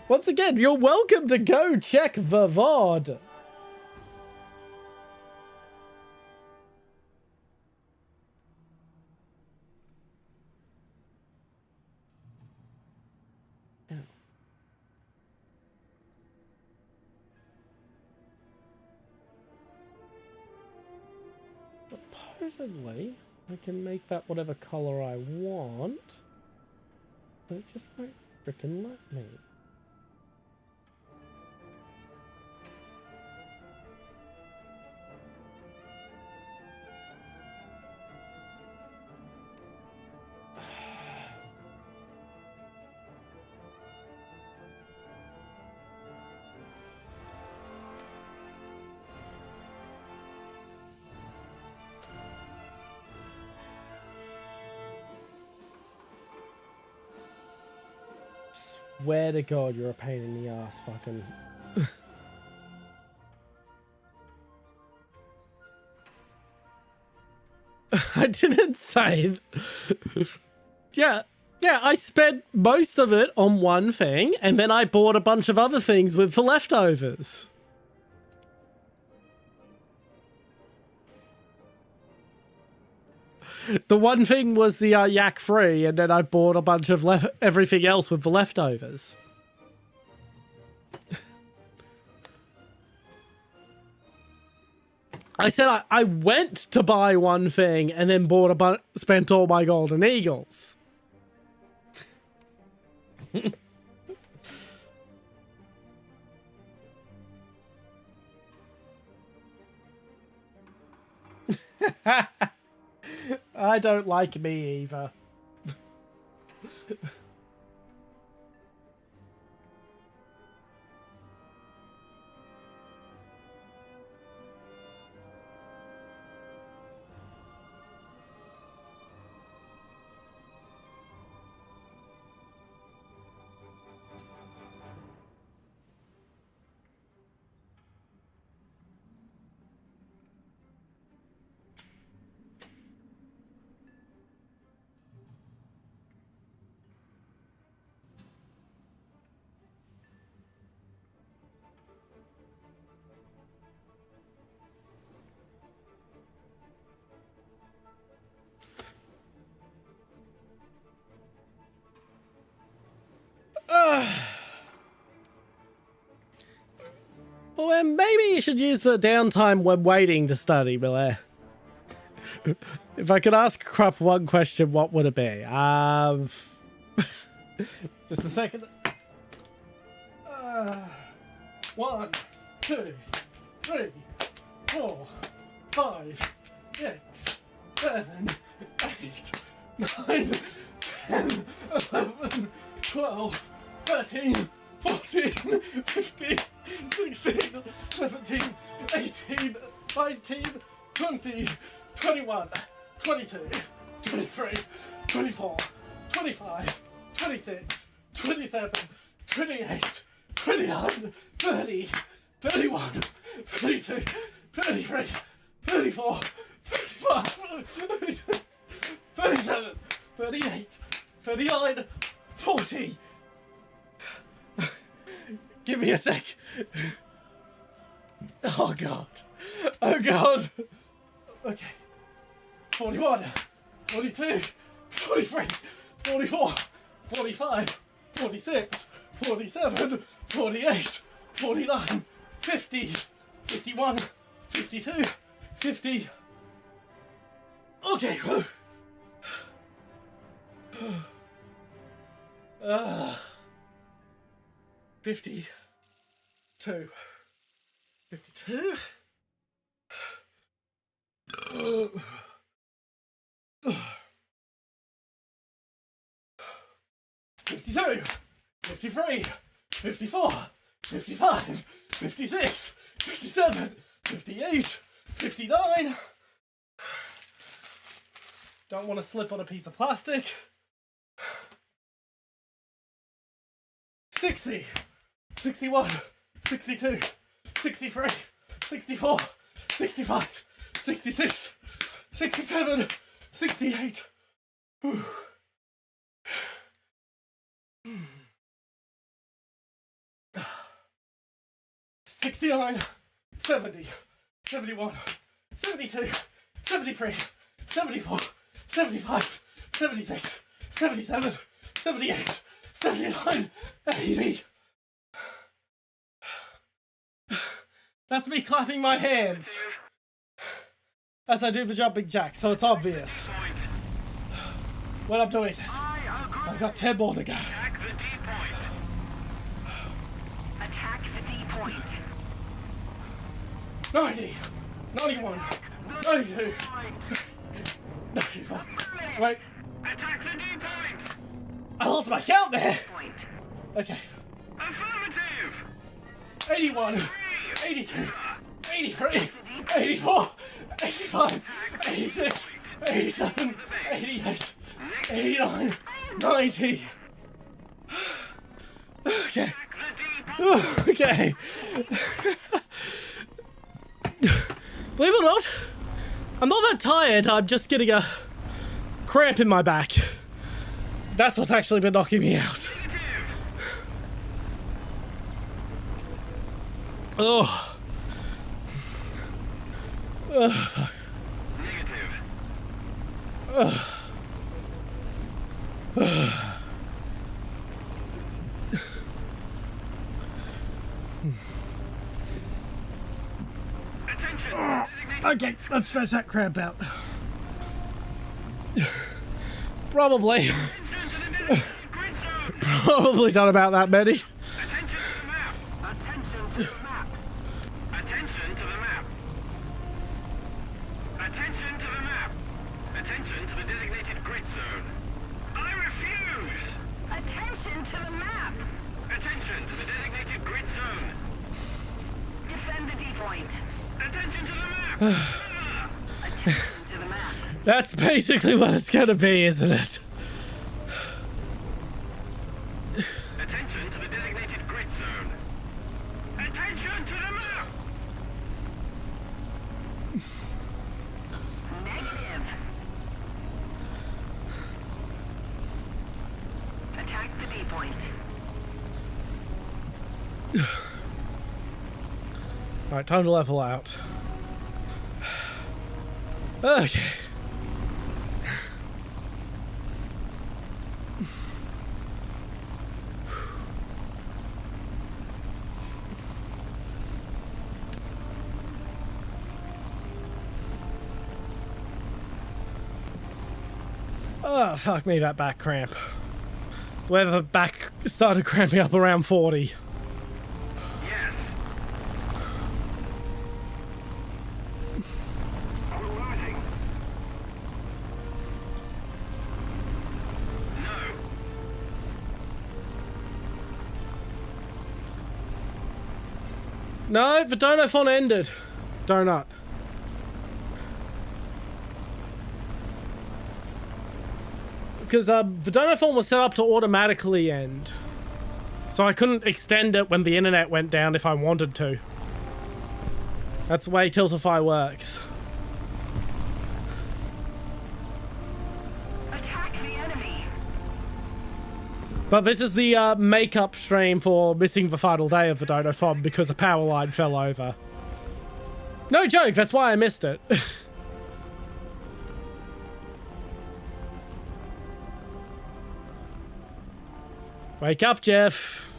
Once again, you're welcome to go check the VoD. Supposedly, I can make that whatever color I want, but it just won't frickin' let me. Swear to God, you're a pain in the ass, fucking. I didn't say. Yeah, Yeah, I spent most of it on one thing, and then I bought a bunch of other things with the leftovers. The one thing was the yak free, and then I bought a bunch of everything else with the leftovers. I said I went to buy one thing and then bought spent all my golden eagles. I don't like me either. Well, then maybe you should use the downtime when waiting to study, Blair. If I could ask Krupp one question, what would it be? Just a second. 1, 2, 3, 4, 5, 6, 7, 8, 9, 10, 11, 12, 13, 14, 15, 16, 17, 18, 19, 20, 21, 22, 23, 24, 25, 26, 27, 28, 29, 30, 31, 32, 33, 34, 35, 36, 37, 38, 39, 40. Give me a sec. Oh god. Oh god. Okay. 41, 42, 43, 44, 45, 46, 47, 48, 49, 50, 51, 52, 50. Okay. 52, 52, 52, 53, 54, 55, 56, 57, 58, 59. Don't want to slip on a piece of plastic. 60, 61, 62, 63, 64, 65, 66, 67, 68. 69, 70, 71, 72, 73, 74, 75, 76, 77, 78, 79, 80. That's me clapping my hands as I do the jumping jack, so it's obvious when I'm doing it. I've got 10 more to go. Attack the D point. Attack the D point. 90, 91, 92, 94. Wait, Attack the D point. I lost my count there. Point. Okay. Affirmative. 81, 82, 83, 84, 85, 86, 87, 88, 89, 90. Okay. Okay. Believe it or not, I'm not that tired. I'm just getting a cramp in my back. That's what's actually been knocking me out. Oh. Ugh. Fuck. Negative. Ugh. Attention. Okay, let's stretch that cramp out. Probably. Attention to the designated grid zone. Probably done about that many. Attention to the map. Attention to the map. Attention to the map. Attention to the map. Attention to the designated grid zone. I refuse. Attention to the map. Attention to the designated grid zone. Defend the D point. Attention to the map. Attention to the map. That's basically what it's gonna be, isn't it? Attention to the designated grid zone. Attention to the map. Negative. Attack the D point. Alright, time to level out. Okay. Oh, fuck me, that back cramp. Whether back started cramping up around 40. Yes. We're losing. No. No, the Donophon ended. Donut. Because the Donophon was set up to automatically end. So I couldn't extend it when the internet went down if I wanted to. That's the way Tiltify works. Attack the enemy. But this is the makeup stream for missing the final day of the Donophon because a power line fell over. No joke, that's why I missed it. Wake up, Jeff.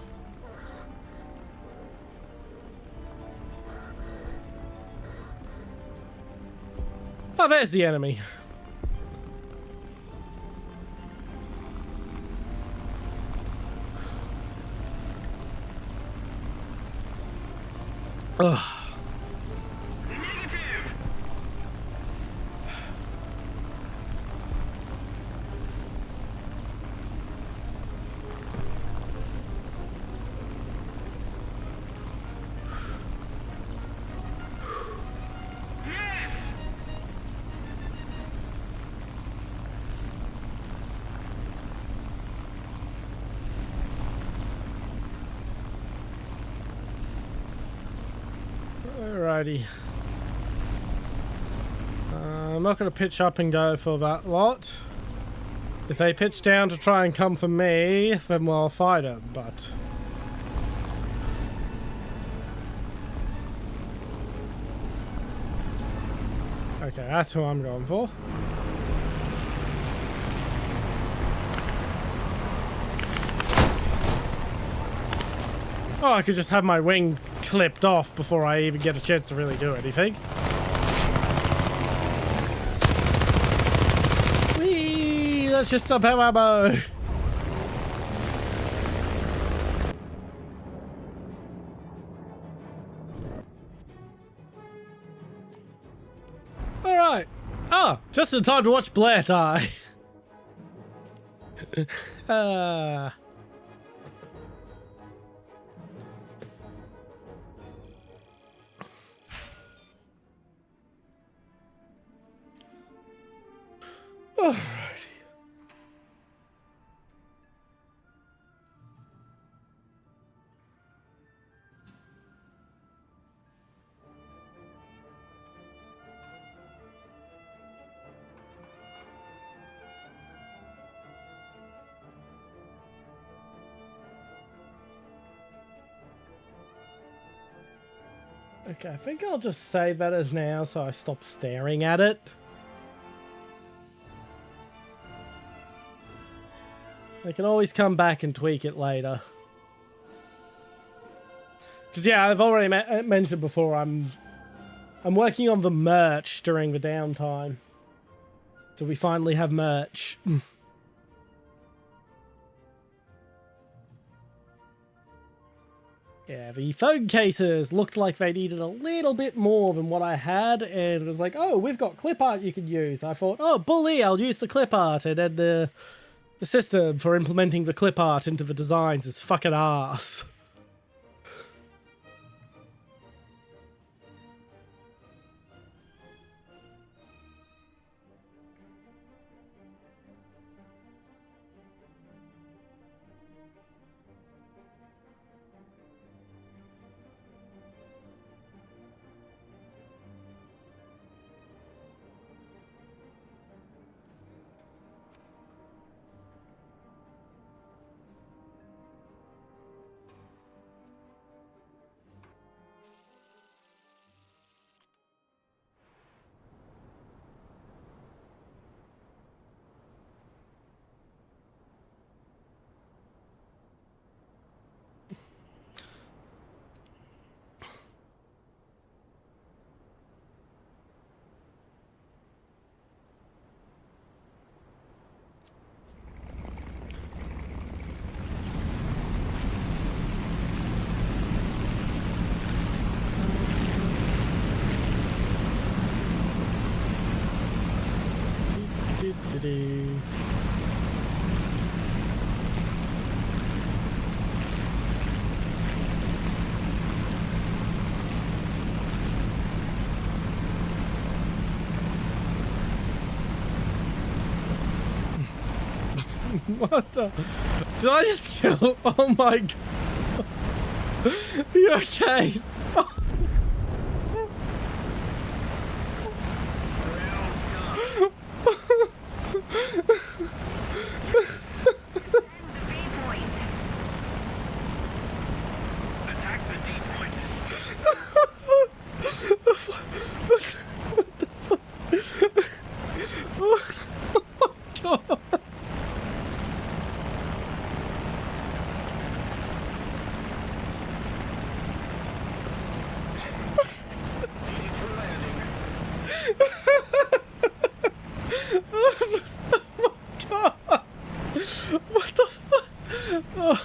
Oh, there's the enemy. Ugh. Negative. Yes. Alrighty. I'm not going to pitch up and go for that lot. If they pitch down to try and come for me, then we'll fight them, but... Okay, that's who I'm going for. Oh, I could just have my wing clipped off before I even get a chance to really do anything. Whee! That's just a power ammo! Alright. Oh, just in time to watch Blair die. Alrighty. Okay, I think I'll just save that as now so I stop staring at it. I can always come back and tweak it later. Because yeah, I've already mentioned before, I'm working on the merch during the downtime. So we finally have merch. Yeah, the phone cases looked like they needed a little bit more than what I had, and it was like, oh, we've got clip art you can use. I thought, oh, bully, I'll use the clip art, and then the system for implementing the clip art into the designs is fucking ass. What the? Did I just kill? Oh my god. You okay? Attack the D point. What the fuck? Oh my god. What the fuck? Oh.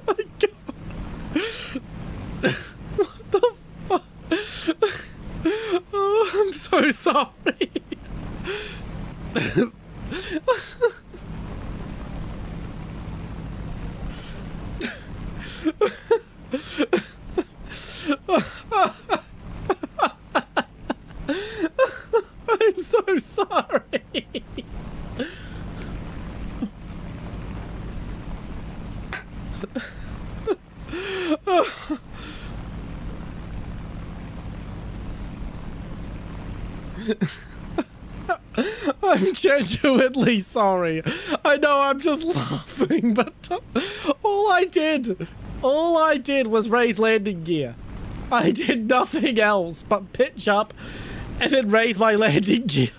My God. What the fuck? Oh, I'm so sorry. I'm so sorry. I'm genuinely sorry. I know I'm just laughing, but all I did was raise landing gear. I did nothing else but pitch up and then raise my landing gear.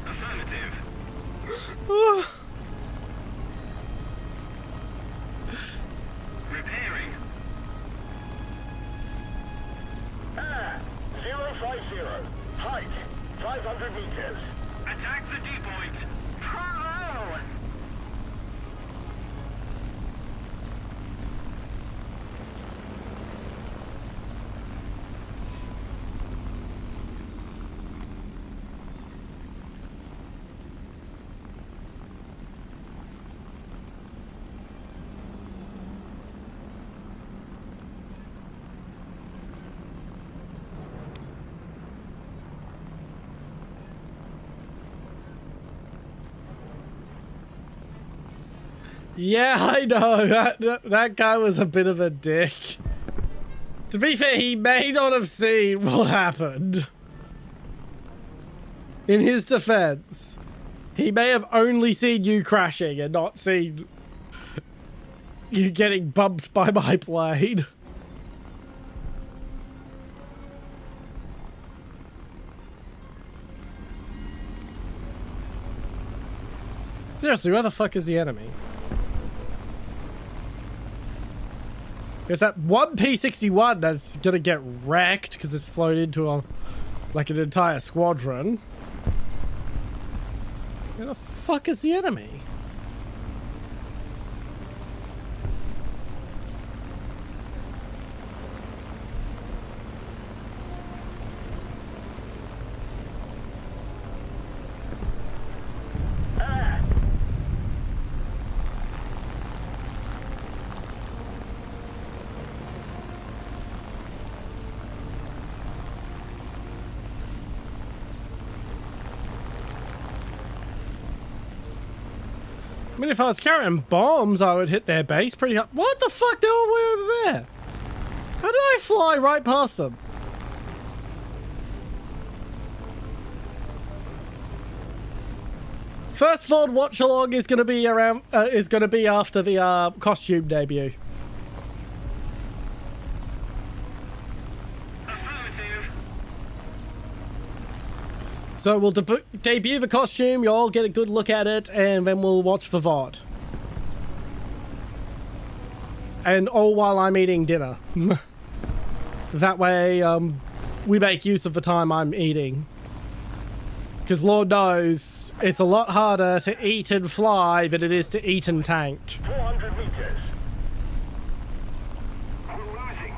Affirmative. Repairing. 050. Height, 500 meters. Attack the D point. Bravo! Yeah, I know. That guy was a bit of a dick. To be fair, he may not have seen what happened. In his defense, he may have only seen you crashing and not seen you getting bumped by my plane. Seriously, where the fuck is the enemy? There's that one P-61 that's gonna get wrecked because it's flown into like an entire squadron. Where the fuck is the enemy? I mean, if I was carrying bombs, I would hit their base pretty hard. What the fuck? They're all the way over there. How did I fly right past them? First VoD watch along is going to be around. Is going to be after the costume debut. Affirmative. So we'll debut the costume, you'll all get a good look at it, and then we'll watch the VoD. And all while I'm eating dinner. That way, we make use of the time I'm eating. Because Lord knows, it's a lot harder to eat and fly than it is to eat and tank. 400 meters. We're losing.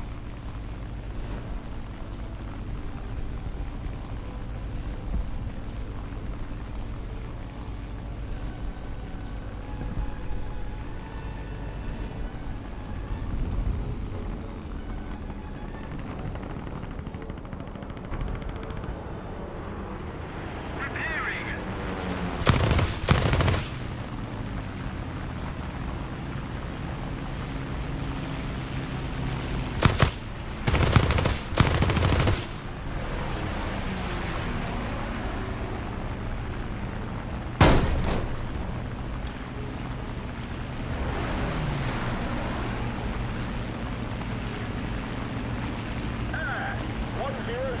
Repairing. Ah, 100.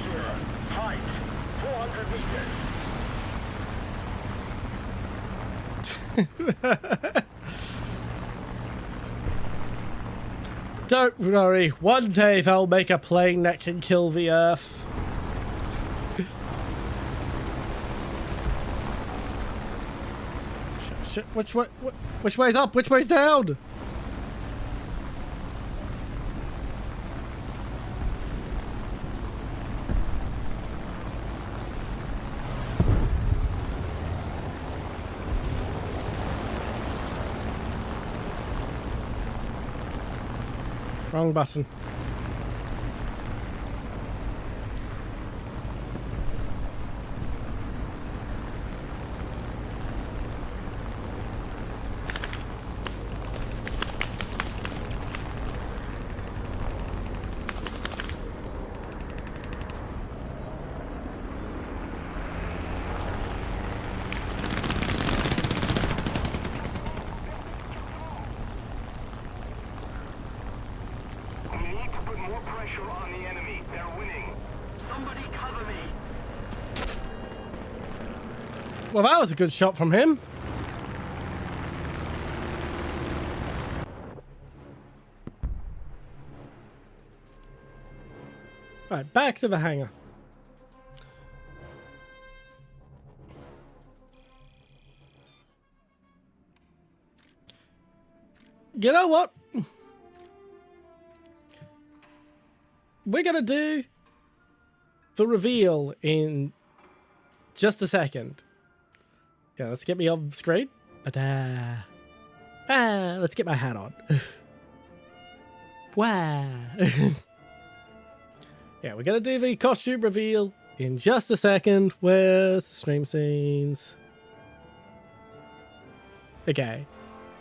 Height, 400 meters. Don't worry, one day they'll make a plane that can kill the Earth. Shit, which way's up? Which way's down? Wrong button. We need to put more pressure on the enemy. They're winning. Somebody cover me. Well, that was a good shot from him. Right, back to the hangar. You know what? We're gonna do the reveal in just a second. Yeah, let's get me on screen. Let's get my hat on. Wow. Yeah, we're gonna do the costume reveal in just a second. Where's the stream scenes? Okay.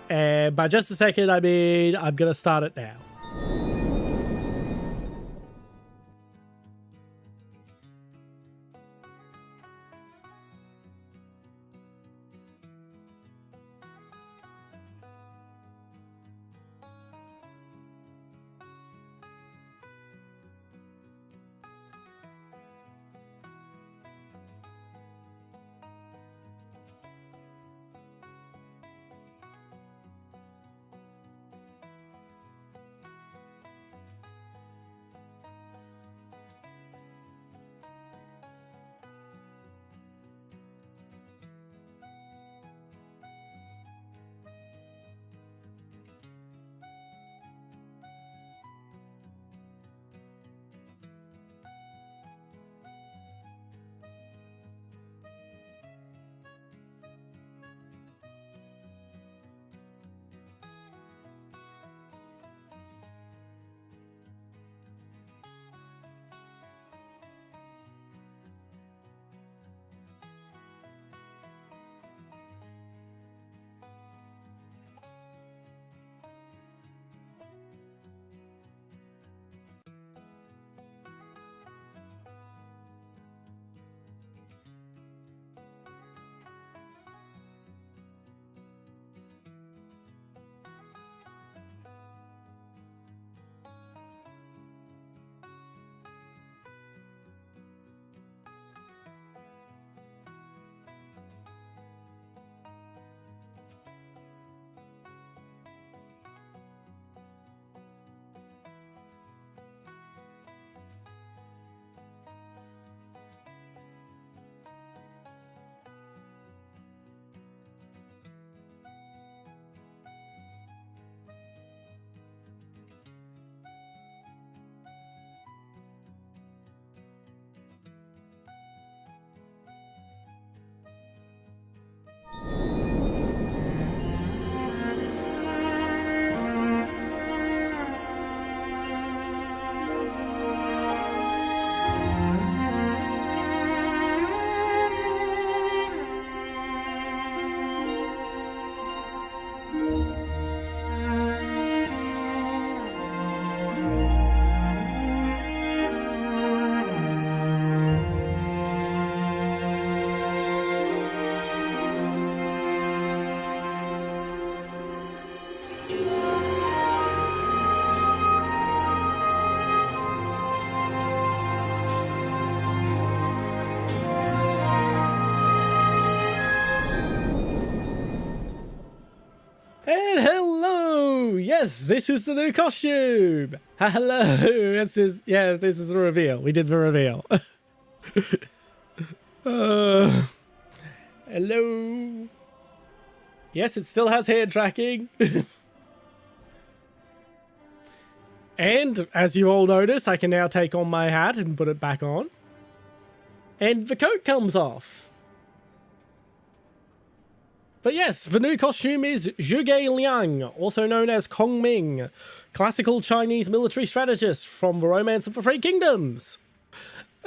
And by just a second, I mean I'm going to start it now. And hello! Yes, this is the new costume! Hello! This is the reveal. We did the reveal. Hello! Yes, it still has hand tracking. And, as you all noticed, I can now take on my hat and put it back on. And the coat comes off. But yes, the new costume is Zhuge Liang, also known as Kong Ming, classical Chinese military strategist from the Romance of the Three Kingdoms.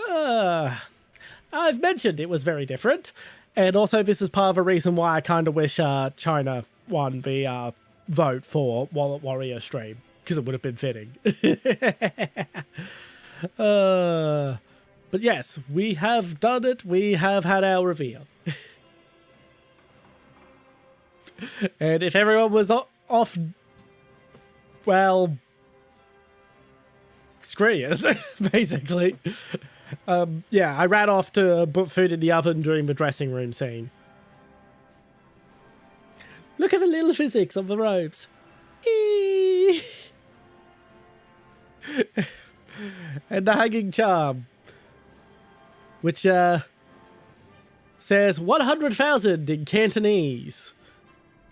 I've mentioned it was very different, and also this is part of the reason why I kind of wish China won the vote for Wallet Warrior stream, because it would have been fitting. But yes, we have done it. We have had our reveal. And if everyone was off, well, screw yes, basically. Yeah, I ran off to put food in the oven during the dressing room scene. Look at the little physics of the robes. Eee! And the hanging charm, which says 100,000 in Cantonese.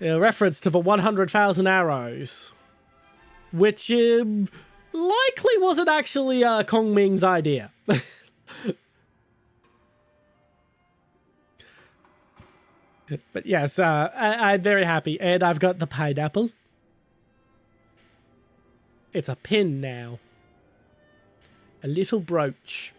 A reference to the 100,000 arrows, which likely wasn't actually Kong Ming's idea. But yes, I'm very happy, and I've got the pineapple. It's a pin now. A little brooch.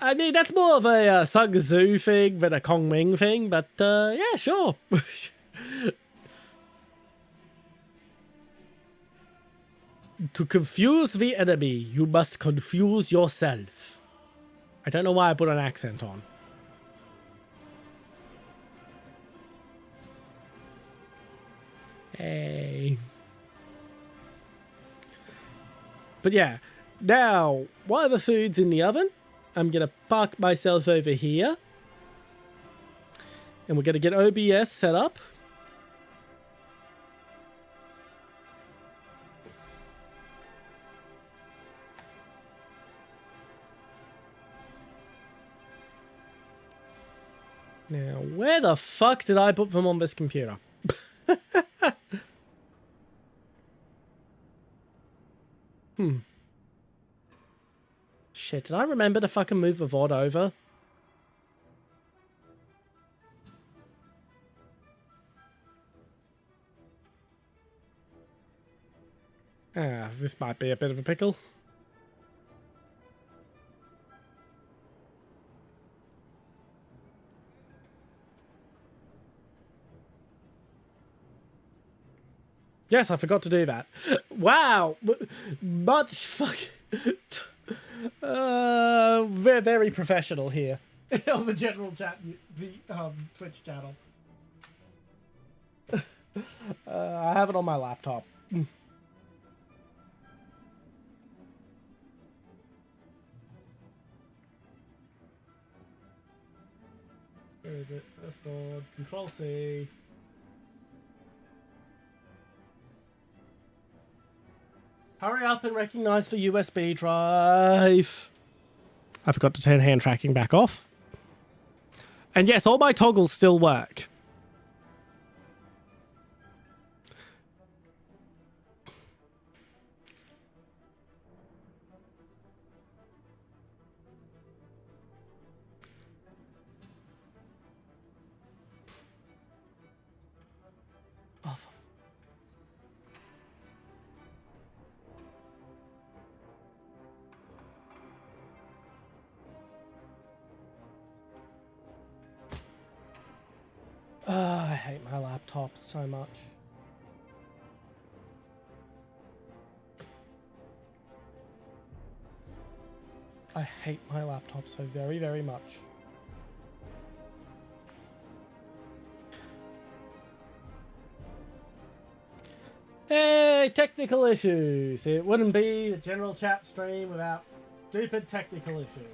I mean, that's more of a Sung Tzu thing than a Kong Ming thing, but yeah, sure. To confuse the enemy, you must confuse yourself. I don't know why I put an accent on. Hey. But yeah, now, while the food's in the oven, I'm going to park myself over here. And we're going to get OBS set up. Now, where the fuck did I put them on this computer? Shit, did I remember to fucking move the VoD over? Ah, this might be a bit of a pickle. Yes, I forgot to do that. Wow! Much fucking... we're very professional here. On the general chat, the Twitch channel. I have it on my laptop. Where is it? First board, Control C. Hurry up and recognize the USB drive. I forgot to turn hand tracking back off. And yes, all my toggles still work. I hate my laptop so much. I hate my laptop so very, very much. Hey, technical issues. It wouldn't be a general chat stream without stupid technical issues.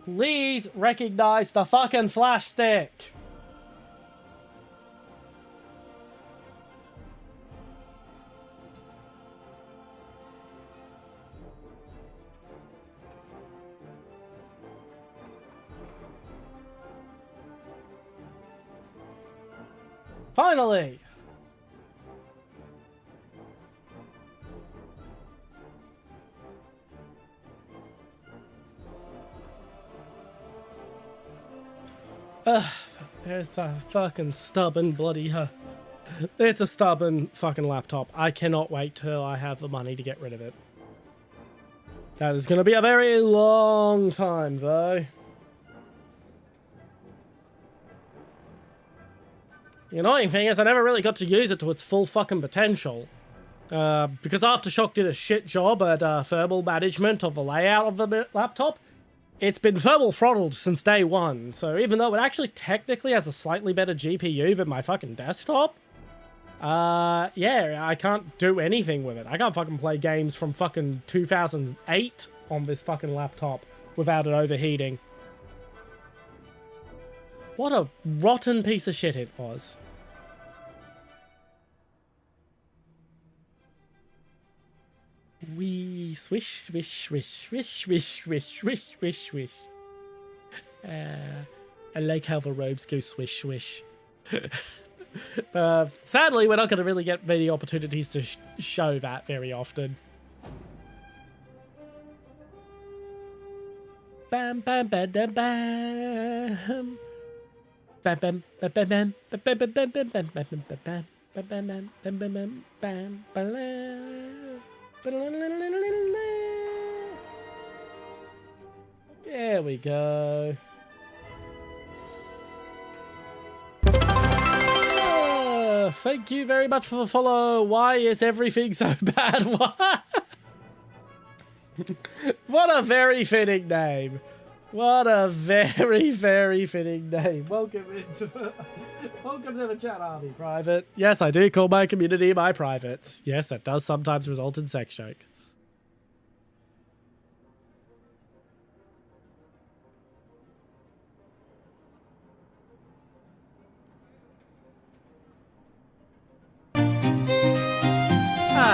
Please recognize the fucking flash stick. Finally. It's a fucking stubborn bloody... it's a stubborn fucking laptop. I cannot wait till I have the money to get rid of it. That is going to be a very long time, though. The annoying thing is I never really got to use it to its full fucking potential. Because Aftershock did a shit job at thermal management of the layout of the laptop. It's been thermal throttled since day one, so even though it actually technically has a slightly better GPU than my fucking desktop, yeah, I can't do anything with it. I can't fucking play games from fucking 2008 on this fucking laptop without it overheating. What a rotten piece of shit it was. Wee swish, swish, swish, swish, swish, swish, swish, swish, swish. I like how the robes go swish, swish. Sadly, we're not going to really get many opportunities to show that very often. Bam, bam, bam, bam, bam. Bam, bam, bam, bam, bam, bam, bam, bam, bam, bam, bam, bam, bam, bam. Bam, bam, bam, bam, bam, bam, bam, ba-la. Ba-la-la-la-la-la-la. There we go. Thank you very much for the follow. Why is everything so bad? What? What a very fitting name. What a very, very fitting name. Welcome to the chat, Army Private. Yes, I do call my community my privates. Yes, that does sometimes result in sex jokes.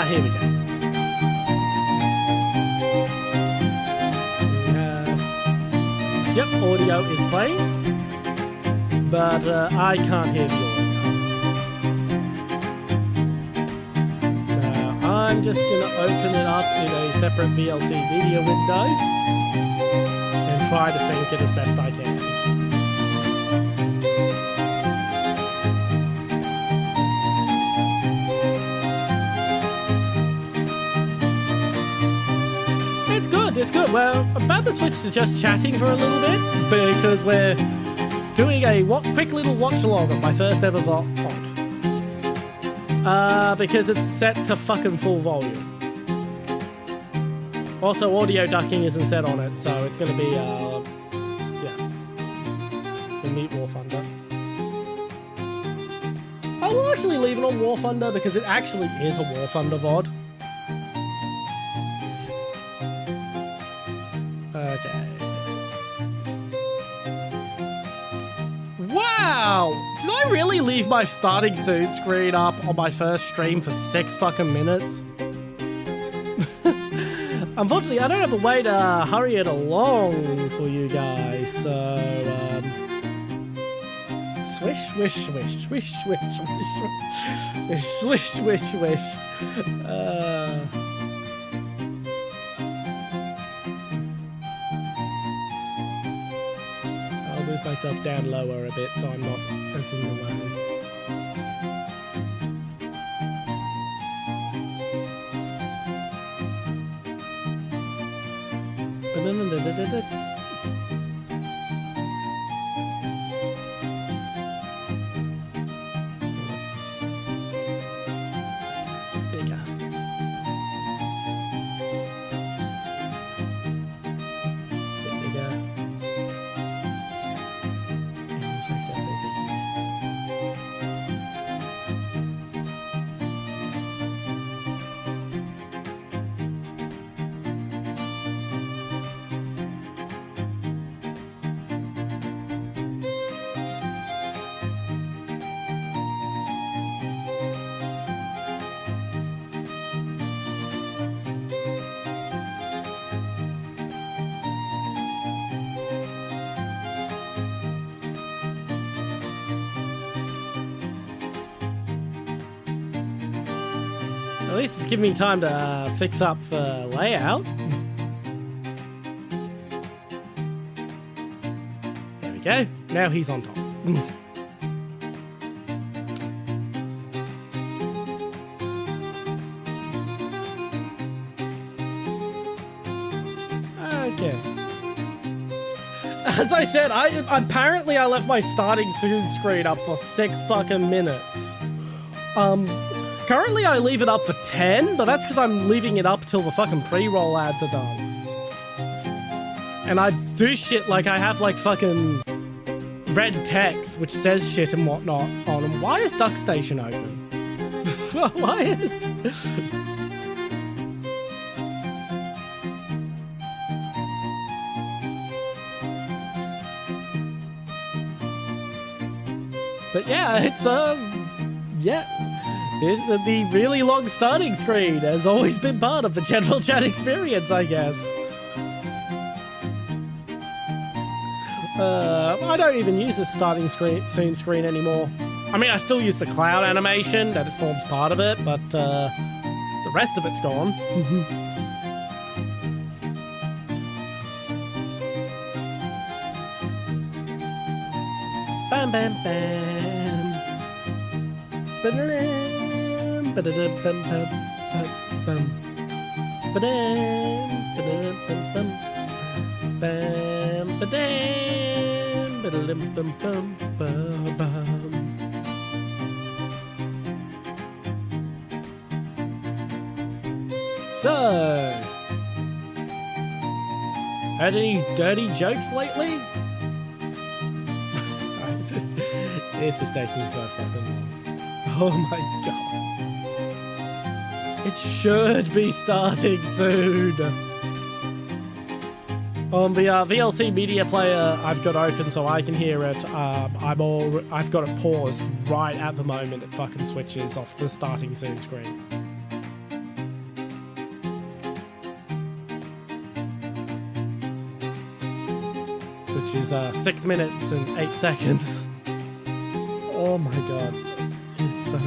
Here we go. Yep, audio is playing, but I can't hear the audio. So I'm just going to open it up in a separate VLC media window and try to sync it as best I can. It's good. We're about to switch to just chatting for a little bit because we're doing a quick little watch along of my first ever VoD. Because it's set to fucking full volume. Also, audio ducking isn't set on it, so it's going to be, yeah. We'll meet Warthunder. I will actually leave it on Warthunder because it actually is a Warthunder VoD. Okay. Wow! Did I really leave my starting soon screen up on my first stream for 6 fucking minutes? Unfortunately, I don't have a way to hurry it along for you guys, so, swish, swish, swish, swish, swish, swish, swish, swish, swish. Myself down lower a bit so I'm not as in the way. Bigger. At least it's giving me time to fix up the layout. There we go. Now he's on top. Okay. As I said, apparently I left my starting soon screen up for 6 fucking minutes. Currently I leave it up for 10, but that's because I'm leaving it up till the fucking pre-roll ads are done. And I do shit like I have like fucking red text which says shit and whatnot on them. Why is Duck Station open? Why is... But yeah, it's yeah. The really long starting screen has always been part of the general chat experience, I guess. I don't even use the starting soon screen anymore. I mean, I still use the cloud animation, that it forms part of it, but the rest of it's gone. Bam, bam, bam. Ba-da-dum, ba-da-dum, bum, bum, bum, bum. Ba-dum, ba-da-dum, bum, bum. Bam, ba-dum, ba-da-dum, bum, bum, ba-bum. So, had any dirty jokes lately? This is taking so fucking long. Oh my god. It should be starting soon. On the VLC media player I've got open so I can hear it, I've got it paused right at the moment it fucking switches off the starting soon screen. Which is 6 minutes and 8 seconds. Oh my god. It's so...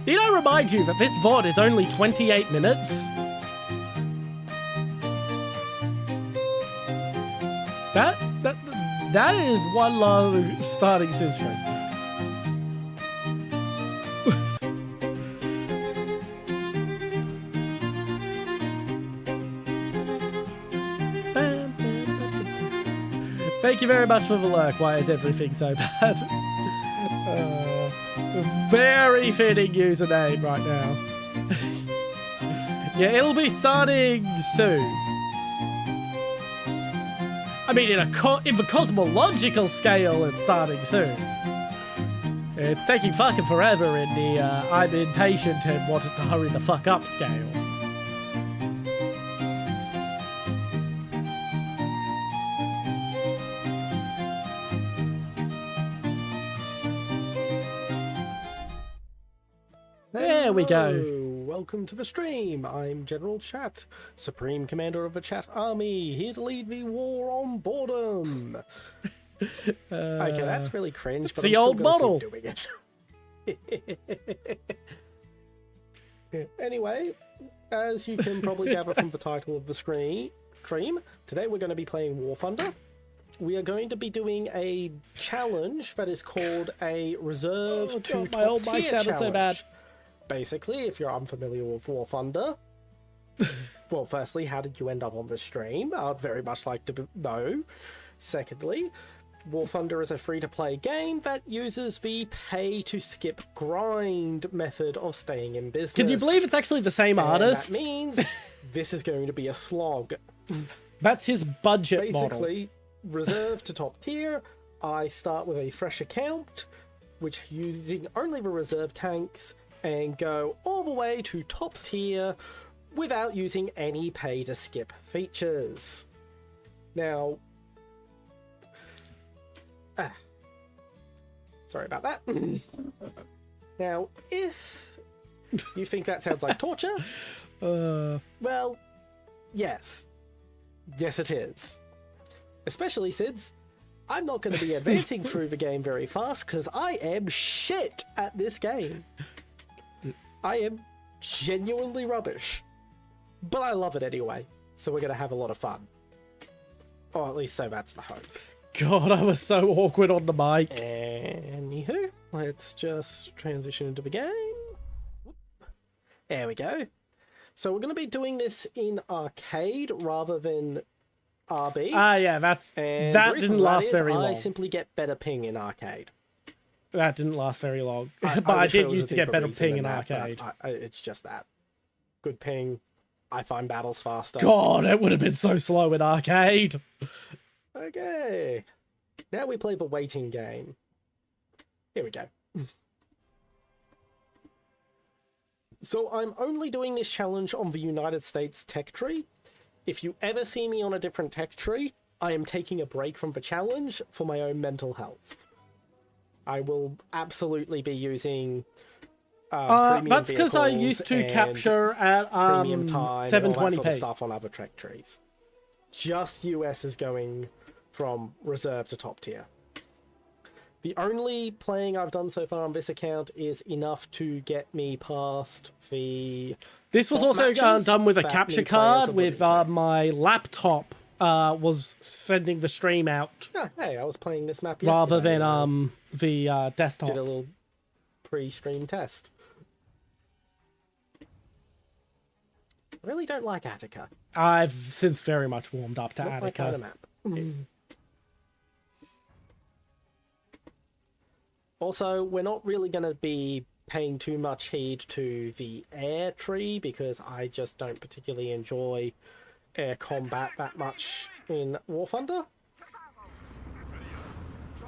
Need I remind you that this VoD is only 28 minutes? That is one long starting screen. Thank you very much for the lurk. Why is everything so bad? Very fitting username right now. Yeah, it'll be starting soon. I mean, in the cosmological scale, it's starting soon. It's taking fucking forever in the I'm impatient and wanted to hurry the fuck up scale. There we go. Welcome to the stream. I'm General Chat, Supreme Commander of the Chat Army, here to lead the war on boredom. Okay, that's really cringe, but the I'm old still model. gonna keep doing it. Anyway, as you can probably gather from the title of the stream, today we're going to be playing Warthunder. We are going to be doing a challenge that is called a Reserve to my old Top mic Tier sounded challenge. so bad. Basically, if you're unfamiliar with War Thunder, well, firstly, how did you end up on the stream? I'd very much like to know. Secondly, War Thunder is a free-to-play game that uses the pay-to-skip grind method of staying in business. Can you believe it's actually the same artist? That means this is going to be a slog. That's his budget model. Basically, reserve to top tier, I start with a fresh account, which using only the reserve tanks, and go all the way to top tier without using any pay to skip features. Now, sorry about that. Now, if you think that sounds like torture, well, yes. Yes, it is. Especially since I'm not going to be advancing through the game very fast because I am shit at this game. I am genuinely rubbish. But I love it anyway, so we're going to have a lot of fun. Or at least so that's the hope. God, I was so awkward on the mic. Anywho, let's just transition into the game. There we go. So we're going to be doing this in arcade rather than RB. Yeah, that didn't last very long. I simply get better ping in arcade. That didn't last very long. But I did used to get better ping in arcade. It's just that. Good ping. I find battles faster. God, it would have been so slow in arcade. Okay. Now we play the waiting game. Here we go. So I'm only doing this challenge on the United States tech tree. If you ever see me on a different tech tree, I am taking a break from the challenge for my own mental health. I will absolutely be using premium that's because I used to capture at premium time 720p. and all that sort of stuff on other tech trees. Just US is going from reserve to top tier. The only playing I've done so far on this account is enough to get me past the... This was bot also matches done with a that capture new players card are with willing to. my laptop was sending the stream out Oh, hey, I was playing this map yesterday. rather than the desktop. Did a little pre-stream test. I really don't like Attica. I've since very much warmed up to Not my Attica. kind of map. Also, we're not really going to be paying too much heed to the air tree because I just don't particularly enjoy air combat that much in Warthunder.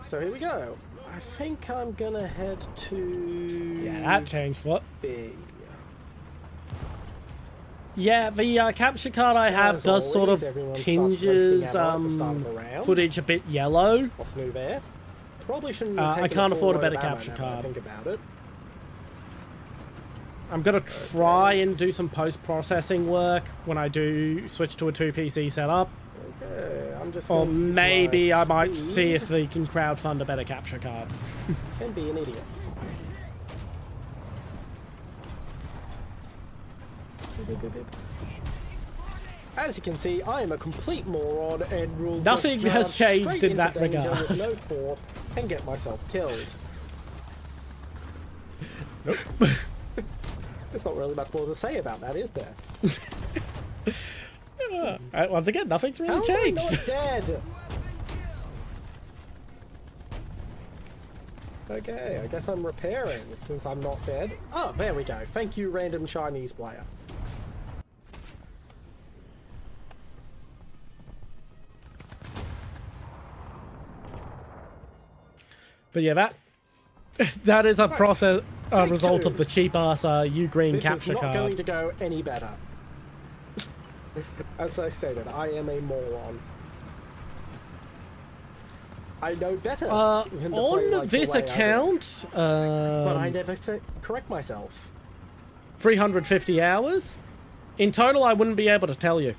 So here we go. I think I'm gonna head to Yeah, that changed what? B. Yeah, the capture card I have As does sort always, of everyone starts wasting tinges ammo at the start of the round. footage a bit yellow. What's new there? Probably shouldn't I have taken can't full afford a load better of ammo capture now that I card. think about it. I'm gonna try and do some post-processing work when I do switch to a 2 PC setup. Okay, I'm just Or gonna use maybe my I might speed. see if they can crowdfund a better capture card. Can be an idiot. As you can see, I am a complete moron and will Nothing just has charge changed straight in into that danger regard. with no thought and get myself killed. Nope. There's not really much more to say about that, is there? Once again, nothing's really How am I changed. not dead? Okay, I guess I'm repairing since I'm not dead. Oh, there we go. Thank you, random Chinese player. But yeah, that is a process Take result two. of the cheap ass Ugreen This is capture not going card. to go any better. As I stated, I am a moron. I know better than to play On like the this way I do. account, But I never correct myself. 350 hours. In total, I wouldn't be able to tell you.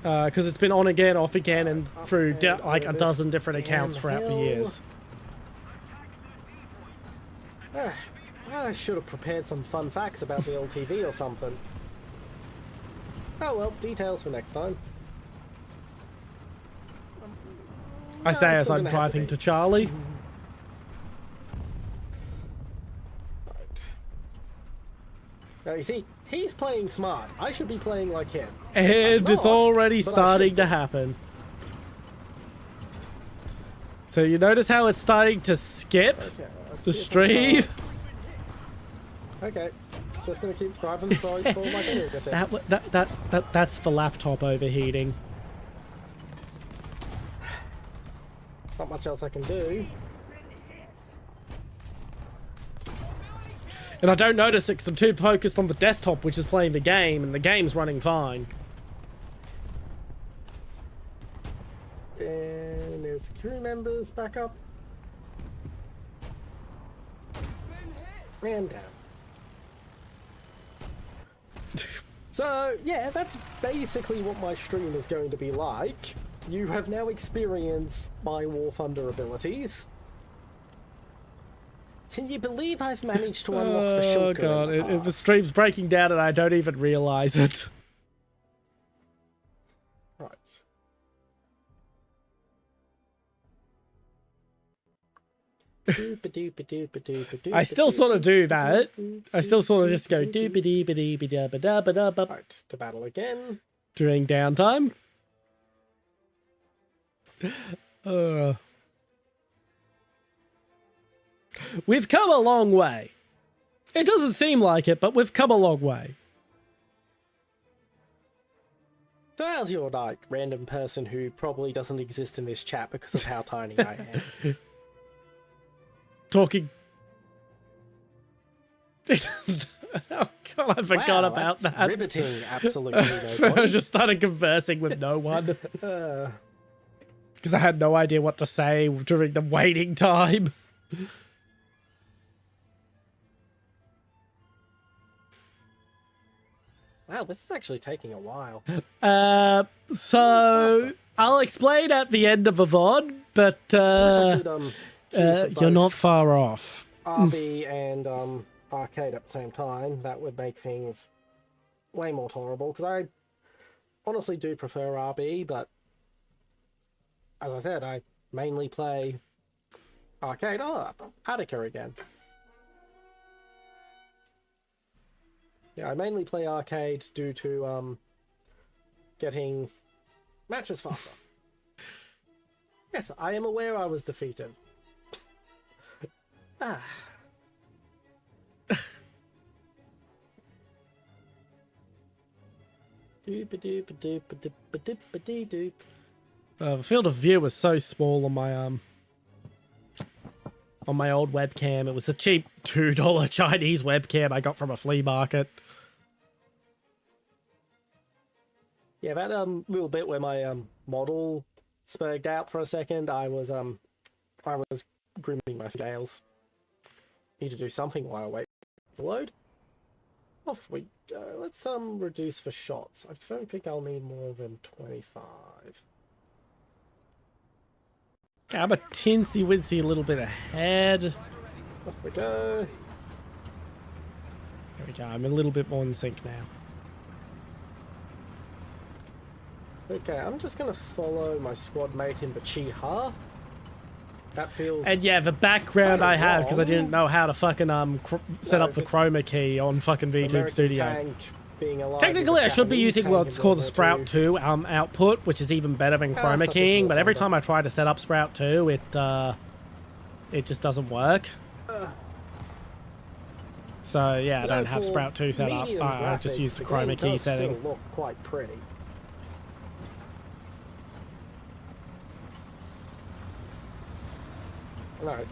Because it's been on again, off again, and through like a this dozen different damn accounts throughout the hill. years. I should have prepared some fun facts about the LTV or something. Oh well, details for next time. I say I'm as still I'm gonna have to driving be. to Charlie. Right. Now you see, he's playing smart. I should be playing like him. And I'm it's not, already but I starting should to be. happen. So you notice how it's starting to skip Okay, let's the see if I stream? can- Okay, just gonna keep driving for my AEDT. That's the laptop overheating. Not much else I can do. And I don't notice it because I'm too focused on the desktop, which is playing the game, and the game's running fine. And there's crew members back up. And down. So, yeah, that's basically what my stream is going to be like. You have now experienced my Warthunder abilities. Can you believe I've managed to unlock the Oh shotgun? god, in the the past? stream's breaking down and I don't even realize it. Right. I still sort of do that. I still sort of just go doobie-dee-ba-dee-ba-da-ba-da-ba-da Right, to battle again. during downtime. We've come a long way. It doesn't seem like it, but we've come a long way. So how's your night, random person who probably doesn't exist in this chat because of how tiny I am? Talking. Oh god, I forgot Wow, about that's that. riveting, absolutely no I point. just started conversing with no one Uh, because I had no idea what to say during the waiting time. wow, this is actually taking a while. So I'll explain at the end of the VoD, but Wish I could, queue for you're not both far off. RB and arcade at the same time. That would make things way more tolerable, because I honestly do prefer RB, but as I said, I mainly play arcade. Oh, Attica again. Yeah, I mainly play arcade due to getting matches faster. Yes, I am aware I was defeated. Ah. Doop-a-doop-a-doop-a-doop-a-doop-a-dee-doop. The field of view was so small on my old webcam. It was a cheap $2 Chinese webcam I got from a flea market. Yeah, that little bit where my model spurred out for a second, I was grooming my scales. Need to do something while I wait for load. Off we go. Let's reduce for shots. I don't think I'll need more than 25. I'm a tinsy-wincy little bit ahead. Off we go. There we go. I'm a little bit more in sync now. Okay, I'm just gonna follow my squad mate in the Chi-Ha. That feels... And yeah, the background I have, because I didn't know how to fucking set up the this- chroma key on fucking VTube American Studio. tank being alive Technically, with a I should be Japanese using tank what's in called the World Sprout War 2 output, which is even better than chroma such a keying, small but every folder. time I try to set up Sprout 2, it just doesn't work. So yeah, I You know, don't have for Sprout 2 set up. medium I just graphics, use the game chroma key does setting. Still look quite pretty. Right.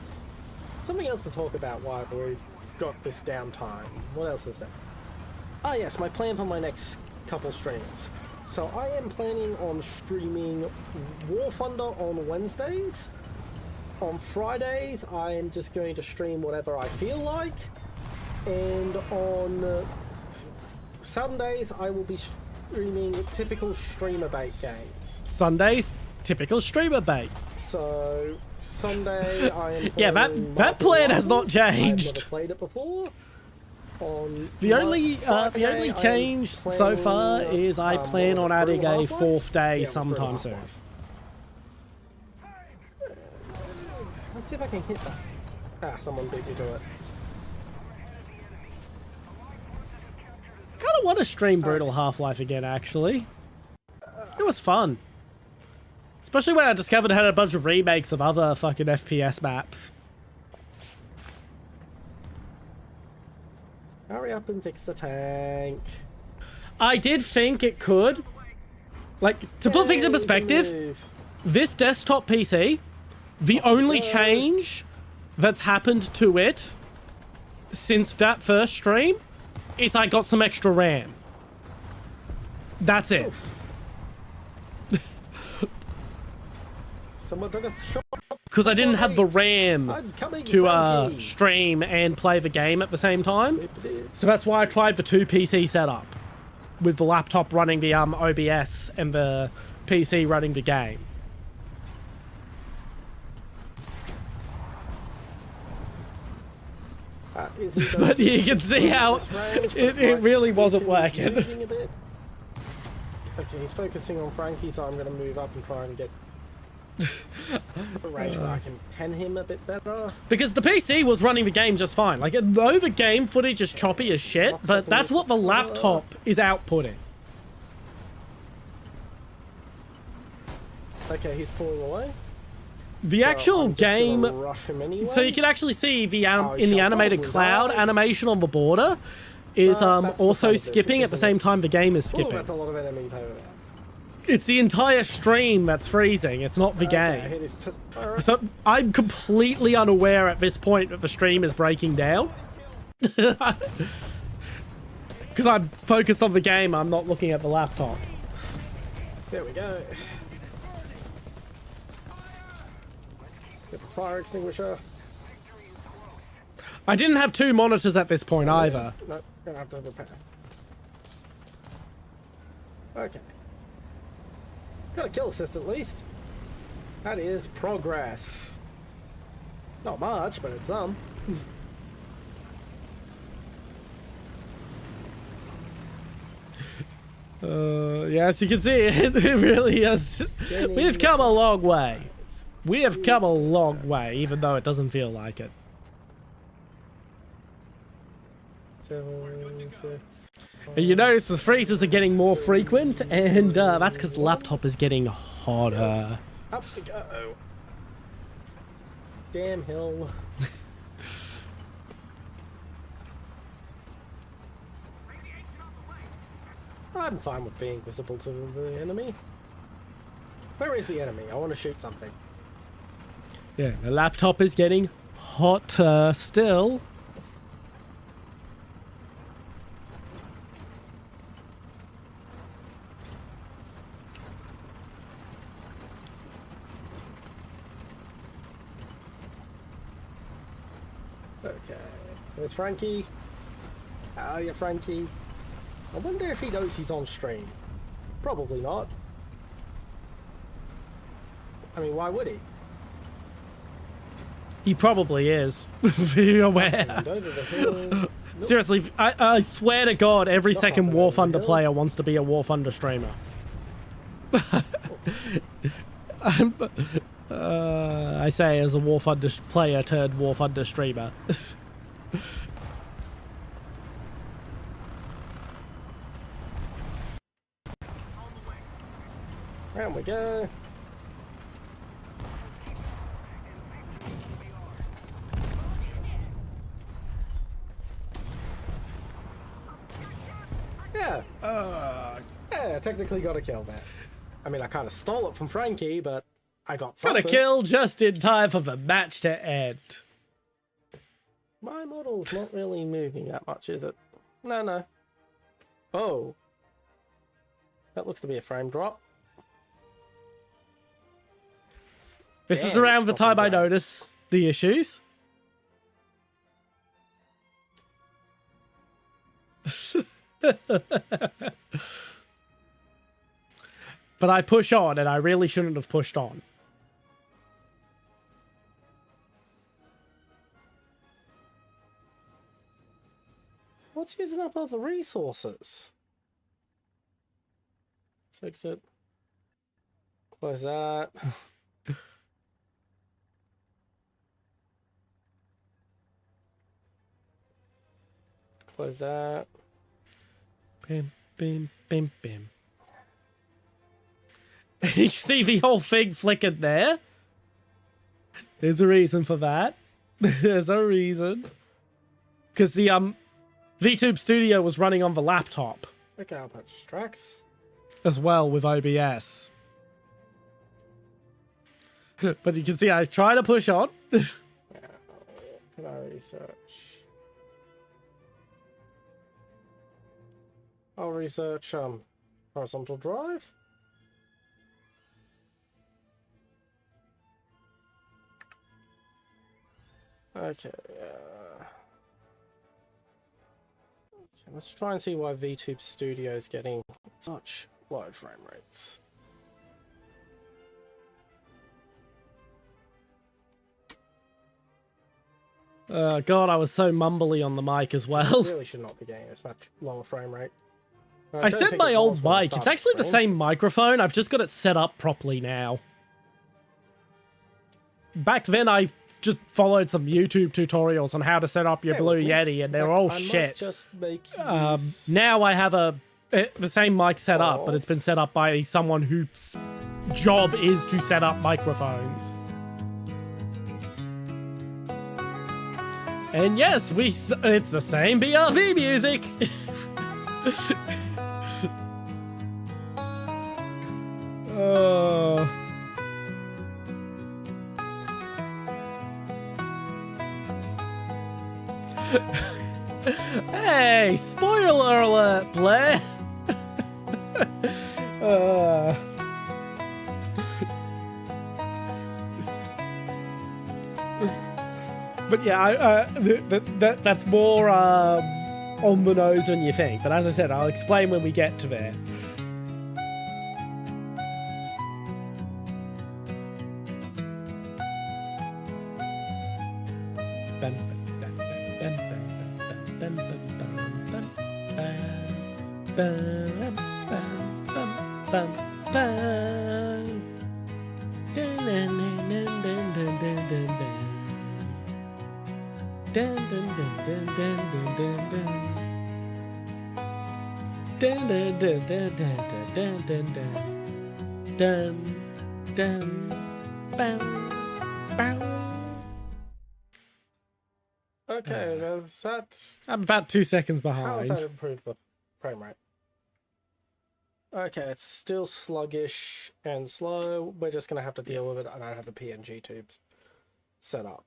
Something else to talk about while we've got this downtime. What else is there? Ah yes, my plan for my next couple streams. So I am planning on streaming Warthunder on Wednesdays. On Fridays, I am just going to stream whatever I feel like. And on Sundays, I will be streaming typical streamer bait games. Sundays, typical streamer bait. So Sunday, I am Yeah, playing that Marvel plan has not Rivals. I've changed. never played it before. On The only Friday, I am change so far playing, is I what plan was on it, adding Brutal a Half-Life? fourth day Yeah, it was Brutal sometime soon. Half-Life. Let's see if I can hit that. Ah, someone beat me to it. Kind of want to stream Brutal Half-Life again, actually. It was fun. Especially when I discovered it had a bunch of remakes of other fucking FPS maps. Hurry up and fix the tank. I did think it could. Like, to put things in Yay, perspective, move. this desktop PC, the only change that's happened to it since that first stream is I got some extra RAM. That's it. Someone took a shot. Because I didn't have the RAM I'm coming, to Frankie. stream and play the game at the same time. So that's why I tried the two PC setup, with the laptop running the OBS and the PC running the game. But you can see how it really wasn't working. Okay, he's focusing on Frankie, so I'm going to move up and try and get a range where I can pen him a bit better. Because the PC was running the game just fine. Like, though the game footage is choppy as shit, but that's what the laptop is outputting. Okay, he's pulling away. The So actual I'm just gonna game... rush him anyway. So you can actually see the Oh, in the shall animated probably cloud die. animation on the border is that's the fun also of this, skipping at the isn't same it? time the game is Ooh, skipping. that's a lot of enemies over there. It's the entire stream that's freezing. It's not the Okay, I game. hit his alright. So I'm completely unaware at this point that the stream is breaking down. Because I'm focused on the game, I'm not looking at the laptop. There we go. Get the fire extinguisher. I didn't have two monitors at this point either. No, gonna have to repair. Okay. Got a kill assist at least. That is progress. Not much, but it's some. Yeah, as you can see, it really is. We've come a long way. We have come a long way, even though it doesn't feel like it. 7, 6. And you notice the freezes are getting more frequent, and that's because the laptop is getting hotter. Up we go. Damn hill. I'm fine with being visible to the enemy. Where is the enemy? I want to shoot something. Yeah, the laptop is getting hotter still. Okay, there's Frankie. How are you, Frankie? I wonder if he knows he's on stream. Probably not. I mean, why would he? He probably is. Be aware. And over the hill. Nope. Seriously, I swear to God, every Not second up and over the Warthunder hill. player wants to be a Warthunder streamer. I say as a Warthunder player turned Warthunder streamer. Round we go. Yeah. Yeah, technically got a kill there. I mean, I kind of stole it from Frankie, but I got Got something. a kill just in time for the match to end. My model's not really moving that much, is it? No, no. Oh. That looks to be a frame drop. This is Damn, around the it's time I dropping notice the issues. But I push on, and I really shouldn't have pushed on. What's using up all the resources? Let's exit. Close that. Close that. Bim, bim, bim, bim. You see the whole thing flickered there? There's a reason for that. There's a reason. Because the VTube Studio was running on the laptop Okay, I'll patch tracks. as well with OBS. But you can see I try to push on. Can I research? I'll research horizontal drive. Okay, let's try and see why VTube Studio is getting such low frame rates. God, I was so mumbly on the mic as well. Really should not be getting this much lower frame rate. I don't set think my it old was when I mic. It's started actually the stream. same microphone. I've just got it set up properly now. Back then, I just followed some YouTube tutorials on how to set up your Yeah, Blue well, Yeti, and they're all I might shit. just make use- Now I have the same mic set up, but it's been set up by someone whose job is to set up microphones. And yes, it's the same BRV music. Oh. Hey, spoiler alert, Blair. But yeah, that's more on the nose than you think. But as I said, I'll explain when we get to there. Bum, bum, bum, bum, bum. Dun, dun, dun, dun, dun, dun, dun, dun, dun. Dun, dun, dun, dun, dun, dun, dun. Dun, dun, dun, dun, dun, dun, dun, dun. Dun, dun, bam, bam. Okay, that's that. I'm about 2 seconds How does that behind. improve the frame rate? Okay, it's still sluggish and slow. We're just going to have to deal with it. I don't have the PNG tubes set up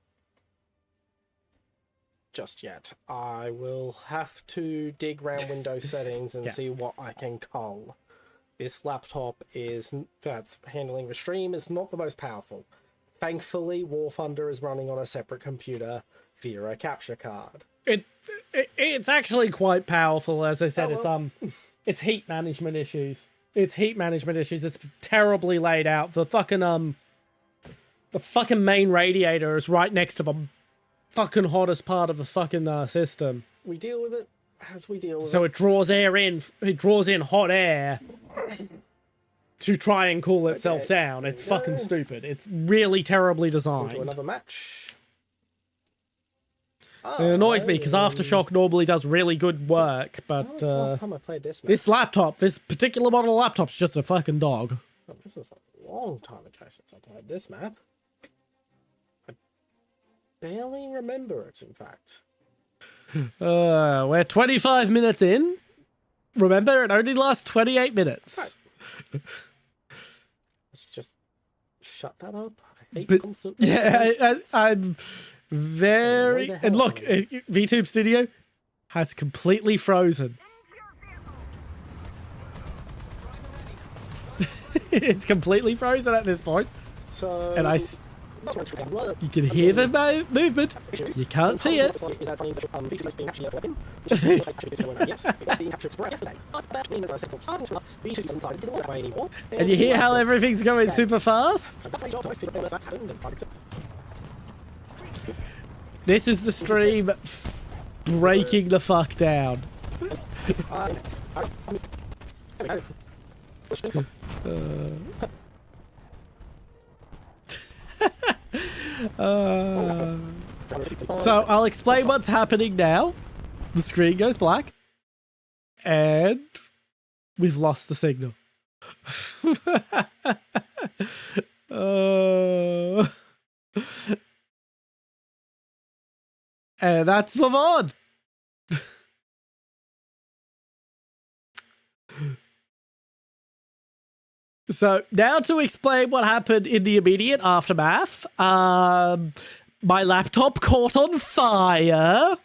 just yet. I will have to dig around Windows settings and Yeah. see what I can cull. This laptop that's handling the stream is not the most powerful. Thankfully, Warthunder is running on a separate computer via a capture card. It's actually quite powerful, as I said. Oh, well. It's heat management issues. It's terribly laid out. The fucking main radiator is right next to the fucking hottest part of the fucking system. We deal with it as we deal with So it. it draws air in. It draws in hot air to try and cool itself Okay, down. It's there we fucking go. stupid. It's really terribly Into designed. another match. It annoys me because Aftershock normally does really good work, When but was the last time I played this map? this particular model of laptop's just a fucking dog. Oh, this is a long time ago since I played this map. I barely remember it, in fact. We're 25 minutes in. Remember, it only lasts 28 minutes. Let's just shut that up. I hate But- constant. Yeah, I'm very... Where the And hell look, are VTube Studio has completely frozen. It's completely frozen at this point. So, And you can hear the movement. You can't see it. And you hear how everything's going super fast? This is the stream breaking the fuck down. So I'll explain what's happening now. The screen goes black. And we've lost the signal. And that's the VoD. So now to explain what happened in the immediate aftermath. My laptop caught on fire.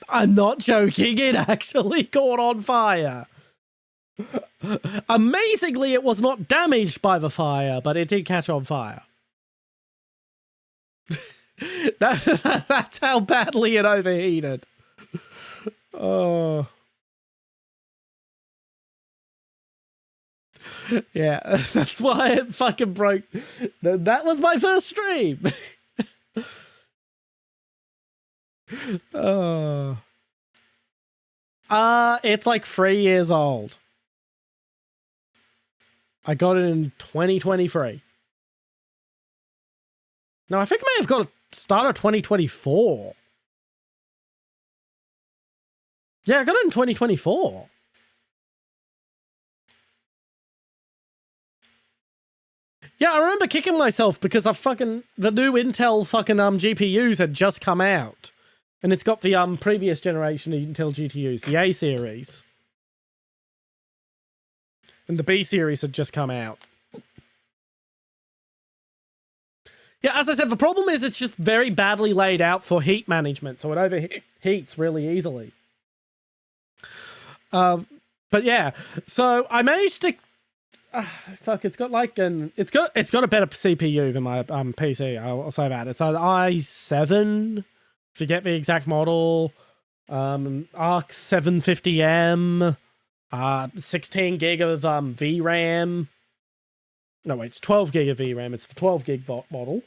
I'm not joking, it actually caught on fire. Amazingly, it was not damaged by the fire, but it did catch on fire. That's how badly it overheated. Oh. Yeah, that's why it fucking broke. That was my first stream. Oh. It's like 3 years old. I got it in 2023. No, I think I may have got it start of 2024. Yeah, I got it in 2024. Yeah, I remember kicking myself because the new Intel fucking GPUs had just come out. And it's got the previous generation Intel GPUs, the A series. And the B series had just come out. Yeah, as I said, the problem is it's just very badly laid out for heat management, so it overheats really easily. But yeah, so I managed to... fuck, it's got like it's got a better CPU than my PC. I'll say that. It's an i7, forget the exact model. Arc 750M, 16 gig of VRAM. No, wait, it's 12 gig of VRAM. It's the 12 gig model,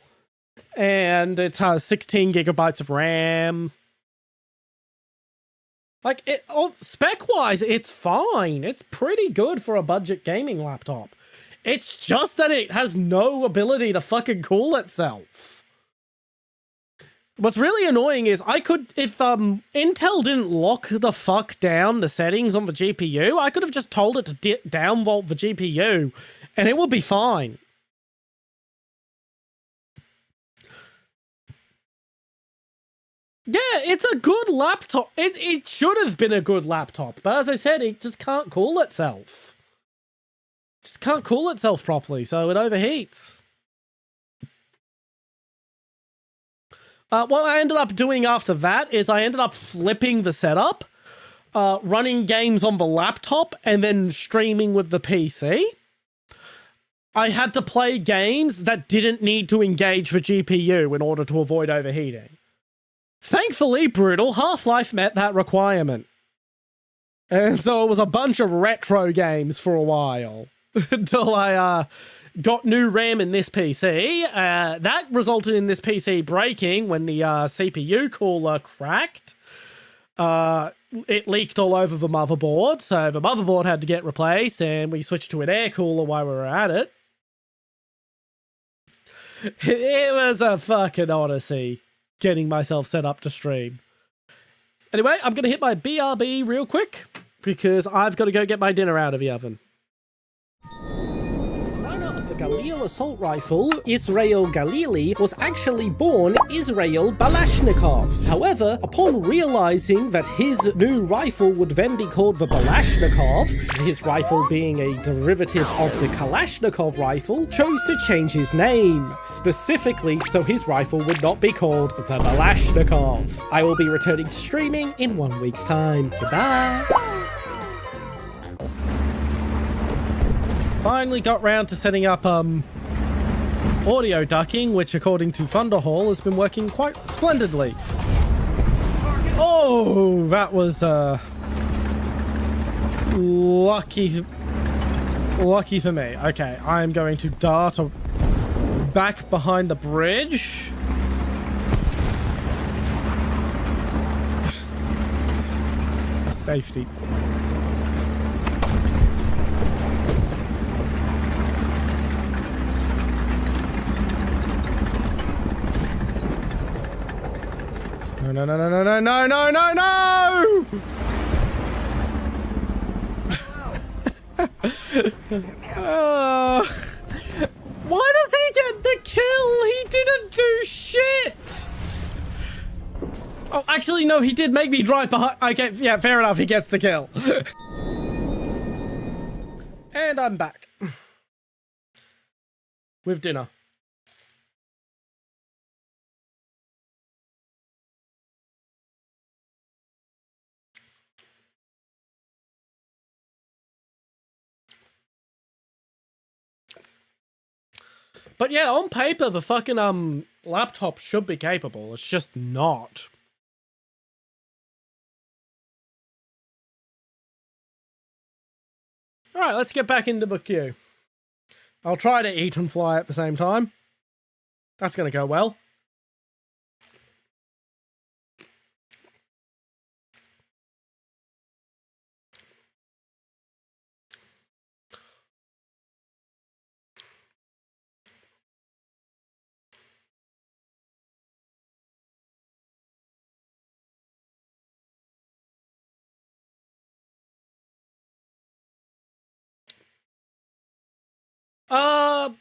and it has 16 gigabytes of RAM. Like, spec-wise, it's fine. It's pretty good for a budget gaming laptop. It's just that it has no ability to fucking cool itself. What's really annoying is if Intel didn't lock the fuck down the settings on the GPU, I could have just told it to downvolt the GPU, and it would be fine. Yeah, it's a good laptop. It should have been a good laptop, but as I said, it just can't cool itself. Just can't cool itself properly, so it overheats. What I ended up doing after that is I ended up flipping the setup, running games on the laptop, and then streaming with the PC. I had to play games that didn't need to engage the GPU in order to avoid overheating. Thankfully, Brutal, Half-Life met that requirement. And so it was a bunch of retro games for a while. Until I got new RAM in this PC. That resulted in this PC breaking when the CPU cooler cracked. It leaked all over the motherboard, so the motherboard had to get replaced, and we switched to an air cooler while we were at it. It was a fucking odyssey getting myself set up to stream. Anyway, I'm going to hit my BRB real quick because I've got to go get my dinner out of the oven. Galil assault rifle, Israel Galili, was actually born Israel Balashnikov. However, upon realizing that his new rifle would then be called the Balashnikov, his rifle being a derivative of the Kalashnikov rifle, chose to change his name, specifically so his rifle would not be called the Balashnikov. I will be returning to streaming in 1 week's time. Goodbye! Finally got round to setting up audio ducking, which according to Thunderhall has been working quite splendidly. Oh, that was lucky for me. Okay, I'm going to dart back behind the bridge. Safety. No, no, no, no, no, no, no, no, no! Why does he get the kill? He didn't do shit! Oh, actually, no, he did make me drive behind. Okay, yeah, fair enough, he gets the kill. And I'm back. With dinner. But yeah, on paper, the fucking laptop should be capable. It's just not. Alright, let's get back into the queue. I'll try to eat and fly at the same time. That's gonna go well.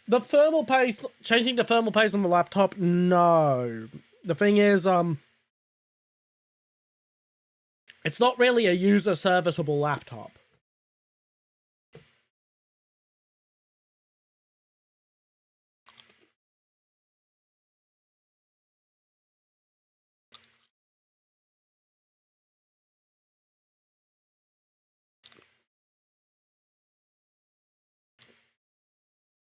The thermal paste, changing to thermal paste on the laptop, no. The thing is, it's not really a user serviceable laptop.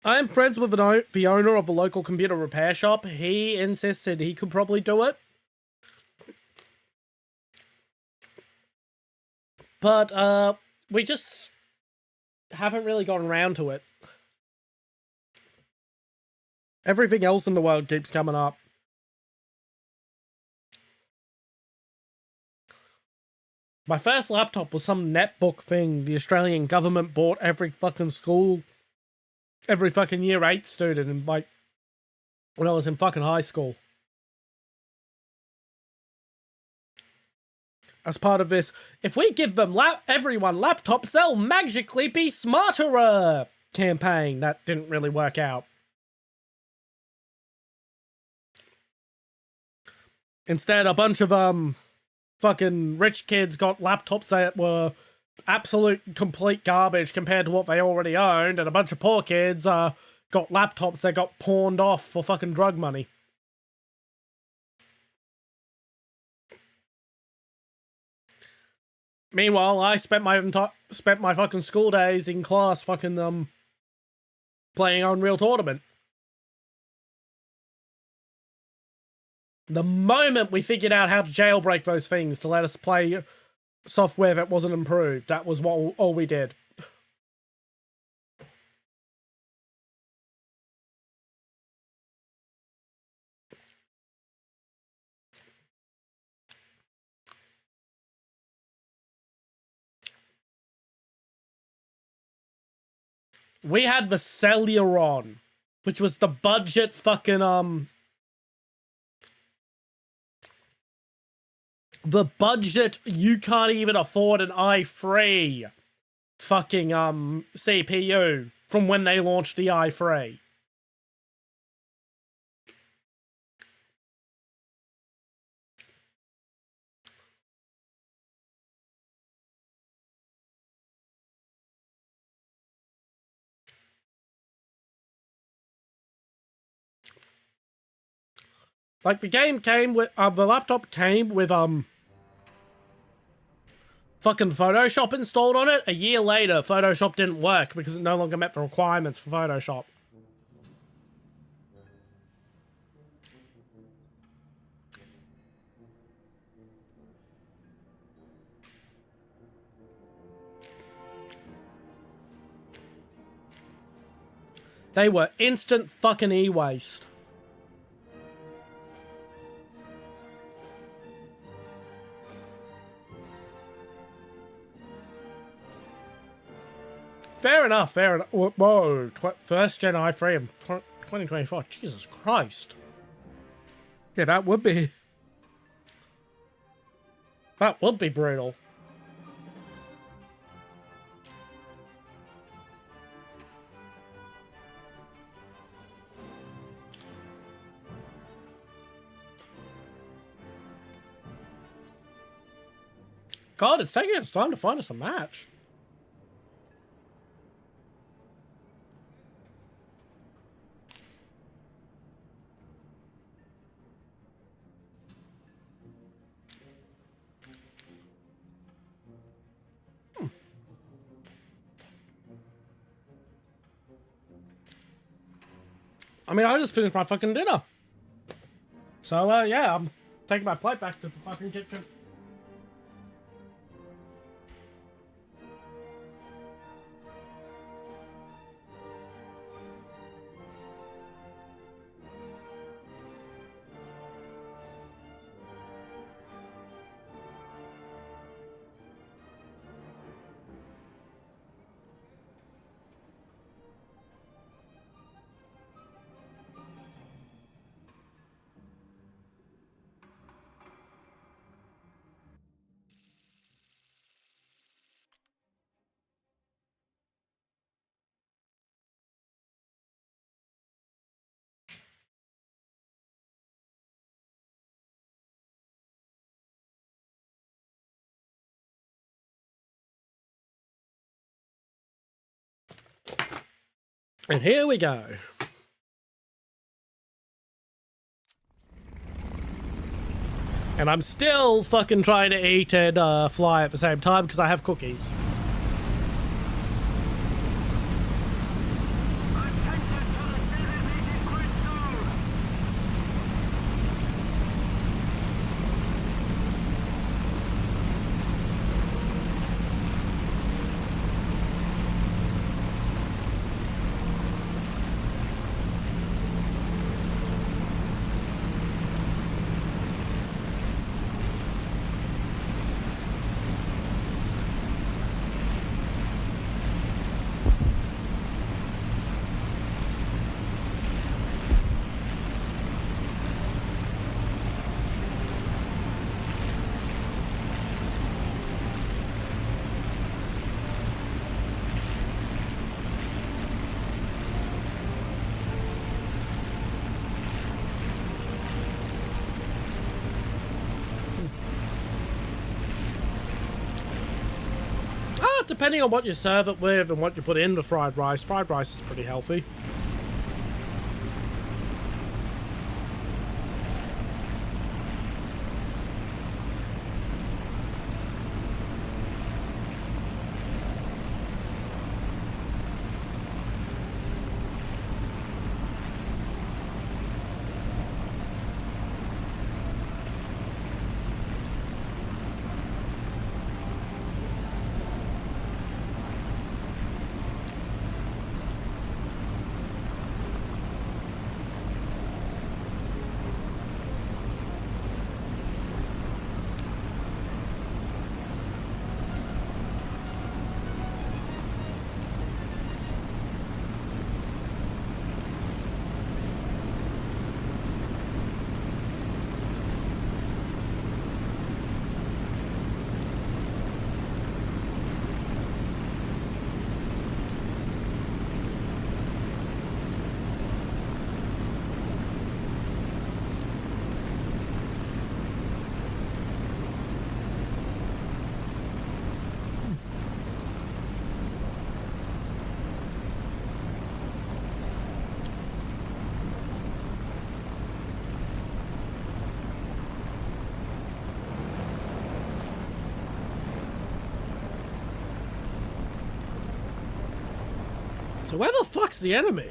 I'm friends with the owner of a local computer repair shop. He insisted he could probably do it. But, we just haven't really gotten around to it. Everything else in the world keeps coming up. My first laptop was some netbook thing the Australian government bought every fucking school, every fucking year 8 student, and like when I was in fucking high school. As part of this, if we give them everyone laptops, they'll magically be smarter campaign. That didn't really work out. Instead, a bunch of fucking rich kids got laptops that were absolute complete garbage compared to what they already owned, and a bunch of poor kids got laptops that got pawned off for fucking drug money. Meanwhile, I spent my fucking school days in class fucking playing Unreal Tournament. The moment we figured out how to jailbreak those things to let us play software that wasn't improved, that was all we did. We had the Celeron, which was the budget fucking the budget you can't even afford an i3 fucking CPU from when they launched the i3. Like, the game came with, the laptop came with, fucking Photoshop installed on it. A year later, Photoshop didn't work because it no longer met the requirements for Photoshop. They were instant fucking e-waste. Fair enough, fair enough. Whoa, first gen i3 in 2024. Jesus Christ. Yeah, that would be... That would be brutal. God, it's taking its time to find us a match. I mean, I just finished my fucking dinner. So, yeah, I'm taking my plate back to the fucking kitchen. And here we go. And I'm still fucking trying to eat and fly at the same time because I have cookies. depending on what you serve it with and what you put in the fried rice is pretty healthy. So where the fuck's the enemy?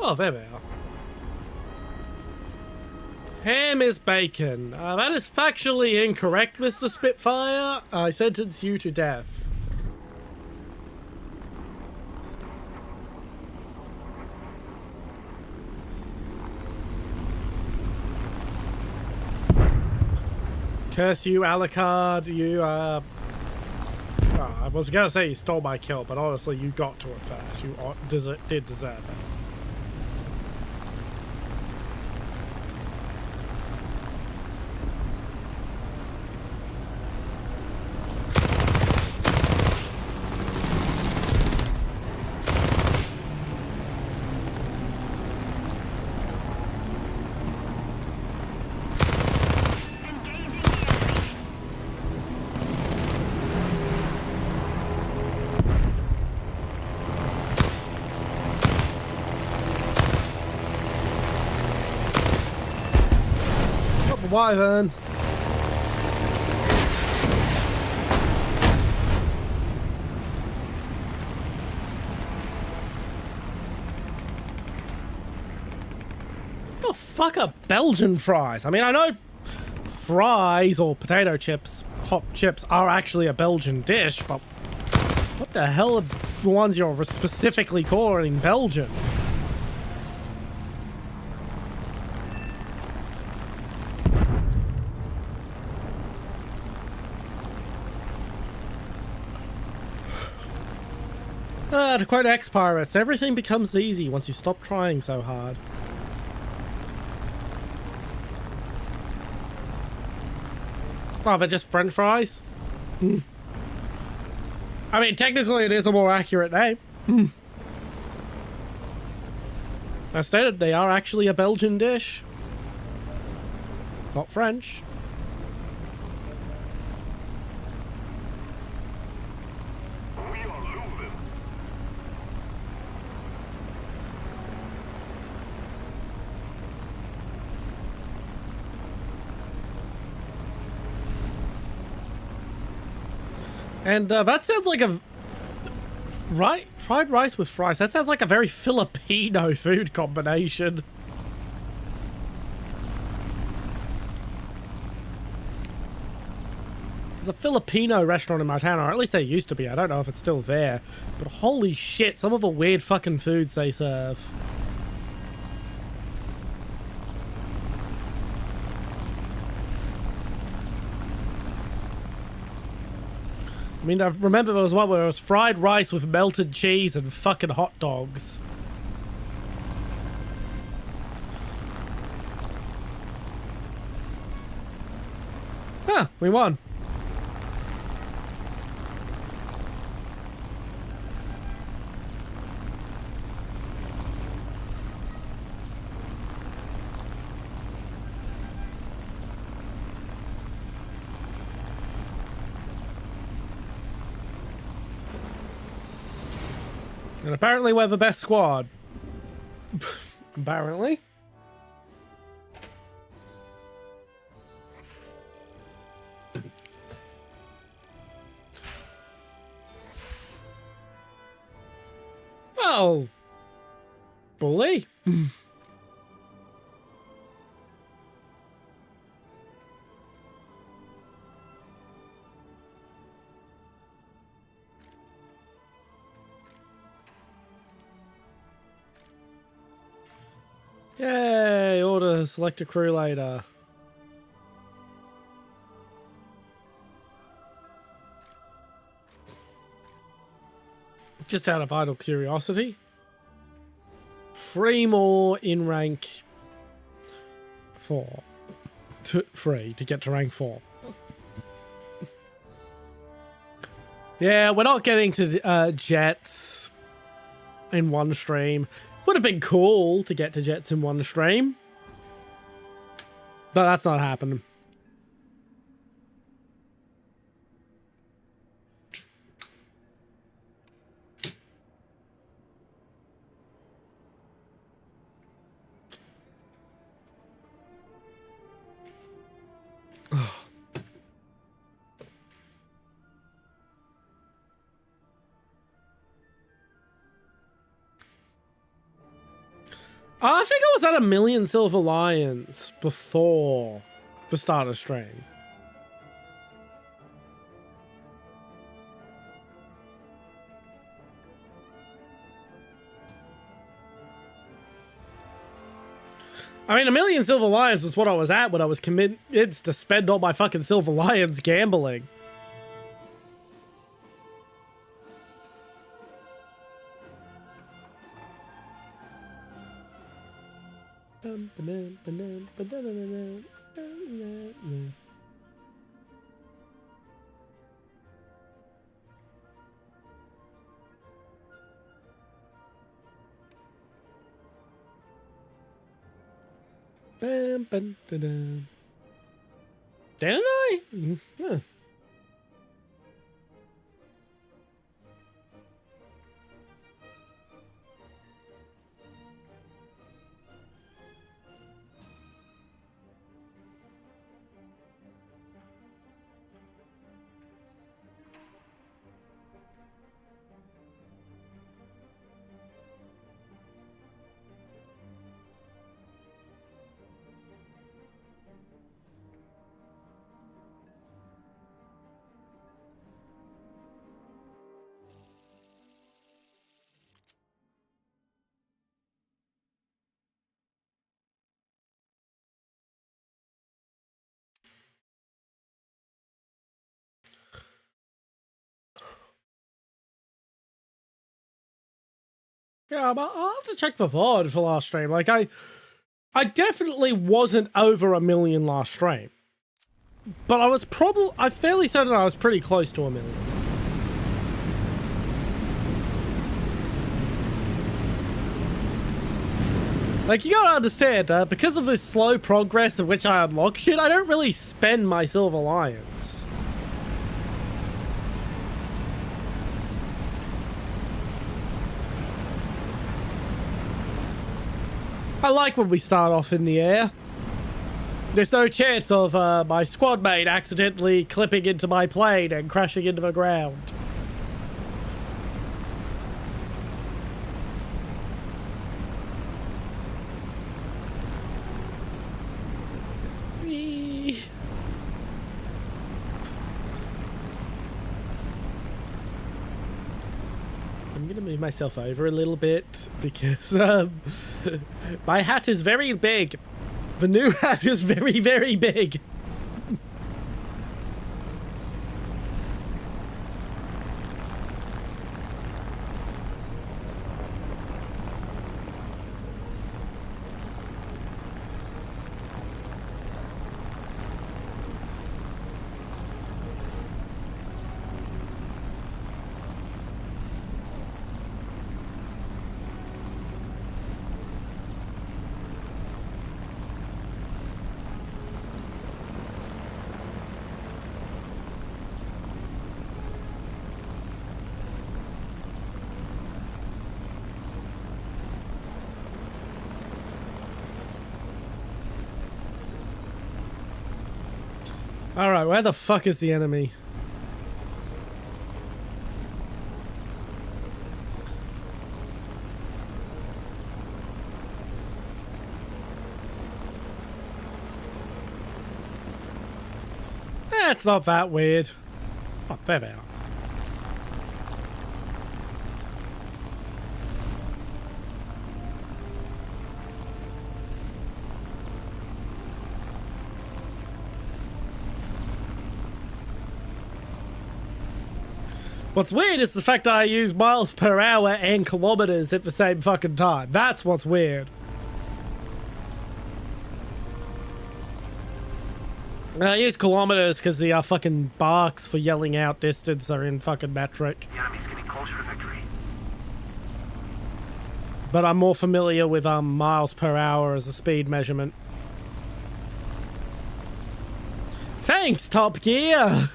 Oh, there we are. Ham is bacon. That is factually incorrect, Mr. Spitfire. I sentence you to death. Curse you, Alucard. You, I was gonna say you stole my kill, but honestly, you got to it first. You did deserve it. Why then? What the fuck are Belgian fries? I mean, I know fries or potato chips, hot chips, are actually a Belgian dish, but what the hell are the ones you're specifically calling Belgian? To quote X-Pirates, everything becomes easy once you stop trying so hard. Oh, they're just French fries? I mean, technically it is a more accurate name. As stated, they are actually a Belgian dish. Not French. And that sounds like a fried rice with fries. That sounds like a very Filipino food combination. There's a Filipino restaurant in my town, or at least there used to be. I don't know if it's still there. But holy shit, some of the weird fucking foods they serve. I mean, I remember there was one where it was fried rice with melted cheese and fucking hot dogs. Huh, we won. And apparently we're the best squad. Apparently. Well, bully. Yay, order select a crew later. Just out of idle curiosity. 3 more in rank 4. 3 to get to rank 4. Yeah, we're not getting to jets in one stream. Would have been cool to get to jets in one stream, but that's not happening. I think I was at 1,000,000 Silver Lions before the start of stream. I mean, 1,000,000 Silver Lions was what I was at when I was committed to spend all my fucking Silver Lions gambling. Didn't I? Yeah. Yeah, but I'll have to check the VoD for last stream. Like, I definitely wasn't over 1,000,000 last stream. But I'm fairly certain I was pretty close to 1,000,000. Like, you gotta understand, because of this slow progress in which I unlock shit, I don't really spend my Silver Lions. I like when we start off in the air. There's no chance of my squad mate accidentally clipping into my plane and crashing into the ground. gonna move myself over a little bit because my hat is very big. The new hat is very, very big. Alright, where the fuck is the enemy? It's not that weird. Oh, there they are. What's weird is the fact that I use miles per hour and kilometers at the same fucking time. That's what's weird. I use kilometers because the fucking barks for yelling out distance are in fucking metric. The enemy's getting closer to victory. But I'm more familiar with miles per hour as a speed measurement. Thanks, Top Gear!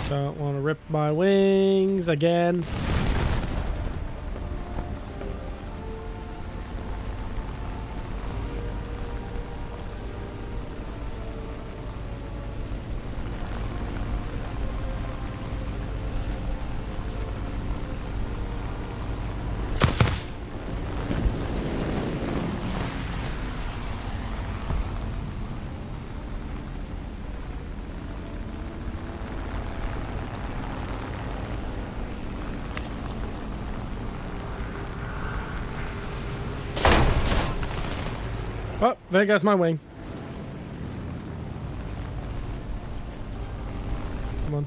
Don't want to rip my wings again. Oh, there goes my wing. Come on.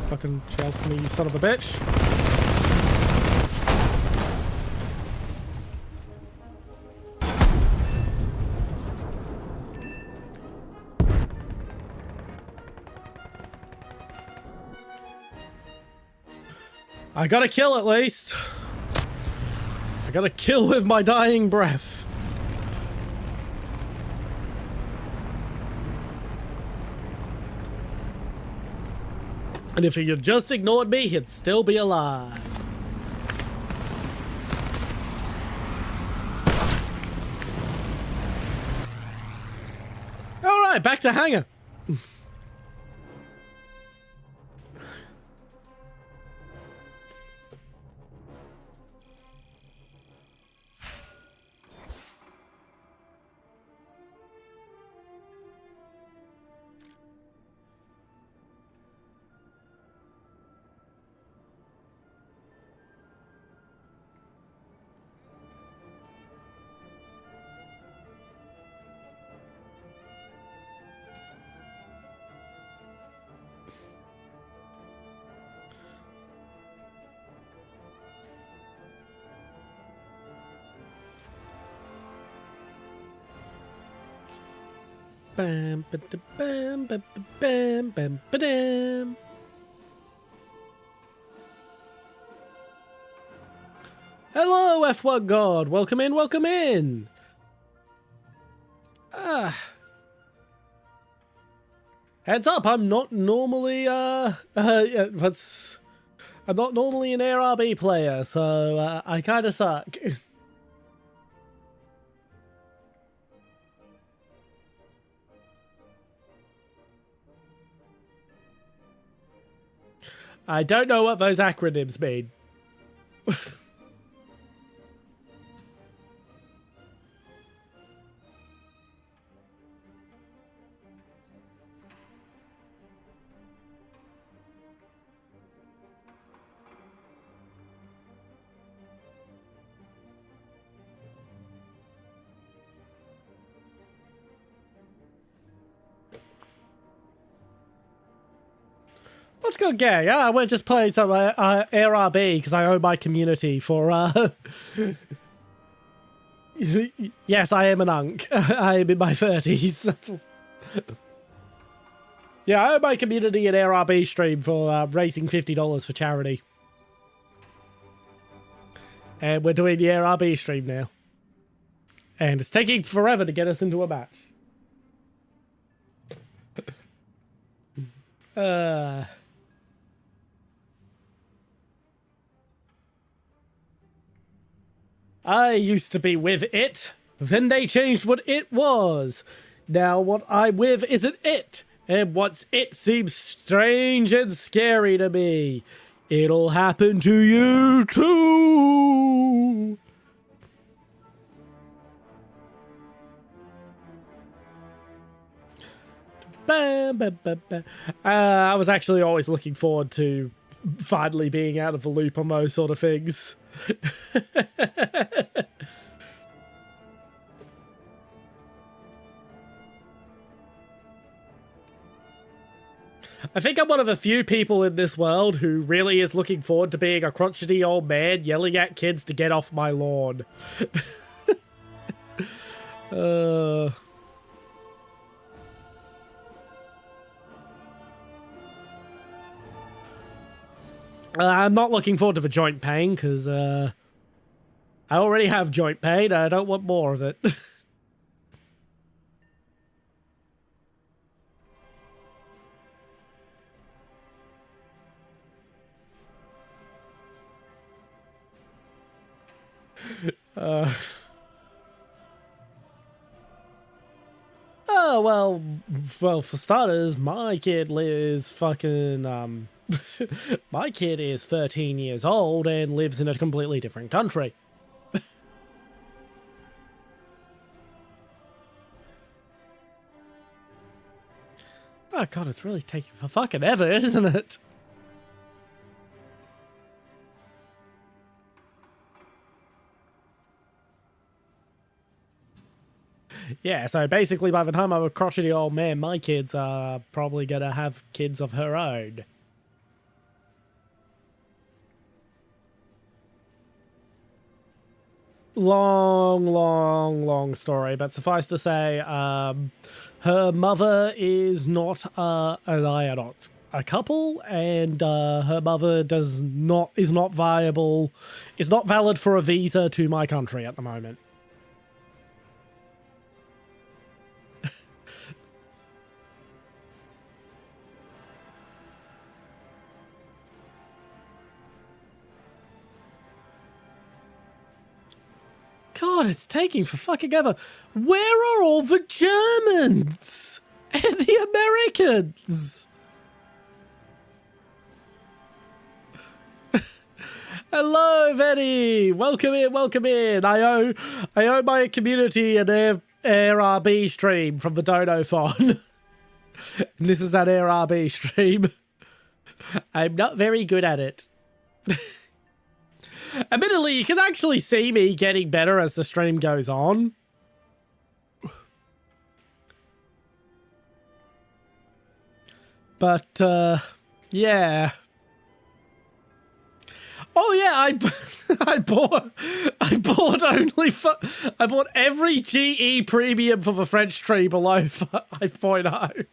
Fucking joust me, you son of a bitch. I got to kill at least. I got to kill with my dying breath. And if he had just ignored me, he'd still be alive. All right, back to hangar. Bam, ba da bam, ba ba bam, bam, ba dam. Hello, F1 God. Welcome in, welcome in. Heads up, I'm not normally I'm not normally an ARB player, so I kind of suck. I don't know what those acronyms mean. What's going gay? We're just playing some ARB because I owe my community for. Yes, I am an unk. I am in my 30s. That's. Yeah, I owe my community an ARB stream for raising $50 for charity. And we're doing the ARB stream now. And it's taking forever to get us into a match. I used to be with it. Then they changed what it was. Now what I'm with isn't it. And what's it seems strange and scary to me. It'll happen to you too. I was actually always looking forward to finally being out of the loop on those sort of things. I think I'm one of the few people in this world who really is looking forward to being a crotchety old man yelling at kids to get off my lawn. I'm not looking forward to the joint pain because I already have joint pain. I don't want more of it. Oh, well, for starters, my kid is fucking, my kid is 13 years old and lives in a completely different country. Oh god, it's really taking for fucking ever, isn't it? Yeah, so basically by the time I'm a crotchety old man, my kids are probably gonna have kids of her own. Long story, but suffice to say, her mother is not a couple, and her mother is not viable, is not valid for a visa to my country at the moment. God, it's taking for fucking ever. Where are all the Germans and the Americans? Hello, Venny. Welcome in. I owe my community an ARB stream from the Donophon. And this is an ARB stream. I'm not very good at it. Admittedly, you can actually see me getting better as the stream goes on. But, yeah. Oh yeah, I bought every GE premium for the French tree below 5.0.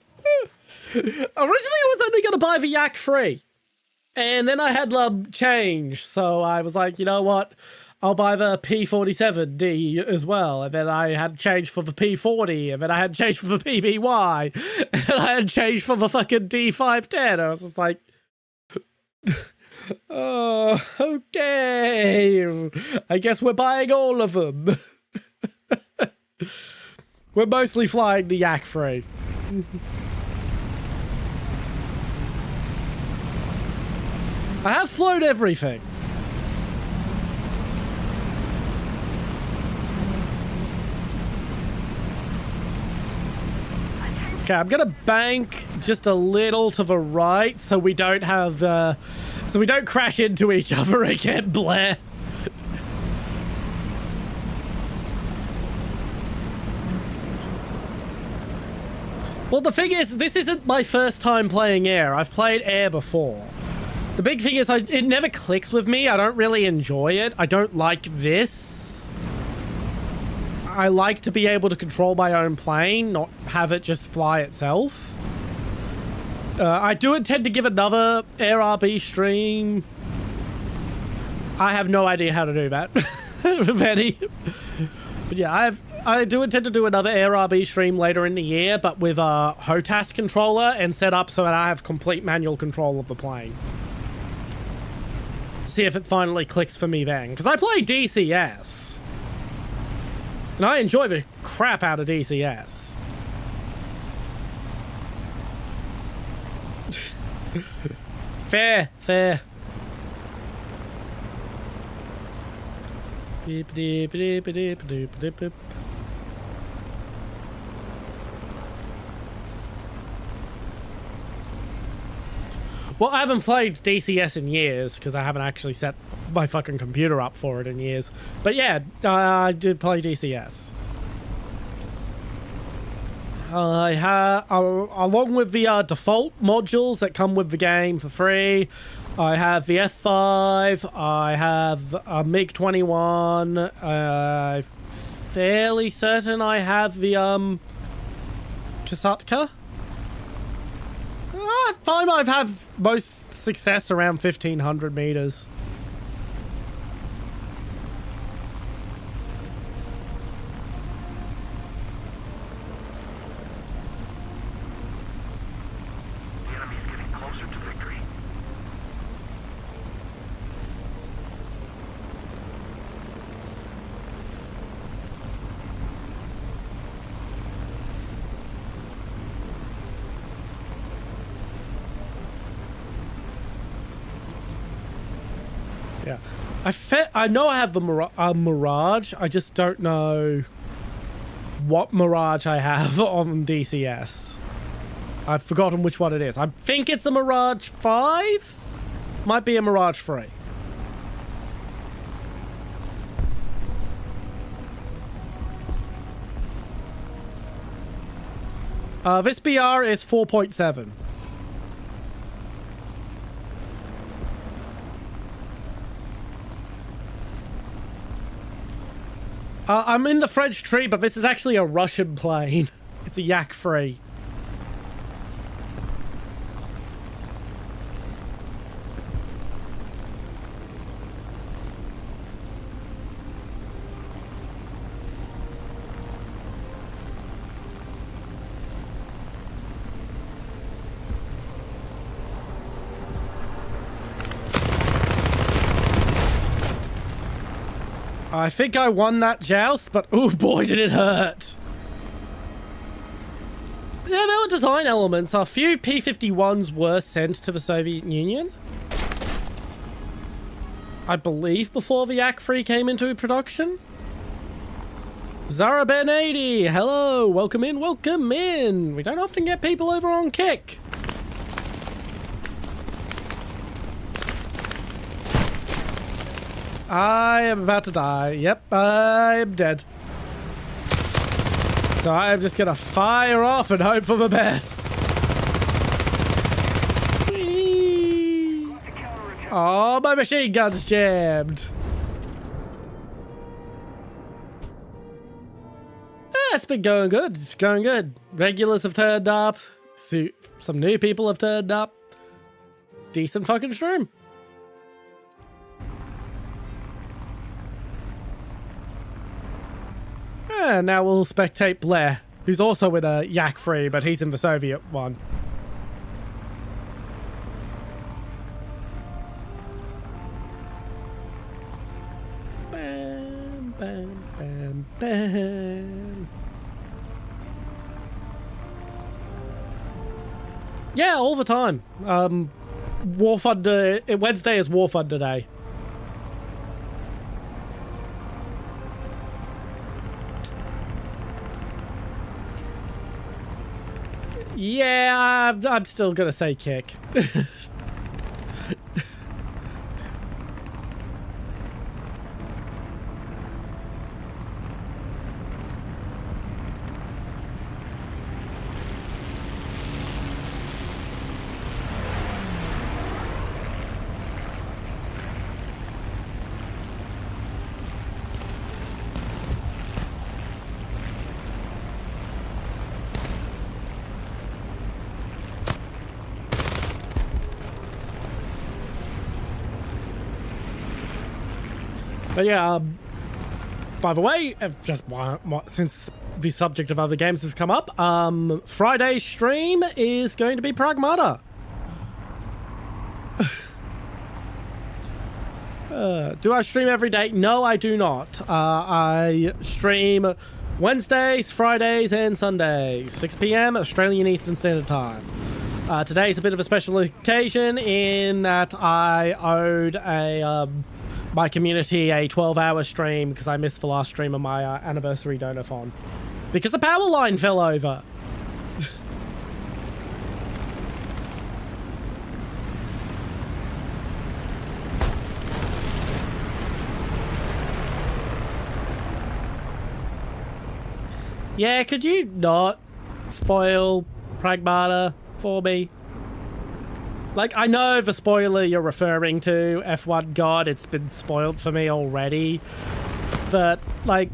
Originally, I was only going to buy the Yak free. And then I had change, so I was like, you know what? I'll buy the P47D as well. And then I had change for the P40, and then I had change for the PBY, and I had change for the fucking D510. I was just like, oh, okay. I guess we're buying all of them. We're mostly flying the Yak free. I have flown everything. Okay, I'm gonna bank just a little to the right so we don't have so we don't crash into each other again, Blair. Well, the thing is, this isn't my first time playing air. I've played air before. The big thing is it never clicks with me. I don't really enjoy it. I don't like this. I like to be able to control my own plane, not have it just fly itself. I do intend to give another air RB stream. I have no idea how to do that, Benny. But yeah, I do intend to do another air RB stream later in the year, but with a HOTAS controller and set up so that I have complete manual control of the plane. To see if it finally clicks for me then. Because I play DCS. And I enjoy the crap out of DCS. Fair, fair. Beep, beep, beep, beep, beep, beep, beep. Well, I haven't played DCS in years because I haven't actually set my fucking computer up for it in years. But yeah, I did play DCS. I have, along with the default modules that come with the game for free, I have the F5, I have a MiG-21, fairly certain I have the Kasatka. I find I've had most success around 1,500 meters. The enemy's getting closer to victory. Yeah, I know I have the Mirage. I just don't know what Mirage I have on DCS. I've forgotten which one it is. I think it's a Mirage 5. Might be a Mirage 3. This BR is 4.7. I'm in the French tree, but this is actually a Russian plane. It's a Yak-3. I think I won that joust, but oh boy did it hurt. Yeah, there were design elements. A few P-51s were sent to the Soviet Union, I believe, before the Yak-3 came into production. Zara Ben 80, hello, welcome in, welcome in. We don't often get people over on Kick. I am about to die. Yep, I am dead. So I'm just gonna fire off and hope for the best. Whee! Oh, my machine gun's jammed. It's been going good. It's going good. Regulars have turned up. Some new people have turned up. Decent fucking stream. And now we'll spectate Blair, who's also in a Yak-3, but he's in the Soviet one. Bam, bam, bam, bam. Yeah, all the time. Warthunder, Wednesday is Warthunder Day. Yeah, I'm still gonna say Kick. But yeah, by the way, just since the subject of other games has come up, Friday's stream is going to be Pragmata. Do I stream every day? No, I do not. I stream Wednesdays, Fridays, and Sundays, 6 p.m. Australian Eastern Standard Time. Today's a bit of a special occasion in that I owed my community a 12-hour stream because I missed the last stream of my anniversary donathon because the power line fell over. Yeah, could you not spoil Pragmata for me? Like, I know the spoiler you're referring to, F1 God, it's been spoiled for me already. But, like,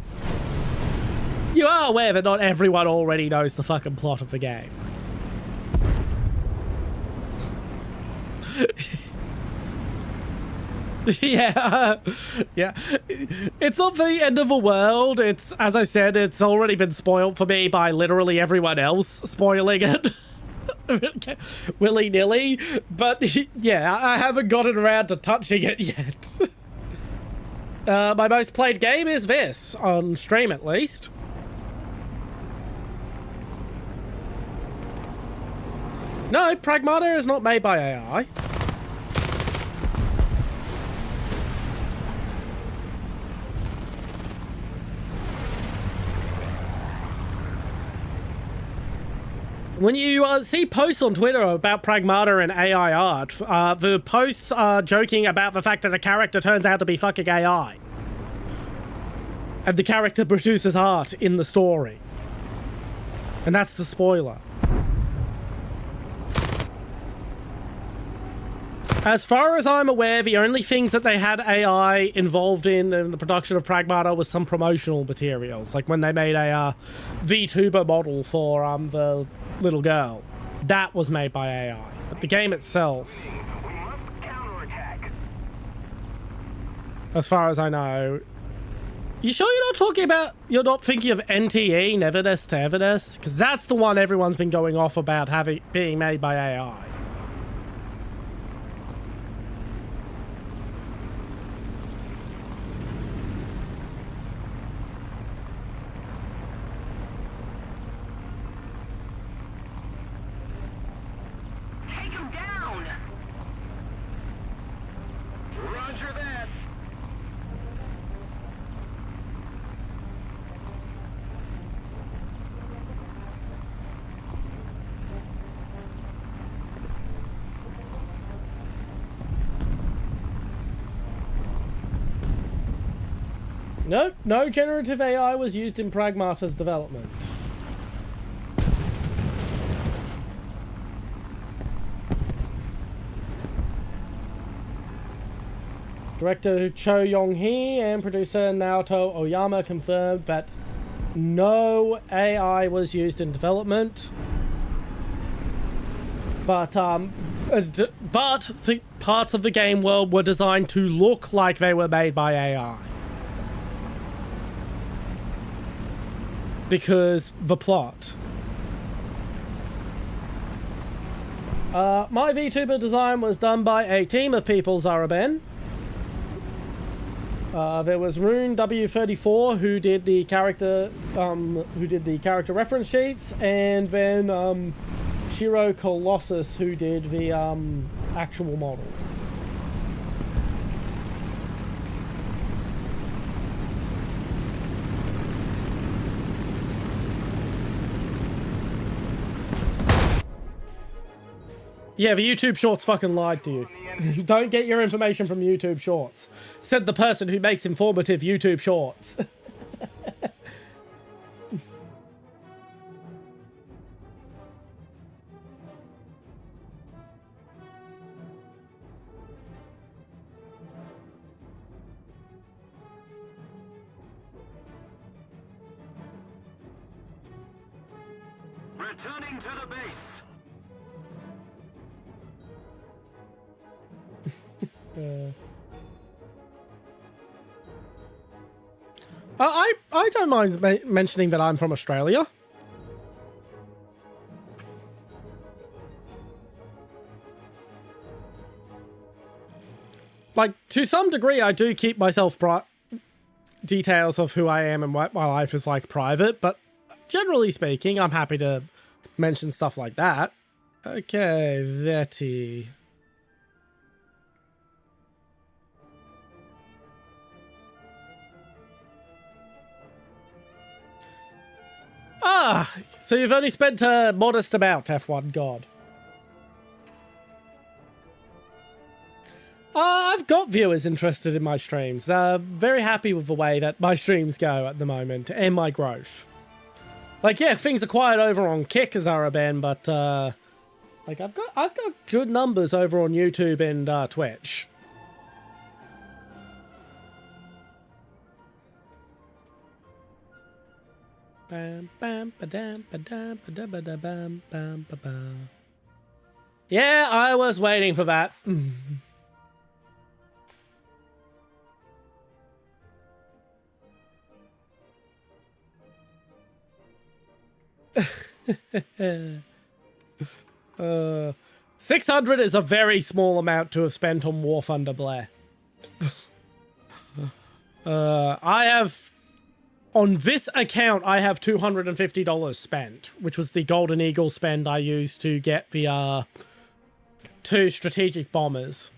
you are aware that not everyone already knows the fucking plot of the game. Yeah. It's not the end of the world. It's, as I said, it's already been spoiled for me by literally everyone else spoiling it. Willy-nilly. But, yeah, I haven't gotten around to touching it yet. My most played game is this, on stream at least. No, Pragmata is not made by AI. When you see posts on Twitter about Pragmata and AI art, the posts are joking about the fact that a character turns out to be fucking AI. And the character produces art in the story. And that's the spoiler. As far as I'm aware, the only things that they had AI involved in the production of Pragmata was some promotional materials, like when they made a VTuber model for the little girl. That was made by AI. But the game itself, We must counterattack. as far as I know... You sure you're not thinking of NTE, Neverness to Everness? Because that's the one everyone's been going off about being made by AI. Take him down! Roger that. No generative AI was used in Pragmata's development. Director Cho Yong-hee and producer Naoto Oyama confirmed that no AI was used in development. But the parts of the game world were designed to look like they were made by AI. Because the plot. My VTuber design was done by a team of people, Zaraben. There was Rune W34 who did the character reference sheets, and then Shiro Colossus who did the actual model. Yeah, the YouTube Shorts fucking lied to you. Don't get your information from YouTube Shorts. Said the person who makes informative YouTube Shorts. Returning to the base. I don't mind mentioning that I'm from Australia. Like, to some degree, I do keep myself details of who I am and what my life is like private, but generally speaking, I'm happy to mention stuff like that. Okay, Vetty. Ah, so you've only spent a modest amount, F1 God. I've got viewers interested in my streams. Very happy with the way that my streams go at the moment and my growth. Like, yeah, things are quiet over on Kick, Zaraben, but like I've got good numbers over on YouTube and Twitch. Bam bam ba-dam ba-dam ba-dam ba-dam bam ba-bam. Yeah, I was waiting for that. uh, 600 is a very small amount to have spent on Warthunder, Blair. I have, on this account, I have $250 spent, which was the Golden Eagle spend I used to get the 2 strategic bombers.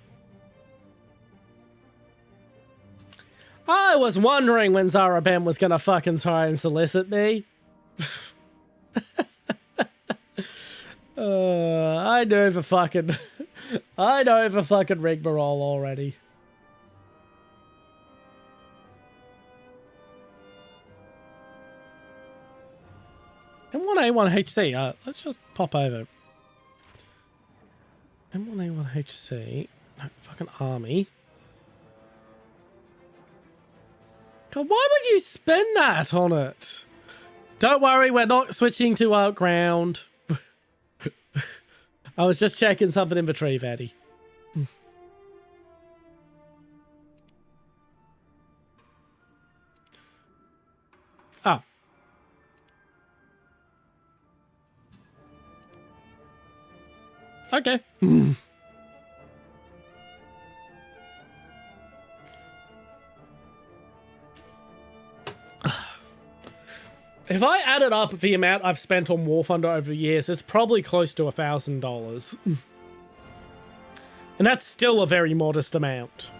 I was wondering when Zara Ben was gonna fucking try and solicit me. I know the fucking rigmarole already. M1A1HC, let's just pop over. M1A1HC, no, fucking army. God, why would you spend that on it? Don't worry, we're not switching to outground. I was just checking something in the tree, Vaddy. Oh. Okay. If I added up the amount I've spent on Warthunder over the years, it's probably close to $1,000. And that's still a very modest amount.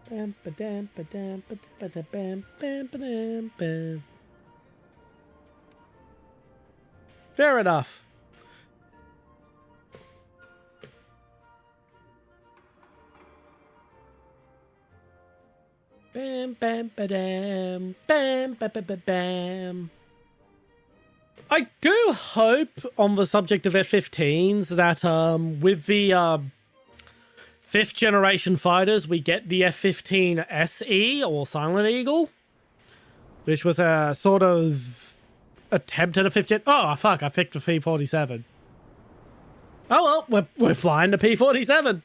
Bam, ba-dam, ba-dam, ba-da-ba-da-bam, bam, ba-dam, bam. Fair enough. Bam, bam, ba-dam, bam, ba-ba-ba-bam. I do hope, on the subject of F-15s, that with the 5th generation fighters, we get the F-15 SE, or Silent Eagle, which was a sort of attempt at a 5th. Oh, fuck, I picked the P-47. Oh, well, we're flying the P-47.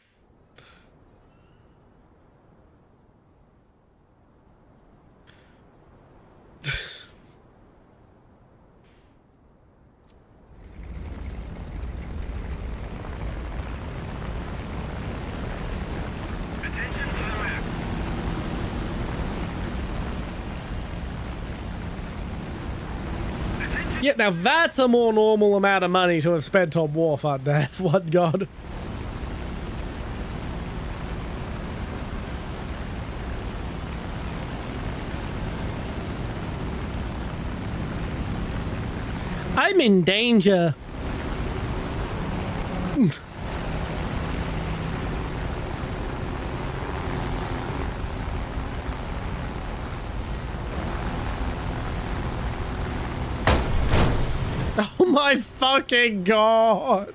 Yeah, now that's a more normal amount of money to have spent on Warthunder, F1 God. I'm in danger. Oh my fucking god!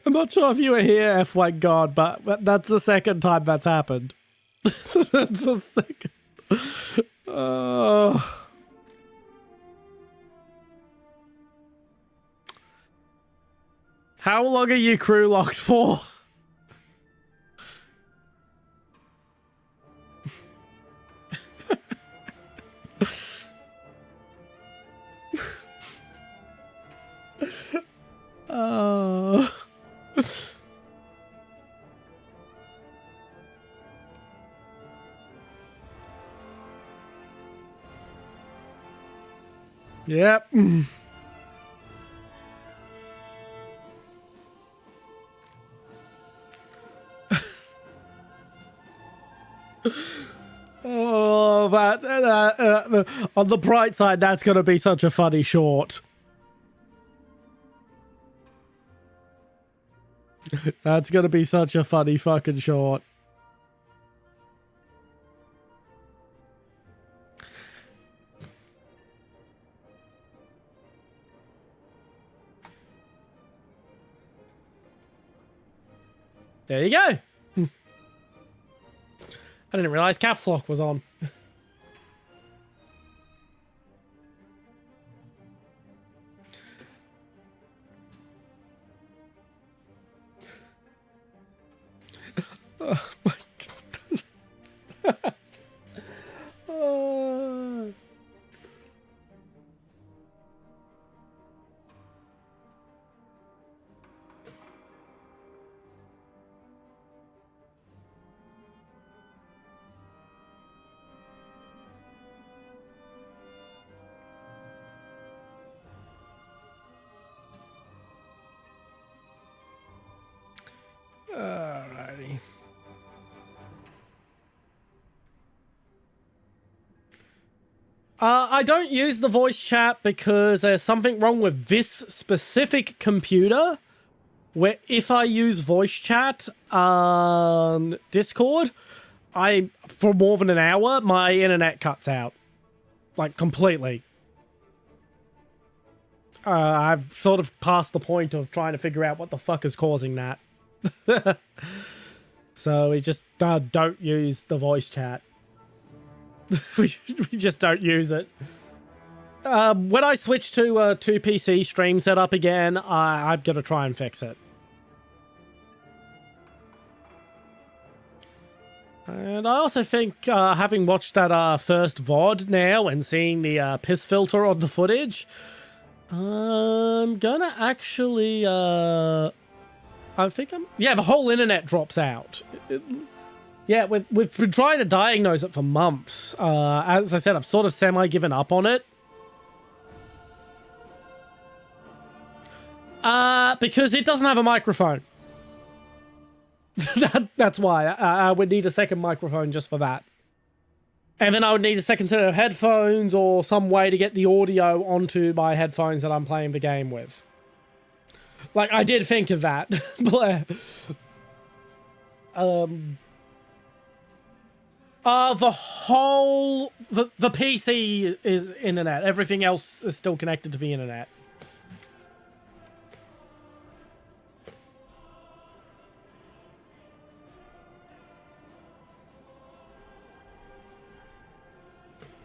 I'm not sure if you were here, F1 God, but that's the second time that's happened. That's the second. How long are you crew locked for? Yep. Oh, on the bright side, that's going to be such a funny short. That's going to be such a funny fucking short. There you go. I didn't realize caps lock was on. Oh my god. Oh. Alrighty. I don't use the voice chat because there's something wrong with this specific computer where if I use voice chat on Discord, for more than an hour, my internet cuts out. Like, completely. I've sort of passed the point of trying to figure out what the fuck is causing that. So we just don't use the voice chat. we just don't use it. When I switch to a 2 PC stream setup again, I'm gonna try and fix it. And I also think, having watched that first VoD now and seeing the piss filter on the footage, I'm gonna actually, yeah, the whole internet drops out. Yeah, we've been trying to diagnose it for months. As I said, I've sort of semi-given up on it. Because it doesn't have a microphone. That's why. I would need a second microphone just for that. And then I would need a second set of headphones or some way to get the audio onto my headphones that I'm playing the game with. Like, I did think of that. But, the PC is internet. Everything else is still connected to the internet.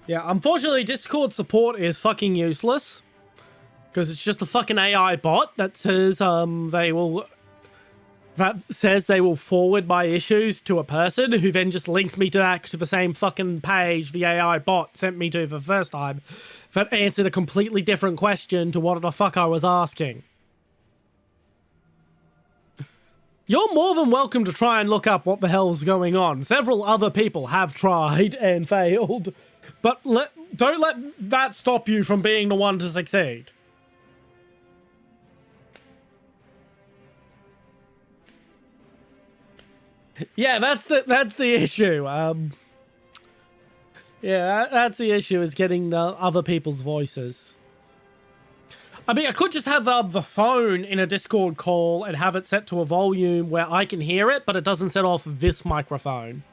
Yeah, unfortunately, Discord support is fucking useless. Because it's just a fucking AI bot that says they will forward my issues to a person who then just links me to the same fucking page the AI bot sent me to the first time that answered a completely different question to what the fuck I was asking. You're more than welcome to try and look up what the hell's going on. Several other people have tried and failed. But don't let that stop you from being the one to succeed. Yeah, that's the issue. Yeah, that's the issue, is getting other people's voices. I mean, I could just have the phone in a Discord call and have it set to a volume where I can hear it, but it doesn't set off this microphone.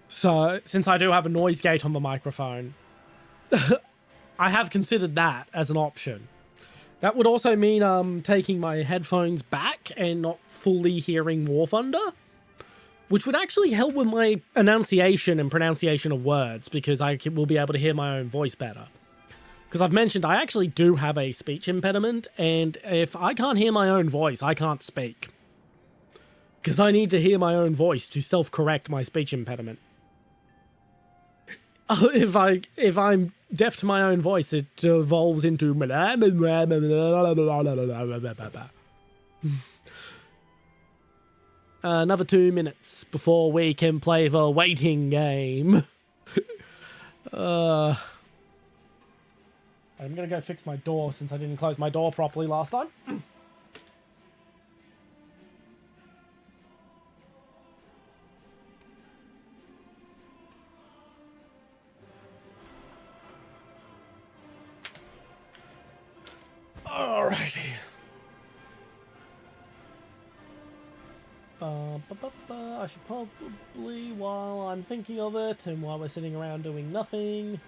So, since I do have a noise gate on the microphone, I have considered that as an option. That would also mean taking my headphones back and not fully hearing Warthunder, which would actually help with my enunciation and pronunciation of words, because will be able to hear my own voice better. Because I've mentioned I actually do have a speech impediment, and if I can't hear my own voice, I can't speak. Because I need to hear my own voice to self-correct my speech impediment. If I'm deaf to my own voice, it evolves into another 2 minutes before we can play the waiting game. I'm gonna go fix my door since I didn't close my door properly last time. Alrighty. I should probably, while I'm thinking of it and while we're sitting around doing nothing,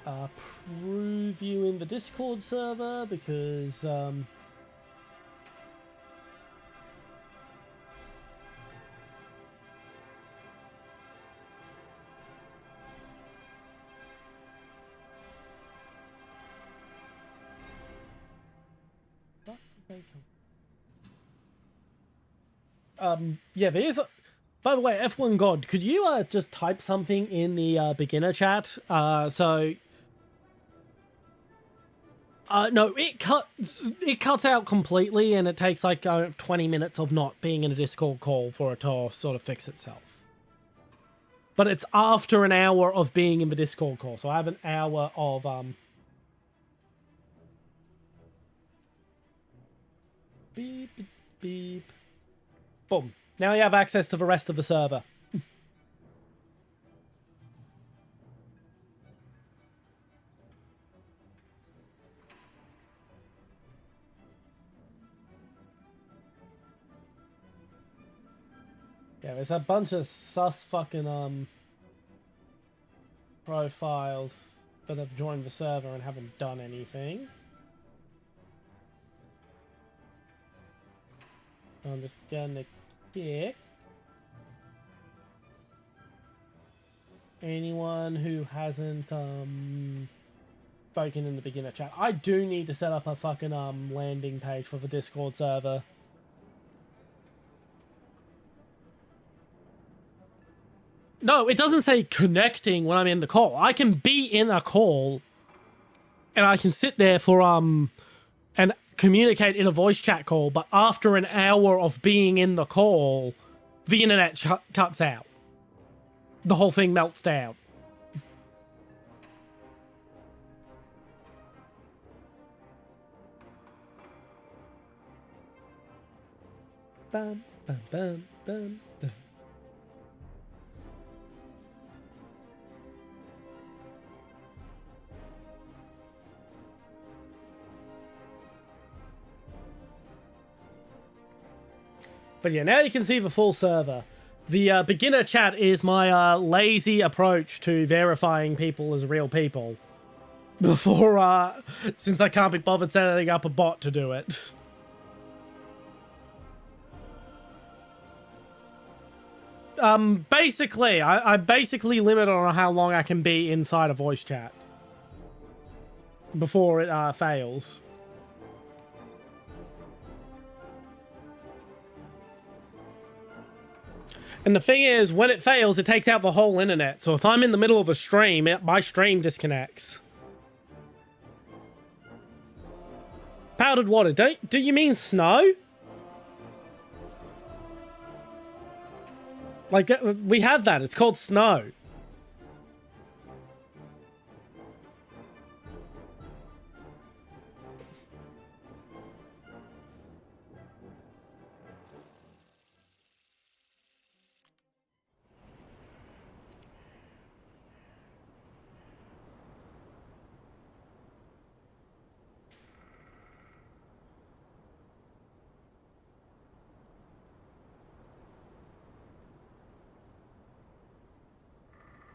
preview in the Discord server, because yeah, there's by the way, F1 God, could you just type something in the beginner chat? No, it cuts out completely, and it takes like 20 minutes of not being in a Discord call for it to sort of fix itself. But it's after an hour of being in the Discord call, so I have an hour of beep beep beep. Boom. Now you have access to the rest of the server. Yeah, there's a bunch of sus fucking profiles that have joined the server and haven't done anything. I'm just gonna kick anyone who hasn't spoken in the beginner chat. I do need to set up a fucking landing page for the Discord server. No, it doesn't say connecting when I'm in the call. I can be in a call and I can sit there for and communicate in a voice chat call, but after an hour of being in the call, the internet cuts out. The whole thing melts down. Bam, bam, bam, bam, bam. But yeah, now you can see the full server. The beginner chat is my lazy approach to verifying people as real people. Before, since I can't be bothered setting up a bot to do it. Basically, I basically limit on how long I can be inside a voice chat. Before it fails. And the thing is, when it fails, it takes out the whole internet. So if I'm in the middle of a stream, my stream disconnects. Powdered water. Do you mean snow? Like, we have that. It's called snow.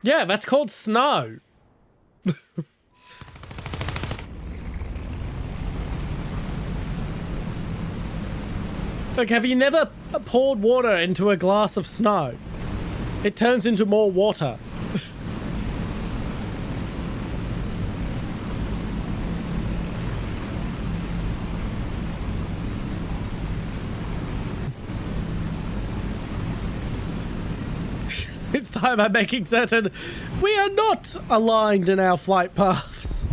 Yeah, that's called snow. Look, have you never poured water into a glass of snow? It turns into more water. This time I'm making certain we are not aligned in our flight paths.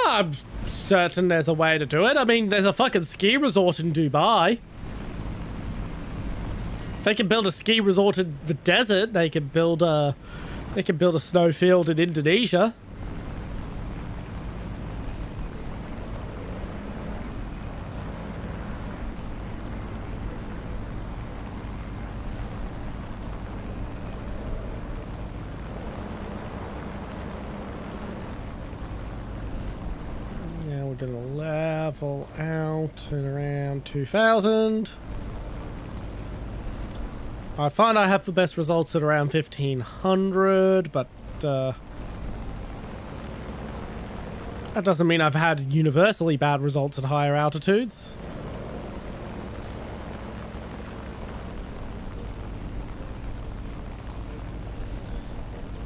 I'm certain there's a way to do it. I mean, there's a fucking ski resort in Dubai. They can build a ski resort in the desert. They can build a snowfield in Indonesia. Now we're gonna level out at around 2000. I find I have the best results at around 1500, but that doesn't mean I've had universally bad results at higher altitudes.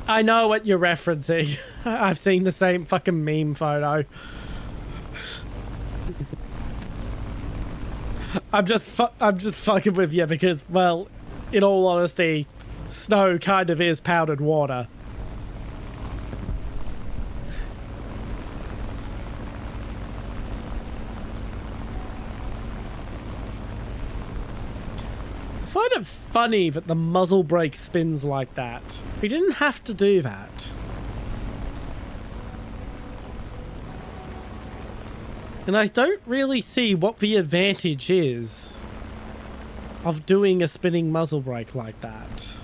I know what you're referencing. I've seen the same fucking meme photo. I'm just fucking with you because, well, in all honesty, snow kind of is powdered water. I find it funny that the muzzle brake spins like that. We didn't have to do that. And I don't really see what the advantage is of doing a spinning muzzle brake like that.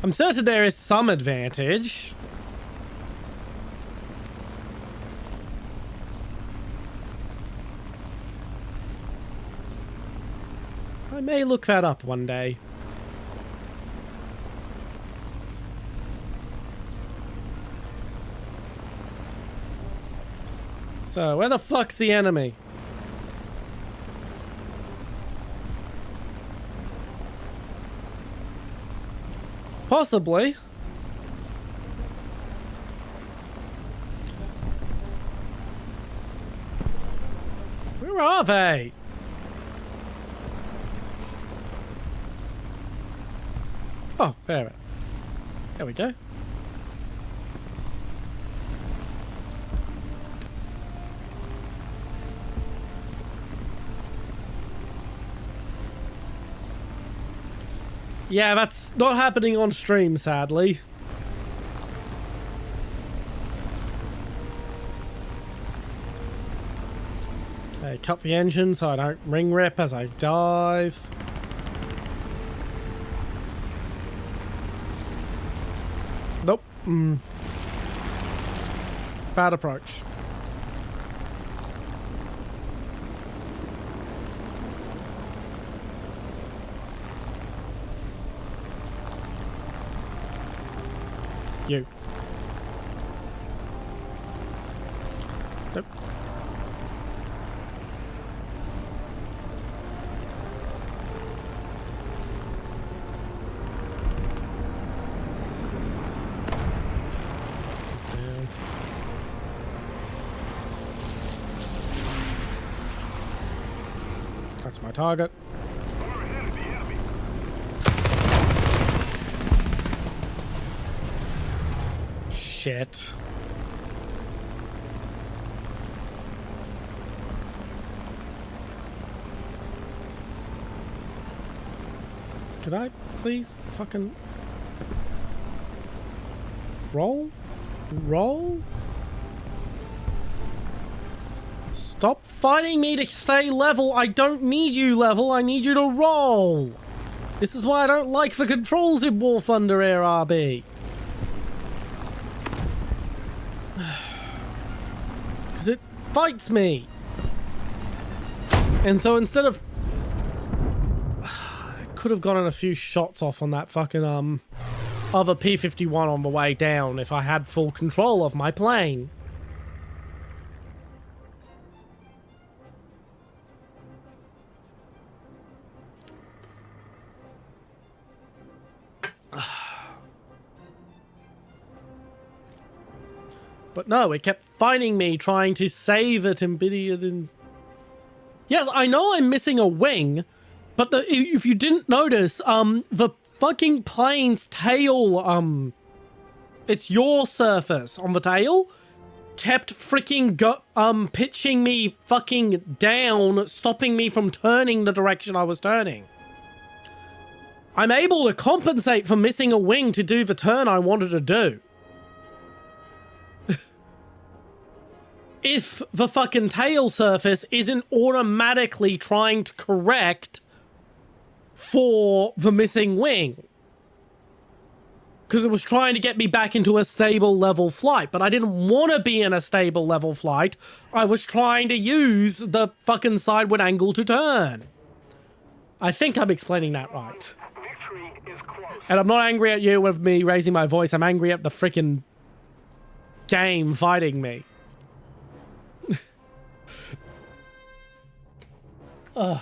I'm certain there is some advantage. I may look that up one day. So, where the fuck's the enemy? Possibly. Where are they? Oh, there we go. Yeah, that's not happening on stream, sadly. Okay, cut the engine so I don't ring rip as I dive. Nope. Bad approach. You. Nope. He's down. That's my target. Shit. Could I please fucking roll? Roll? Stop fighting me to stay level. I don't need you level. I need you to roll. This is why I don't like the controls in Warthunder Air RB. It fights me, and so instead of could have gotten a few shots off on that fucking, other P-51 on the way down if I had full control of my plane. But no, it kept finding me, trying to save it and biddy it in. Yes, I know I'm missing a wing, but if you didn't notice, the fucking plane's tail, it's your surface on the tail, kept freaking pitching me fucking down, stopping me from turning the direction I was turning. I'm able to compensate for missing a wing to do the turn I wanted to do. If the fucking tail surface isn't automatically trying to correct for the missing wing. Because it was trying to get me back into a stable level flight, but I didn't want to be in a stable level flight. I was trying to use the fucking sideward angle to turn. I think I'm explaining that right. Victory is close. And I'm not angry at you with me raising my voice. I'm angry at the freaking game fighting me. Ugh.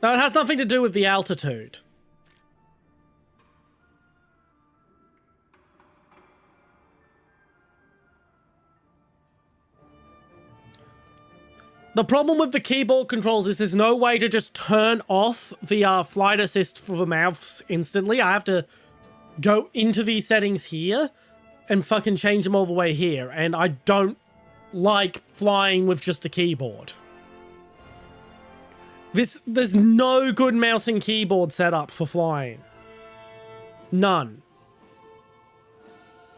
No, it has nothing to do with the altitude. The problem with the keyboard controls is there's no way to just turn off the flight assist for the mouse instantly. I have to go into these settings here and fucking change them all the way here. And I don't like flying with just a keyboard. There's no good mouse and keyboard setup for flying. None.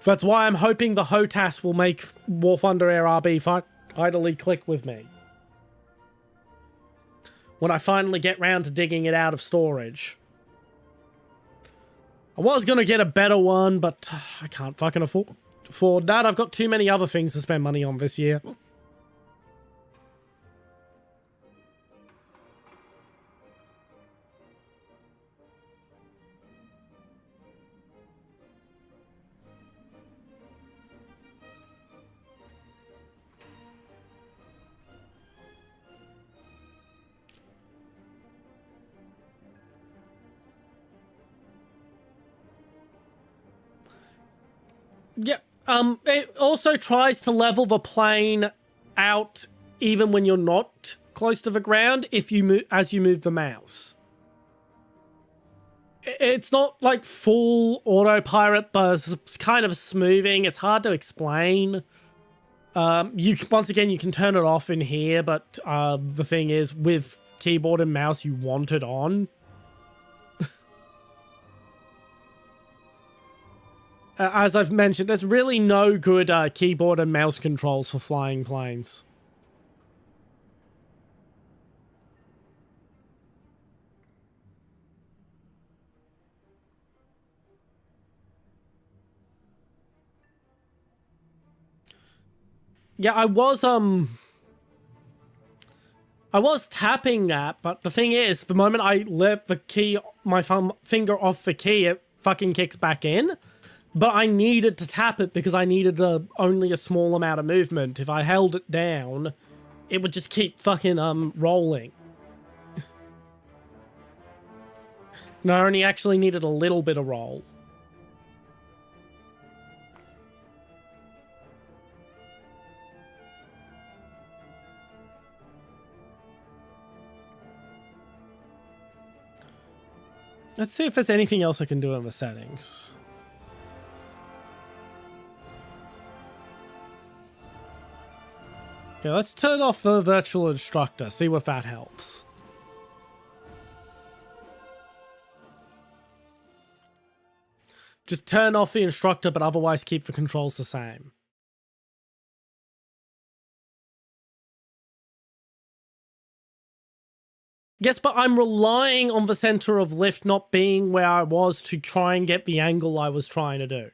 That's why I'm hoping the HOTAS will make Warthunder Air RB idly click with me. When I finally get round to digging it out of storage. I was going to get a better one, but I can't fucking afford that. I've got too many other things to spend money on this year. Yep. It also tries to level the plane out even when you're not close to the ground if you move as you move the mouse. It's not like full autopilot, but it's kind of smoothing. It's hard to explain. Once again, you can turn it off in here, but the thing is, with keyboard and mouse, you want it on. As I've mentioned, there's really no good keyboard and mouse controls for flying planes. Yeah, I was tapping that, but the thing is, the moment I let the key, my finger off the key, it fucking kicks back in. But I needed to tap it because I needed only a small amount of movement. If I held it down, it would just keep fucking rolling. And I only actually needed a little bit of roll. Let's see if there's anything else I can do in the settings. Okay, let's turn off the virtual instructor, see if that helps. Just turn off the instructor, but otherwise keep the controls the same. Yes, but I'm relying on the center of lift not being where I was to try and get the angle I was trying to do.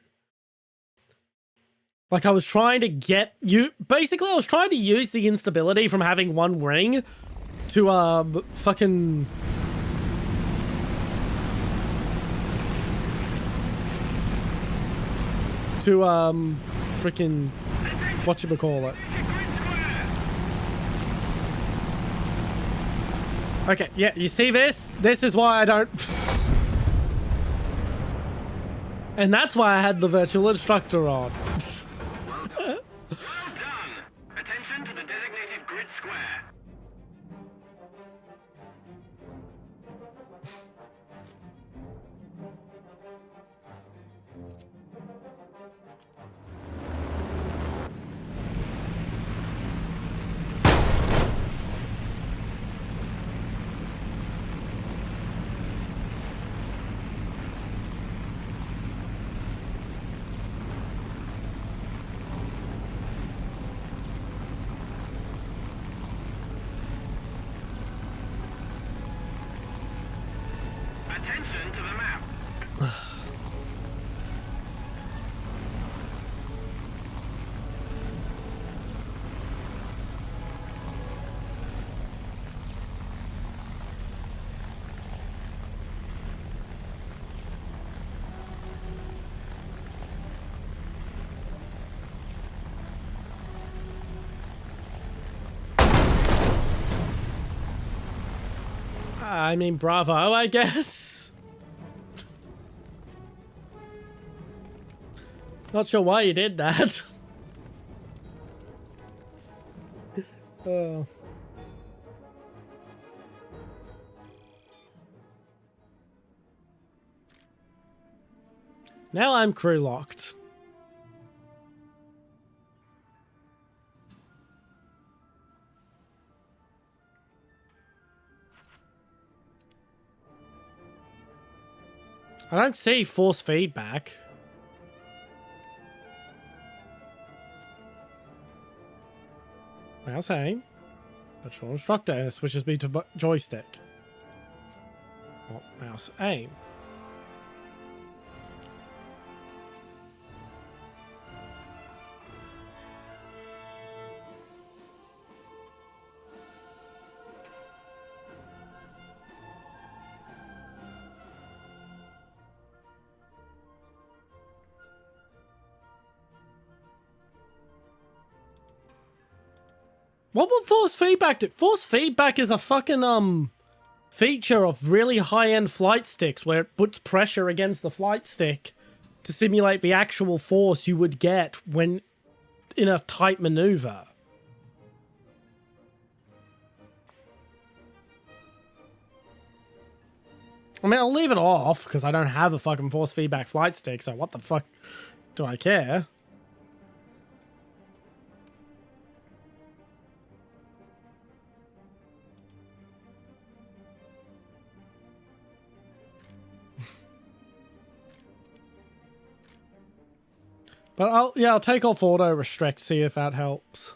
Like, I was trying to get you... Basically, I was trying to use the instability from having one ring to, fucking... To, freaking... Whatchamacallit. Okay, yeah, you see this? This is why I don't... And that's why I had the virtual instructor on. Well done. Attention to the designated grid square. Attention to the map. I mean, bravo, I guess. Not sure why you did that. Oh. Now I'm crew locked. I don't see force feedback. Mouse aim. Virtual instructor, and it switches me to joystick. Oh, mouse aim. What would force feedback do? Force feedback is a fucking, feature of really high-end flight sticks where it puts pressure against the flight stick to simulate the actual force you would get when in a tight maneuver. I mean, I'll leave it off because I don't have a fucking force feedback flight stick, so what the fuck do I care? But I'll take off auto restrict, see if that helps.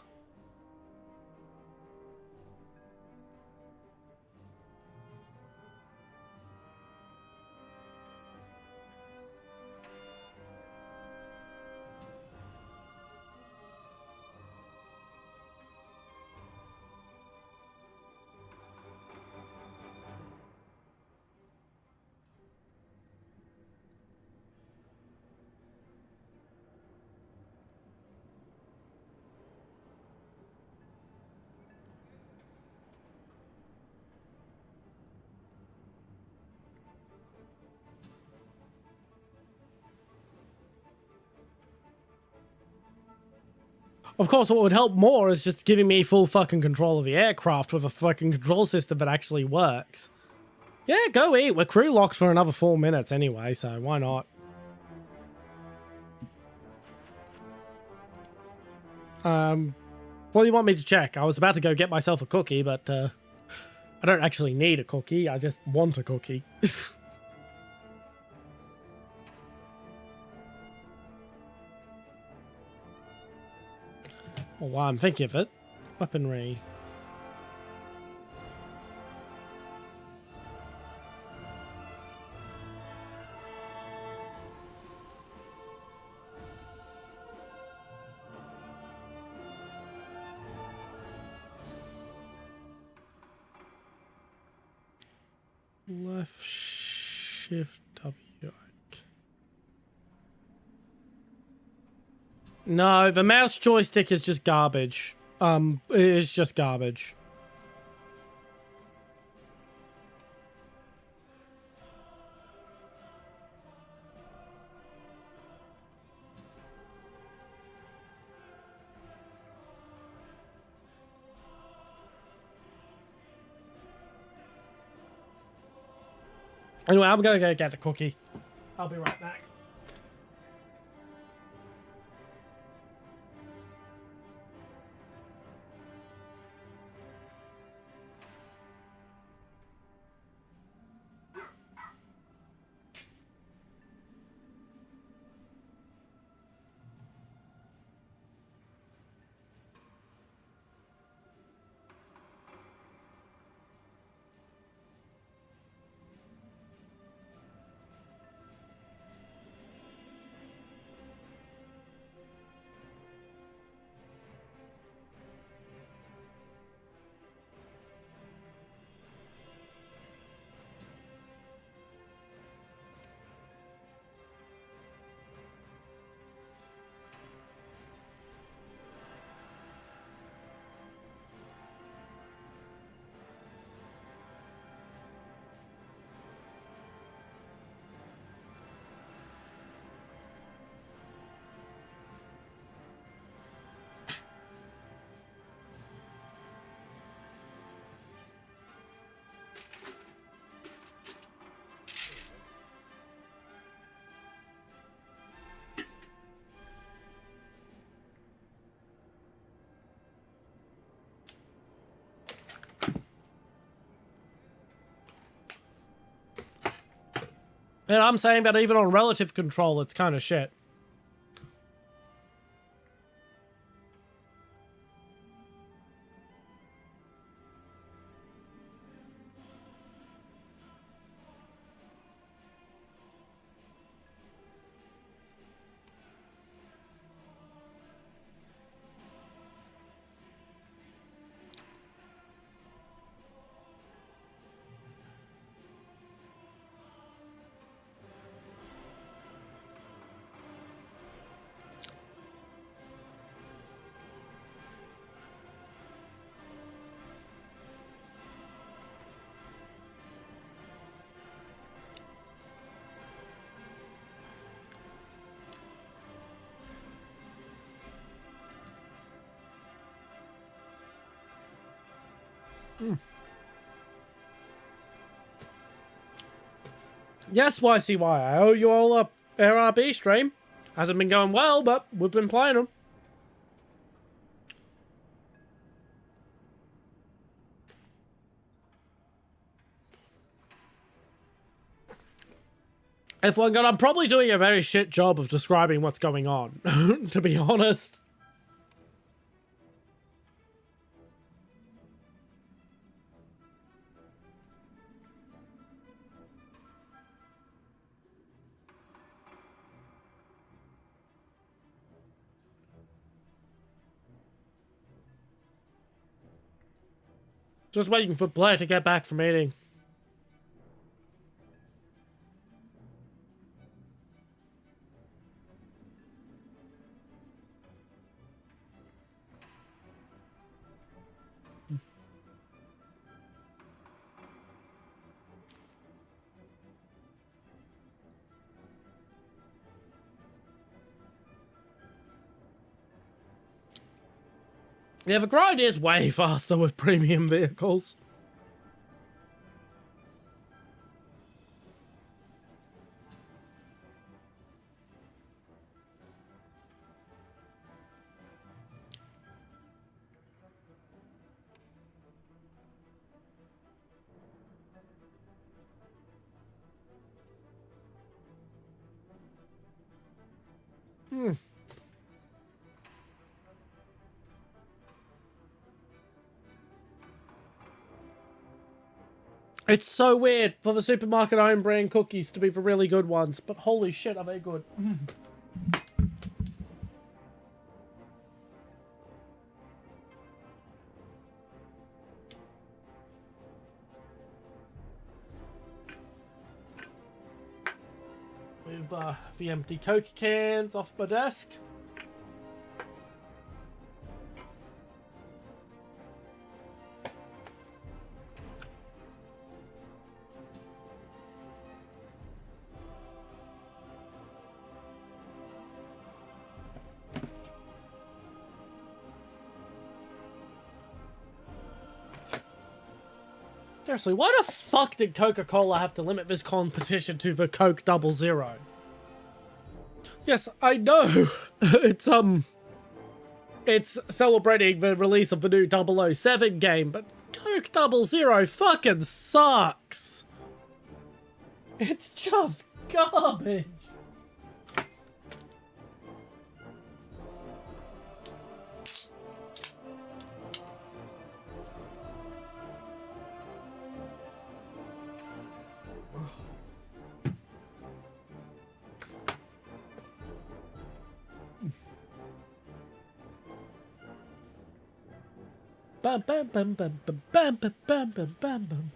Of course, what would help more is just giving me full fucking control of the aircraft with a fucking control system that actually works. Yeah, go eat. We're crew locked for another 4 minutes anyway, so why not? What do you want me to check? I was about to go get myself a cookie, but I don't actually need a cookie. I just want a cookie. Well, while I'm thinking of it, weaponry. Left shift W. No, the mouse joystick is just garbage. It is just garbage. Anyway, I'm gonna go get a cookie. I'll be right back. And I'm saying that even on relative control, it's kind of shit. Yes, YCY, I owe you all a RRB stream. Hasn't been going well, but we've been playing them. If one God, I'm probably doing a very shit job of describing what's going on, to be honest. Just waiting for Blair to get back from eating. Yeah, the grind is way faster with premium vehicles. It's so weird for the supermarket own brand cookies to be the really good ones, but holy shit, are they good. move the empty Coke cans off my desk. Seriously, why the fuck did Coca-Cola have to limit this competition to the Coke 00? Yes, I know. It's celebrating the release of the new 007 game, but Coke 00 fucking sucks. It's just garbage. Bam bam bam bam bam bam bam bam bam bam bam.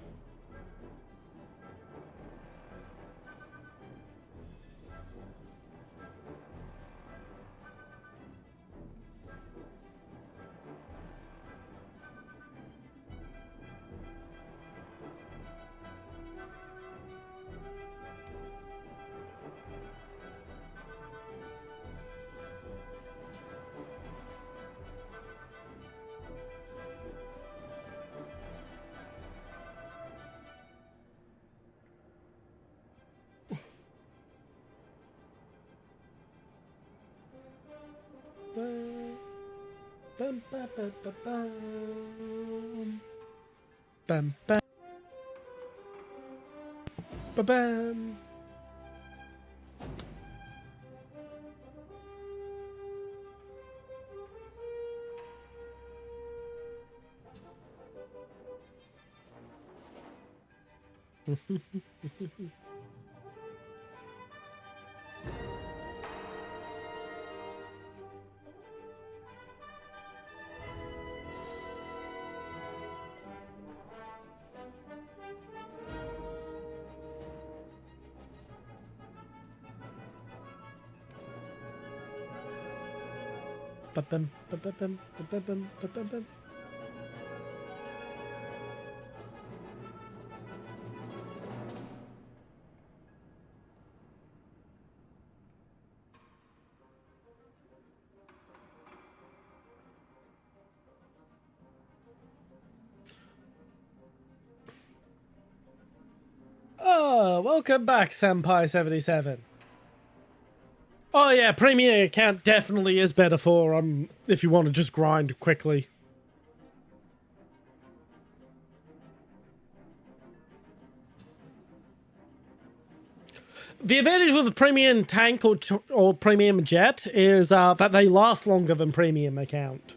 Bam bam bam bam bam bam bam bam bam. Ba-bum, ba-ba-bum, ba-ba-bum, ba-ba-bum. Oh, welcome back, Senpai77. Oh yeah, Premier account definitely is better for if you want to just grind quickly. The advantage with the Premium Tank or Premium Jet is that they last longer than Premium account.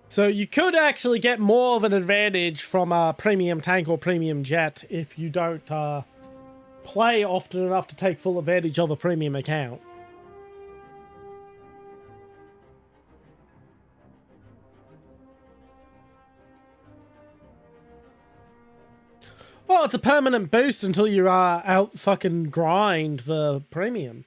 So you could actually get more of an advantage from a Premium Tank or Premium Jet if you don't play often enough to take full advantage of a Premium account. Well, it's a permanent boost until you out fucking grind the Premium.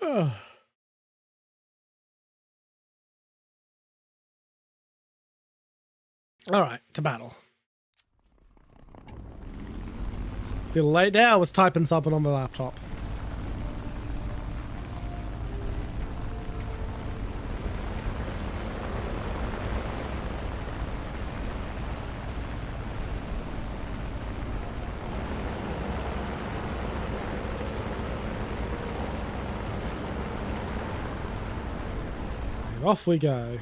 Ugh. Alright, to battle. A little late now, I was typing something on the laptop. And off we go.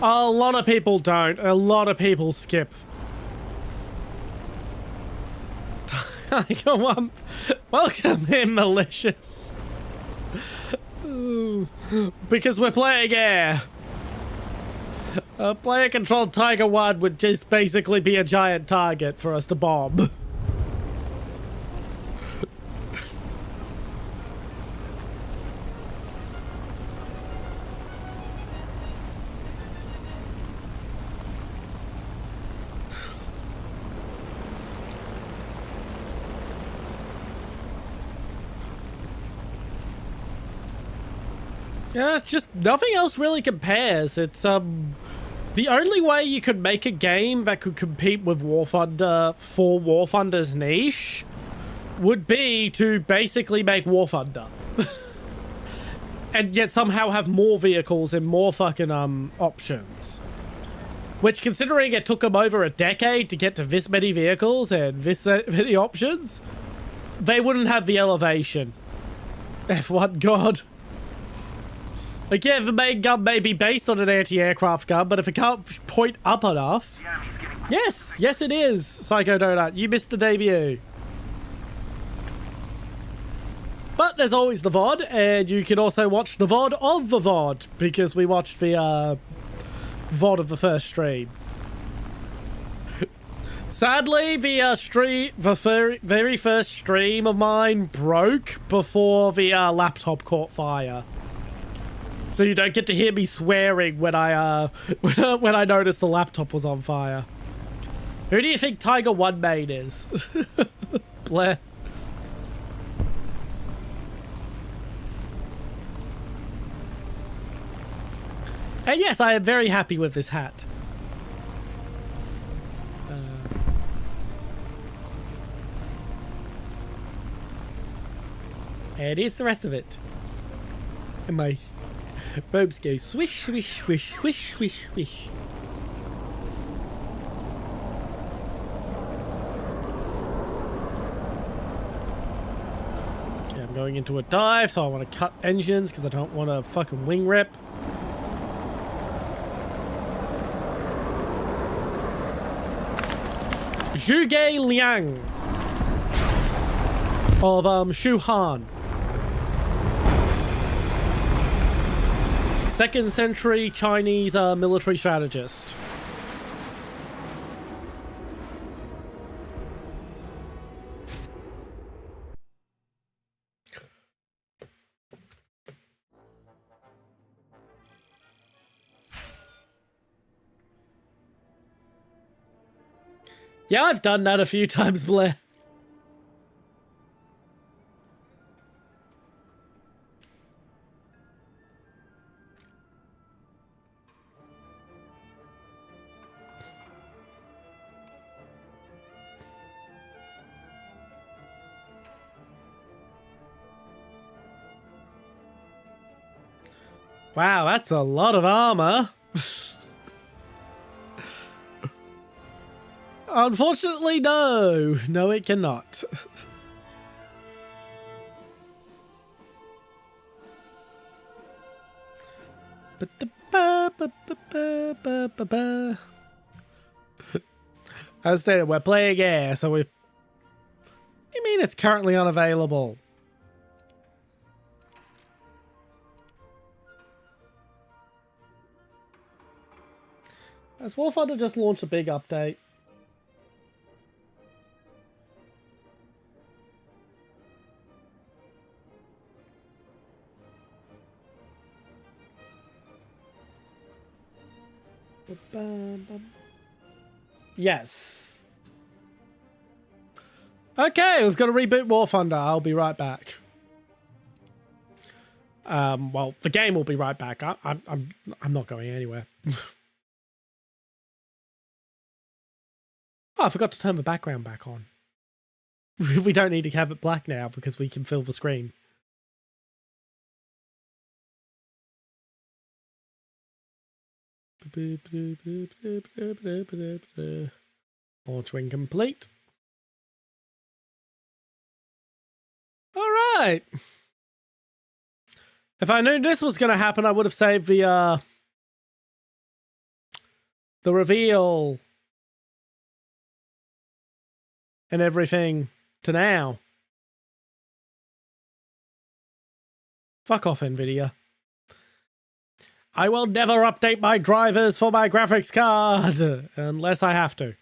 A lot of people don't. A lot of people skip. Tiger Wump, welcome in, malicious. Ooh, because we're playing air. A player-controlled Tiger 1 would just basically be a giant target for us to bomb. Yeah, it's just nothing else really compares. It's the only way you could make a game that could compete with Warthunder for Warthunder's niche would be to basically make Warthunder. And yet somehow have more vehicles and more fucking options. Which, considering it took them over a decade to get to this many vehicles and this many options, they wouldn't have the elevation. F1 God. Like, yeah, the main gun may be based on an anti-aircraft gun, but if it can't point up enough... Yes! Yes, it is, Psycho Donut. You missed the debut. But there's always the VoD, and you can also watch the VoD of the VoD, because we watched the VoD of the first stream. Sadly, the very first stream of mine broke before the laptop caught fire. So you don't get to hear me swearing when I when I noticed the laptop was on fire. Who do you think Tiger 1 main is? Blair. And yes, I am very happy with this hat. And here's the rest of it. And my robes go swish, swish, swish, swish, swish, swish. Okay, I'm going into a dive, so I want to cut engines because I don't want to fucking wing rip. Zhuge Liang of Shuhan. 2nd century Chinese military strategist. Yeah, I've done that a few times, Blair. Wow, that's a lot of armor. Unfortunately, no. No, it cannot. As stated, we're playing air, so we... You mean it's currently unavailable? Has Warthunder just launched a big update? Yes. Okay, we've got to reboot Warthunder. I'll be right back. Well, the game will be right back. I'm not going anywhere. Oh, I forgot to turn the background back on. We don't need to have it black now because we can fill the screen. Launching complete. All right. If I knew this was going to happen, I would have saved the reveal and everything to now. Fuck off, NVIDIA. I will never update my drivers for my graphics card unless I have to.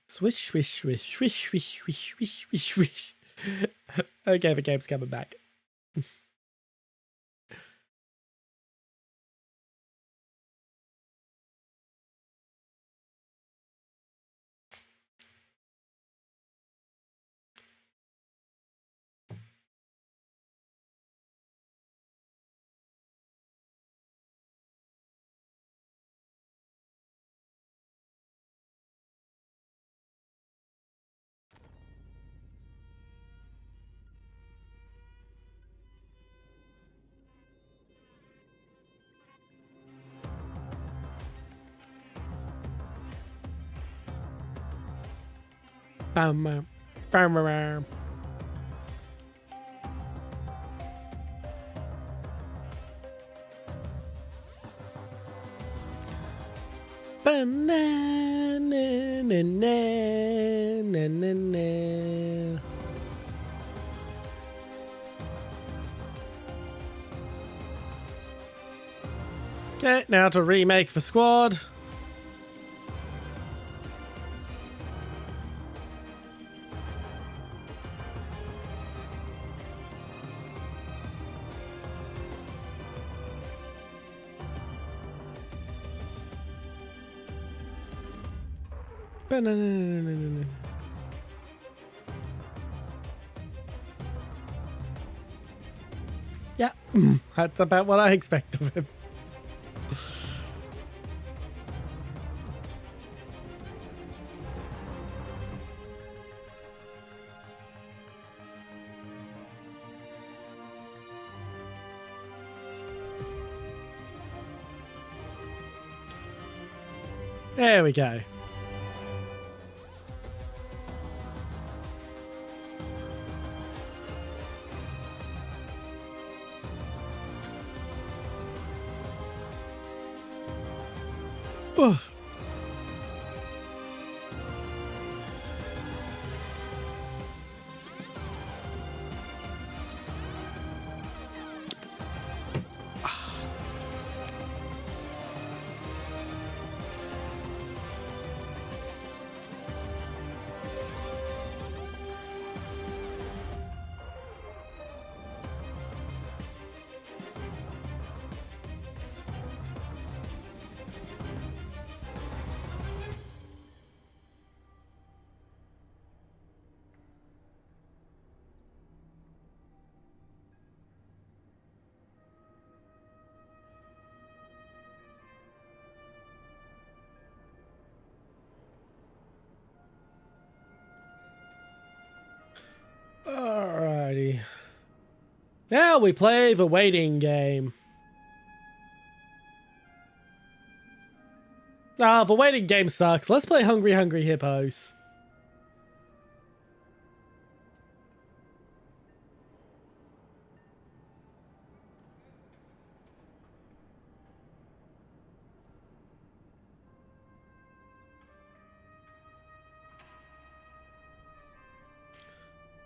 Swish, swish, swish, swish, swish, swish, swish, swish, swish. Okay, the game's coming back. Bam, bam, bam, bam. Banana. Okay, now to remake the squad. Banana. Yeah, that's about what I expect of him. There we go. Oh. Alrighty. Now we play the waiting game. Ah, the waiting game sucks. Let's play Hungry Hungry Hippos.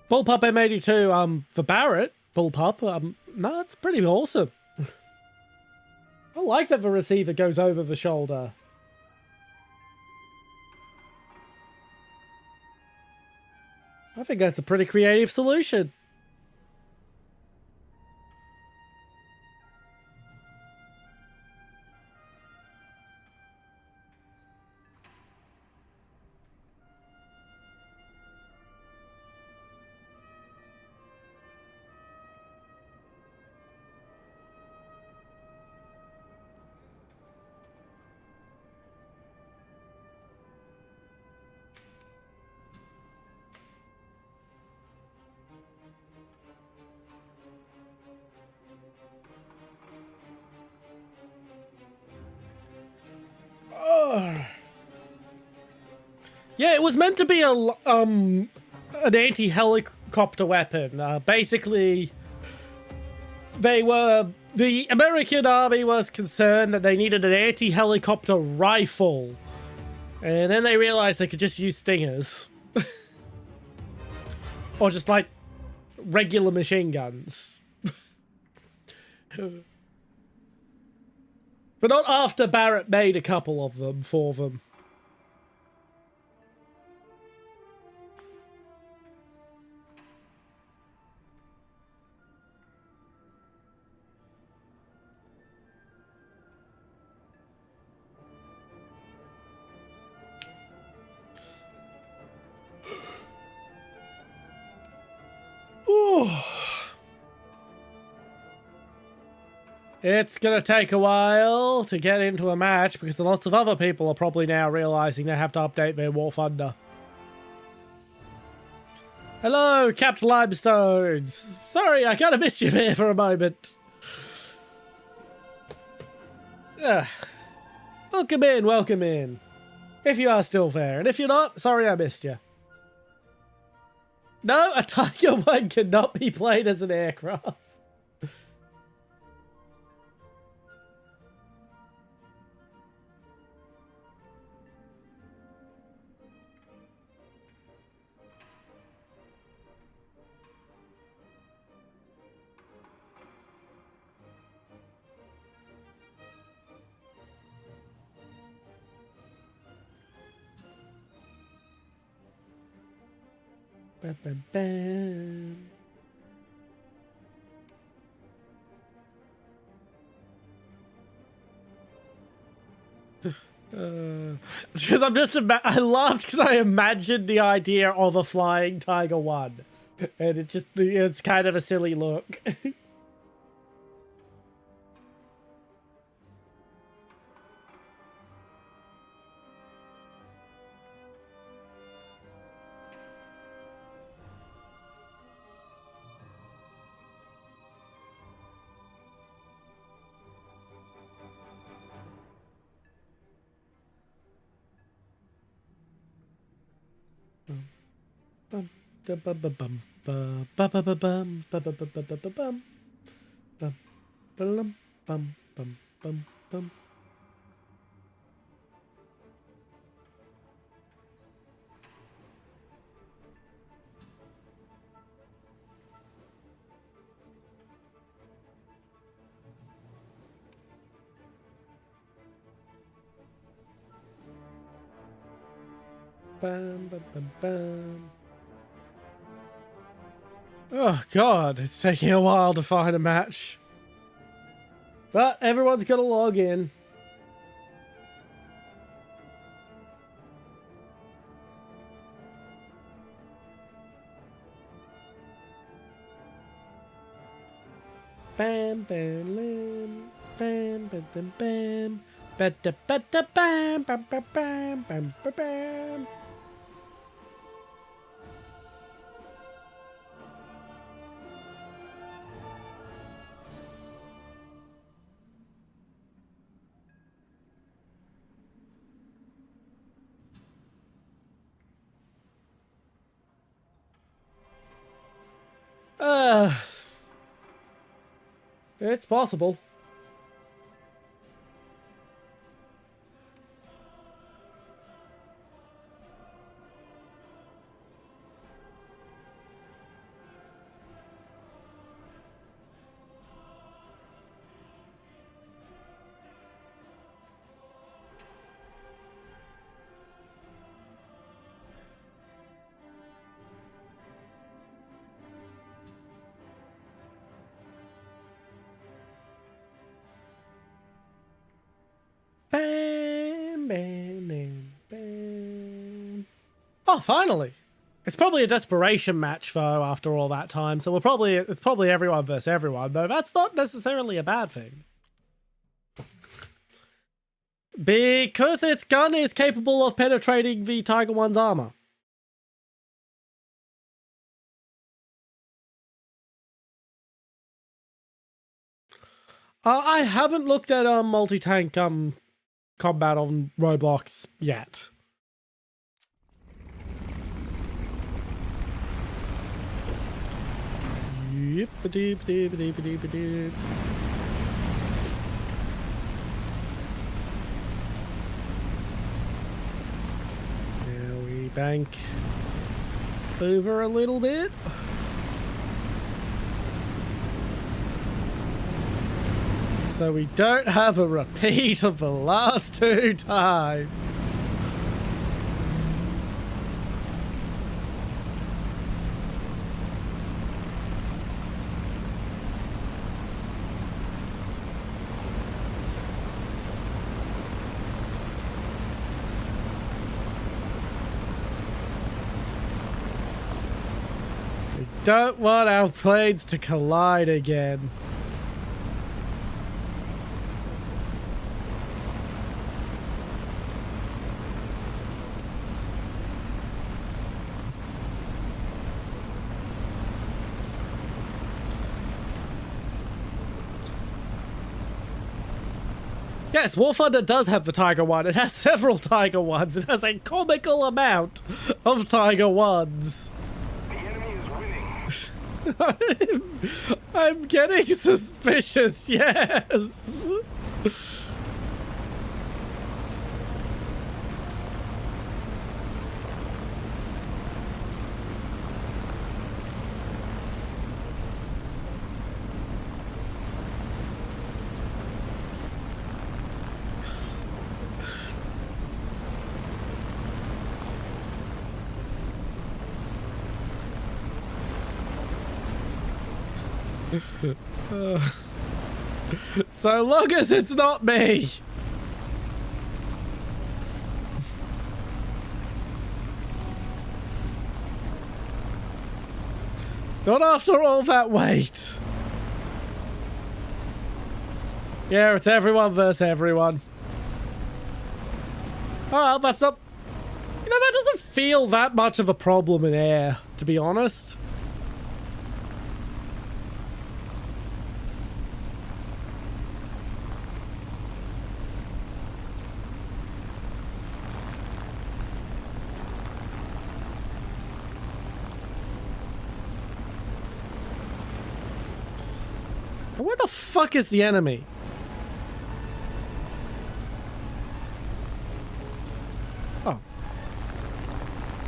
Bullpup M82, the Barrett Bullpup, no, it's pretty awesome. I like that the receiver goes over the shoulder. I think that's a pretty creative solution. Yeah, it was meant to be an anti-helicopter weapon. Basically, the American army was concerned that they needed an anti-helicopter rifle, and then they realized they could just use stingers, or just like regular machine guns. But not after Barrett made a couple of them for them. It's gonna take a while to get into a match because lots of other people are probably now realizing they have to update their Warthunder. Hello, Captain Limestones. Sorry, I kind of missed you there for a moment. Welcome in, welcome in. If you are still there, and if you're not, sorry I missed you. No, a Tiger 1 cannot be played as an aircraft. Bam, bam, bam. Because I laughed because I imagined the idea of a flying Tiger 1, and it's kind of a silly look. Oh god, it's taking a while to find a match. But everyone's gonna log in. Bam bam lam, bam bam bam bam, bada bada bam bam bam bam bam bam bam. It's possible. Oh, finally. It's probably a desperation match, though, after all that time. So it's probably everyone versus everyone, though that's not necessarily a bad thing. Because its gun is capable of penetrating the Tiger One's armor. I haven't looked at multi-tank combat on Roblox yet. Yip-a-doop-doop-a-doop-a-doop-a-doop. Now we bank over a little bit. So we don't have a repeat of the last two times. We don't want our planes to collide again. Yes, Warthunder does have the Tiger One. It has several Tiger Ones. It has a comical amount of Tiger Ones. The enemy is winning. I'm getting suspicious, yes. So long as it's not me. Not after all that wait. Yeah, it's everyone versus everyone. Oh, that's not... You know, that doesn't feel that much of a problem in air, to be honest. Where the fuck is the enemy? Oh.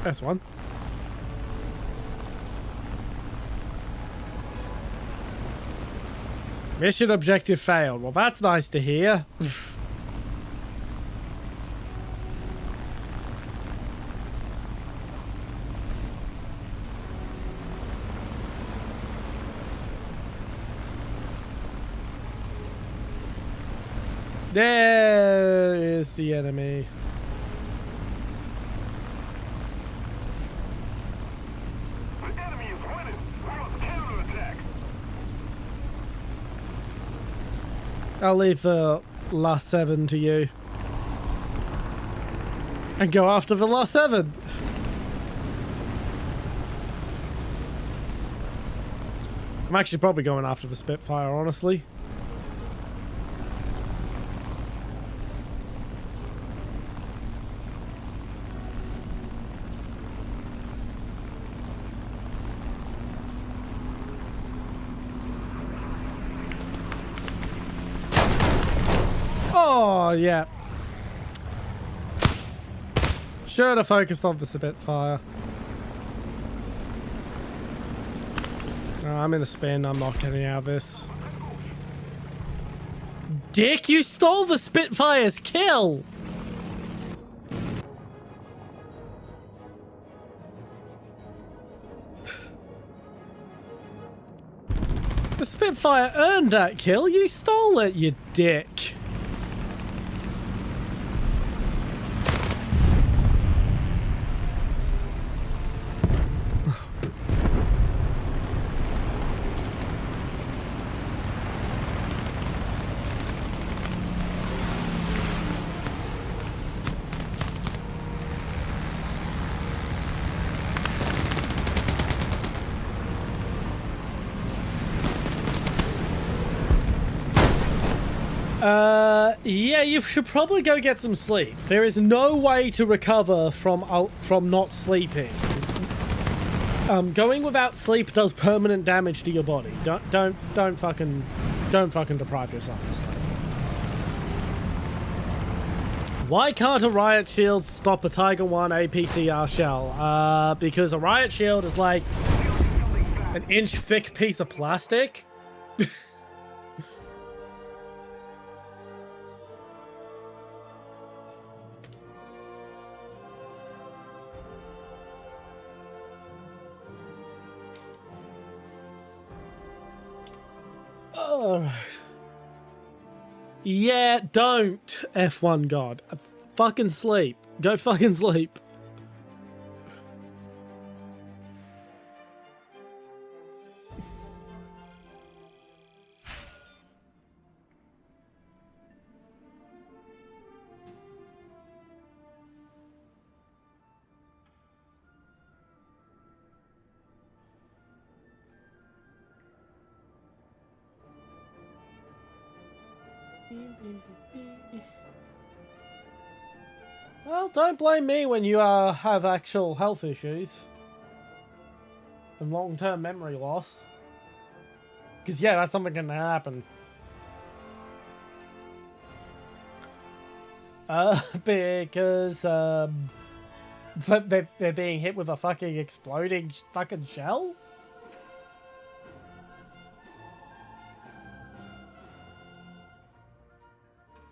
There's one. Mission objective failed. Well, that's nice to hear. There is the enemy. The enemy is winning. We must counterattack. I'll leave the last 7 to you. And go after the last 7. I'm actually probably going after the Spitfire, honestly. Oh, yeah. Should have focused on the Spitfire. No, I'm in a spin. I'm not getting out of this. Dick, you stole the Spitfire's kill! The Spitfire earned that kill. You stole it, you dick. Yeah, you should probably go get some sleep. There is no way to recover from not sleeping. Going without sleep does permanent damage to your body. Don't fucking deprive yourself of sleep. Why can't a riot shield stop a Tiger 1 APCR shell? Because a riot shield is like an inch thick piece of plastic. Alright. Yeah, don't, F1 God. Fucking sleep. Go fucking sleep. Well, don't blame me when you have actual health issues and long-term memory loss. Because yeah, that's something gonna happen. Because they're being hit with a fucking exploding fucking shell.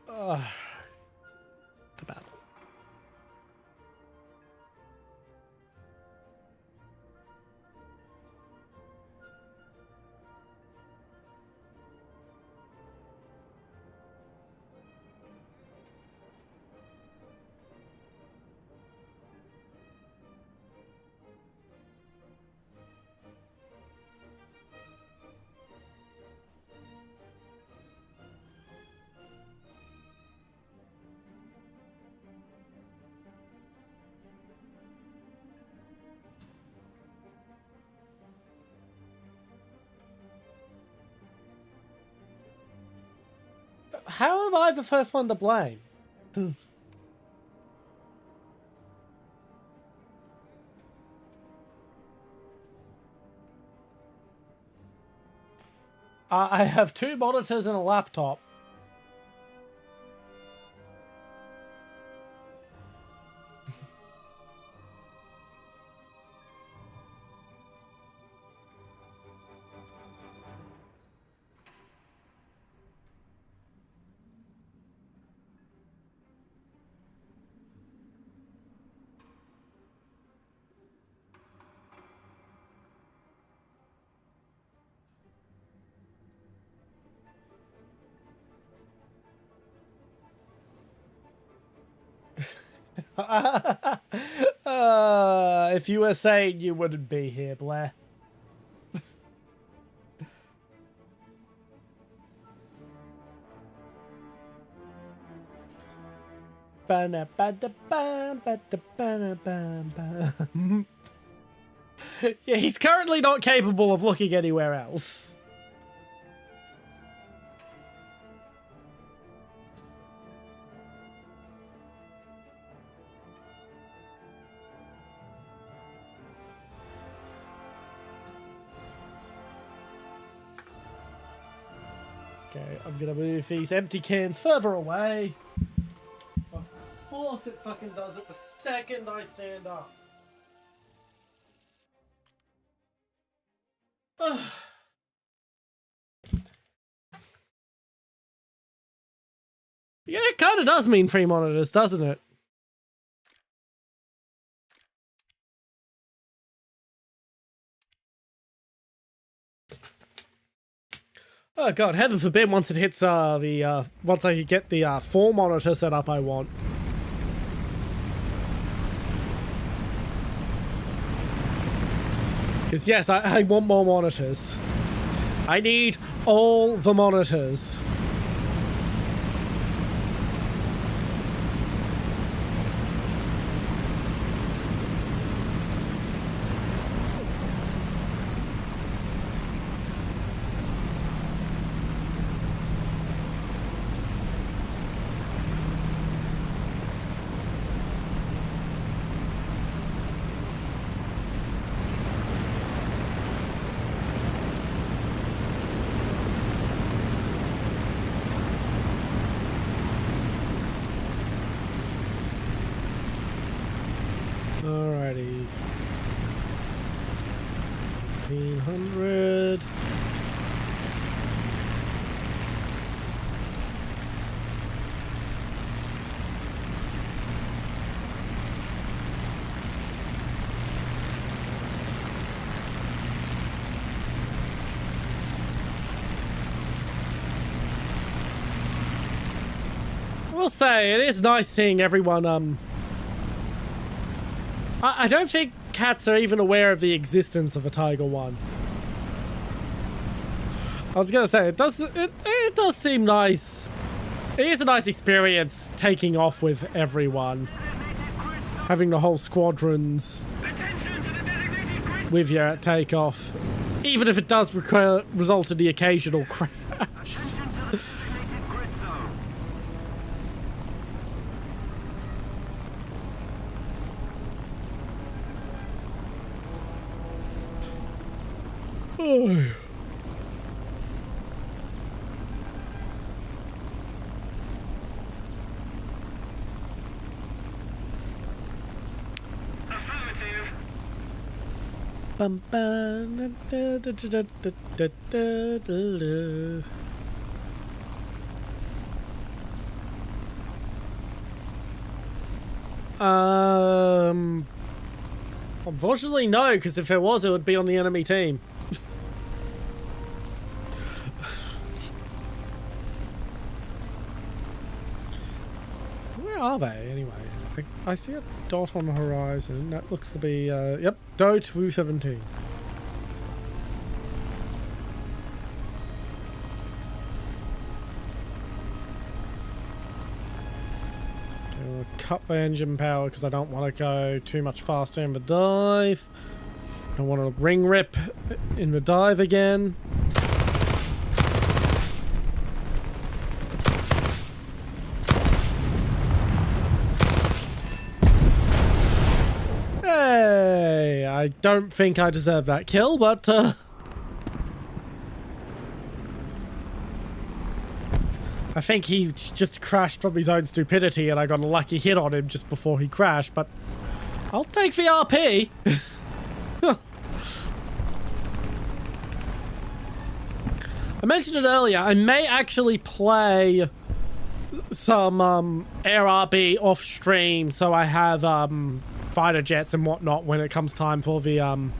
Too bad. How am I the first one to blame? I have 2 monitors and a laptop. If you were saying you wouldn't be here, Blair. Yeah, he's currently not capable of looking anywhere else. Okay, I'm gonna move these empty cans further away. Of course it fucking does it the second I stand up. Yeah, it kind of does mean 3 monitors, doesn't it? Oh god, heaven forbid once it hits once I get the 4 monitor setup I want. Because yes, I want more monitors. I need all the monitors. 1700. I will say, it is nice seeing everyone, I don't think cats are even aware of the existence of a Tiger 1. I was gonna say, it does seem nice. It is a nice experience taking off with everyone. Having the whole squadrons with you at takeoff. Even if it does result in the occasional crash. Oh. Affirmative. Bum, bum, da, da, da, da, da, da, da, da. Unfortunately, no, because if it was, it would be on the enemy team. Where are they, anyway? I see a dot on the horizon. That looks to be, yep, DO 217. I'll cut the engine power because I don't want to go too much faster in the dive. Don't want to ring rip in the dive again. Hey, I don't think I deserve that kill, but I think he just crashed from his own stupidity and I got a lucky hit on him just before he crashed, but I'll take the RP. I mentioned it earlier, I may actually play some Air RB off stream so I have fighter jets and whatnot when it comes time for the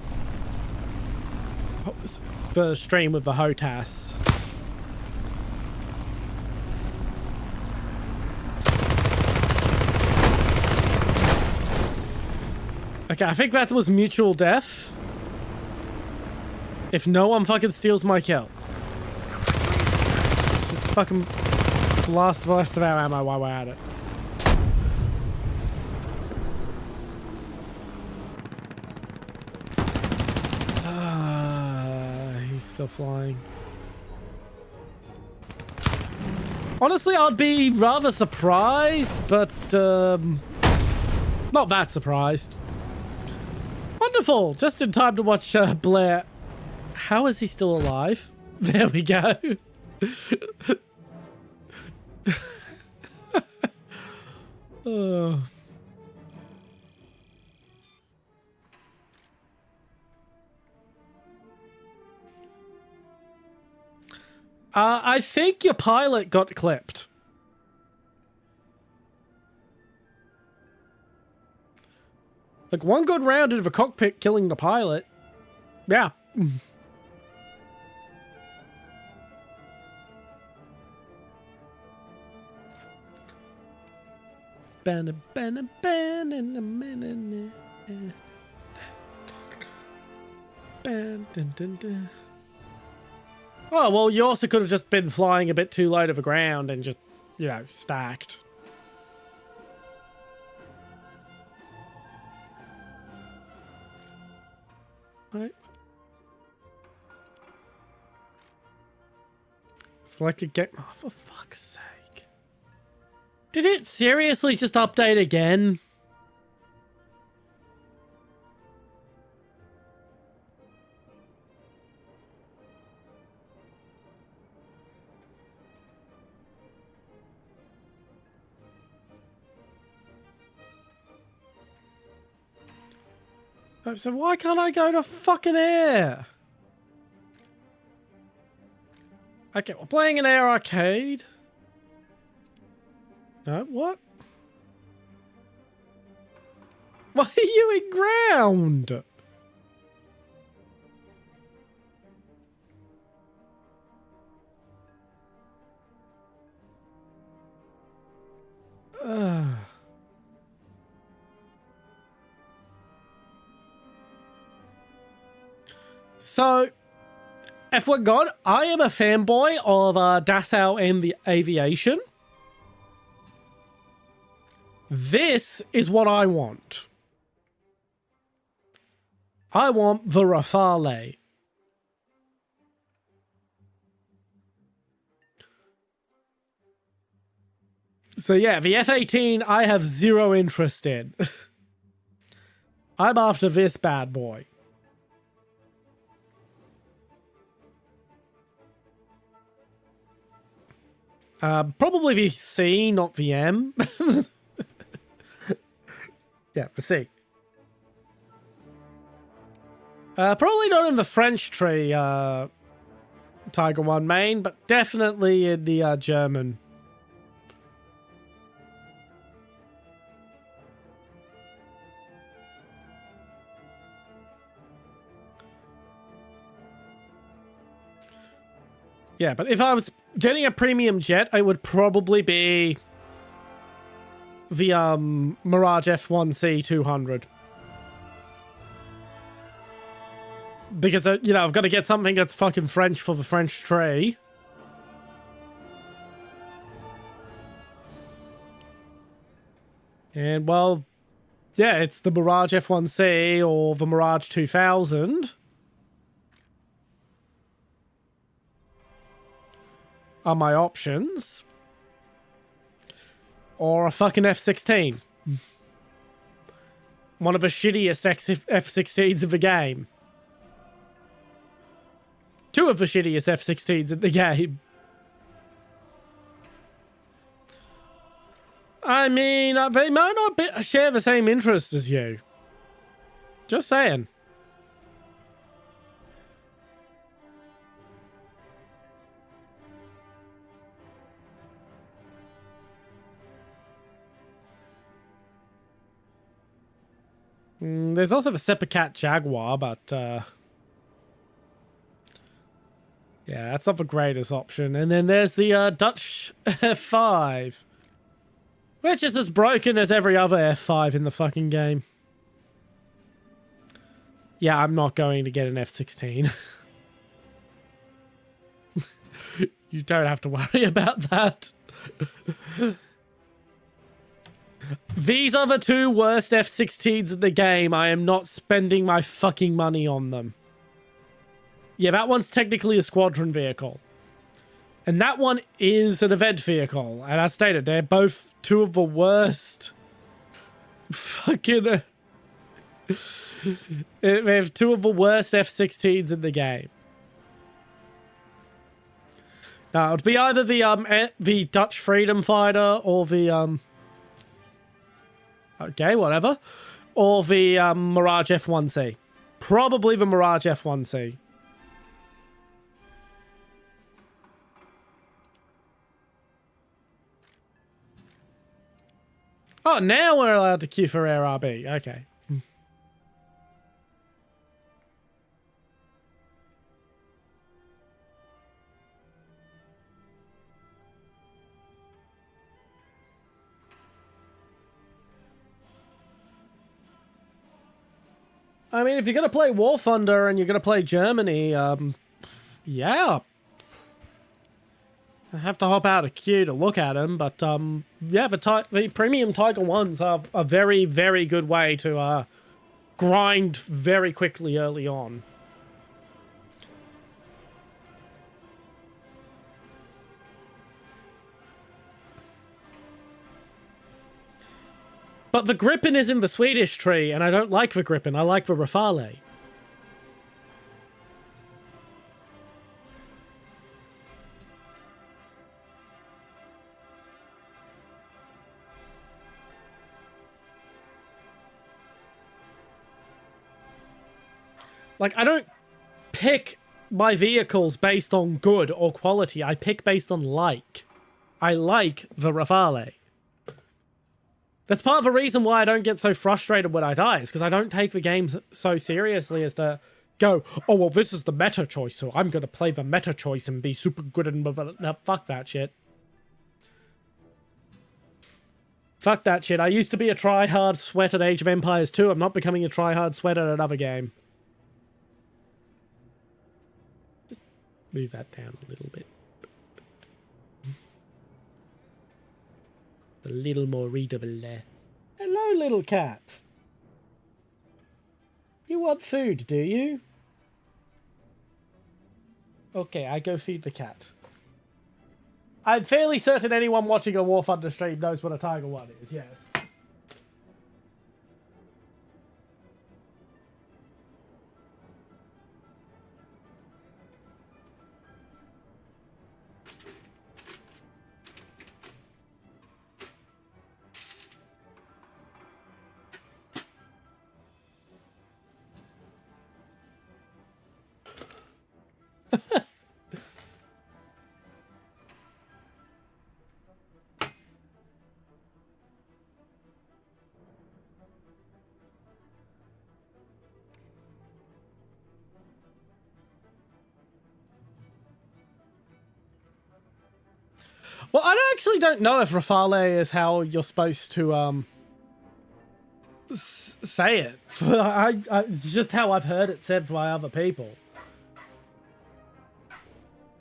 stream with the HOTAS. Okay, I think that was mutual death. If no one fucking steals my kill. Just fucking blast the rest of our ammo while we're at it. He's still flying. Honestly, I'd be rather surprised, but not that surprised. Wonderful! Just in time to watch Blair. How is he still alive? There we go. Oh. I think your pilot got clipped. Like, one good round into the cockpit killing the pilot. Yeah. Oh, well, you also could have just been flying a bit too low to the ground and just, you know, stacked. Right. It's like a game. Oh, for fuck's sake. Did it seriously just update again? So why can't I go to fucking air? Okay, we're playing an air arcade. No, what? Why are you in ground? So, if we're good, I am a fanboy of Dassault and the aviation. This is what I want. I want the Rafale. So yeah, the F-18 I have zero interest in. I'm after this bad boy. Probably the C, not the M. Yeah, the C. Probably not in the French tree, Tiger 1 main, but definitely in the German. Yeah, but if I was getting a premium jet, it would probably be the Mirage F1C 200. Because, you know, I've got to get something that's fucking French for the French tree. And, well, yeah, it's the Mirage F1C or the Mirage 2000. Are my options. Or a fucking F-16. One of the shittiest F-16s of the game. Two of the shittiest F-16s in the game. I mean, they might not share the same interests as you. Just saying. There's also the Seppacat Jaguar, but yeah, that's not the greatest option. And then there's the Dutch F5, which is as broken as every other F5 in the fucking game. Yeah, I'm not going to get an F-16. You don't have to worry about that. These are the two worst F-16s in the game. I am not spending my fucking money on them. Yeah, that one's technically a squadron vehicle. And that one is an event vehicle. And as stated, they're both two of the worst fucking... they have two of the worst F-16s in the game. Now, it would be either the Dutch Freedom Fighter or the... okay, whatever. Or the Mirage F1C. Probably the Mirage F1C. Oh, now we're allowed to queue for Air RB. Okay. I mean, if you're going to play Warthunder and you're going to play Germany, yeah. I have to hop out of queue to look at them, but yeah, the premium Tiger 1s are a very, very good way to grind very quickly early on. But the Gripen is in the Swedish tree, and I don't like the Gripen. I like the Rafale. Like, I don't pick my vehicles based on good or quality. I pick based on like. I like the Rafale. That's part of the reason why I don't get so frustrated when I die, is because I don't take the game so seriously as to go, oh, well, this is the meta choice, so I'm going to play the meta choice and be super good and blah, blah, blah. No, fuck that shit. Fuck that shit. I used to be a try-hard sweat at Age of Empires 2. I'm not becoming a try-hard sweat at another game. Just move that down a little bit. A little more readable there. Hello, little cat. You want food, do you? Okay, I go feed the cat. I'm fairly certain anyone watching a Warthunder stream knows what a Tiger 1 is, yes. Well, I actually don't know if Rafale is how you're supposed to say it. It's just how I've heard it said by other people.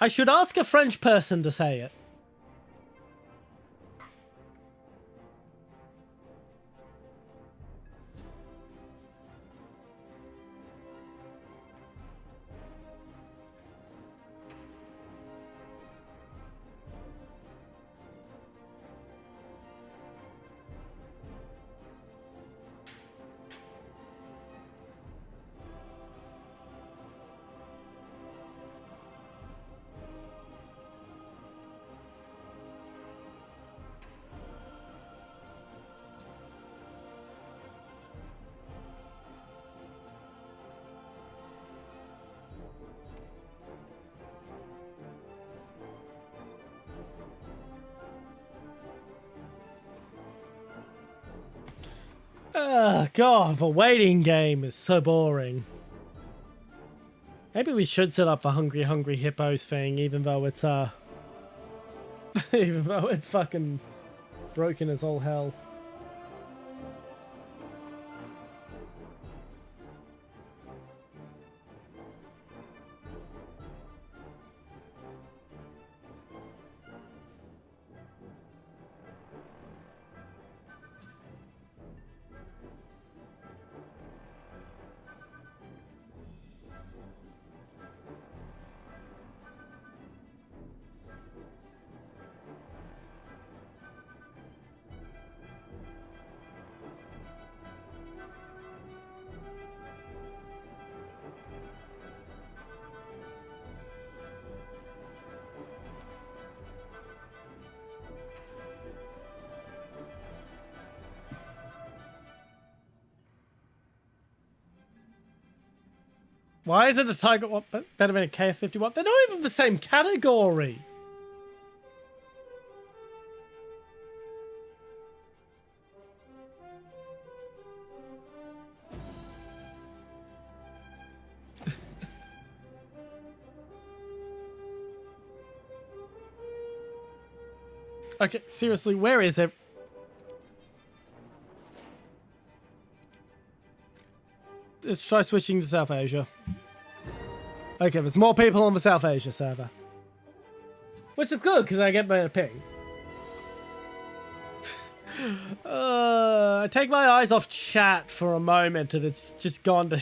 I should ask a French person to say it. God, the waiting game is so boring. Maybe we should set up a Hungry Hungry Hippos thing, even though it's even though it's fucking broken as all hell. Why is it a Tiger One better than a KF-51? They're not even the same category. Okay, seriously, where is it? Let's try switching to South Asia. Okay, there's more people on the South Asia server. Which is good, because I get better ping. I take my eyes off chat for a moment and it's just gone to...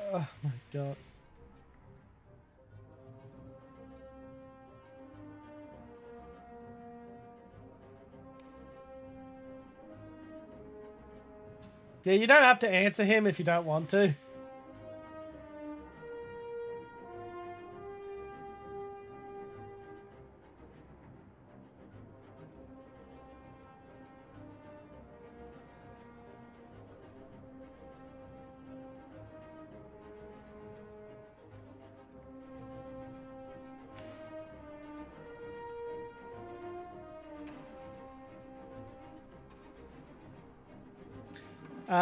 Oh my god. Yeah, you don't have to answer him if you don't want to.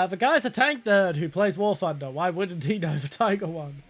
The guy's a tank nerd who plays Warthunder. Why wouldn't he know the Tiger one?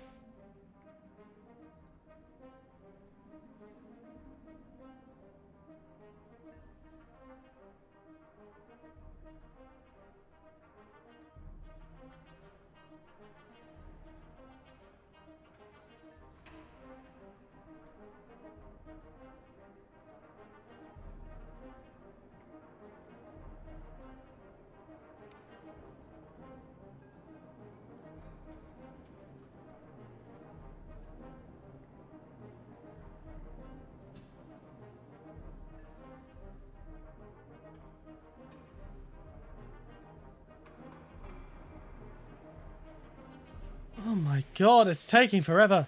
Oh my god, it's taking forever.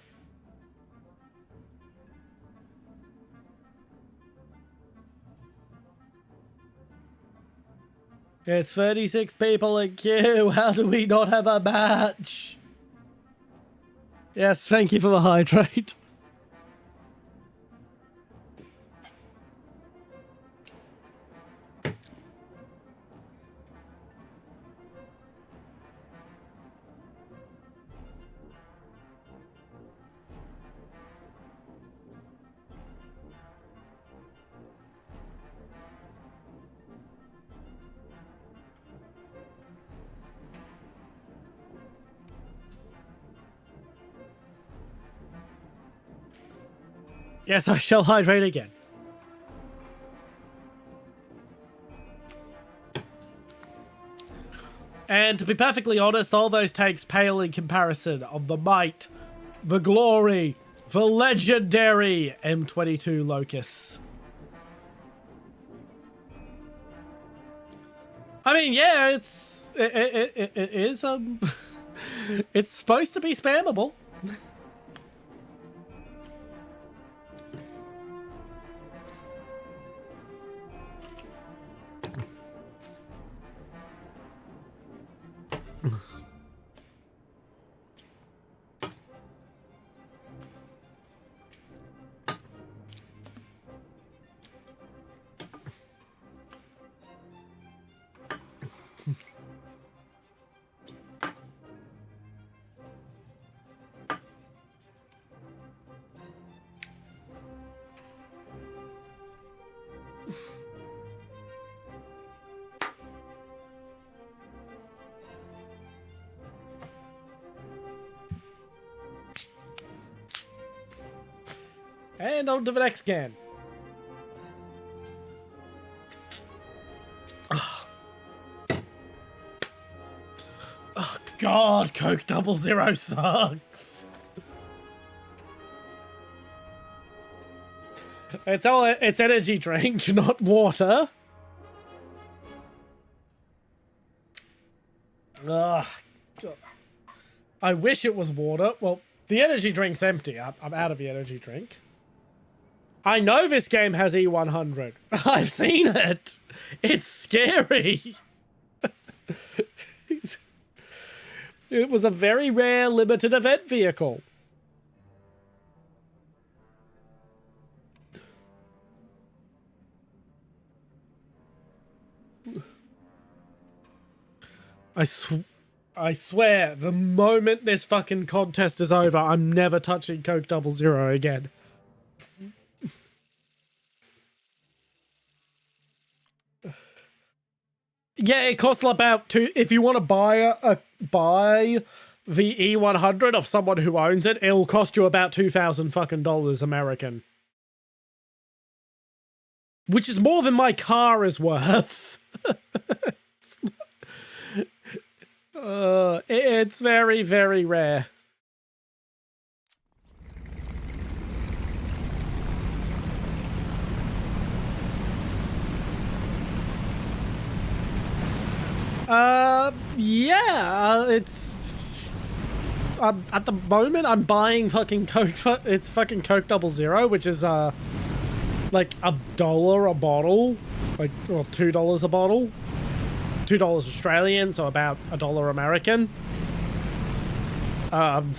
It's 36 people in queue. How do we not have a match? Yes, thank you for the hydrate. Yes, I shall hydrate again. And to be perfectly honest, all those tanks pale in comparison of the might, the glory, the legendary M22 Locust. I mean, yeah, it is it's supposed to be spammable. And on to the next game. Oh god, Coke 00 sucks. It's energy drink, not water. Ugh. God. I wish it was water. Well, the energy drink's empty. I'm out of the energy drink. I know this game has E100. I've seen it. It's scary. It was a very rare limited event vehicle. I swear, the moment this fucking contest is over, I'm never touching Coke 00 again. Yeah, it costs about if you want to buy the E100 of someone who owns it, it'll cost you about $2,000 fucking dollars American. Which is more than my car is worth. It's very, very rare. Yeah, it's at the moment I'm buying fucking Coke. It's fucking Coke 00, which is like $1 a bottle, like or $2 a bottle, $2 Australian, so about $1 American. I'm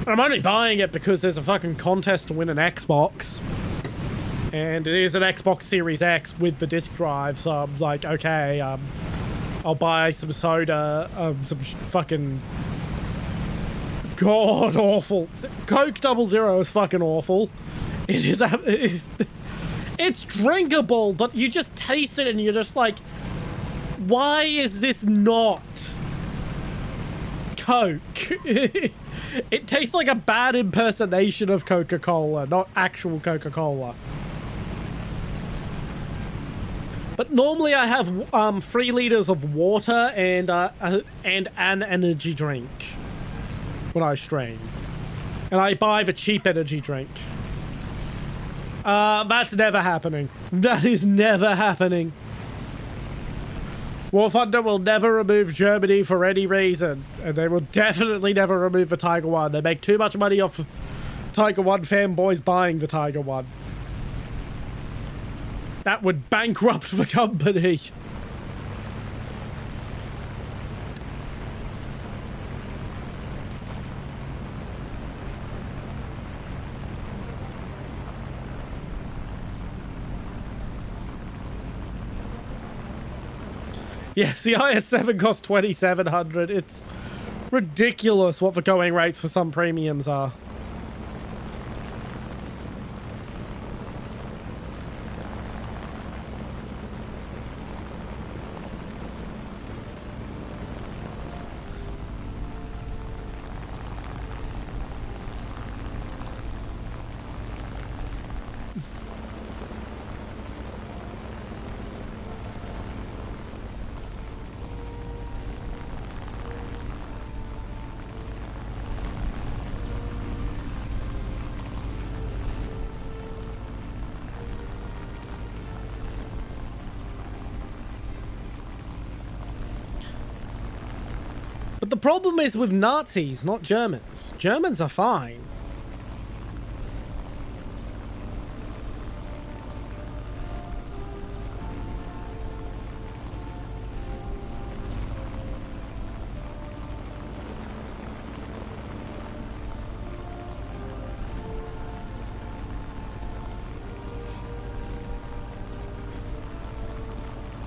only buying it because there's a fucking contest to win an Xbox. And it is an Xbox Series X with the disc drive, so I'm like, okay, I'll buy some soda, some fucking god awful. Coke 00 is fucking awful. It is, it's drinkable, but you just taste it and you're just like, why is this not Coke? It tastes like a bad impersonation of Coca-Cola, not actual Coca-Cola. But normally I have 3 liters of water and an energy drink when I stream. And I buy the cheap energy drink. That's never happening. That is never happening. Warthunder will never remove Germany for any reason. And they will definitely never remove the Tiger One. They make too much money off Tiger One fanboys buying the Tiger One. That would bankrupt the company. Yes, the IS-7 costs $2,700. It's ridiculous what the going rates for some premiums are. But the problem is with Nazis, not Germans. Germans are fine.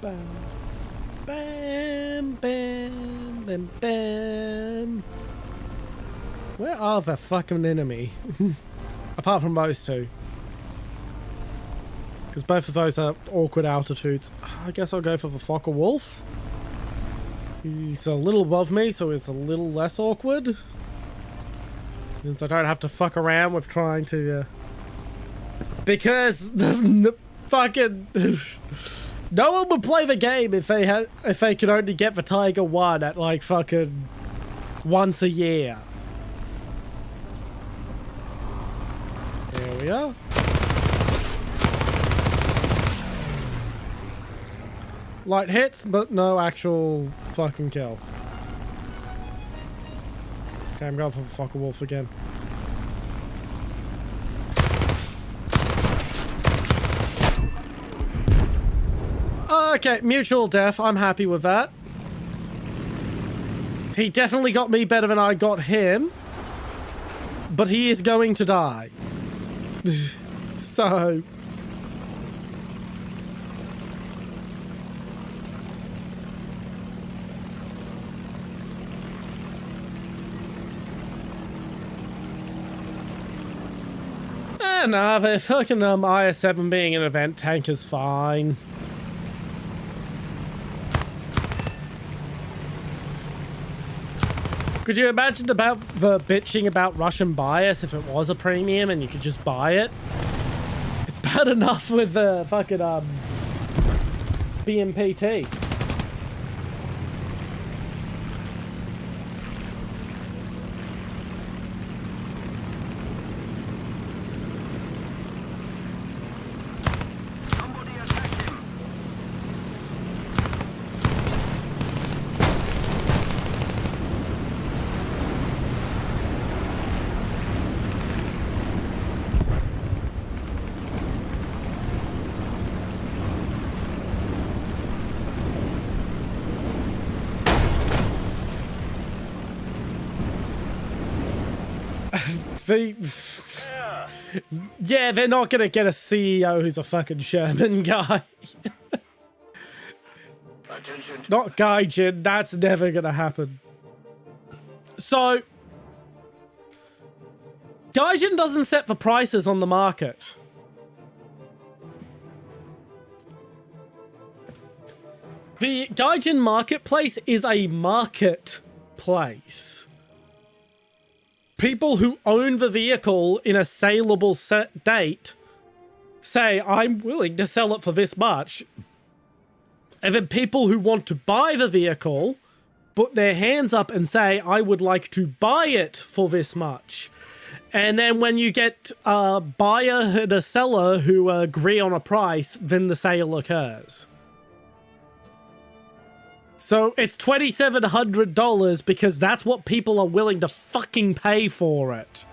Bam, bam, bam, bam, bam. Where are the fucking enemy? Apart from those two. Because both of those are awkward altitudes. I guess I'll go for the Fokker Wolf. He's a little above me, so it's a little less awkward. Since I don't have to fuck around with trying to... Because the fucking... No one would play the game if they could only get the Tiger One at like fucking once a year. There we are. Light hits, but no actual fucking kill. Okay, I'm going for the Fokker Wolf again. Okay, mutual death. I'm happy with that. He definitely got me better than I got him. But he is going to die. So... nah, the fucking IS-7 being an event tank is fine. Could you imagine about the bitching about Russian bias if it was a premium and you could just buy it? It's bad enough with the fucking BMPT. The, yeah, they're not gonna get a CEO who's a fucking Sherman guy. Attention. Not Gaijin, that's never gonna happen. So, Gaijin doesn't set the prices on the market. The Gaijin marketplace is a marketplace. People who own the vehicle in a saleable set date say, I'm willing to sell it for this much. And then people who want to buy the vehicle put their hands up and say, I would like to buy it for this much. And then when you get a buyer and a seller who agree on a price, then the sale occurs. So it's $2,700 because that's what people are willing to fucking pay for it.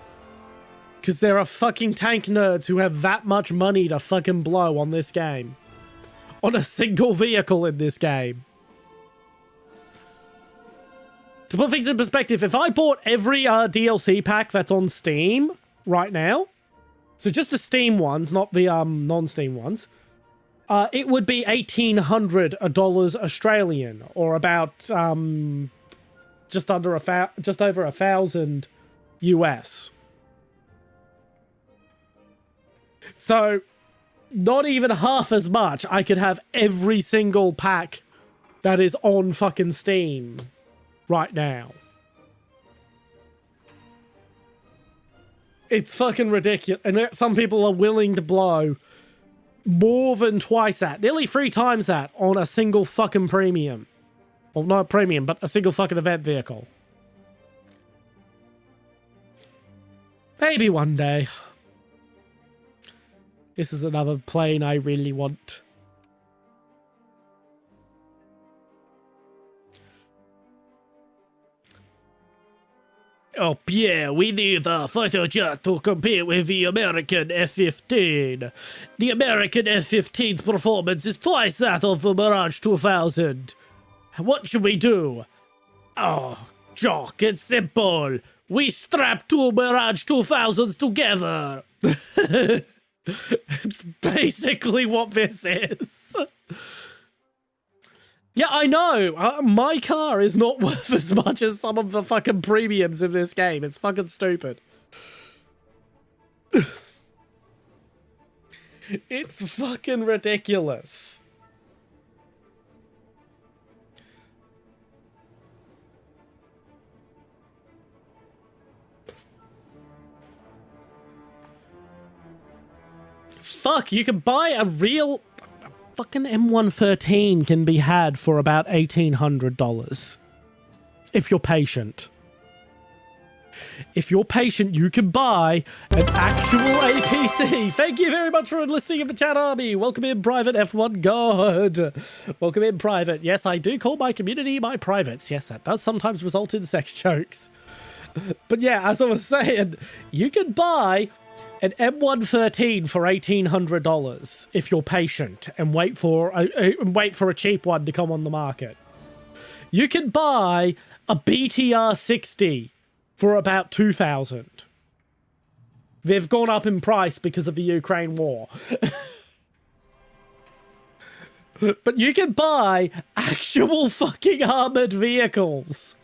Because there are fucking tank nerds who have that much money to fucking blow on this game. On a single vehicle in this game. To put things in perspective, if I bought every DLC pack that's on Steam right now, so just the Steam ones, not the non-Steam ones, it would be $1,800 Australian, or about just over 1,000 US. So not even half as much. I could have every single pack that is on fucking Steam right now. It's fucking ridiculous. And some people are willing to blow more than twice that, nearly 3 times that on a single fucking premium. Well, not premium, but a single fucking event vehicle. Maybe one day. This is another plane I really want. Oh, Pierre, we need a fighter jet to compete with the American F-15. The American F-15's performance is twice that of the Mirage 2000. What should we do? Oh, Jock, it's simple. We strap 2 Mirage 2000s together. It's basically what this is. Yeah, I know. My car is not worth as much as some of the fucking premiums in this game. It's fucking stupid. It's fucking ridiculous. Fuck, you can buy a real... Fucking M113 can be had for about $1,800. If you're patient. If you're patient, you can buy an actual APC. Thank you very much for listening in the chat army. Welcome in, Private F1 God. Welcome in, Private. Yes, I do call my community my privates. Yes, that does sometimes result in sex jokes. But yeah, as I was saying, you can buy an M113 for $1,800 if you're patient and wait for a cheap one to come on the market. You can buy a BTR 60 for about $2,000. They've gone up in price because of the Ukraine war. But you can buy actual fucking armored vehicles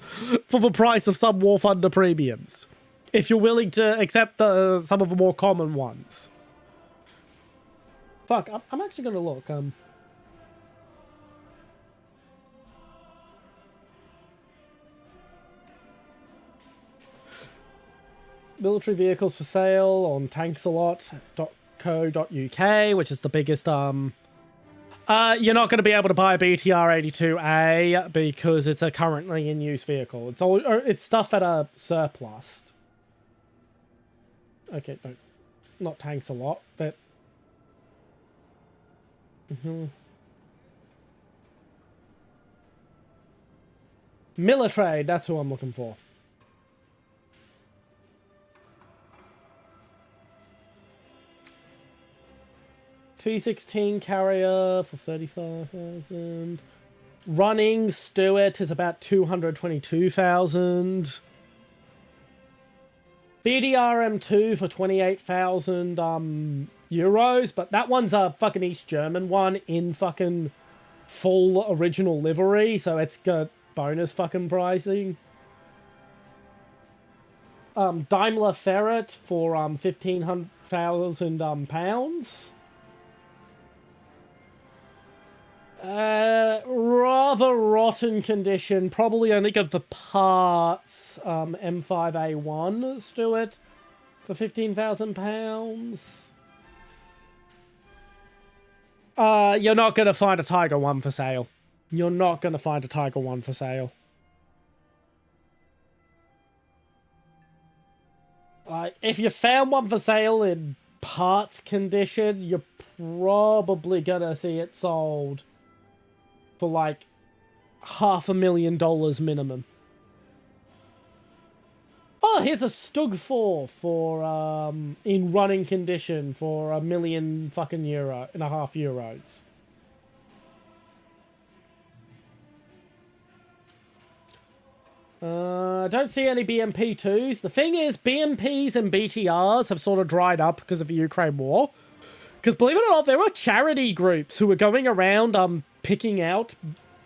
for the price of some Warthunder premiums. If you're willing to accept some of the more common ones. Fuck, I'm actually going to look. Military vehicles for sale on tanksalot.co.uk, which is the biggest... You're not going to be able to buy a BTR 82A because it's a currently in use vehicle. It's stuff at a surplus. Okay, no, not tanks a lot, but... Military, that's who I'm looking for. T-16 carrier for 35,000. Running Stuart is about 222,000. BDRM2 for 28,000 euros, but that one's a fucking East German one in fucking full original livery, so it's got bonus fucking pricing. Daimler Ferret for 15,000 pounds. Rather rotten condition. Probably only got the parts. M5A1 Stuart for 15,000 pounds. You're not gonna find a Tiger 1 for sale. You're not gonna find a Tiger 1 for sale. If you found one for sale in parts condition, you're probably gonna see it sold for like $500,000 minimum. Oh, here's a Stug 4 for in running condition for €1 million fucking euros. Don't see any BMP2s. The thing is, BMPs and BTRs have sort of dried up because of the Ukraine war. Because believe it or not, there were charity groups who were going around picking out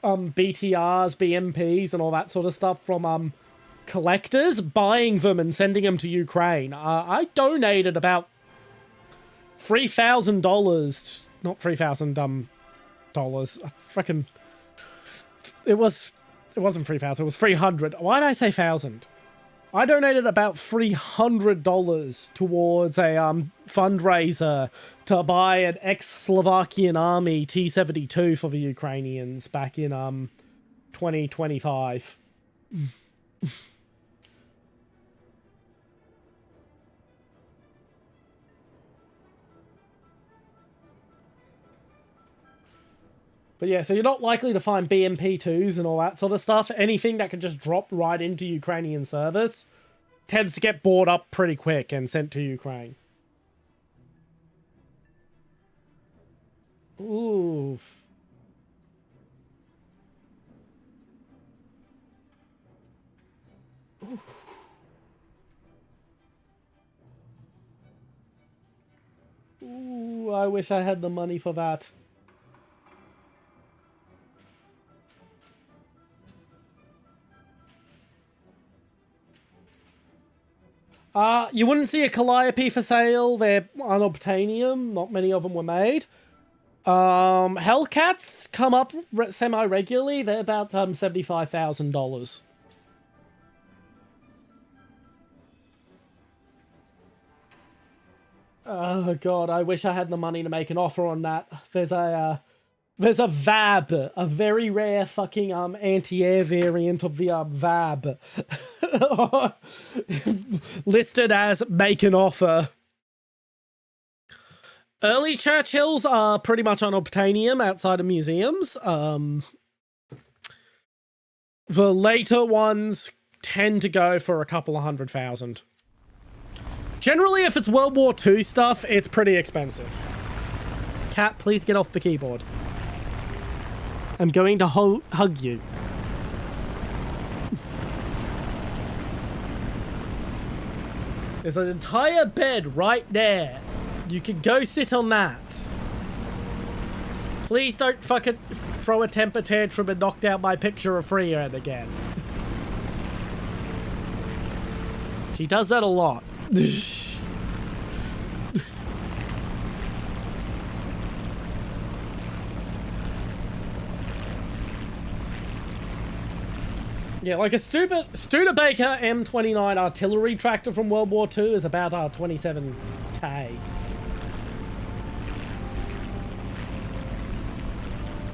BTRs, BMPs, and all that sort of stuff from collectors, buying them and sending them to Ukraine. I donated about $3,000. Not $3,000 dollars. Freaking. It wasn't 3,000, it was 300. Why did I say 1,000? I donated about $300 towards a fundraiser to buy an ex-Slovakian army T-72 for the Ukrainians back in 2025. But yeah, so you're not likely to find BMP2s and all that sort of stuff. Anything that can just drop right into Ukrainian service tends to get bought up pretty quick and sent to Ukraine. Ooh. Ooh, I wish I had the money for that. You wouldn't see a Calliope for sale. They're unobtainium. Not many of them were made. Hellcats come up semi-regularly. They're about $75,000. Oh god, I wish I had the money to make an offer on that. There's a VAB, a very rare fucking anti-air variant of the VAB. Listed as make an offer. Early Churchills are pretty much unobtainium outside of museums. The later ones tend to go for a couple of $100,000. Generally, if it's World War II stuff, it's pretty expensive. Cat, please get off the keyboard. I'm going to hug you. There's an entire bed right there. You can go sit on that. Please don't fucking throw a temper tantrum and knock down my picture of Freya again. She does that a lot. Yeah, like a Studebaker M29 artillery tractor from World War II is about $27,000.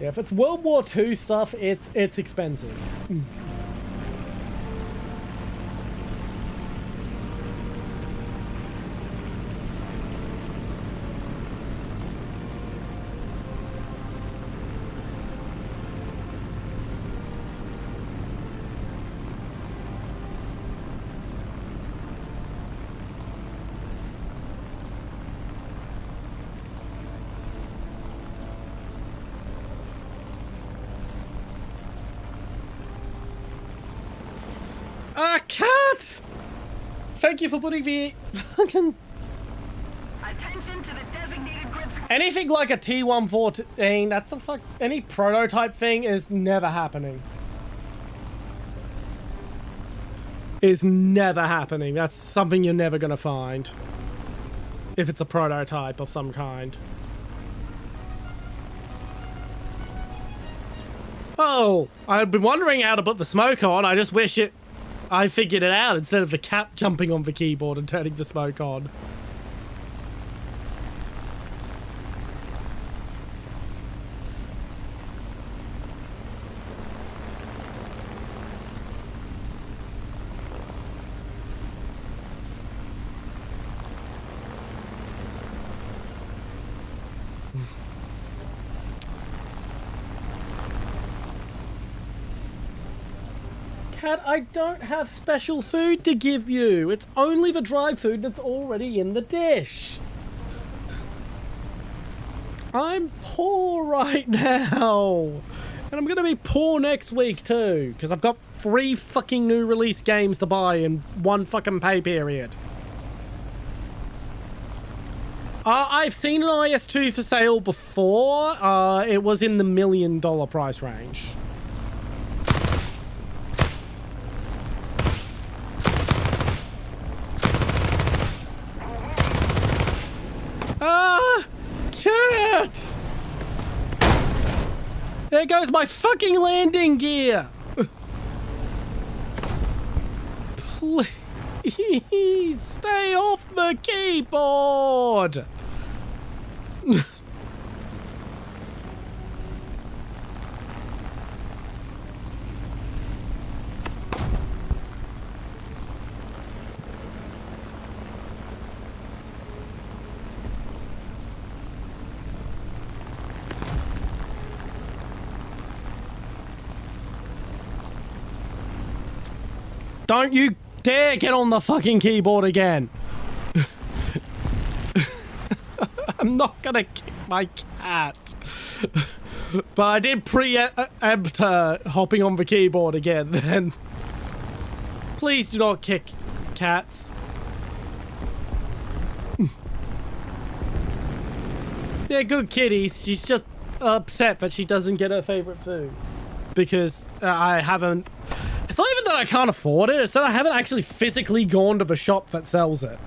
Yeah, if it's World War II stuff, it's expensive. Cat! Thank you for putting the fucking... Attention to the designated grid. Anything like a T-114, that's a fuck... Any prototype thing is never happening. Is never happening. That's something you're never gonna find. If it's a prototype of some kind. Oh, I've been wondering how to put the smoke on. I just wish I figured it out instead of the cat jumping on the keyboard and turning the smoke on. Cat, I don't have special food to give you. It's only the dry food that's already in the dish. I'm poor right now. And I'm gonna be poor next week too, because I've got 3 fucking new release games to buy in 1 fucking pay period. I've seen an IS2 for sale before. It was in the $1 million price range. Cat! There goes my fucking landing gear! Please stay off the keyboard! Don't you dare get on the fucking keyboard again. I'm not gonna kick my cat. But I did preempt her hopping on the keyboard again then. Please do not kick cats. They're good kitties. She's just upset that she doesn't get her favorite food. Because I haven't... It's not even that I can't afford it, it's that I haven't actually physically gone to the shop that sells it.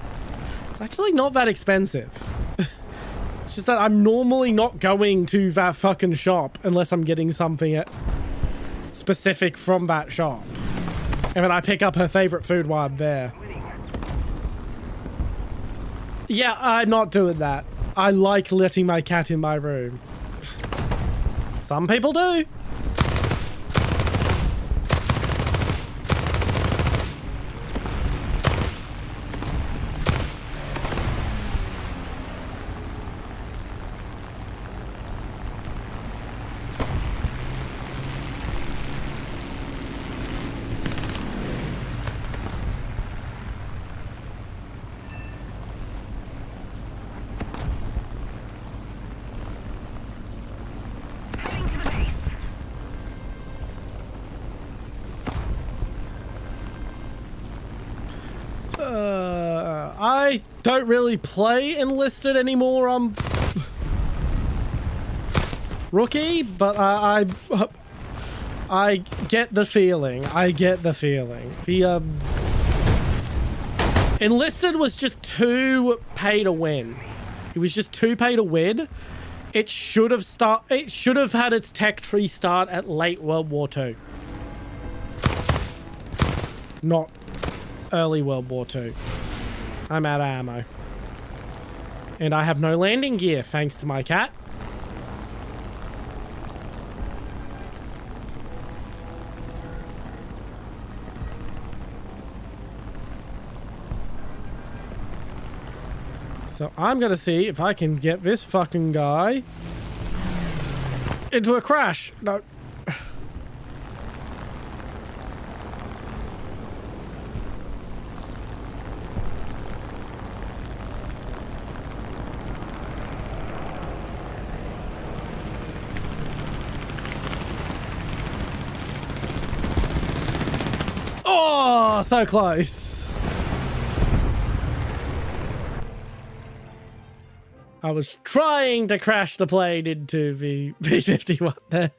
It's actually not that expensive. It's just that I'm normally not going to that fucking shop unless I'm getting something specific from that shop. And then I pick up her favorite food while I'm there. Yeah, I'm not doing that. I like letting my cat in my room. Some people do. I don't really play Enlisted anymore. I'm rookie, but I get the feeling. I get the feeling. The Enlisted was just too pay to win. It was just too pay to win. It should have had its tech tree start at late World War II. Not early World War II. I'm out of ammo. And I have no landing gear, thanks to my cat. So I'm gonna see if I can get this fucking guy into a crash. No. Oh, so close. I was trying to crash the plane into the B-51 there.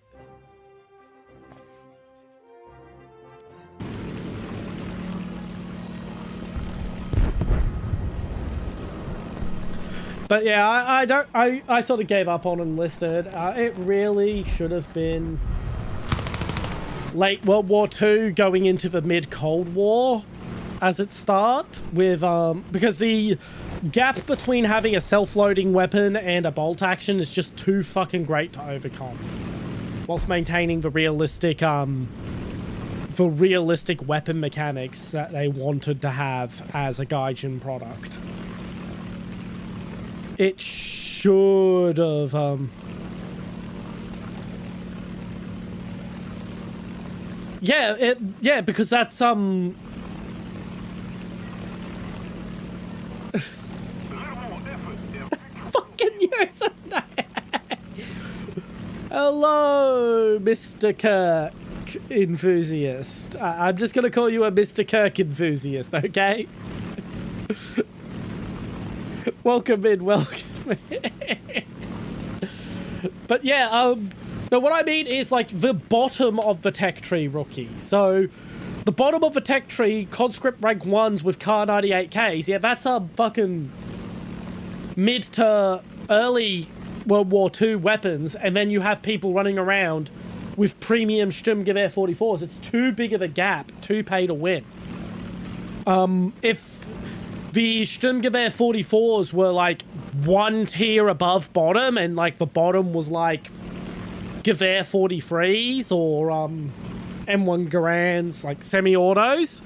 But yeah, I sort of gave up on Enlisted. It really should have been late World War II going into the mid-Cold War as its start with, because the gap between having a self-loading weapon and a bolt action is just too fucking great to overcome, whilst maintaining the realistic weapon mechanics that they wanted to have as a Gaijin product. It should have, yeah, because that's, A little more effort. fucking use that. Hello, Mr. Kirk enthusiast. I'm just gonna call you a Mr. Kirk enthusiast, okay? Welcome in, welcome in. But yeah, no, what I mean is like the bottom of the tech tree, rookie. So the bottom of the tech tree, conscript rank 1s with Kar 98Ks, yeah, that's a fucking mid to early World War II weapons, and then you have people running around with premium Sturmgewehr 44s. It's too big of a gap to pay to win. If the Sturmgewehr 44s were like one tier above bottom, and like the bottom was like Gewehr 43s or M1 Garands, like semi-autos,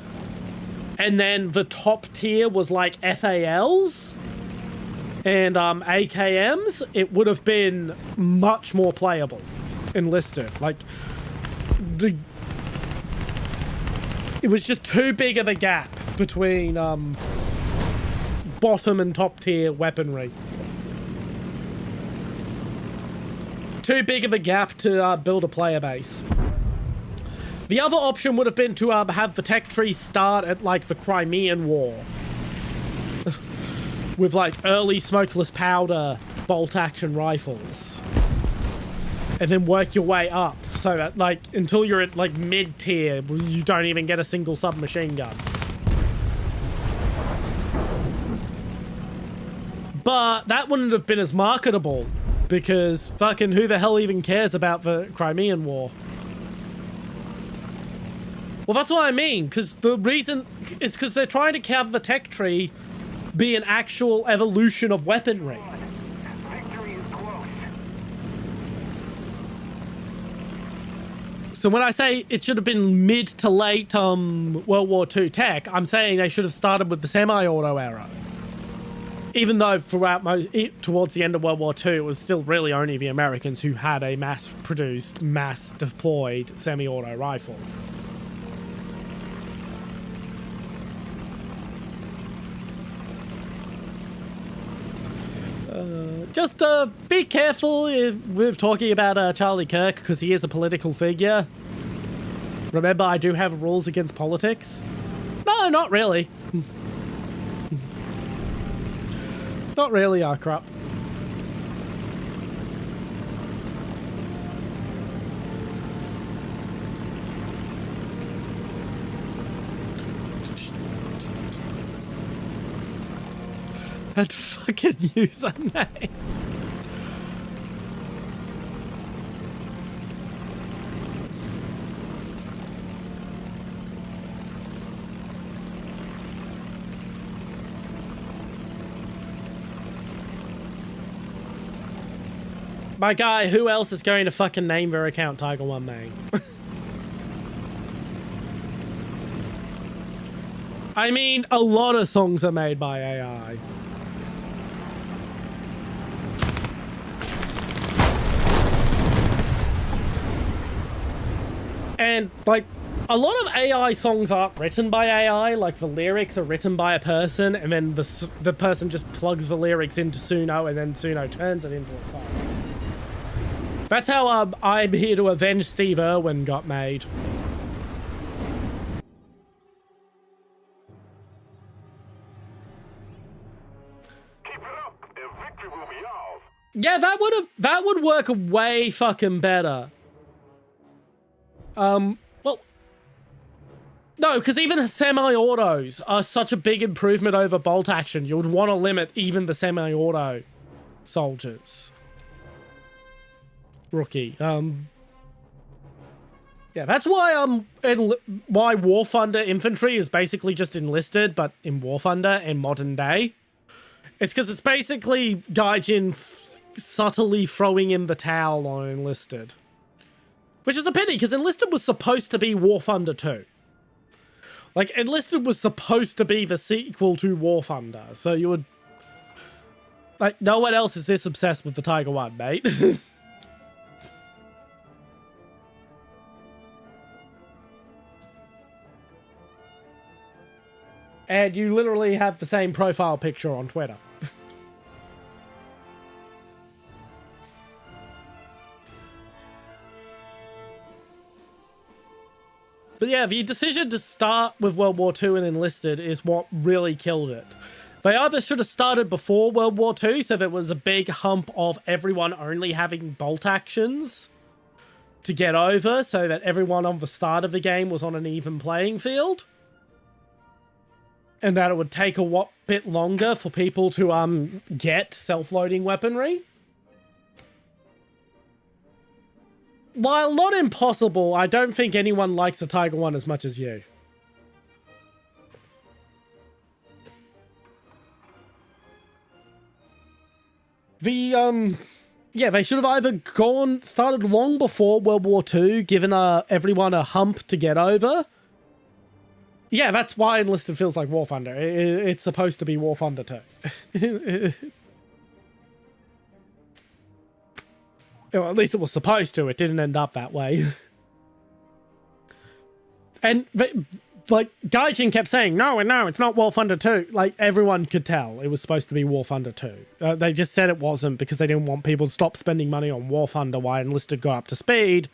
and then the top tier was like FALs and AKMs, it would have been much more playable. Enlisted, like it was just too big of a gap between bottom and top tier weaponry. Too big of a gap to build a player base. The other option would have been to have the tech tree start at like the Crimean War with like early smokeless powder bolt action rifles, and then work your way up so that like until you're at like mid tier you don't even get a single submachine gun. But that wouldn't have been as marketable, because fucking who the hell even cares about the Crimean War? Well, that's what I mean, because the reason is because they're trying to have the tech tree be an actual evolution of weaponry. Victory is close. So when I say it should have been mid to late World War II tech, I'm saying they should have started with the semi-auto era. Even though throughout towards the end of World War II, it was still really only the Americans who had a mass-produced, mass-deployed semi-auto rifle. Just be careful with talking about Charlie Kirk, because he is a political figure. Remember, I do have rules against politics. No, not really. Not really, crap. That fucking username. My guy, who else is going to fucking name their account Tiger One Main? I mean, a lot of songs are made by AI. And, like, a lot of AI songs aren't written by AI. Like, the lyrics are written by a person, and then the person just plugs the lyrics into Suno, and then Suno turns it into a song. That's how I'm Here to Avenge Steve Irwin got made. Keep it up. The victory country will be ours. Yeah, that would work way fucking better. Well, no, because even semi-autos are such a big improvement over bolt action. You would want to limit even the semi-auto soldiers. Rookie. Yeah, that's why why Warthunder infantry is basically just enlisted, but in Warthunder in modern day. It's because it's basically Gaijin subtly throwing in the towel on enlisted. Which is a pity, because enlisted was supposed to be Warthunder 2. Like, enlisted was supposed to be the sequel to Warthunder, so you would... Like, no one else is this obsessed with the Tiger 1, mate. And you literally have the same profile picture on Twitter. But yeah, the decision to start with World War II and enlisted is what really killed it. They either should have started before World War II, so there was a big hump of everyone only having bolt actions to get over, so that everyone on the start of the game was on an even playing field. And that it would take a bit longer for people to get self-loading weaponry. While not impossible, I don't think anyone likes the Tiger 1 as much as you. Yeah, they should have either started long before World War II, given everyone a hump to get over. Yeah, that's why enlisted feels like Warthunder. It's supposed to be Warthunder 2. Well, at least it was supposed to. It didn't end up that way. And, like, Gaijin kept saying, no, it's not War Thunder 2. Like, everyone could tell it was supposed to be War Thunder 2. They just said it wasn't because they didn't want people to stop spending money on War Thunder while Enlisted got up to speed.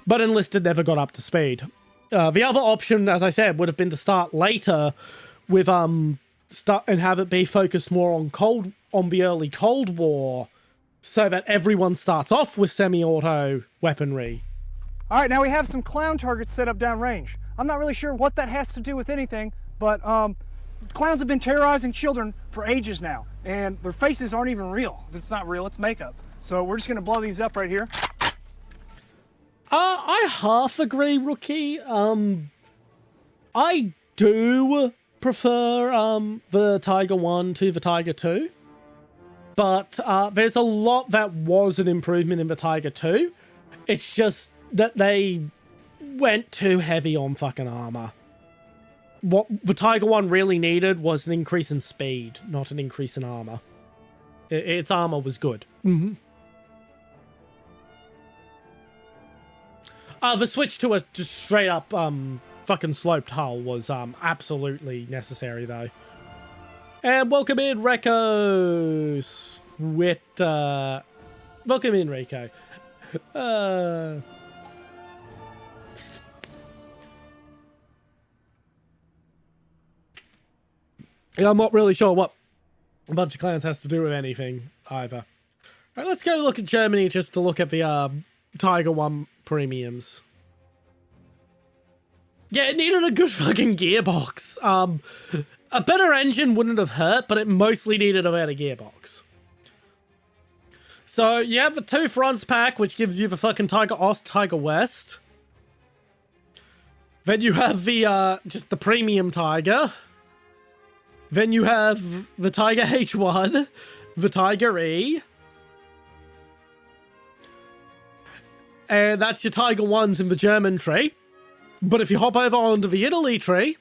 But Enlisted never got up to speed. The other option, as I said, would have been to start later with, and have it be focused more on the early Cold War, so that everyone starts off with semi-auto weaponry. All right, now we have some clown targets set up downrange. I'm not really sure what that has to do with anything, but clowns have been terrorizing children for ages now, and their faces aren't even real. It's not real, it's makeup. So we're just gonna blow these up right here. I half agree, Rookie. I do prefer the Tiger 1 to the Tiger 2. But there's a lot that was an improvement in the Tiger 2. It's just that they went too heavy on fucking armor. What the Tiger 1 really needed was an increase in speed, not an increase in armor. Its armor was good. Mm-hmm. The switch to a just straight up fucking sloped hull was absolutely necessary, though. And welcome in, Recco. Welcome in, Rico. Yeah, I'm not really sure what a bunch of clans has to do with anything either. All right, let's go look at Germany just to look at the Tiger 1 premiums. Yeah, it needed a good fucking gearbox. A better engine wouldn't have hurt, but it mostly needed a better gearbox. So you have the 2 fronts pack, which gives you the fucking Tiger Ost, Tiger West. Then you have the just the premium Tiger. Then you have the Tiger H1, the Tiger E. And that's your Tiger 1s in the German tree. But if you hop over onto the Italy tree,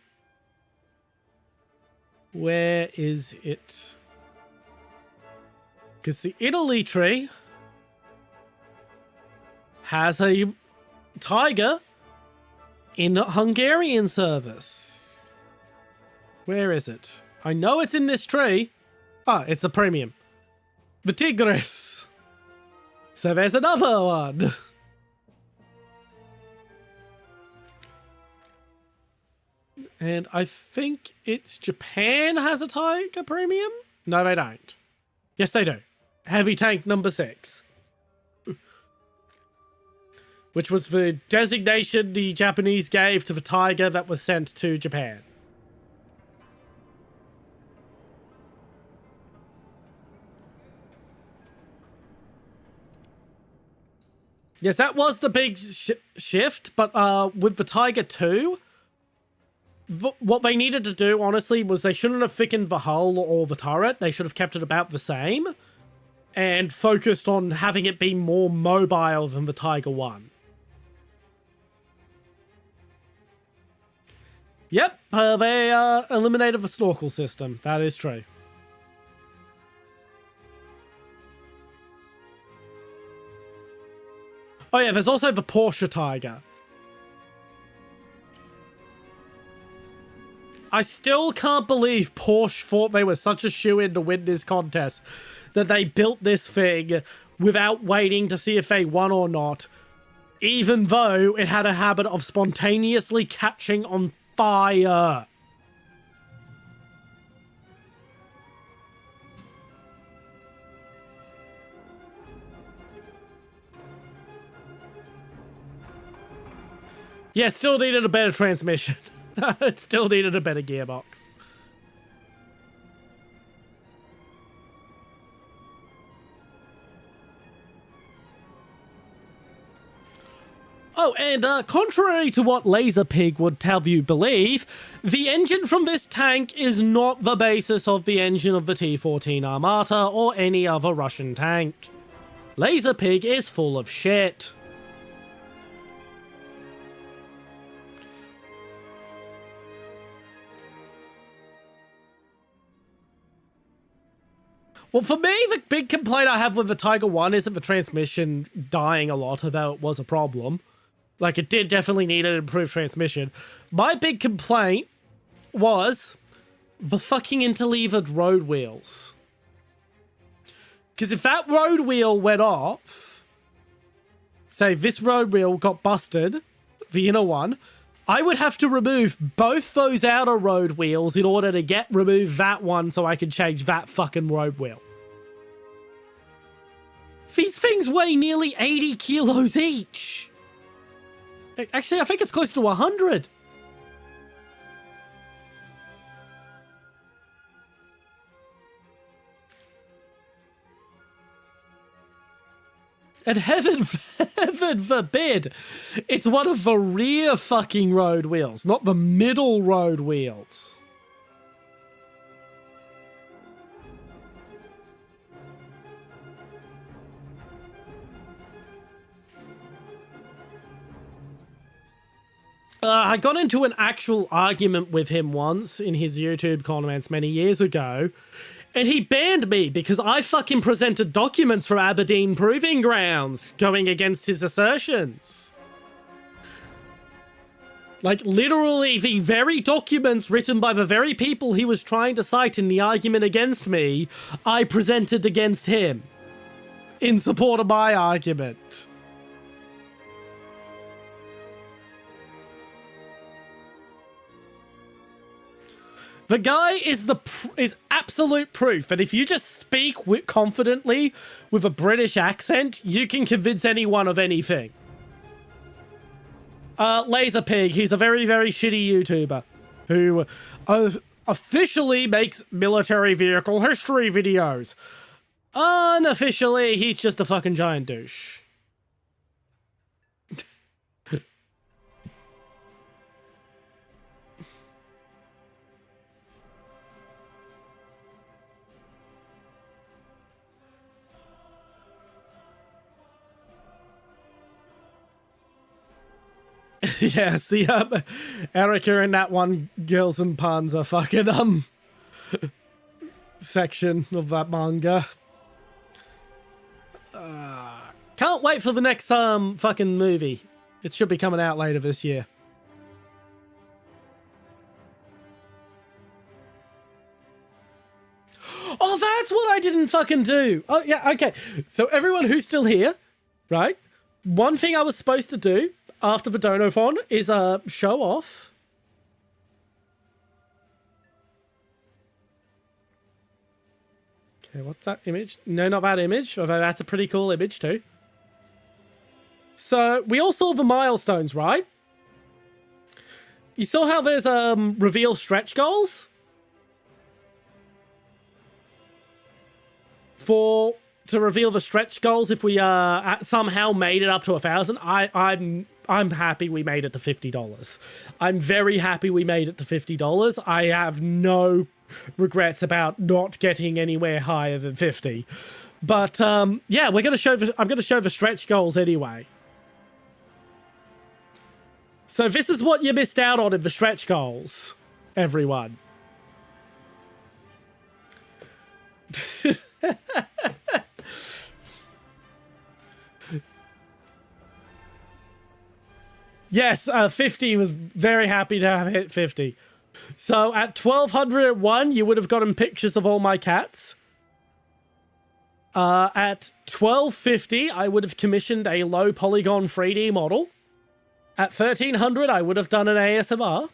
where is it? Because the Italy tree has a Tiger in Hungarian service. Where is it? I know it's in this tree. Ah, it's a premium. The Tigris. So there's another one. And I think it's Japan has a Tiger premium? No, they don't. Yes, they do. heavy tank number 6. Which was the designation the Japanese gave to the Tiger that was sent to Japan. Yes, that was the big shift, but with the Tiger 2, what they needed to do, honestly, was they shouldn't have thickened the hull or the turret. They should have kept it about the same and focused on having it be more mobile than the Tiger 1. Yep, they eliminated the snorkel system. That is true. Oh yeah, there's also the Porsche Tiger. I still can't believe Porsche thought they were such a shoo-in to win this contest that they built this thing without waiting to see if they won or not, even though it had a habit of spontaneously catching on fire. Yeah, still needed a better transmission. It still needed a better gearbox. Oh, and contrary to what Laserpig would have you believe, the engine from this tank is not the basis of the engine of the T-14 Armata or any other Russian tank. Laserpig is full of shit. Well, for me, the big complaint I have with the Tiger 1 isn't the transmission dying a lot, although it was a problem. Like, it did definitely need an improved transmission. My big complaint was the fucking interlevered road wheels. Because if that road wheel went off, say this road wheel got busted, the inner one, I would have to remove both those outer road wheels in order to remove that one so I could change that fucking road wheel. These things weigh nearly 80 kilos each. Actually, I think it's close to 100. And heaven forbid, it's one of the rear fucking road wheels, not the middle road wheels. I got into an actual argument with him once in his YouTube comments many years ago, and he banned me because I fucking presented documents from Aberdeen Proving Grounds going against his assertions. Like, literally the very documents written by the very people he was trying to cite in the argument against me, I presented against him in support of my argument. The guy is absolute proof that if you just speak confidently with a British accent, you can convince anyone of anything. Laserpig, he's a very, very shitty YouTuber who officially makes military vehicle history videos. Unofficially, he's just a fucking giant douche. Yeah, see, Erica and that one Girls and Puns are fucking, section of that manga. Can't wait for the next, fucking movie. It should be coming out later this year. Oh, that's what I didn't fucking do. Oh, yeah, okay. So everyone who's still here, right? One thing I was supposed to do after the Donophon is show off Okay, what's that image? No, not that image, although that's a pretty cool image too. So, we all saw the milestones, right? You saw how there's reveal stretch goals? To reveal the stretch goals if we somehow made it up to 1,000. I'm happy we made it to $50. I'm very happy we made it to $50. I have no regrets about not getting anywhere higher than 50. But yeah, I'm gonna show the stretch goals anyway. So this is what you missed out on in the stretch goals, everyone. Yes, 50 was very happy to have hit 50. So at 1201, you would have gotten pictures of all my cats. At 1250, I would have commissioned a low polygon 3D model. At 1300, I would have done an ASMR.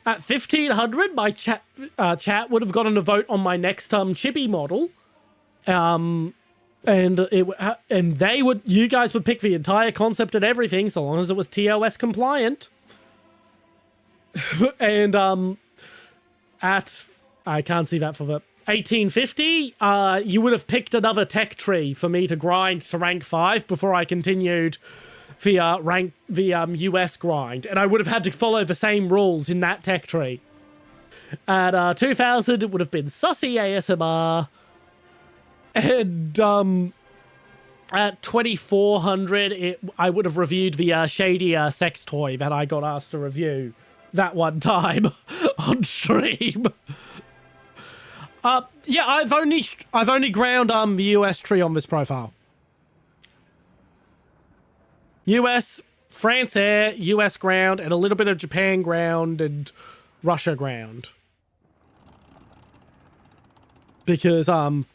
At 1500, my chat would have gotten a vote on my next chibi model. And you guys would pick the entire concept and everything, so long as it was TOS compliant. And I can't see that for the 1850, you would have picked another tech tree for me to grind to rank 5 before I continued the US grind, and I would have had to follow the same rules in that tech tree. At 2000, it would have been Sussy ASMR. And at 2400, I would have reviewed the shady sex toy that I got asked to review that one time on stream. Yeah, I've only ground the US tree on this profile. US, France air, US ground, and a little bit of Japan ground and Russia ground. Because the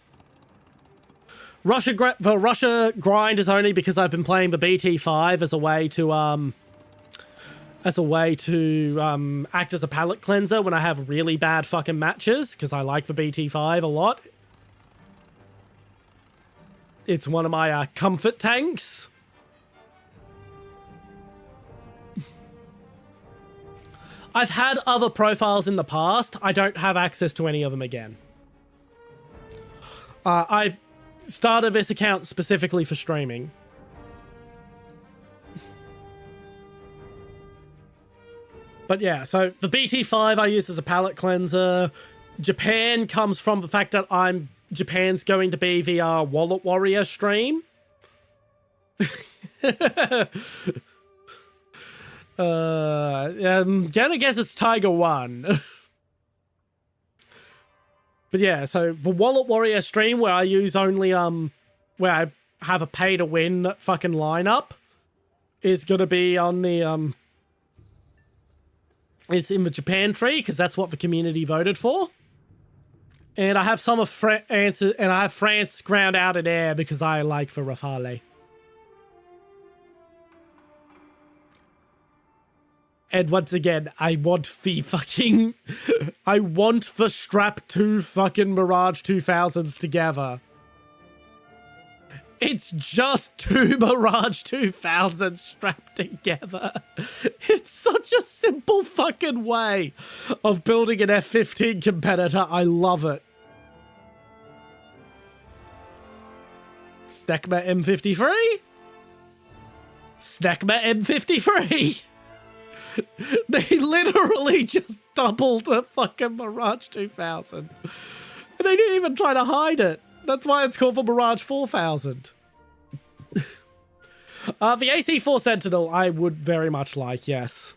Russia grind is only because I've been playing the BT5 as a way to act as a palate cleanser when I have really bad fucking matches, because I like the BT5 a lot. It's one of my comfort tanks. I've had other profiles in the past. I don't have access to any of them again. I've started this account specifically for streaming. But yeah, so the BT5 I use as a palate cleanser. Japan comes from the fact that Japan's going to be the Wallet Warrior stream. I'm gonna guess it's Tiger 1. But yeah, so the Wallet Warrior stream where I use only where I have a pay to win fucking lineup is gonna be on the is in the Japan tree, because that's what the community voted for. And I have some of France, and I have France ground out in air because I like the Rafale. And once again, I want the strap 2 fucking Mirage 2000s together. It's just 2 Mirage 2000s strapped together. It's such a simple fucking way of building an F-15 competitor. I love it. Snecma M53? Snecma M53! They literally just doubled the fucking Mirage 2000. And they didn't even try to hide it. That's why it's called the Mirage 4000. The AC-4 Sentinel, I would very much like, yes.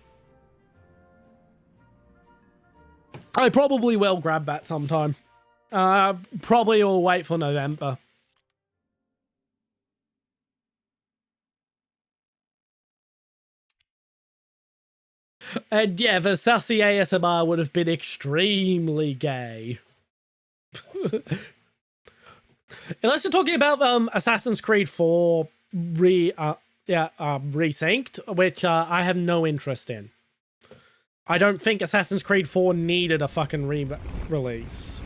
I probably will grab that sometime. Probably will wait for November. And yeah, the sassy ASMR would have been extremely gay. Unless you're talking about Assassin's Creed 4 resynced, which I have no interest in. I don't think Assassin's Creed 4 needed a fucking re-release.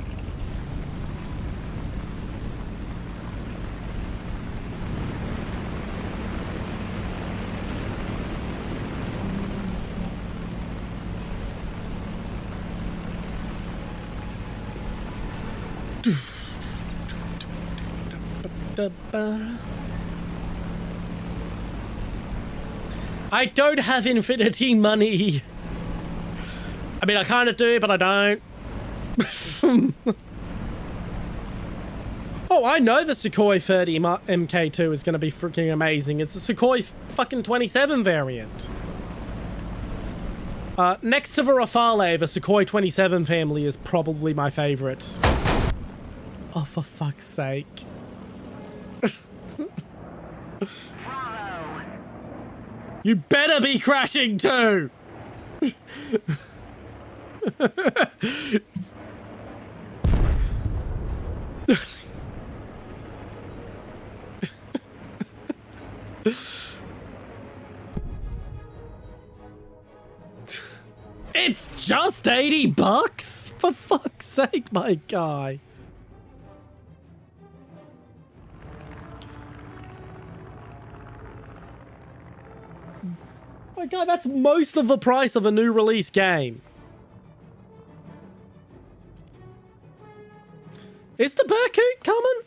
I don't have infinity money. I mean, I kind of do, but I don't. Oh, I know the Sukhoi 30 MK2 is going to be freaking amazing. It's a Sukhoi fucking 27 variant. Next to the Rafale, the Sukhoi 27 family is probably my favorite. Oh, for fuck's sake. Bravo. You better be crashing too! It's just $80? For fuck's sake, my guy. My god, that's most of the price of a new release game. Is the Berkut coming?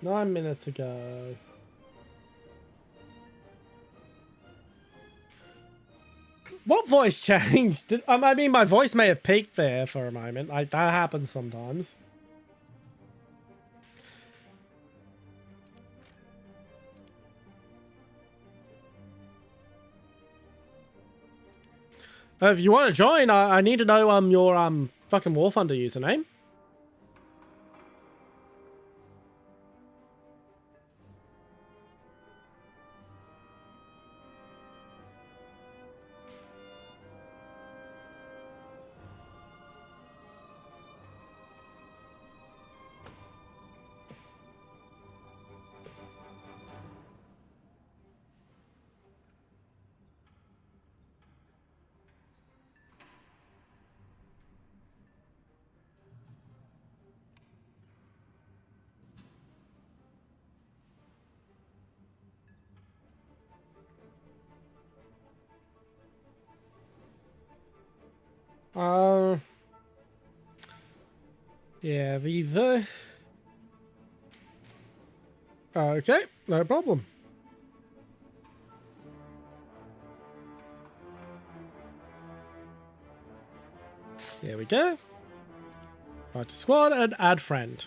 Nine minutes ago. What voice changed? I mean, my voice may have peaked there for a moment. That happens sometimes. If you want to join, I need to know your fucking Warthunder username. Yeah, Viva. Okay, no problem. There we go. Right to squad and add friend.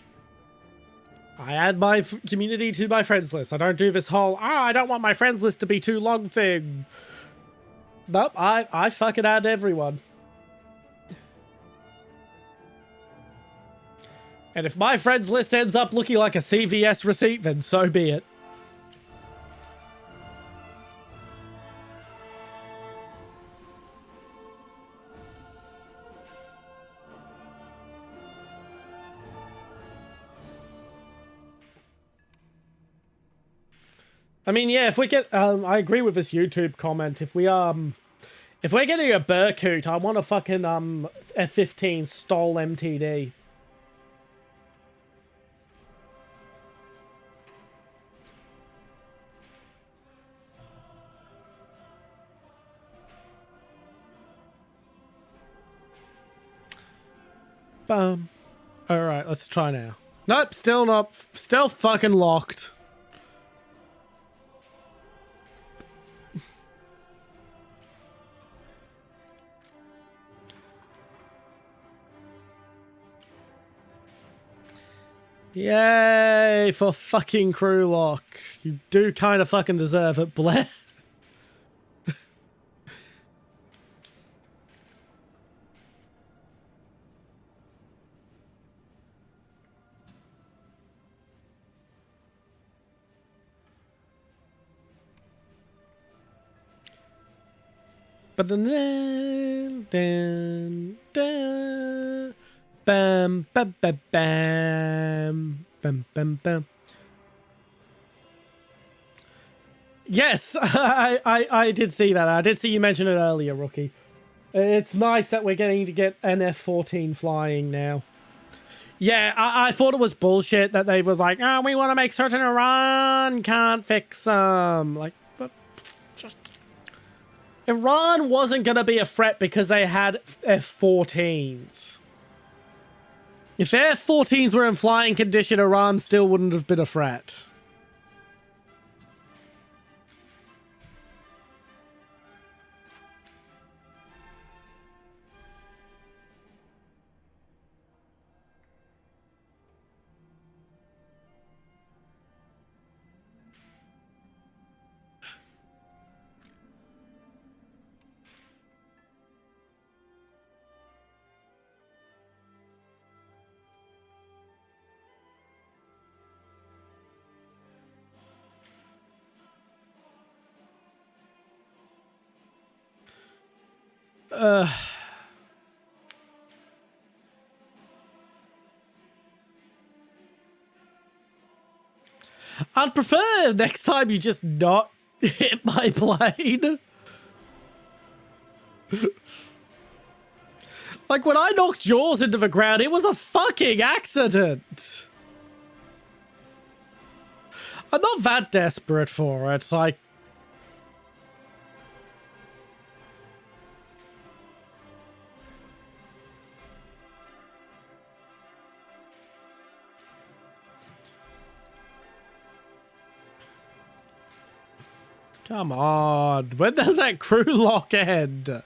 I add my community to my friends list. I don't do this whole, I don't want my friends list to be too long thing. Nope, I fucking add everyone. And if my friends list ends up looking like a CVS receipt, then so be it. I mean, yeah, if we get, I agree with this YouTube comment. If we're getting a Berkut, I want a fucking, F-15 STOL MTD. Bum, All right, let's try now. Nope, still not. Still fucking locked. Yay for fucking crew lock. You do kind of fucking deserve it, Blair. But then, bam, bam, bam, bam, bam, bam, bam. Yes, I did see that. I did see you mention it earlier, Rookie. It's nice that we're getting to get an F-14 flying now. Yeah, I thought it was bullshit that they was like, oh, we want to make certain Iran can't fix them. Like, but just... Iran wasn't going to be a threat because they had F-14s. If F-14s were in flying condition, Iran still wouldn't have been a threat. I'd prefer next time you just not hit my plane. Like when I knocked yours into the ground, it was a fucking accident. I'm not that desperate for it. Like, come on. When does that crew lock end?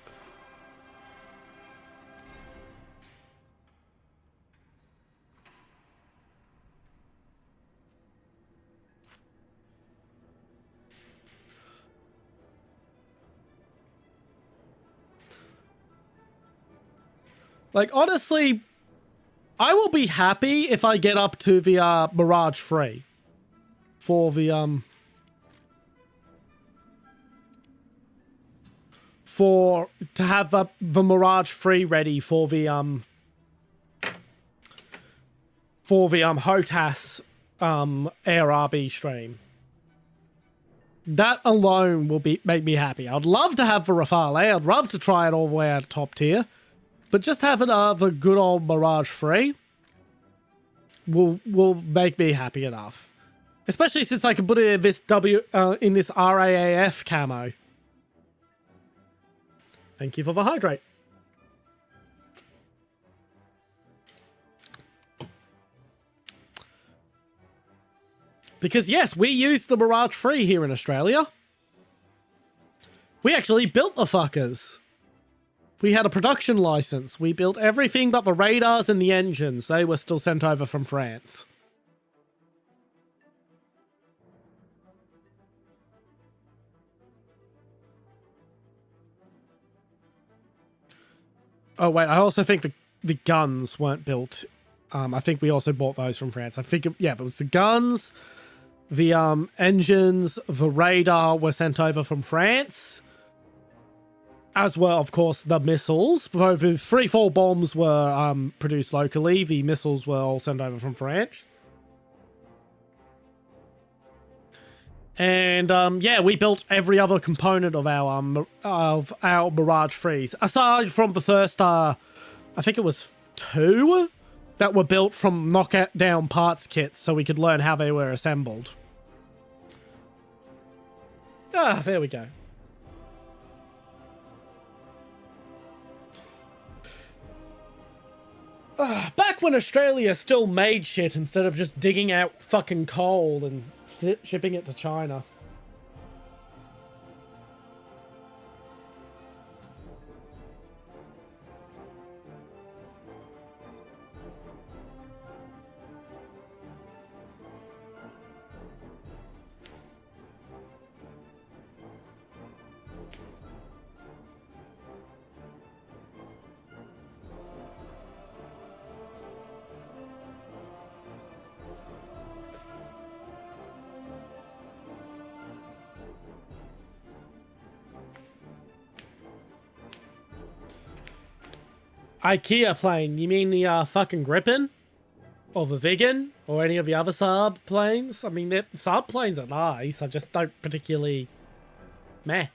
Like, honestly, I will be happy if I get up to the Mirage 3 for the to have the Mirage 3 ready for the HOTAS Air RB stream. That alone will make me happy. I'd love to have the Rafale. I'd love to try it all the way out top tier. But just having the good old Mirage 3 will make me happy enough. Especially since I can put it in this in this RAAF camo. Thank you for the hydrate. Because yes, we use the Mirage 3 here in Australia. We actually built the fuckers. We had a production license. We built everything but the radars and the engines. They were still sent over from France. Oh, wait. I also think the guns weren't built. I think we also bought those from France. I think, yeah, it was the guns, the engines, the radar were sent over from France. As well, of course, the missiles. Both the 3-4 bombs were produced locally. The missiles were all sent over from France. And yeah, we built every other component of our Mirage 3s. Aside from the first, I think it was 2 that were built from knockout down parts kits so we could learn how they were assembled. Ah, there we go. Back when Australia still made shit instead of just digging out fucking coal and shipping it to China. IKEA plane, you mean the fucking Gripen? Or the Viggen? Or any of the other Saab planes? I mean, the Saab planes are nice, I just don't particularly... meh.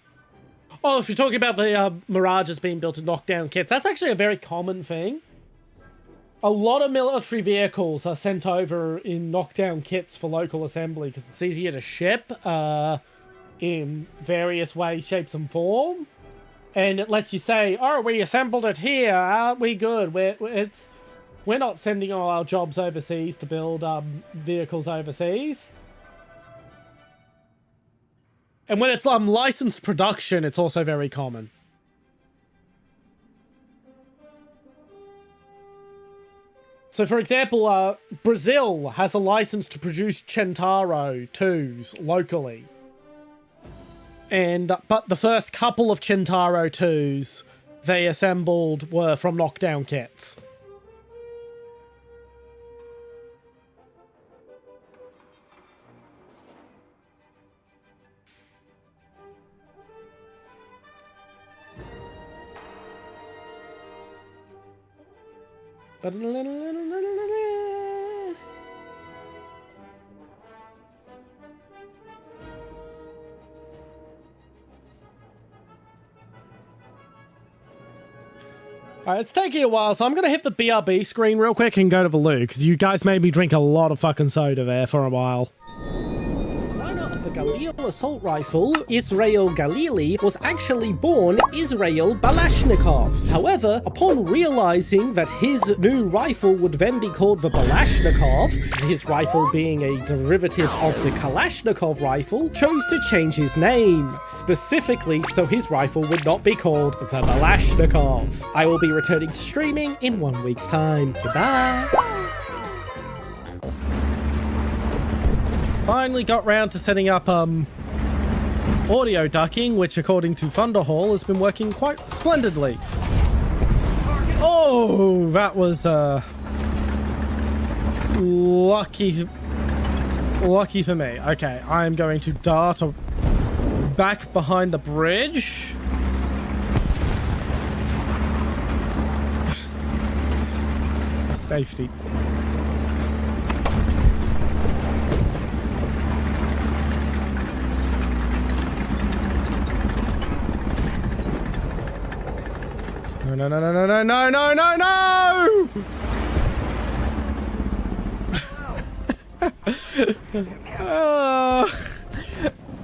Oh, if you're talking about the Mirages being built in knockdown kits, that's actually a very common thing. A lot of military vehicles are sent over in knockdown kits for local assembly, because it's easier to ship in various ways, shapes, and form. And it lets you say, oh, we assembled it here, aren't we good? We're not sending all our jobs overseas to build vehicles overseas. And when it's licensed production, it's also very common. So, for example, Brazil has a license to produce Centauro 2s locally. But the first couple of Centauro 2s they assembled were from knockdown kits. Alright, it's taking a while, so I'm gonna hit the BRB screen real quick and go to the loo, because you guys made me drink a lot of fucking soda there for a while. The Galil assault rifle, Israel Galili, was actually born Israel Balashnikov. However, upon realizing that his new rifle would then be called the Balashnikov, his rifle being a derivative of the Kalashnikov rifle, chose to change his name, specifically so his rifle would not be called the Balashnikov. I will be returning to streaming in 1 week's time. Goodbye! Finally got round to setting up audio ducking, which according to Thunderhall has been working quite splendidly. Oh, that was lucky for me. Okay, I'm going to dart back behind the bridge. Safety. No, no, no, no, no, no, no, no, no!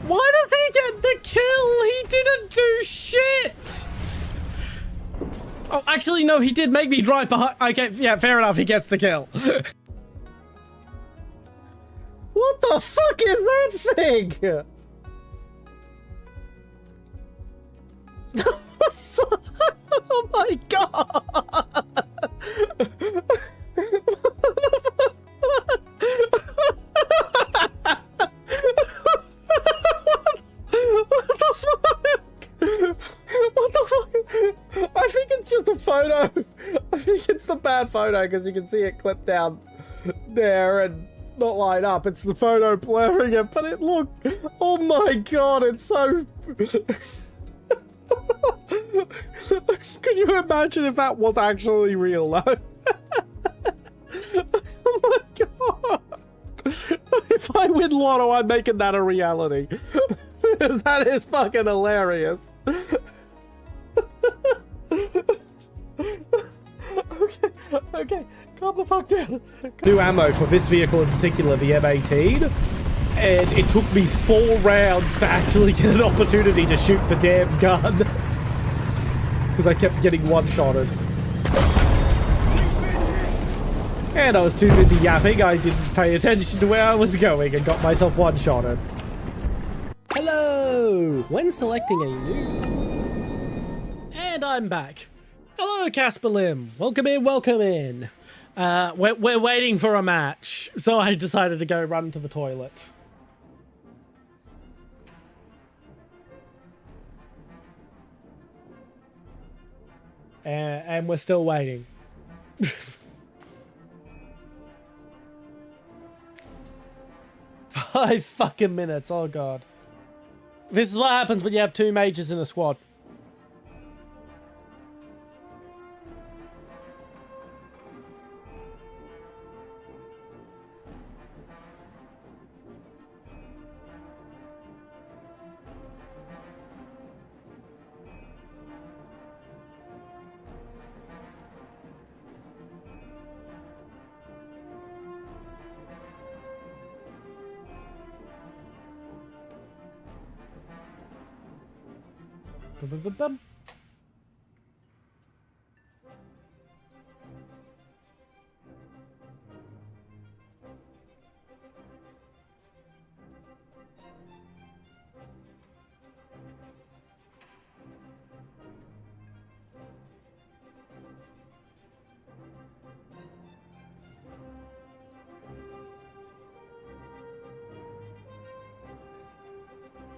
Why does he get the kill? He didn't do shit! Oh, actually, no, he did make me drive behind. Okay, yeah, fair enough, he gets the kill. What the fuck is that thing? Oh my god! What the fuck? I think it's just a photo. I think it's the bad photo because you can see it clipped down there and not line up. It's the photo blurring it, but it looked. Oh my god! It's so. Could you imagine if that was actually real though? Oh my god! If I win Lotto, I'm making that a reality. That is fucking hilarious. Okay, calm the fuck down. New ammo for this vehicle in particular, the M18. And it took me 4 rounds to actually get an opportunity to shoot the damn gun. Because I kept getting one-shotted. And I was too busy yapping, I didn't pay attention to where I was going and got myself one-shotted. Hello! When selecting a new... And I'm back. Hello, Casper Lim. Welcome in, welcome in. We're waiting for a match, so I decided to go run to the toilet. And we're still waiting. 5 fucking minutes, oh god. This is what happens when you have 2 mages in a squad. Bum.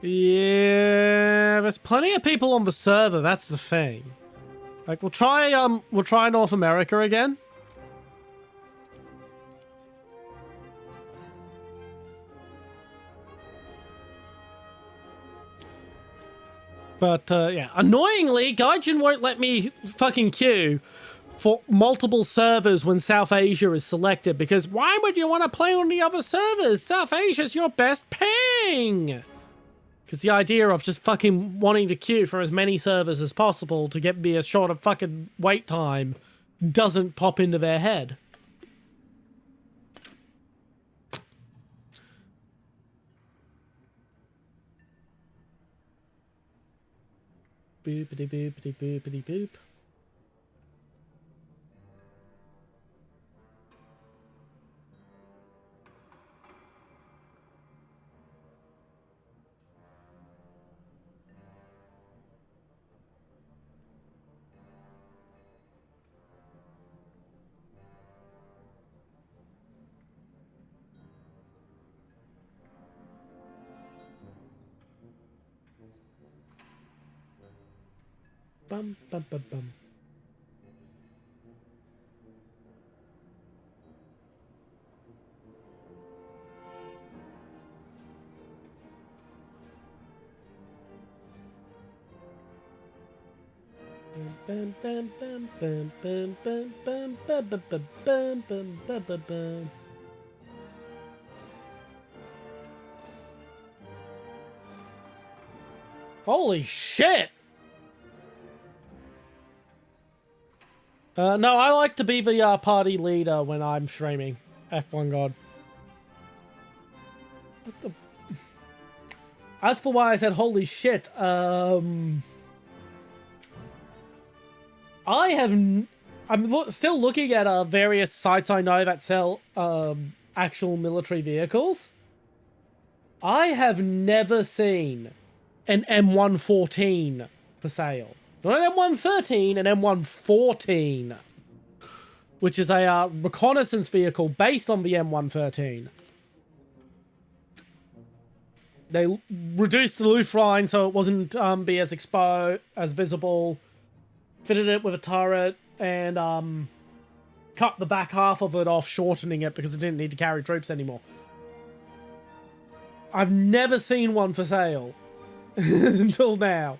Yeah, there's plenty of people on the server, that's the thing. Like, we'll try North America again. But, yeah, annoyingly, Gaijin won't let me fucking queue for multiple servers when South Asia is selected, because why would you want to play on the other servers? South Asia's your best ping! Because the idea of just fucking wanting to queue for as many servers as possible to get me a short of fucking wait time doesn't pop into their head. Boopity boopity boopity boop. Bum, bum, bum, bum. Bum, bum, bum, bum, bum, bum, bum, bum, bum, bum, bum, bum, bum, bum, bum. Holy shit! No, I like to be the party leader when I'm streaming. F1 God. What the... As for why I said holy shit, I'm still looking at various sites I know that sell actual military vehicles. I have never seen an M114 for sale. Not an M113, an M114, which is a reconnaissance vehicle based on the M113. They reduced the roof line so it wasn't be as visible, fitted it with a turret, and cut the back half of it off, shortening it because it didn't need to carry troops anymore. I've never seen one for sale until now.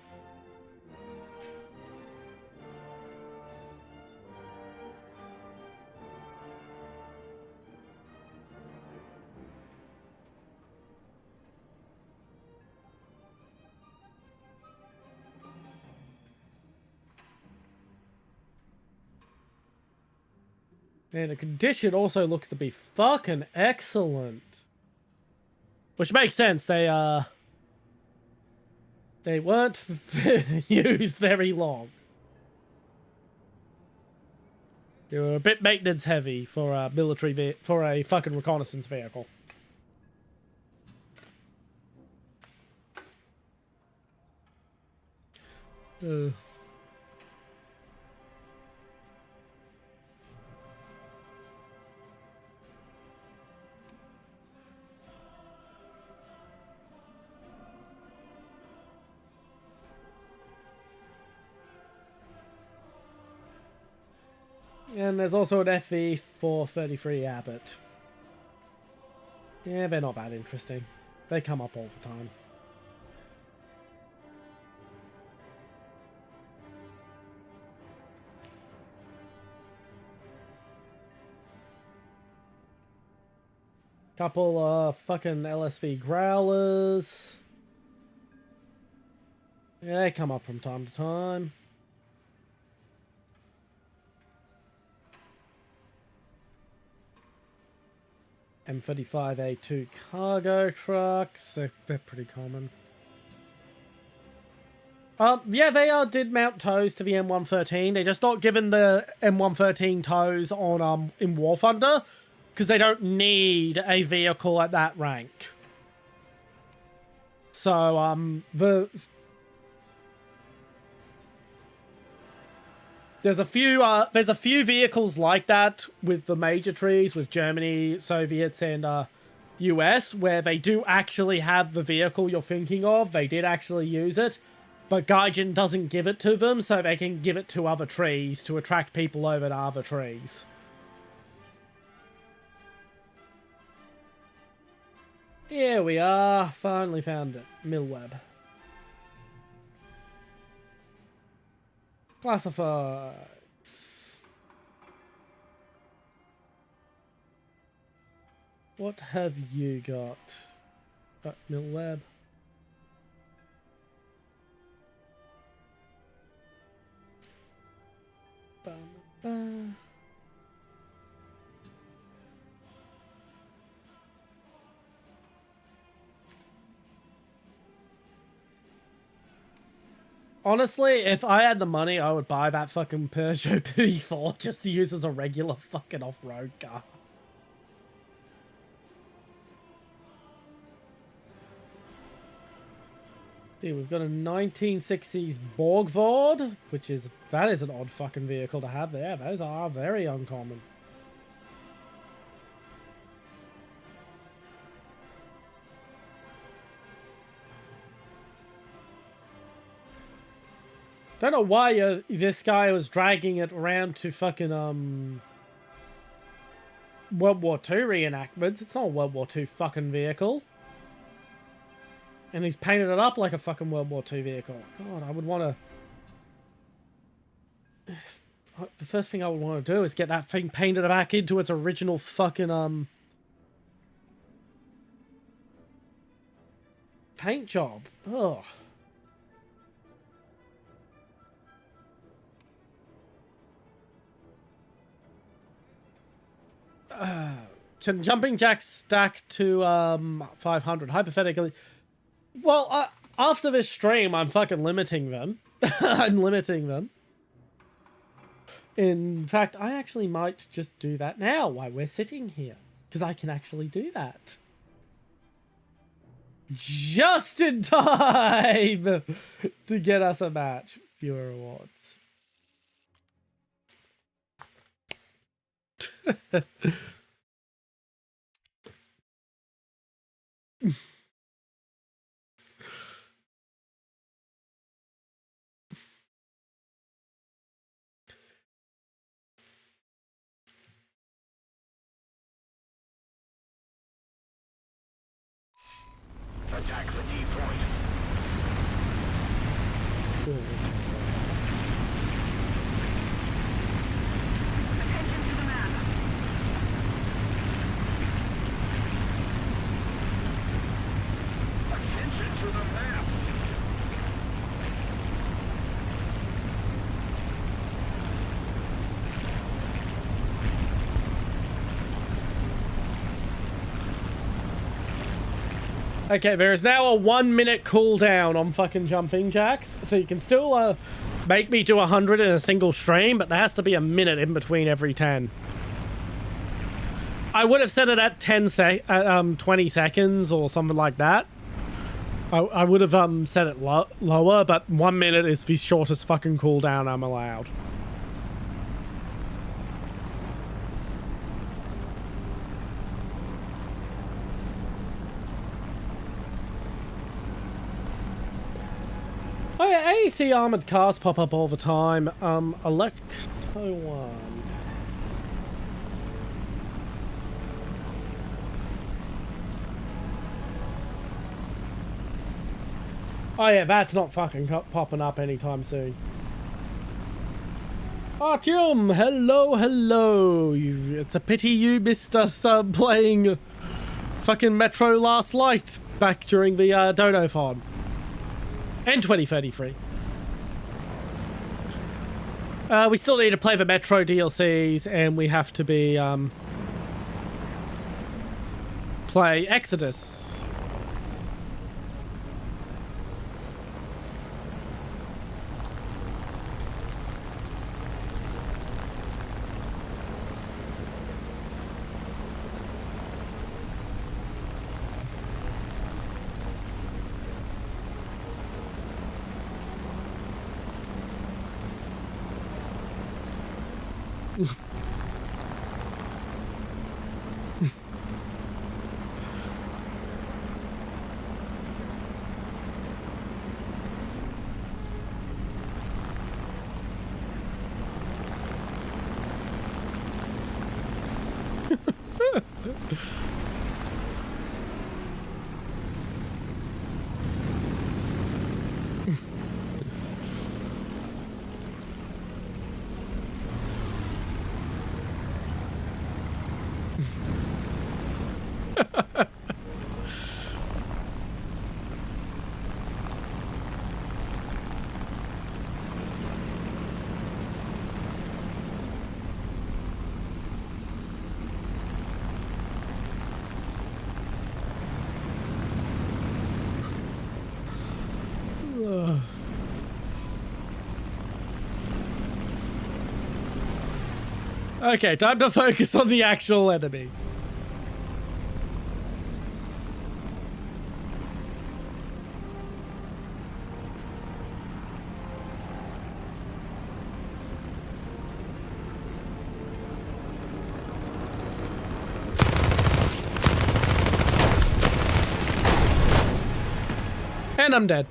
And the condition also looks to be fucking excellent. Which makes sense, they weren't used very long. They were a bit maintenance heavy for a for a fucking reconnaissance vehicle. And there's also an FV433 Abbott. Yeah, they're not that interesting. They come up all the time. Couple of fucking LSV growlers. Yeah, they come up from time to time. M35A2 cargo trucks. They're pretty common. Yeah, they did mount tows to the M113. They're just not given the M113 tows on in Warthunder because they don't need a vehicle at that rank. So there's a few vehicles like that with the major trees, with Germany, Soviets, and US, where they do actually have the vehicle you're thinking of. They did actually use it, but Gaijin doesn't give it to them, so they can give it to other trees to attract people over to other trees. Here we are, finally found it. Millweb. Classifieds. What have you got? Millweb. Honestly, if I had the money, I would buy that fucking Peugeot P4 just to use as a regular fucking off-road car. See, we've got a 1960s Borg VoD, that is an odd fucking vehicle to have there. Those are very uncommon. Don't know why this guy was dragging it around to fucking World War II reenactments. It's not a World War II fucking vehicle. And he's painted it up like a fucking World War II vehicle. God, I would want to... The first thing I would want to do is get that thing painted back into its original fucking paint job. Ugh. Jumping jacks stack to 500 hypothetically. Well, after this stream, I'm fucking limiting them. I'm limiting them. In fact, I actually might just do that now while we're sitting here, because I can actually do that just in time to get us a match. Viewer rewards. Attack the D point. Attention to the map. Attention to the map. Okay, there is now a 1 minute cooldown on fucking jumping jacks, so you can still make me do 100 in a single stream, but there has to be a minute in between every 10. I would have set it at 20 seconds or something like that. I would have set it lower, but 1 minute is the shortest fucking cooldown I'm allowed. Oh yeah, AEC armored cars pop up all the time. Electo 1. Oh yeah, that's not fucking popping up anytime soon. Artyom, hello, hello. It's a pity you missed us playing fucking Metro Last Light back during the Dodo Fon. And 2033. We still need to play the Metro DLCs, and we have to be play Exodus. Okay, time to focus on the actual enemy. And I'm dead.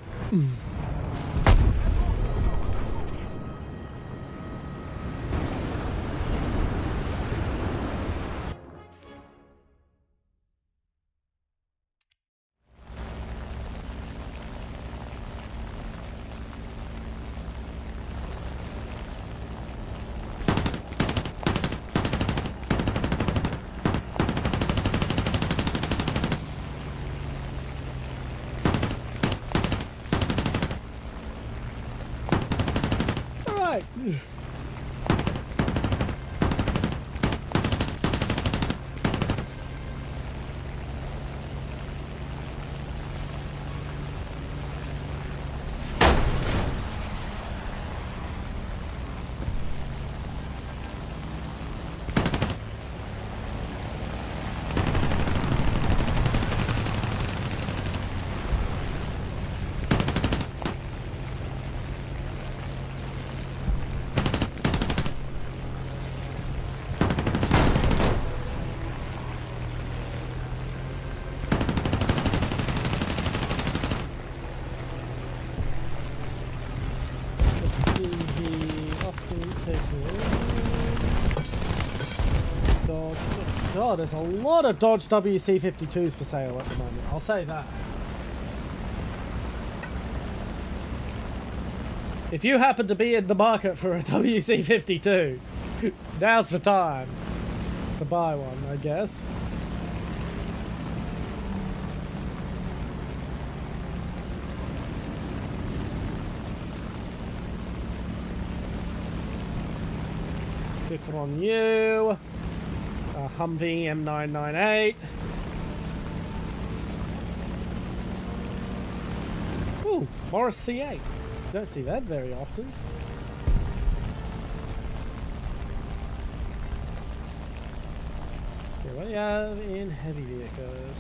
God, there's a lot of Dodge WC-52s for sale at the moment. I'll say that. If you happen to be in the market for a WC-52, now's the time to buy one, I guess. Click on you. Humvee M998. Ooh, Morris C8. Don't see that very often. Okay, what do you have in heavy vehicles?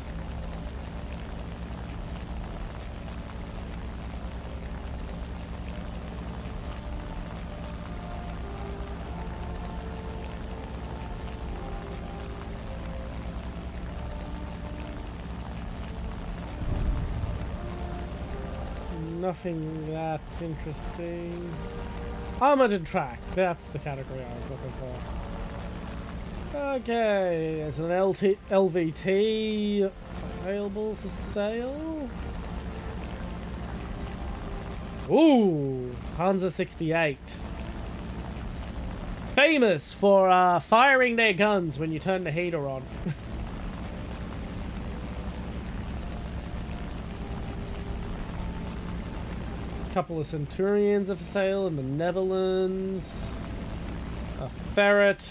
Nothing that interesting. Armored and tracked. That's the category I was looking for. Okay, there's an LVT available for sale. Ooh, Hansa 68. Famous for firing their guns when you turn the heater on. Couple of Centurions are for sale in the Netherlands. A Ferret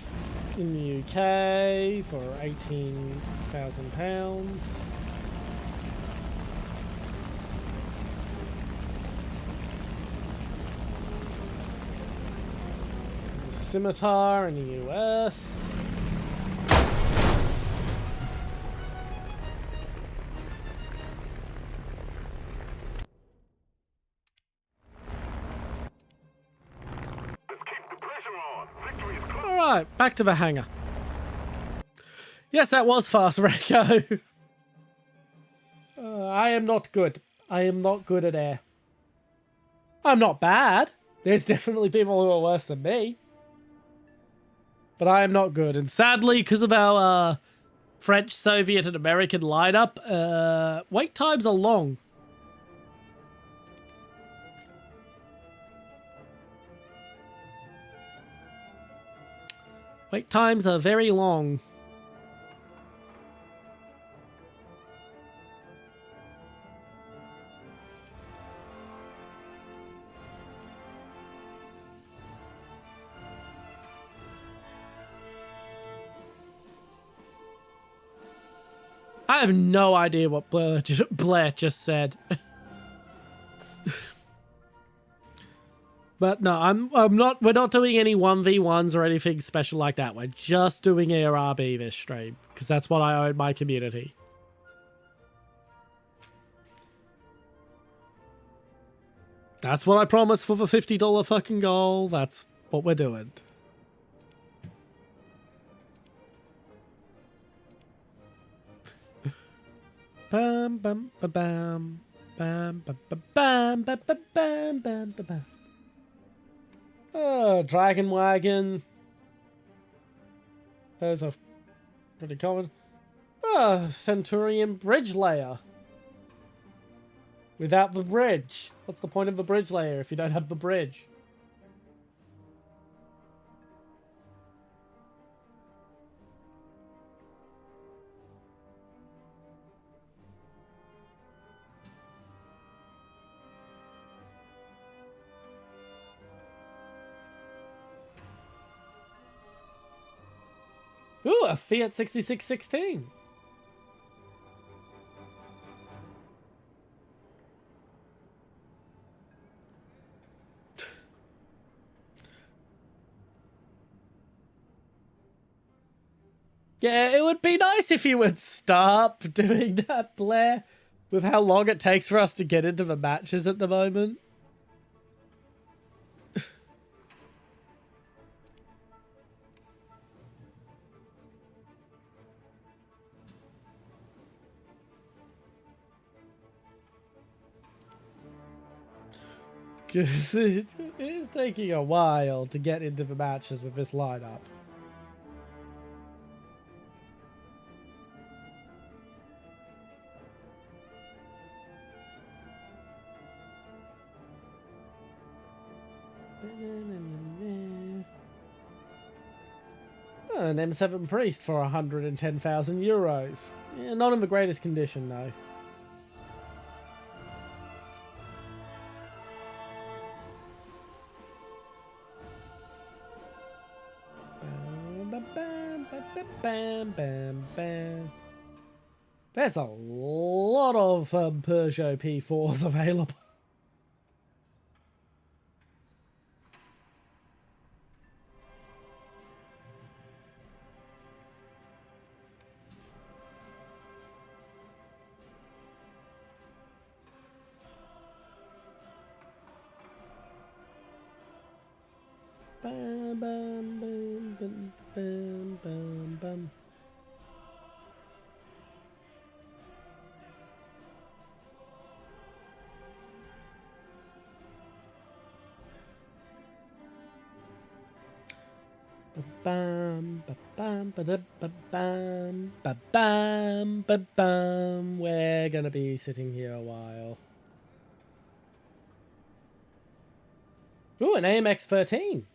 in the UK for £18,000. There's a Scimitar in the US. Alright, back to the hangar. Yes, that was fast, Reiko. I am not good. I am not good at air. I'm not bad. There's definitely people who are worse than me. But I am not good. And sadly, because of our French, Soviet, and American lineup, wait times are long. Wait times are very long. I have no idea what Blair just said. But no, I'm not. We're not doing any 1v1s or anything special like that. We're just doing ARB this stream because that's what I owe my community. That's what I promised for the $50 fucking goal. That's what we're doing. Bam bam ba bam bam ba ba bam ba ba bam bam ba bam. Dragon Wagon. There's a pretty common. Centurion Bridge Layer. Without the bridge. What's the point of the bridge layer if you don't have the bridge? Ooh, a Fiat 6616. Yeah, it would be nice if you would stop doing that, Blair, with how long it takes for us to get into the matches at the moment. Because it is taking a while to get into the matches with this lineup. An M7 Priest for 110,000 euros. Yeah, not in the greatest condition though. Bam, bam, bam. There's a lot of Peugeot P4s available. Bam, bam, bam, bam, bam, bam, bam. Ba-bam, ba-bam, ba-da-ba-bam, ba-bam, ba-bam. We're gonna be sitting here a while. Ooh, an AMX 13.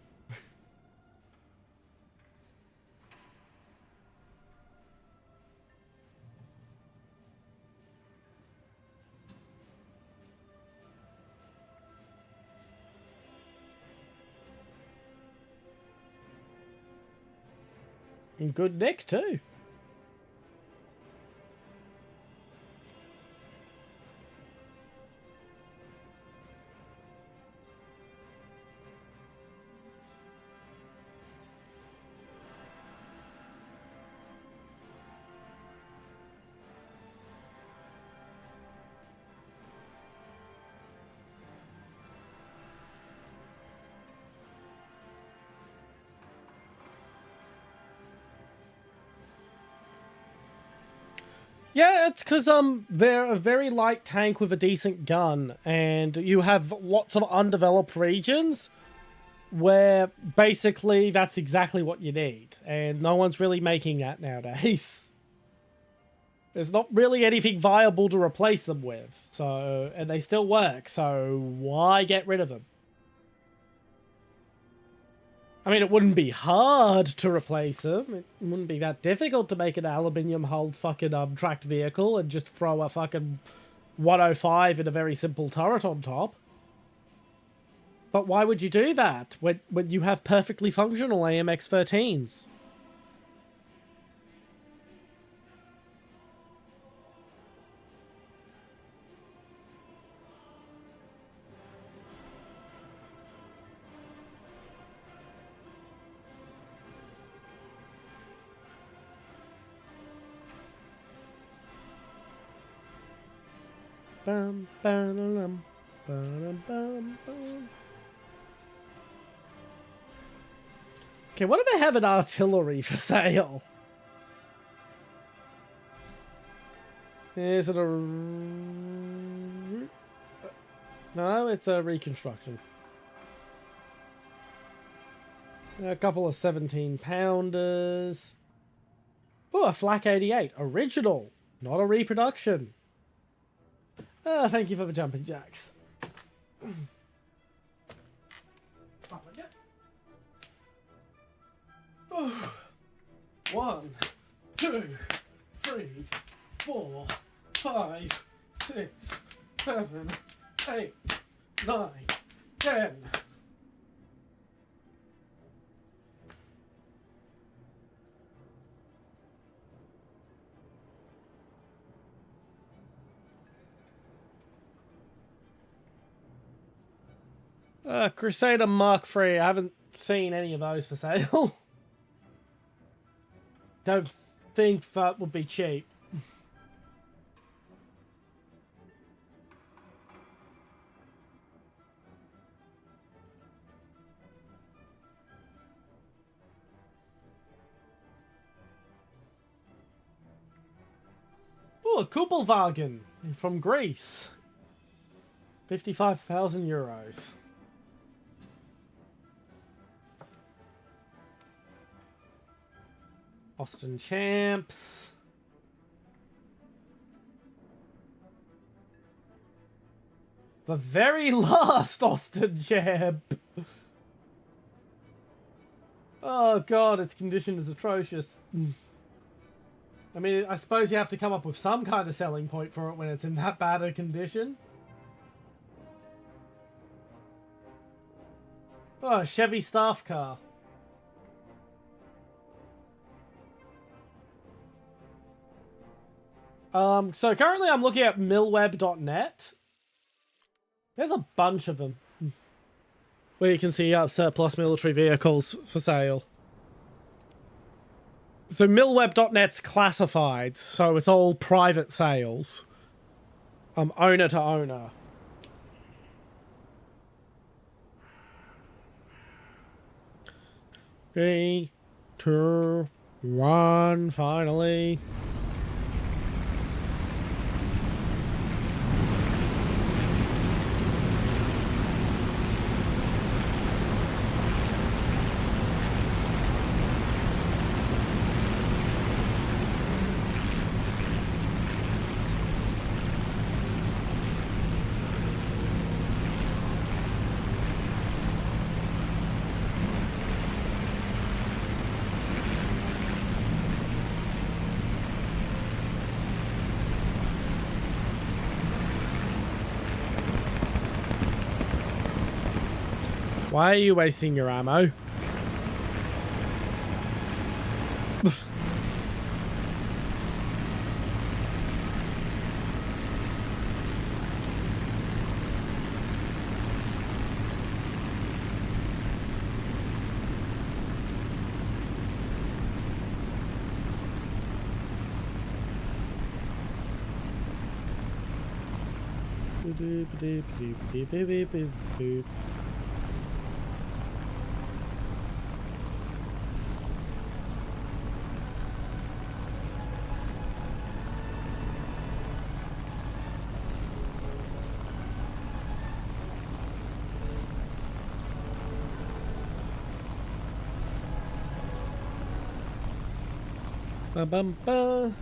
In good nick too. Yeah, it's because they're a very light tank with a decent gun, and you have lots of undeveloped regions where basically that's exactly what you need, and no one's really making that nowadays. There's not really anything viable to replace them with, so, and they still work, so why get rid of them? I mean, it wouldn't be hard to replace them. It wouldn't be that difficult to make an aluminium-hulled fucking tracked vehicle and just throw a fucking 105 in a very simple turret on top. But why would you do that when you have perfectly functional AMX 13s? Bum, ba-da-lum, ba-dum, bum, bum. Okay, what if I have an artillery for sale? Is it a... No, it's a reconstruction. A couple of 17-pounders. Oh, a Flak 88. Original. Not a reproduction. Thank you for the jumping jacks. Oh. 1, 2, 3, 4, 5, 6, 7, 8, 9, 10. Crusader Mark III. I haven't seen any of those for sale. Don't think that would be cheap. Oh, a Kuppelwagen from Greece. 55,000 euros. Austin Champs. The very last Austin Champ. Oh god, its condition is atrocious. I mean, I suppose you have to come up with some kind of selling point for it when it's in that bad a condition. Oh, a Chevy staff car. So currently I'm looking at millweb.net. There's a bunch of them. Where you can see surplus military vehicles for sale. So millweb.net's classified, so it's all private sales. Owner to owner. 3, 2, 1, finally. Why are you wasting your ammo? Ba bum ba.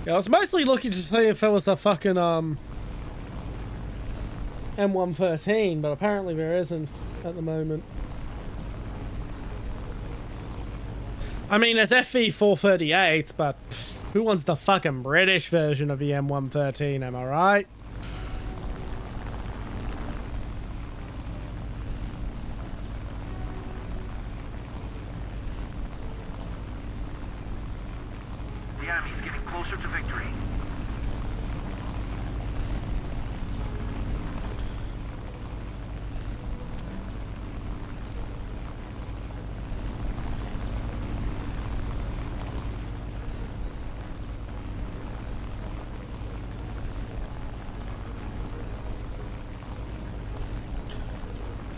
Yeah, I was mostly looking to see if there was a fucking M113, but apparently there isn't at the moment. I mean, there's FV438s, but who wants the fucking British version of the M113, am I right? The enemy's getting closer to victory.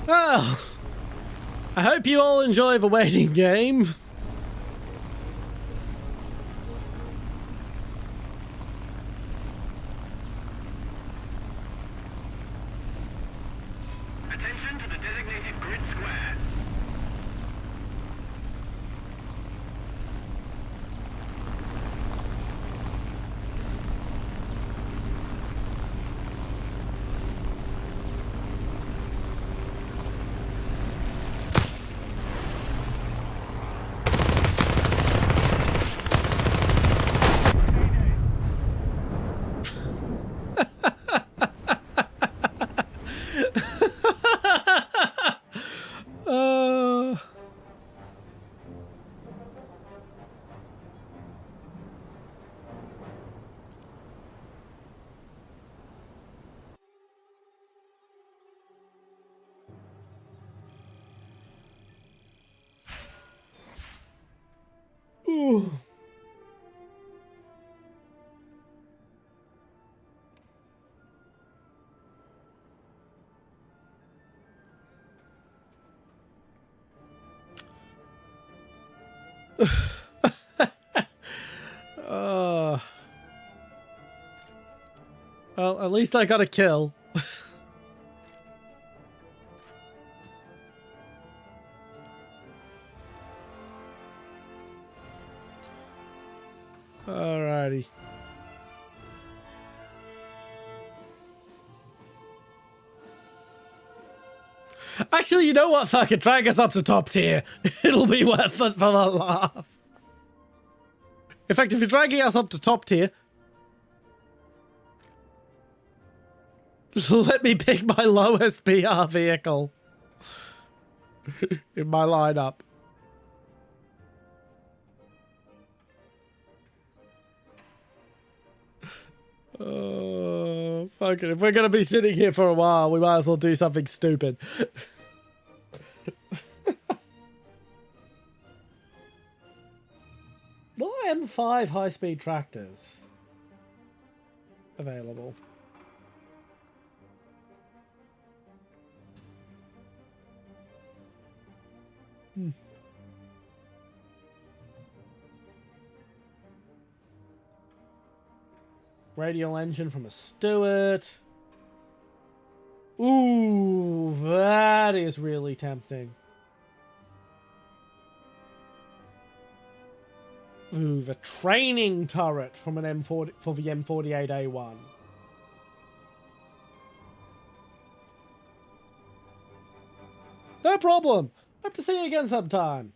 Well, I hope you all enjoy the waiting game. Attention to the designated grid square. Ooh. Well, at least I got a kill. Alrighty. Actually, you know what? Fuck it. Drag us up to top tier. It'll be worth it for the laugh. In fact, if you're dragging us up to top tier, let me pick my lowest PR vehicle in my lineup. Oh, fuck it. If we're going to be sitting here for a while, we might as well do something stupid. M5 high-speed tractors available. Radial engine from a Stuart. Ooh, that is really tempting. Ooh, the training turret from an M40 for the M48A1. No problem. Hope to see you again sometime.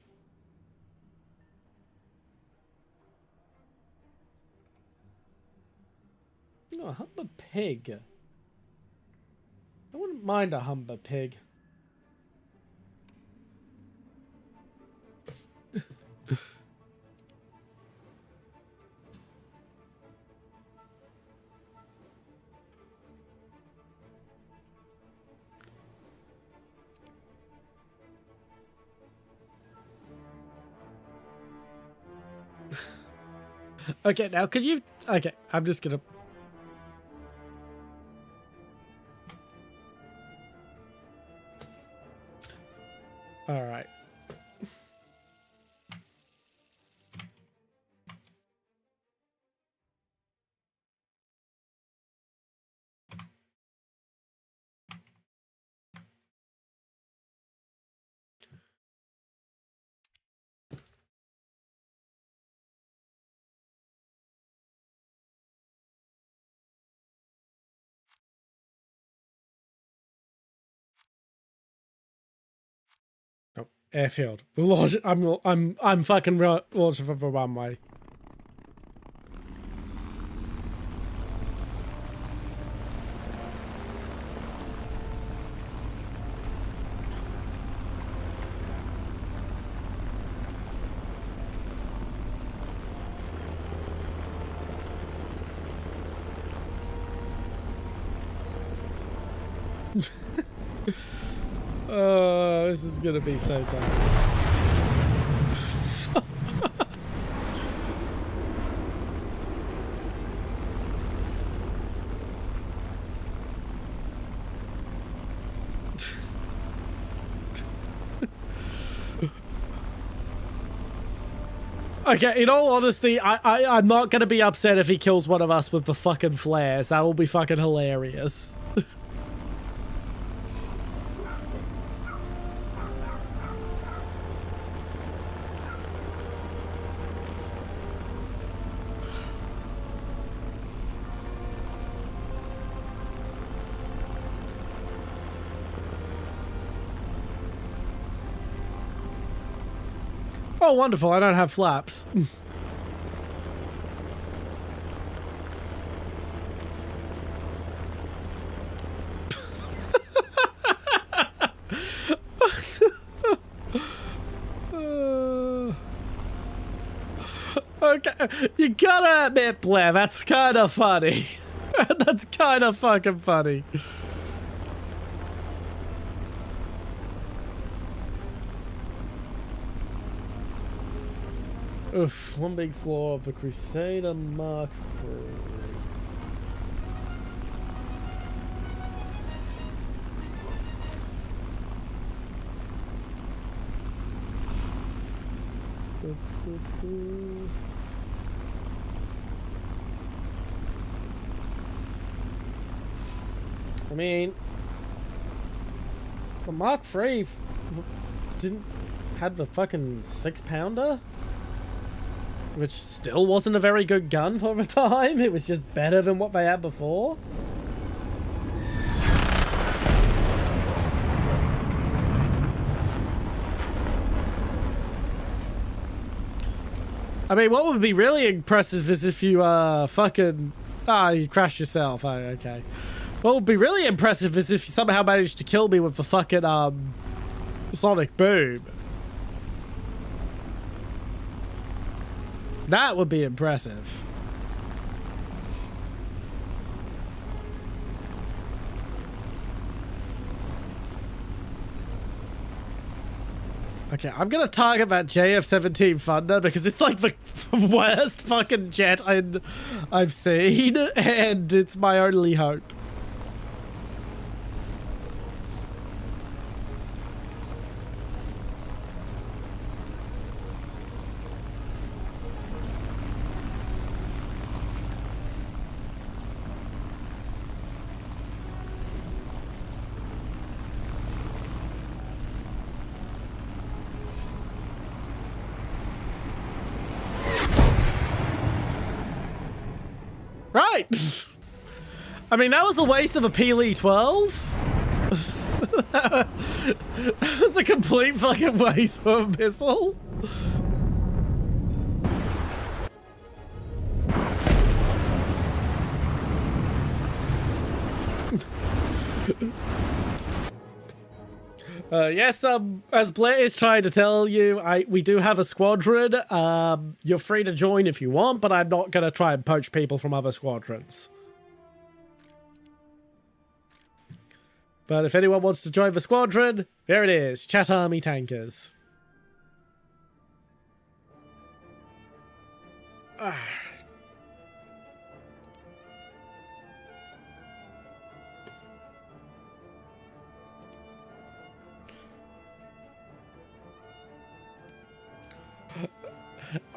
Oh, a Humber pig. I wouldn't mind a Humber pig. Okay, now could you... Okay, I'm just gonna... Alright. Airfield. We'll launch it. I'm fucking launching from the runway. Oh, this is gonna be so dumb. Okay, in all honesty, I'm not gonna be upset if he kills one of us with the fucking flares. That will be fucking hilarious. Oh, wonderful. I don't have flaps. Okay, you gotta admit, Blair, that's kind of funny. That's kind of fucking funny. Oof, one big flaw of the Crusader Mark III. I mean, the Mark III didn't have the fucking 6-pounder, which still wasn't a very good gun for the time. It was just better than what they had before. I mean, what would be really impressive is if you fucking... Ah, you crashed yourself. Oh, okay. What would be really impressive is if you somehow managed to kill me with the fucking sonic boom. That would be impressive. Okay, I'm gonna target that JF-17 Thunder because it's like the worst fucking jet I've seen, and it's my only hope. Right. I mean, that was a waste of a PLE-12. That's a complete fucking waste of a missile. Yes, as Blair is trying to tell you, we do have a squadron. You're free to join if you want, but I'm not going to try and poach people from other squadrons. But if anyone wants to join the squadron, there it is. Chat Army Tankers.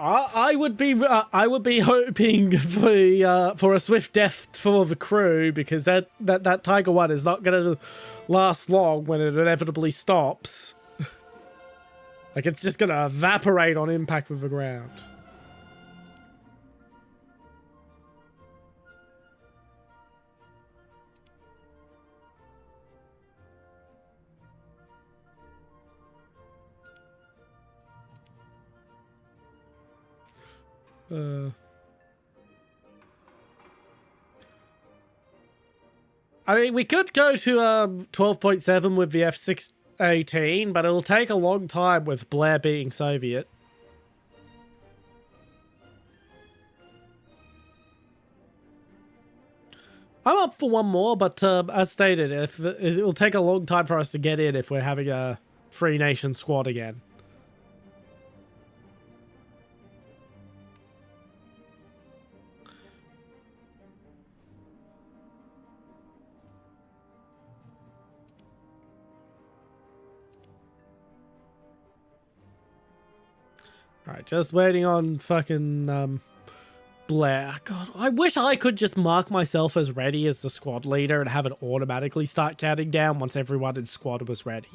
I would be hoping for a swift death for the crew, because that Tiger 1 is not going to last long when it inevitably stops. Like, it's just going to evaporate on impact with the ground. I mean, we could go to 12.7 with the F-18, but it'll take a long time with Blair being Soviet. I'm up for one more, but as stated, it'll take a long time for us to get in if we're having a Free Nation squad again. Alright, just waiting on fucking Blair. God, I wish I could just mark myself as ready as the squad leader and have it automatically start counting down once everyone in squad was ready.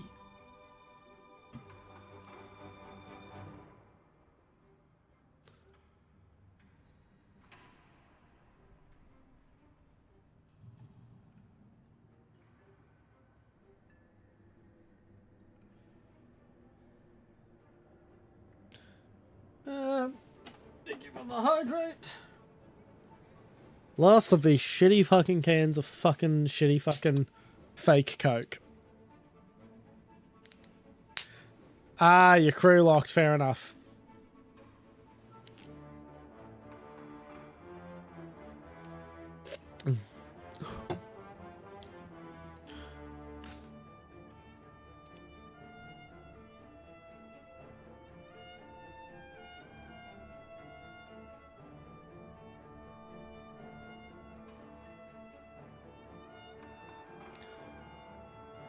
Thank you for the hydrate. Last of these shitty fucking cans of fucking shitty fucking fake Coke. Ah, your crew locked, fair enough.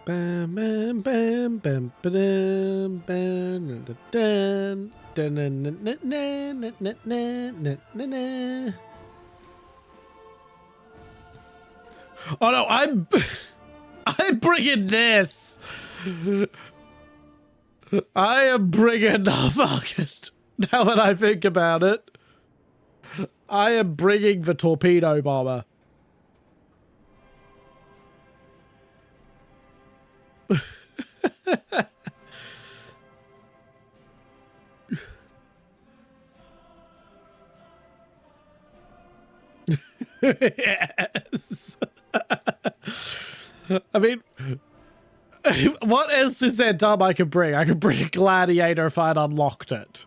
Bam bam bam bam bam bam dun dun. Oh no, I'm bringing this. I am bringing the fucking. Now that I think about it, I am bringing the torpedo bomber. Yes. I mean, what else is there dumb I could bring? I could bring a gladiator if I'd unlocked it.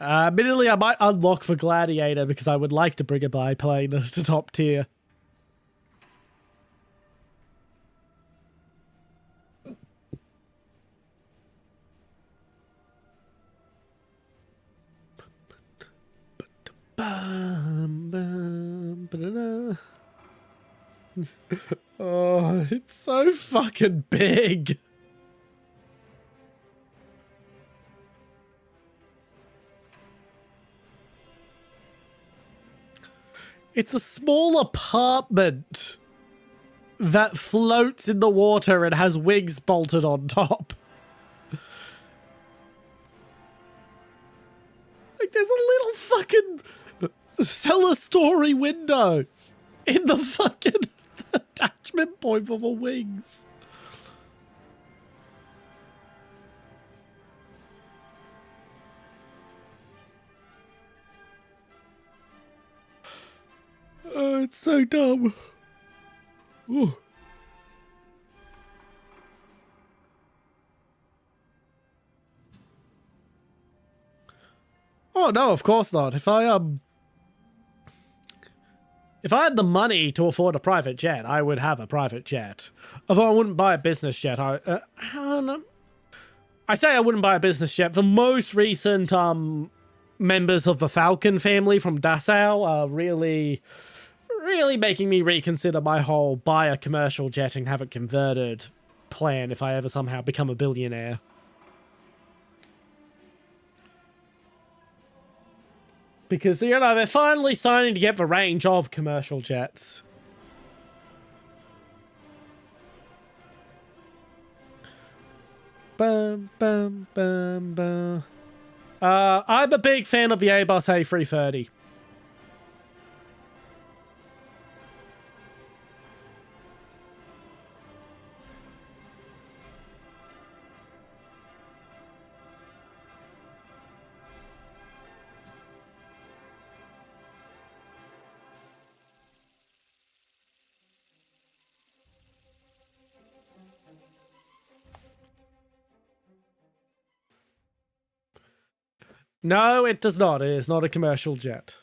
Admittedly, I might unlock for Gladiator because I would like to bring a biplane to top tier. Oh, it's so fucking big. It's a small apartment that floats in the water and has wings bolted on top. Like, there's a little fucking cellar story window in the fucking attachment point for the wings. Oh, it's so dumb. Ooh. Oh no, of course not. If I had the money to afford a private jet, I would have a private jet. Although I wouldn't buy a business jet. I don't know. I say I wouldn't buy a business jet. The most recent members of the Falcon family from Dessau are really making me reconsider my whole buy a commercial jet and have it converted plan if I ever somehow become a billionaire. Because, you know, they're finally starting to get the range of commercial jets. Bum, bum, bum, bum. I'm a big fan of the Airbus A330. No, it does not. It is not a commercial jet.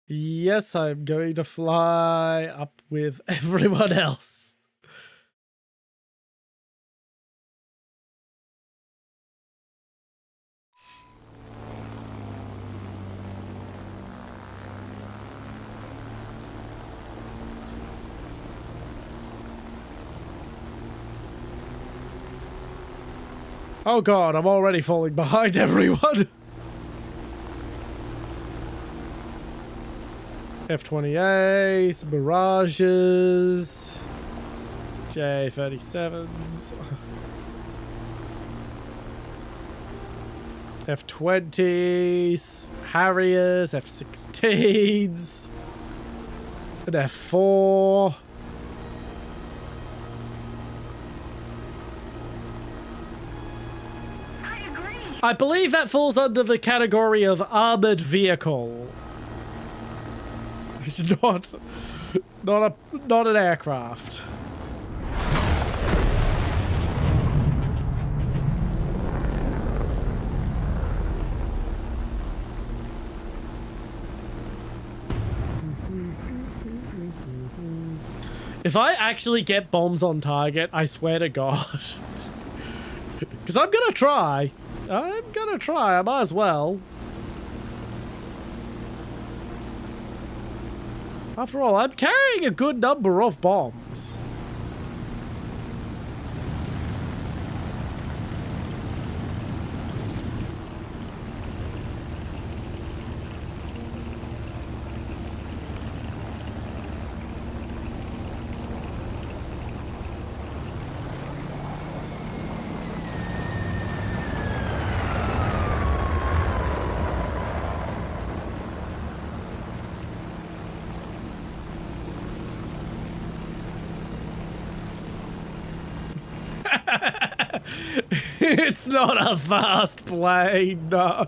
Yes, I'm going to fly up with everyone else. Oh god, I'm already falling behind everyone. F-28s, Mirages, J-37s, F-20s, Harriers, F-16s, an F-4. I believe that falls under the category of armored vehicle. not an aircraft. If I actually get bombs on target, I swear to God. Because I'm gonna try. I might as well. After all, I'm carrying a good number of bombs. It's not a fast plane, no.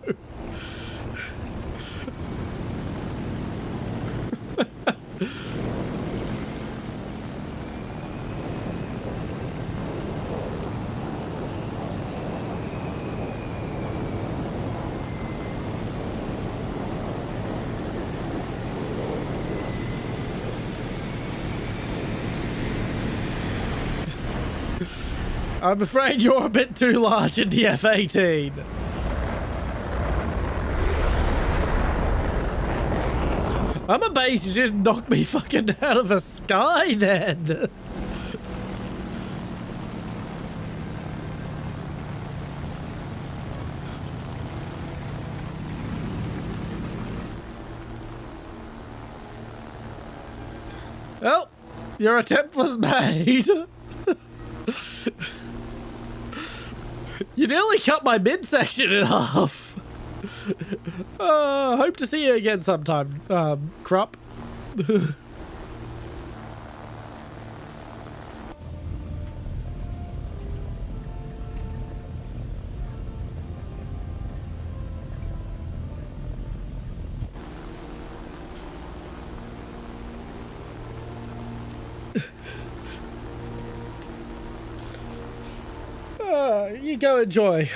I'm afraid you're a bit too large in the F-18. I'm amazed you didn't knock me fucking out of the sky then. Well, your attempt was made. You nearly cut my midsection in half. Hope to see you again sometime, Krupp. You go enjoy.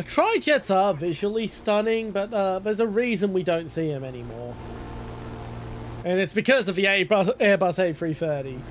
Tri-jets are visually stunning, but there's a reason we don't see them anymore. And it's because of the Airbus A330.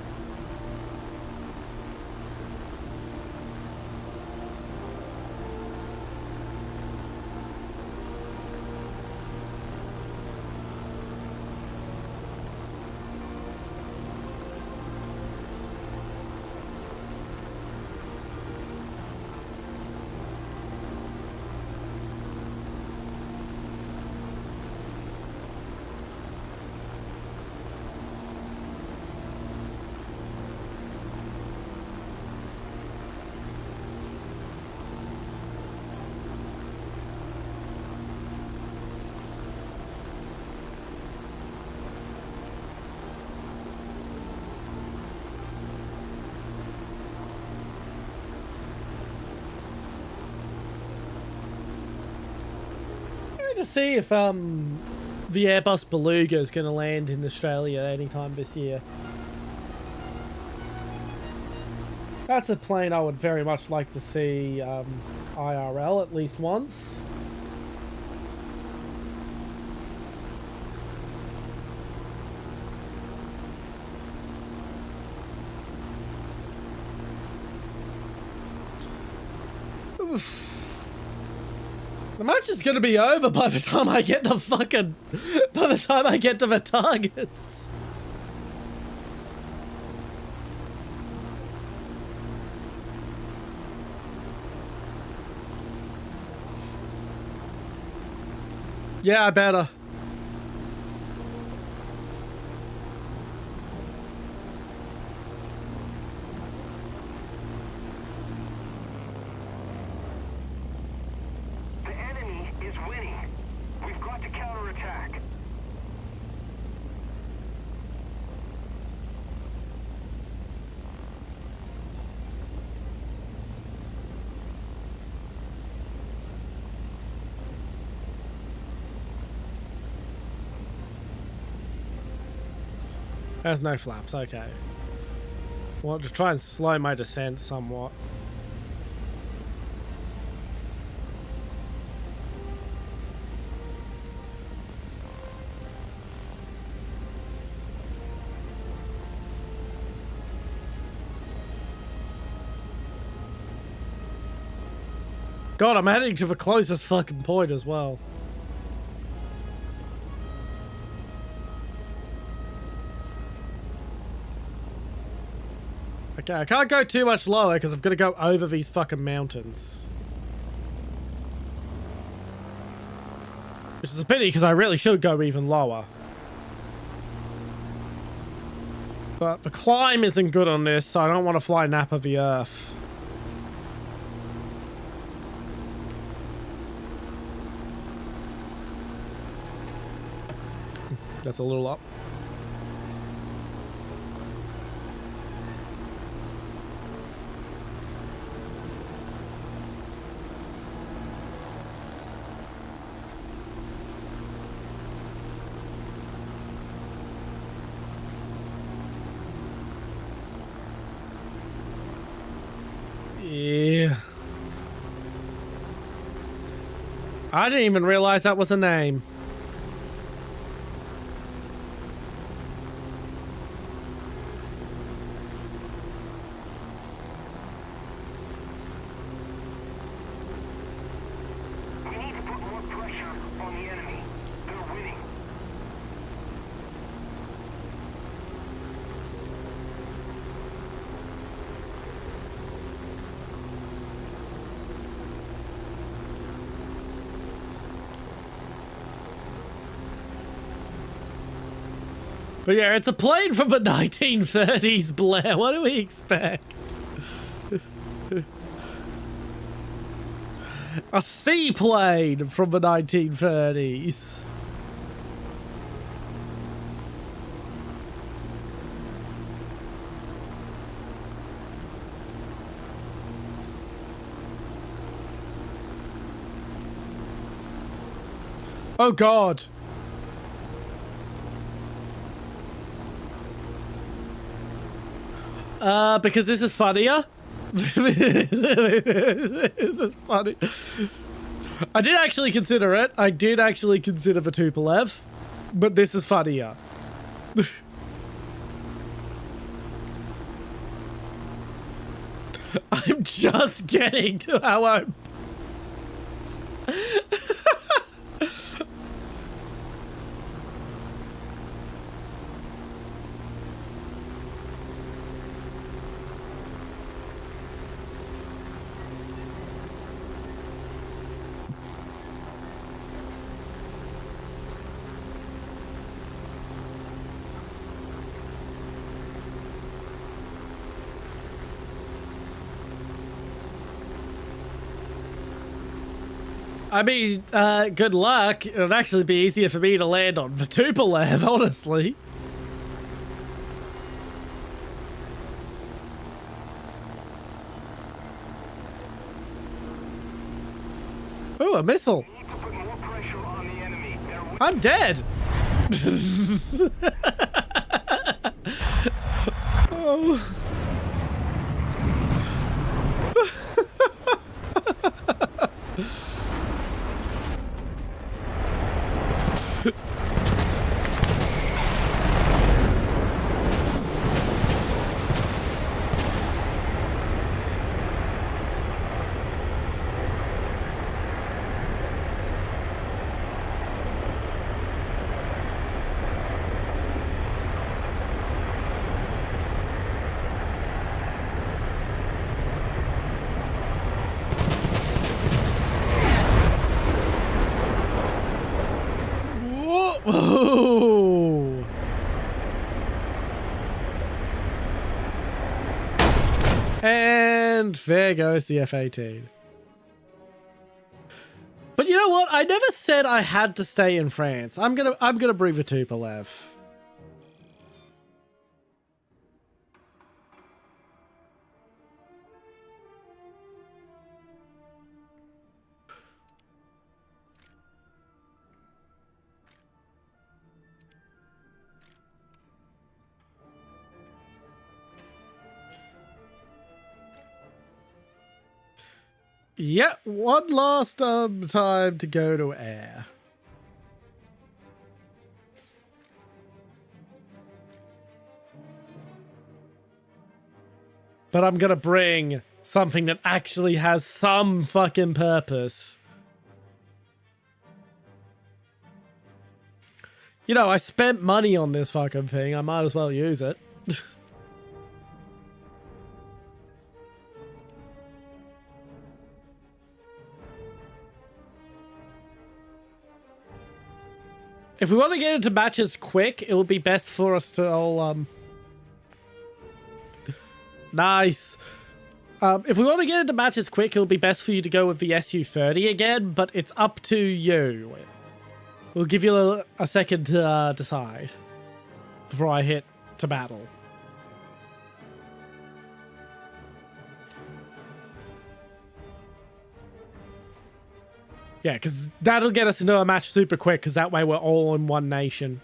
To see if the Airbus Beluga is going to land in Australia anytime this year. That's a plane I would very much like to see IRL at least once. Oof. The match is gonna be over by the time I get the fucking... by the time I get to the targets. Yeah, I better. There's no flaps, okay. Well, to try and slow my descent somewhat. God, I'm heading to the closest fucking point as well. Okay, I can't go too much lower because I've got to go over these fucking mountains. Which is a pity because I really should go even lower. But the climb isn't good on this, so I don't want to fly nap of the earth. That's a little up. Yeah. I didn't even realize that was a name. We need to put more pressure on the enemy. They're winning. But yeah, it's a plane from the 1930s, Blair. What do we expect? A seaplane from the 1930s. Oh God. Because this is funnier. This is funny. I did actually consider it. I did actually consider the Tupolev, but this is funnier. I'm just getting to how I'm... I mean, good luck. It'd actually be easier for me to land on the Tupolev, honestly. Ooh, a missile. We need to put more pressure on the enemy. They're winning. I'm dead. Oh. Whoa. And there goes the F-18. But you know what? I never said I had to stay in France. I'm gonna bring the Tupolev. Yep, one last time to go to air. But I'm gonna bring something that actually has some fucking purpose. You know, I spent money on this fucking thing. I might as well use it. If we want to get into matches quick, it would be best for us to all, Nice. If we want to get into matches quick, it would be best for you to go with the SU-30 again, but it's up to you. We'll give you a second to decide before I hit to battle. Yeah, because that'll get us into a match super quick, because that way we're all in one nation.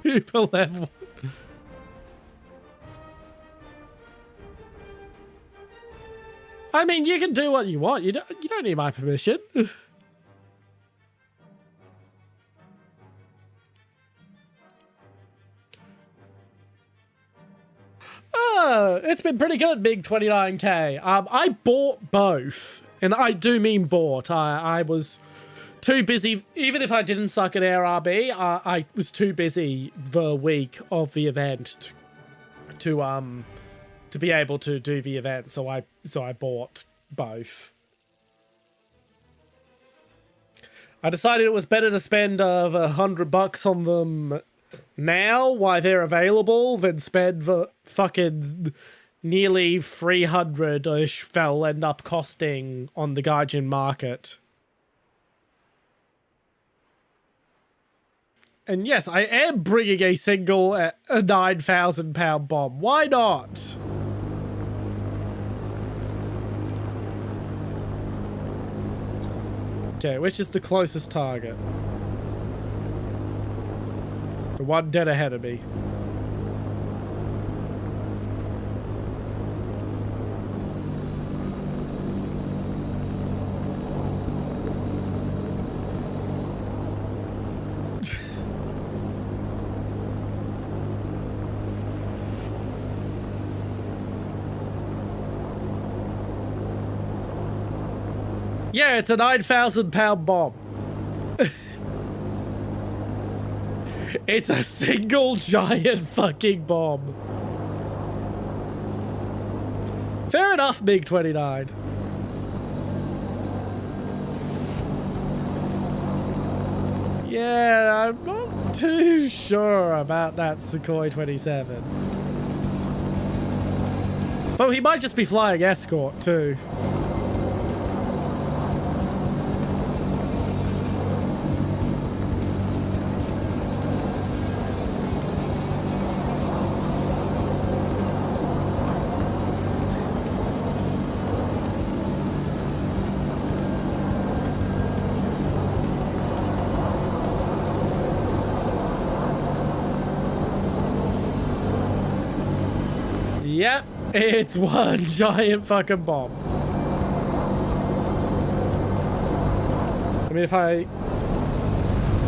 Tupolev. I mean, you can do what you want. You don't need my permission. It's been pretty good, big 29k. I bought both, and I do mean bought. I was too busy. Even if I didn't suck at ARB, I was too busy the week of the event to be able to do the event. So I bought both. I decided it was better to spend $100 on them now while they're available than spend the fucking nearly 300-ish they'll end up costing on the Gaijin market. And yes, I am bringing a single a 9,000 pound bomb. Why not? Okay, which is the closest target? The one dead ahead of me. Yeah, it's a 9,000 pound bomb. It's a single giant fucking bomb. Fair enough, MiG-29. Yeah, I'm not too sure about that Sukhoi 27. Though he might just be flying escort too. Yep, it's one giant fucking bomb. I mean,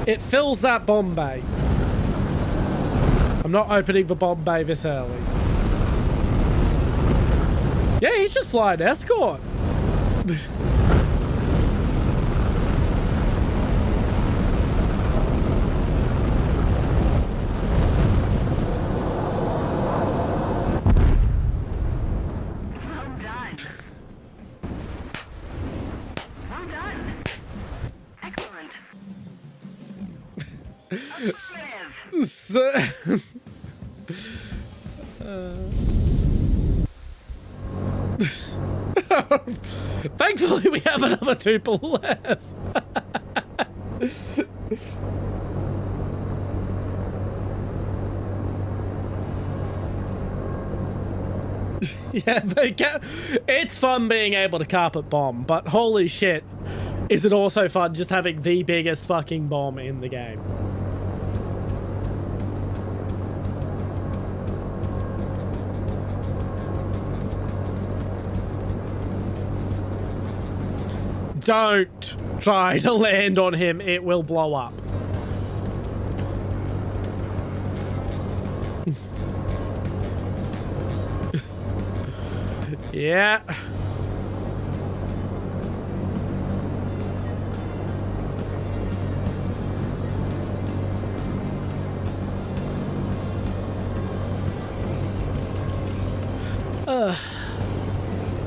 it fills that bomb bay. I'm not opening the bomb bay this early. Yeah, he's just flying escort. So, thankfully, we have another Tupolev. Yeah, it's fun being able to carpet bomb, but holy shit, is it also fun just having the biggest fucking bomb in the game. Don't try to land on him, it will blow up. Yeah.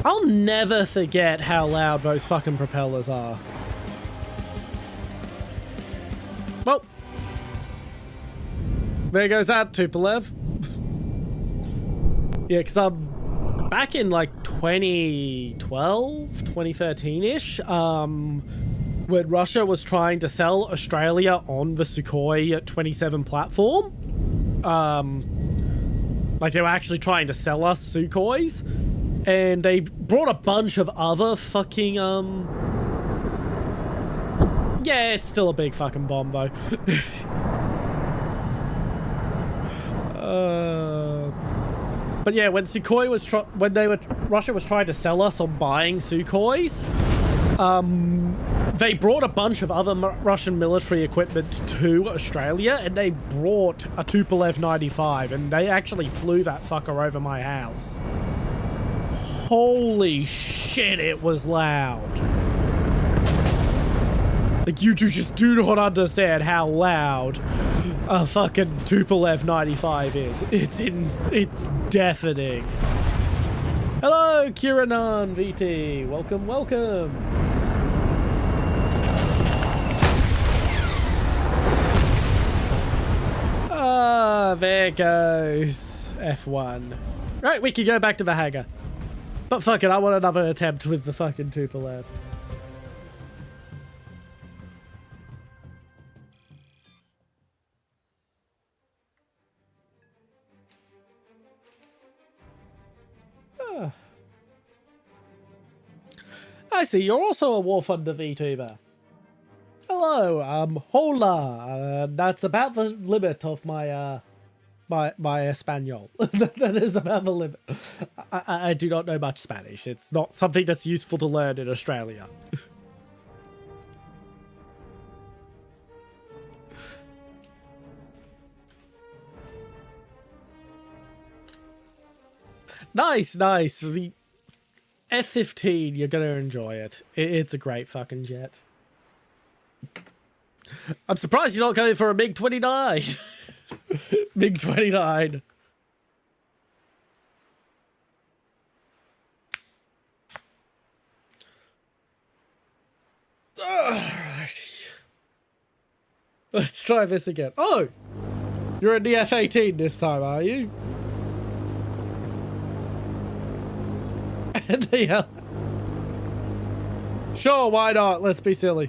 I'll never forget how loud those fucking propellers are. Well, there goes that Tupolev. Yeah, because I'm back in like 2012, 2013-ish, when Russia was trying to sell Australia on the Sukhoi 27 platform. Like they were actually trying to sell us Sukhois. And they brought a bunch of other fucking, yeah, it's still a big fucking bomb, though. But yeah, when Sukhoi was Russia was trying to sell us on buying Sukhois, they brought a bunch of other Russian military equipment to Australia, and they brought a Tupolev 95, and they actually flew that fucker over my house. Holy shit, it was loud. Like, you two just do not understand how loud a fucking Tupolev 95 is. It's deafening. Hello, Kiranan VT. Welcome, welcome. Ah, there goes F1. Right, we can go back to the hangar. But fuck it, I want another attempt with the fucking Tupolev. I see, you're also a Warthunder VTuber. Hello, hola. That's about the limit of my, my Espanol. That is about the limit. I do not know much Spanish. It's not something that's useful to learn in Australia. Nice, nice. The F-15, you're gonna enjoy it. It's a great fucking jet. I'm surprised you're not going for a MiG-29. MiG-29. Alrighty. Let's try this again. Oh! You're in the F-18 this time, are you? Anything else? Sure, why not? Let's be silly.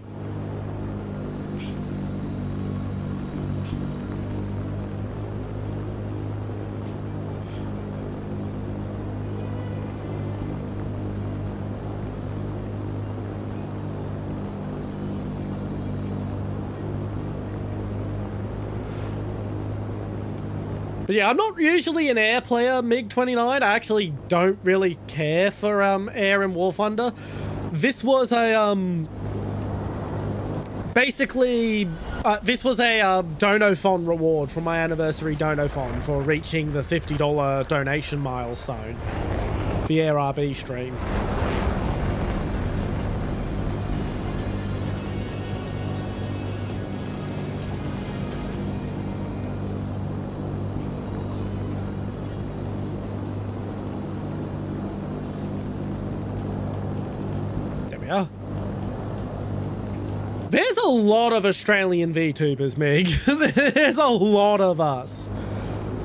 But yeah, I'm not usually an air player, MiG-29. I actually don't really care for air in War Thunder. This was a basically this was a Donophon reward from my anniversary Donophon for reaching the $50 donation milestone. The Air RB stream. Yeah. There's a lot of Australian VTubers, Mig. There's a lot of us.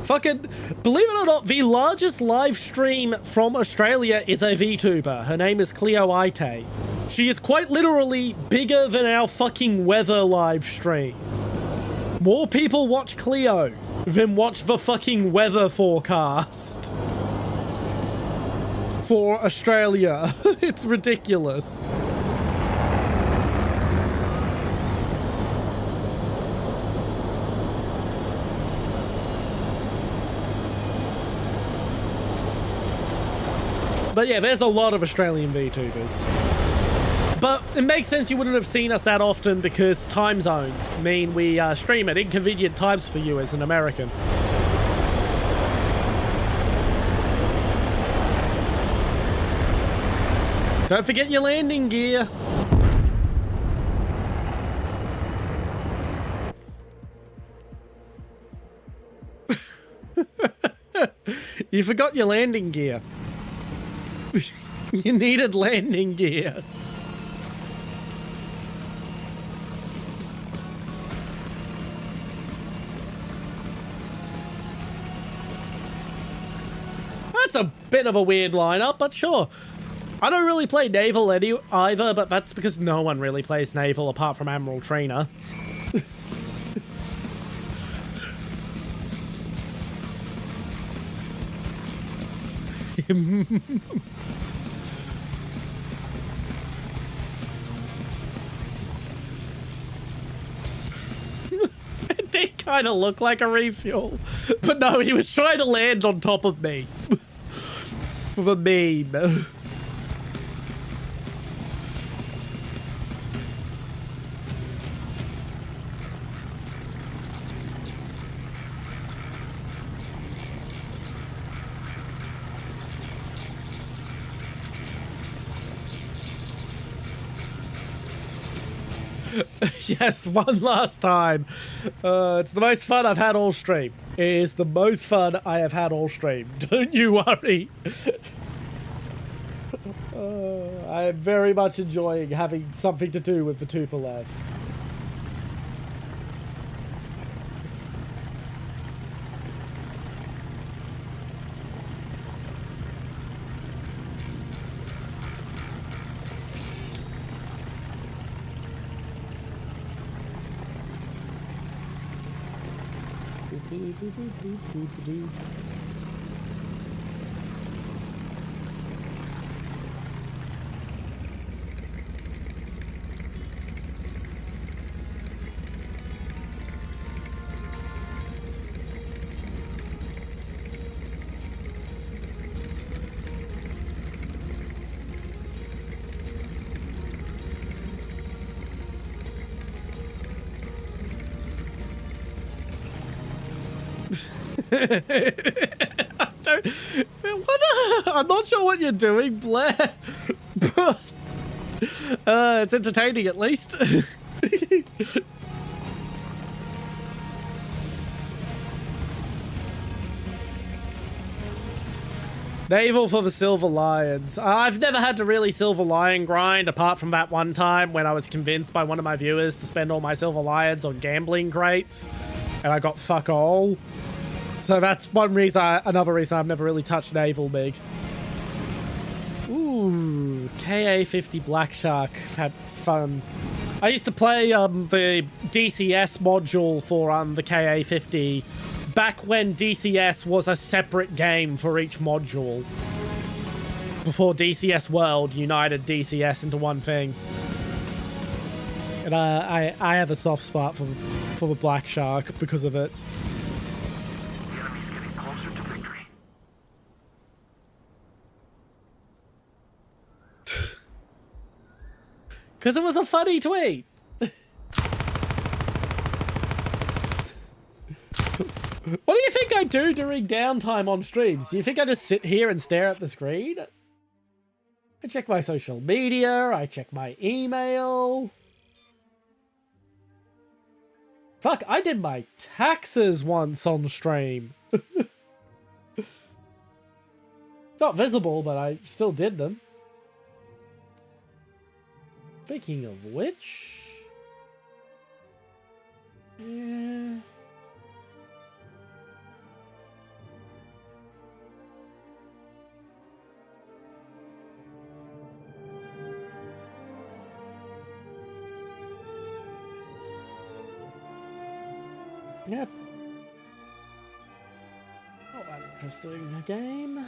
Fucking, believe it or not, the largest live stream from Australia is a VTuber. Her name is Cleo Ite. She is quite literally bigger than our fucking weather live stream. More people watch Cleo than watch the fucking weather forecast for Australia. It's ridiculous. But yeah, there's a lot of Australian VTubers. But it makes sense you wouldn't have seen us that often because time zones mean we stream at inconvenient times for you as an American. Don't forget your landing gear. You forgot your landing gear. You needed landing gear. That's a bit of a weird lineup, but sure. I don't really play Naval either, but that's because no one really plays Naval apart from Admiral Trainer. trying to look like a refuel. But no, he was trying to land on top of me. For the meme. Yes, one last time. It's the most fun I've had all stream. It is the most fun I have had all stream. Don't you worry. I am very much enjoying having something to do with the Tupolev. I'm not sure what you're doing, Blair. But it's entertaining at least. Naval for the Silver Lions. I've never had to really Silver Lion grind, apart from that one time when I was convinced by one of my viewers to spend all my Silver Lions on gambling crates, and I got fuck all. So that's one reason, another reason I've never really touched Naval Mig. Ooh, KA-50 Black Shark. That's fun. I used to play the DCS module for the KA-50 back when DCS was a separate game for each module. Before DCS World united DCS into one thing. And I have a soft spot for the Black Shark because of it. The enemy's getting closer to victory. Because it was a funny tweet. What do you think I do during downtime on streams? Do you think I just sit here and stare at the screen? I check my social media, I check my email. Fuck, I did my taxes once on stream. Not visible, but I still did them. Speaking of which... yeah... Yep. Not that interesting a game.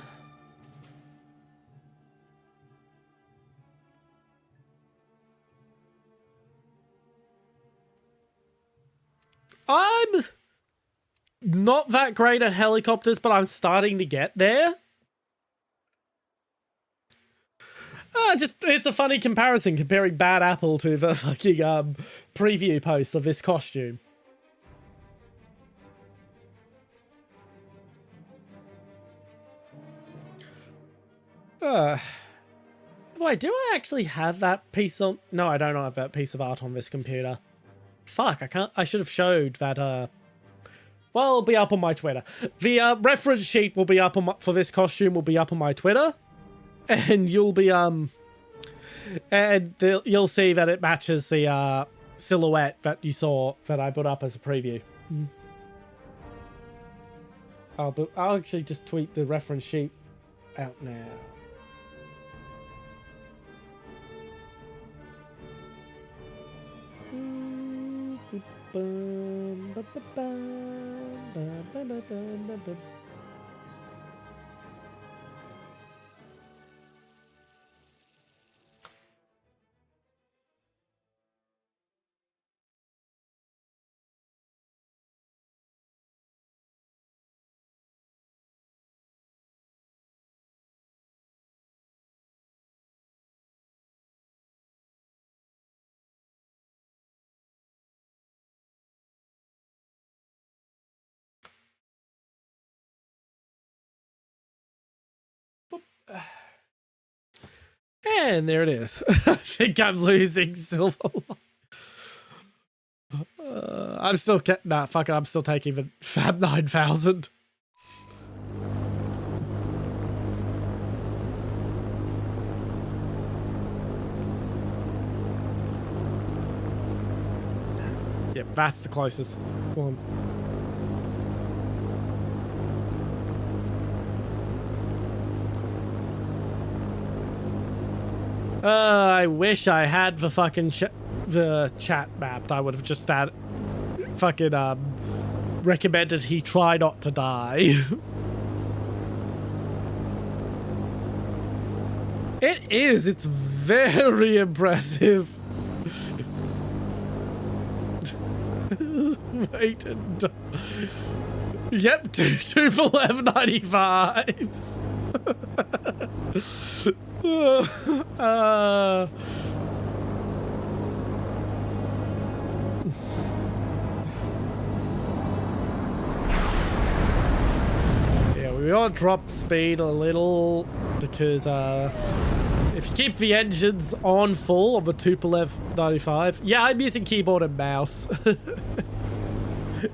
I'm not that great at helicopters, but I'm starting to get there. It's a funny comparison comparing Bad Apple to the fucking preview post of this costume. Wait, do I actually have that piece of... no, I don't have that piece of art on this computer. Fuck, I should have showed that, well, it'll be up on my Twitter. The, reference sheet will be up on for this costume will be up on my Twitter. And you'll be, and you'll see that it matches the, silhouette that you saw that I put up as a preview. But I'll actually just tweet the reference sheet out now. Bum, ba, ba, bum, ba, ba, ba, bum, ba, ba. And there it is. I think I'm losing silver. I'm still nah, fuck it. I'm still taking the Fab 9000. Yep, that's the closest one. I wish I had the fucking the chat mapped. I would have just fucking recommended he try not to die. It is. It's very impressive. Wait and yep, two for 1195s. Yeah, we ought to drop speed a little because if you keep the engines on full of the Tupolev 95, yeah, I'm using keyboard and mouse.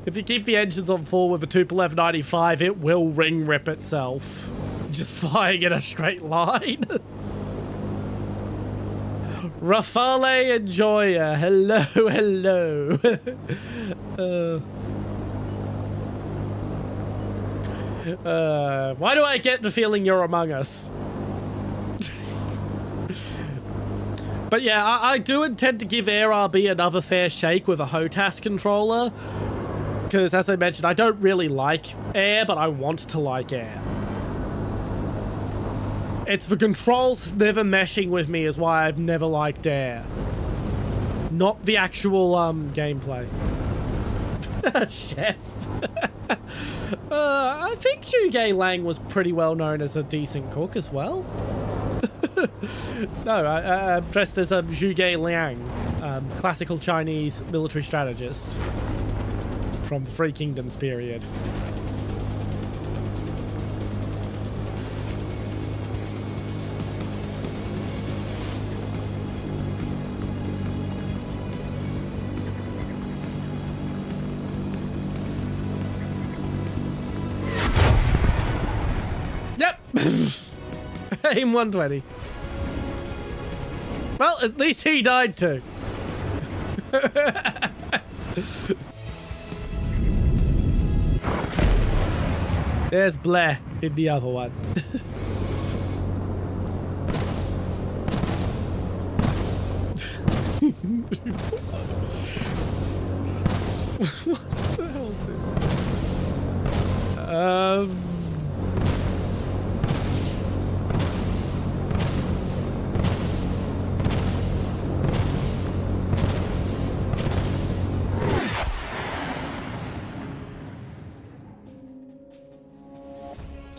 If you keep the engines on full with the Tupolev 95, it will ring rip itself. Just flying in a straight line. Rafale Enjoyer, hello, hello. Why do I get the feeling you're among us? But yeah, I do intend to give AirRB another fair shake with a HOTAS controller. Because as I mentioned, I don't really like air, but I want to like air. It's the controls never meshing with me is why I've never liked air. Not the actual gameplay. Chef. I think Zhuge Liang was pretty well known as a decent cook as well. No, I'm dressed as Zhuge Liang, classical Chinese military strategist from the Three Kingdoms period. Yep. Aim 120. Well, at least he died too. There's Blair in the other one. What the hell is this?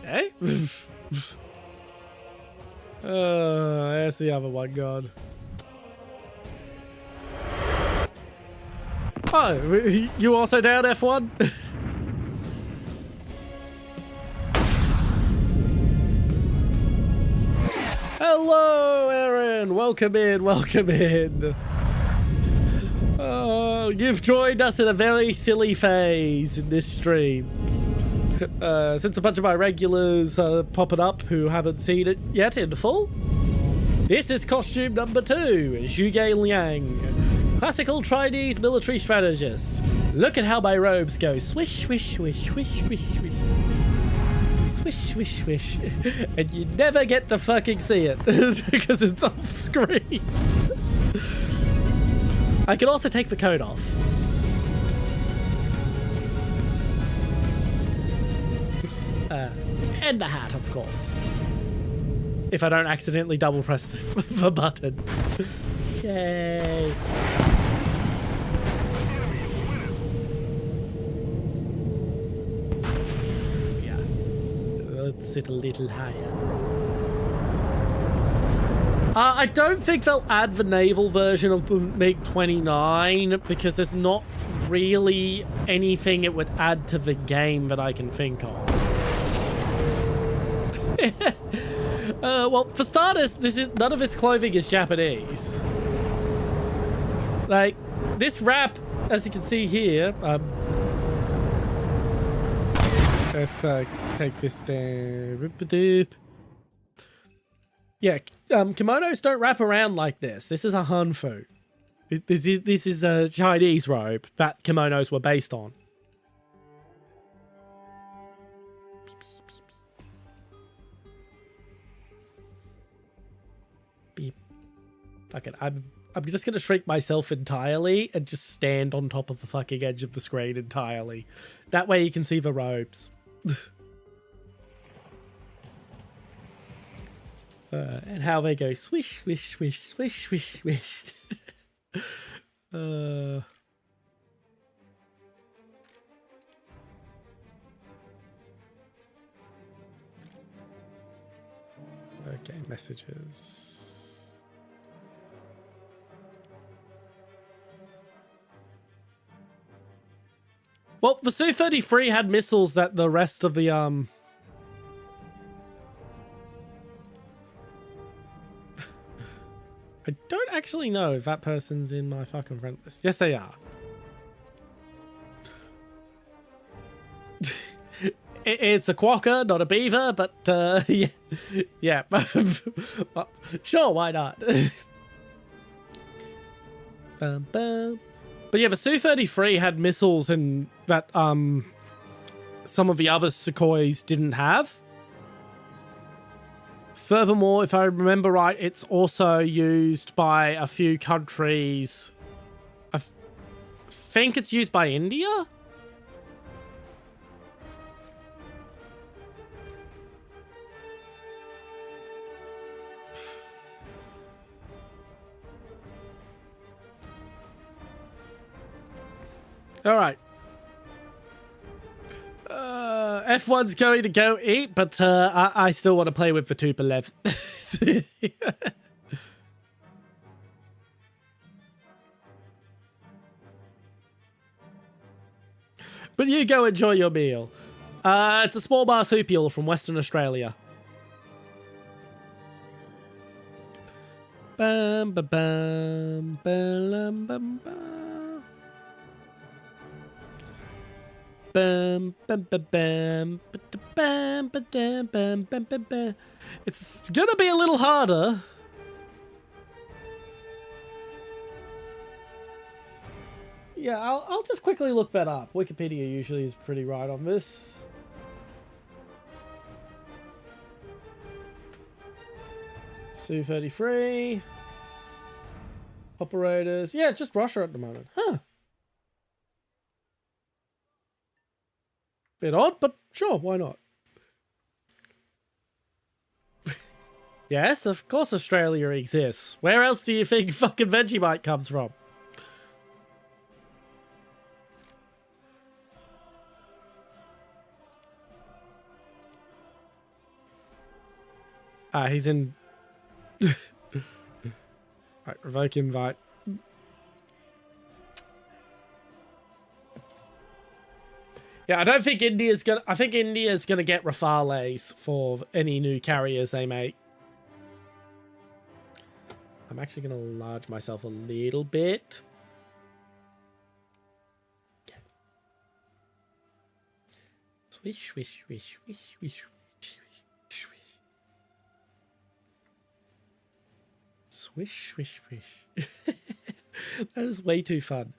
Okay. There's the other one, God. Oh, you also down, F1? Hello, Aaron. Welcome in, welcome in. Oh, you've joined us in a very silly phase in this stream. Since a bunch of my regulars popping up who haven't seen it yet in full. This is costume number 2, Zhuge Liang, classical Chinese military strategist. Look at how my robes go. Swish, swish, swish, swish, swish, swish. Swish, swish, swish. And you never get to fucking see it because it's off screen. I can also take the coat off. And the hat, of course. If I don't accidentally double press the button. Yay. Yeah. Let's sit a little higher. I don't think they'll add the naval version of the MiG-29 because there's not really anything it would add to the game that I can think of. Well, for starters, none of his clothing is Japanese. Like, this wrap, as you can see here, let's take this down. Yeah, kimonos don't wrap around like this. This is a hanfu. This is a Chinese robe that kimonos were based on. Beep. Fuck it. I'm just gonna shrink myself entirely and just stand on top of the fucking edge of the screen entirely. That way you can see the robes. And how they go swish, swish, swish, swish, swish, swish. Okay, messages. Well, the Su-33 had missiles that the rest of the I don't actually know if that person's in my fucking friend list. Yes, they are. It's a quokka, not a beaver, but yeah, yeah. Sure, why not? But yeah, the Su-33 had missiles and that some of the other Sukhois didn't have. Furthermore, if I remember right, it's also used by a few countries. I think it's used by India? All right. F1's going to go eat, but I still want to play with the Tupolev. But you go enjoy your meal. It's a small marsupial from Western Australia. Bam, ba, bam, bam, bam, bam. Bam, bam, bam, bam, bam, bam, bam, bam, bam, bam, bam. It's gonna be a little harder. Yeah, I'll just quickly look that up. Wikipedia usually is pretty right on this. Su-33. Operators. Yeah, just Russia at the moment. Huh. Bit odd, but sure, why not? Yes, of course Australia exists. Where else do you think fucking Vegemite comes from? He's in... Right, revoke invite. Yeah, I don't think India's gonna... I think India's gonna get Rafales for any new carriers they make. I'm actually gonna enlarge myself a little bit. Swish, swish, swish, swish, swish, swish, swish, swish, swish. That is way too fun.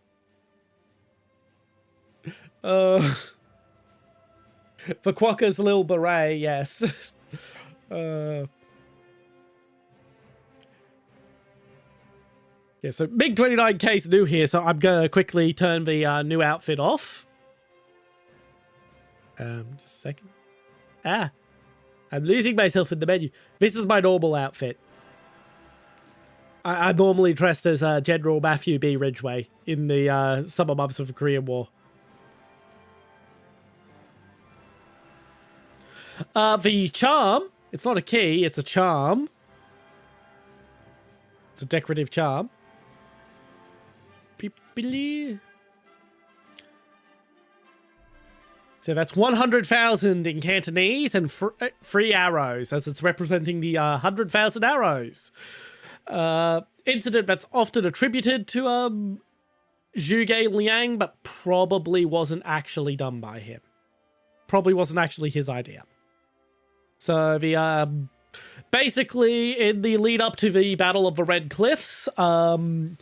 For Quokka's little beret, yes. Yeah, so MiG-29K's new here, so I'm gonna quickly turn the new outfit off. Just a second. I'm losing myself in the menu. This is my normal outfit. I'm normally dressed as General Matthew B. Ridgway in the summer months of the Korean War. The charm, it's not a key, it's a charm. It's a decorative charm. So that's 100,000 in Cantonese and 3 arrows, as it's representing the 100,000 arrows. Incident that's often attributed to Zhuge Liang, but probably wasn't actually done by him. Probably wasn't actually his idea. So the basically in the lead up to the Battle of the Red Cliffs, the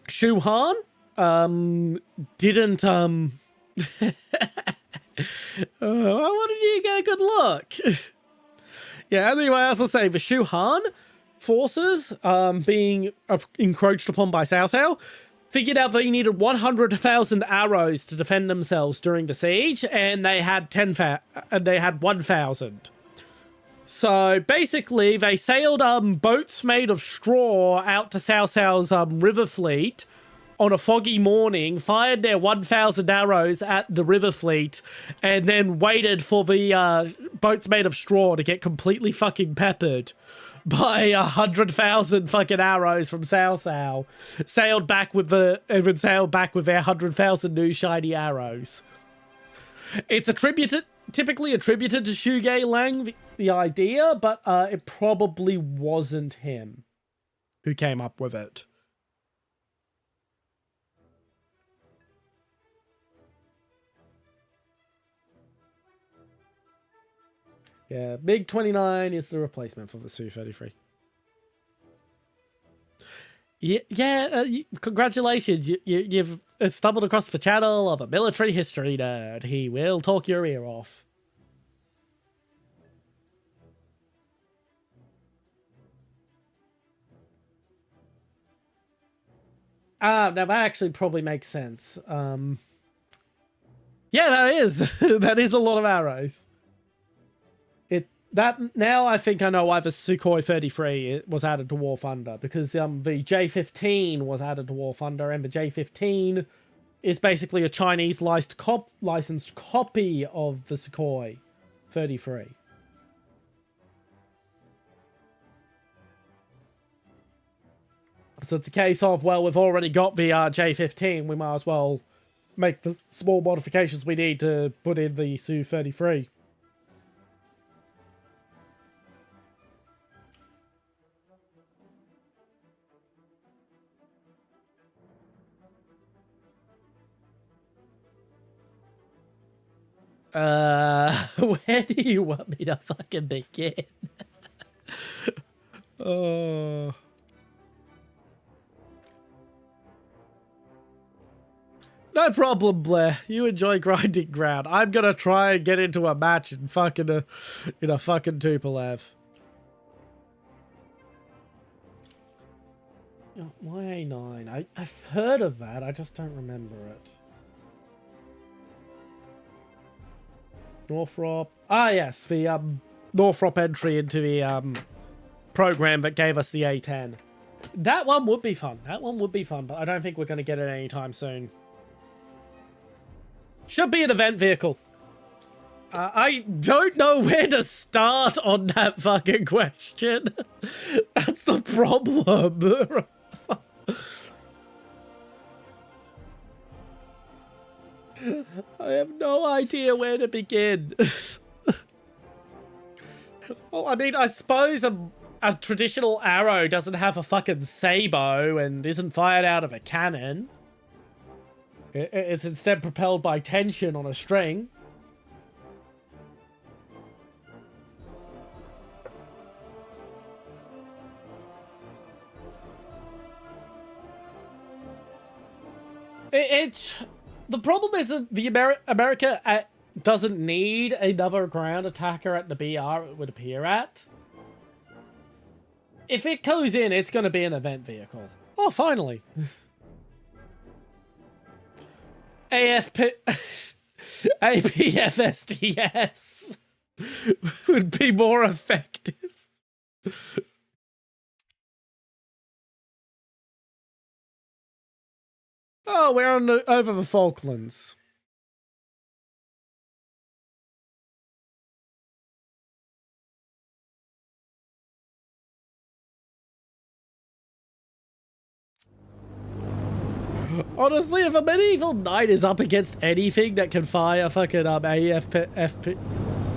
Shu Han didn't I wanted you to get a good look. Yeah, anyway, as I say, the Shu Han forces being encroached upon by Cao Cao figured out they needed 100,000 arrows to defend themselves during the siege, and they had 1,000. So basically, they sailed boats made of straw out to Cao Cao's river fleet on a foggy morning, fired their 1,000 arrows at the river fleet, and then waited for the boats made of straw to get completely fucking peppered by 100,000 fucking arrows from Cao Cao. Sailed back with their 100,000 new shiny arrows. It's typically attributed to Zhuge Liang, the idea, but it probably wasn't him who came up with it. Yeah, MiG-29 is the replacement for the Su-33. Yeah, congratulations. You've stumbled across the channel of a military history nerd. He will talk your ear off. Now that actually probably makes sense. Yeah, that is. That is a lot of arrows. Now I think I know why the Sukhoi 33 was added to Warthunder, because the J-15 was added to Warthunder, and the J-15 is basically a Chinese licensed copy of the Sukhoi 33. So it's a case of, well, we've already got the J-15, we might as well make the small modifications we need to put in the Su-33. Where do you want me to fucking begin? No problem, Blair. You enjoy grinding ground. I'm gonna try and get into a match in fucking in a fucking Tupolev. YA9. I've heard of that. I just don't remember it. Northrop. Ah, yes, the Northrop entry into the program that gave us the A10. That one would be fun. That one would be fun, but I don't think we're going to get it anytime soon. Should be an event vehicle. I don't know where to start on that fucking question. That's the problem. I have no idea where to begin. Well, I mean, I suppose a traditional arrow doesn't have a fucking sabot and isn't fired out of a cannon. It's instead propelled by tension on a string. The problem is that America doesn't need another ground attacker at the BR, it would appear at. If it goes in, it's going to be an event vehicle. Oh, finally. APFSDS would be more effective. Oh, we're over the Falklands. Honestly, if a medieval knight is up against anything that can fire fucking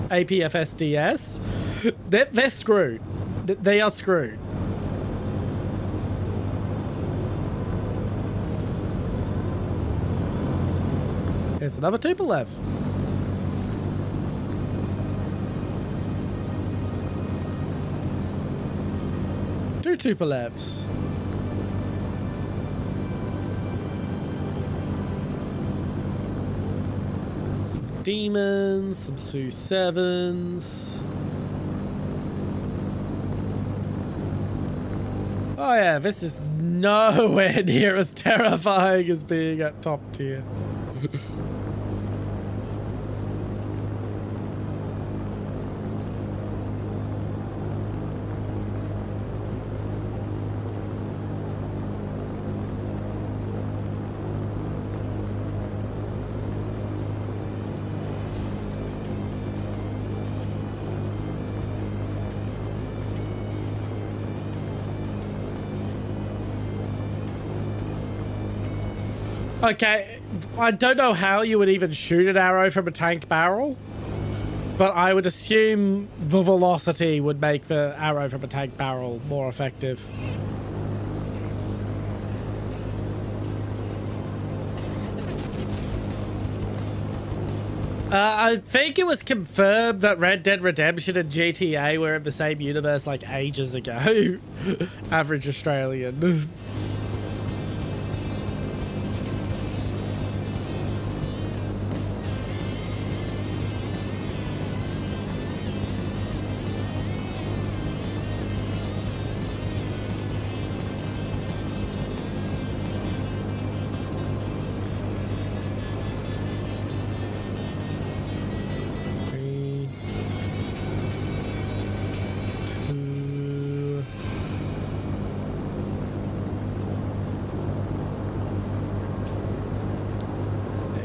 APFSDS, they're screwed. They are screwed. Here's another Tupolev. Two Tupolevs. Some demons, some Su-7s. Oh yeah, this is nowhere near as terrifying as being at top tier. Okay, I don't know how you would even shoot an arrow from a tank barrel, but I would assume the velocity would make the arrow from a tank barrel more effective. I think it was confirmed that Red Dead Redemption and GTA were in the same universe like ages ago. Average Australian.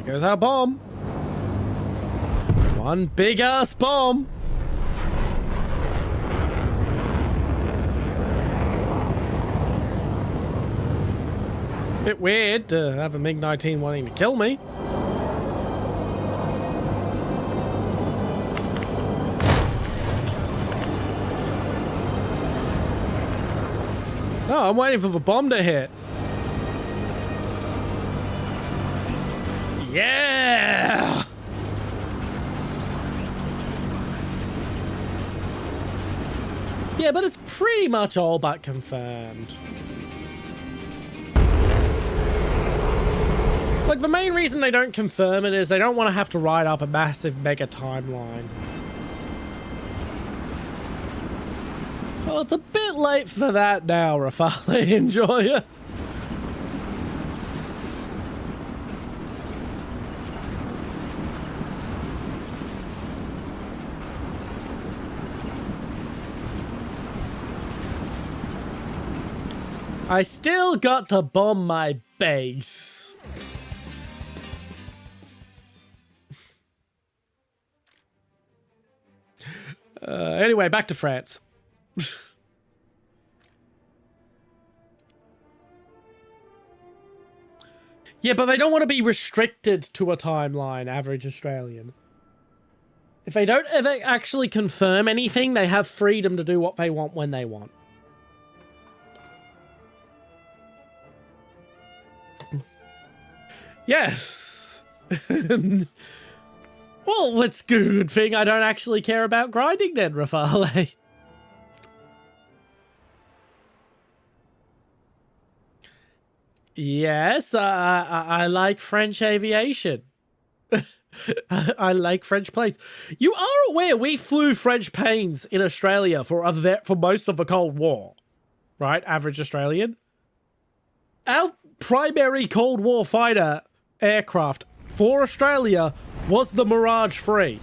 There's our bomb. One big ass bomb. Bit weird to have a MiG-19 wanting to kill me. Oh, I'm waiting for the bomb to hit. Yeah! Yeah, but it's pretty much all but confirmed. Like, the main reason they don't confirm it is they don't want to have to write up a massive mega timeline. Well, it's a bit late for that now, Rafale Enjoyer. I still got to bomb my base. Anyway, back to France. Yeah, but they don't want to be restricted to a timeline, average Australian. If they don't ever actually confirm anything, they have freedom to do what they want when they want. Yes. Well, it's a good thing I don't actually care about grinding then, Rafale. Yes, I like French aviation. I like French planes. You are aware we flew French planes in Australia for most of the Cold War, right? Average Australian. Our primary Cold War fighter aircraft for Australia was the Mirage 3.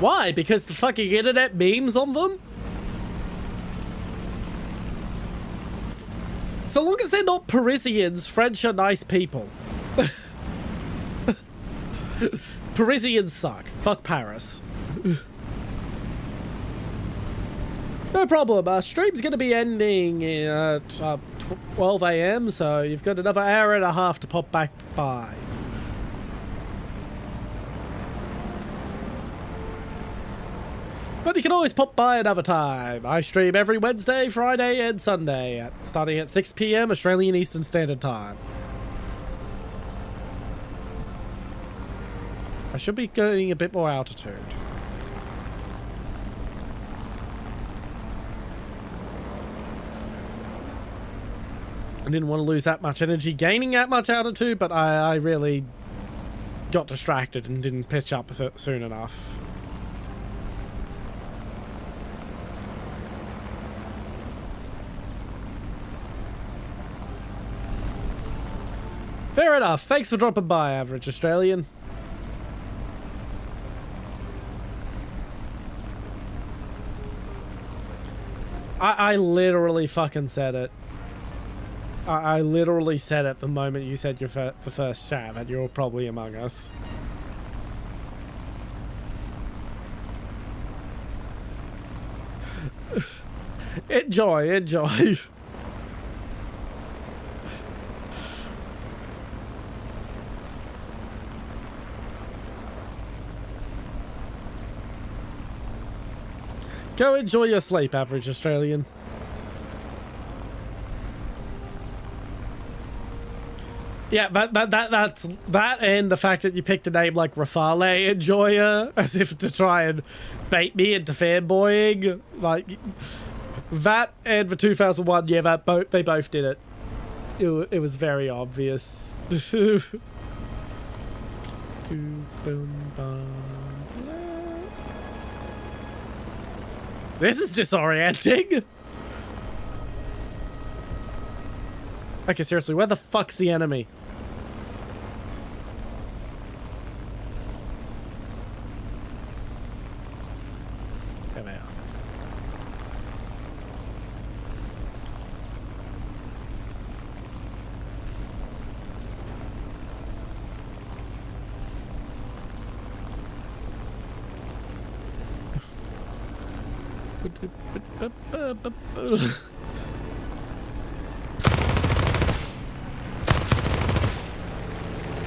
Why? Because the fucking internet memes on them? So long as they're not Parisians, French are nice people. Parisians suck. Fuck Paris. No problem. Stream's going to be ending at 12 a.m, so you've got another hour and a half to pop back by. But you can always pop by another time. I stream every Wednesday, Friday, and Sunday, starting at 6 p.m. Australian Eastern Standard Time. I should be going a bit more altitude. I didn't want to lose that much energy gaining that much altitude, but I really got distracted and didn't pitch up soon enough. Fair enough. Thanks for dropping by, Average Australian. I literally fucking said it. I literally said it the moment you said your the first chat that you're probably among us. Enjoy, enjoy. Go enjoy your sleep, Average Australian. Yeah, that's that, and the fact that you picked a name like Rafale Enjoyer as if to try and bait me into fanboying, like that, and the 2001, yeah, they both did it. It was very obvious. This is disorienting. Okay, seriously, where the fuck's the enemy? There they are.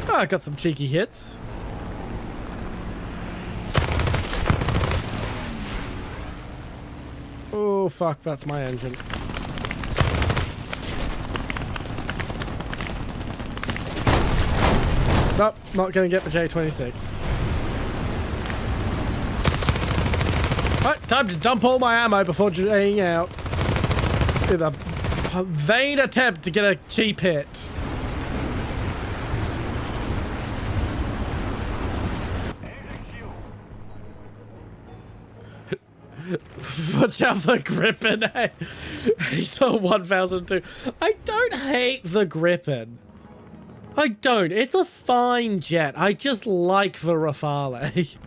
Oh, I got some cheeky hits. Oh, fuck, that's my engine. Nope, not gonna get the J26. Right, time to dump all my ammo before J'ing out. In a vain attempt to get a cheap hit. Watch out for Gripen. Hate on 1002. I don't hate the Gripen. I don't. It's a fine jet. I just like the Rafale.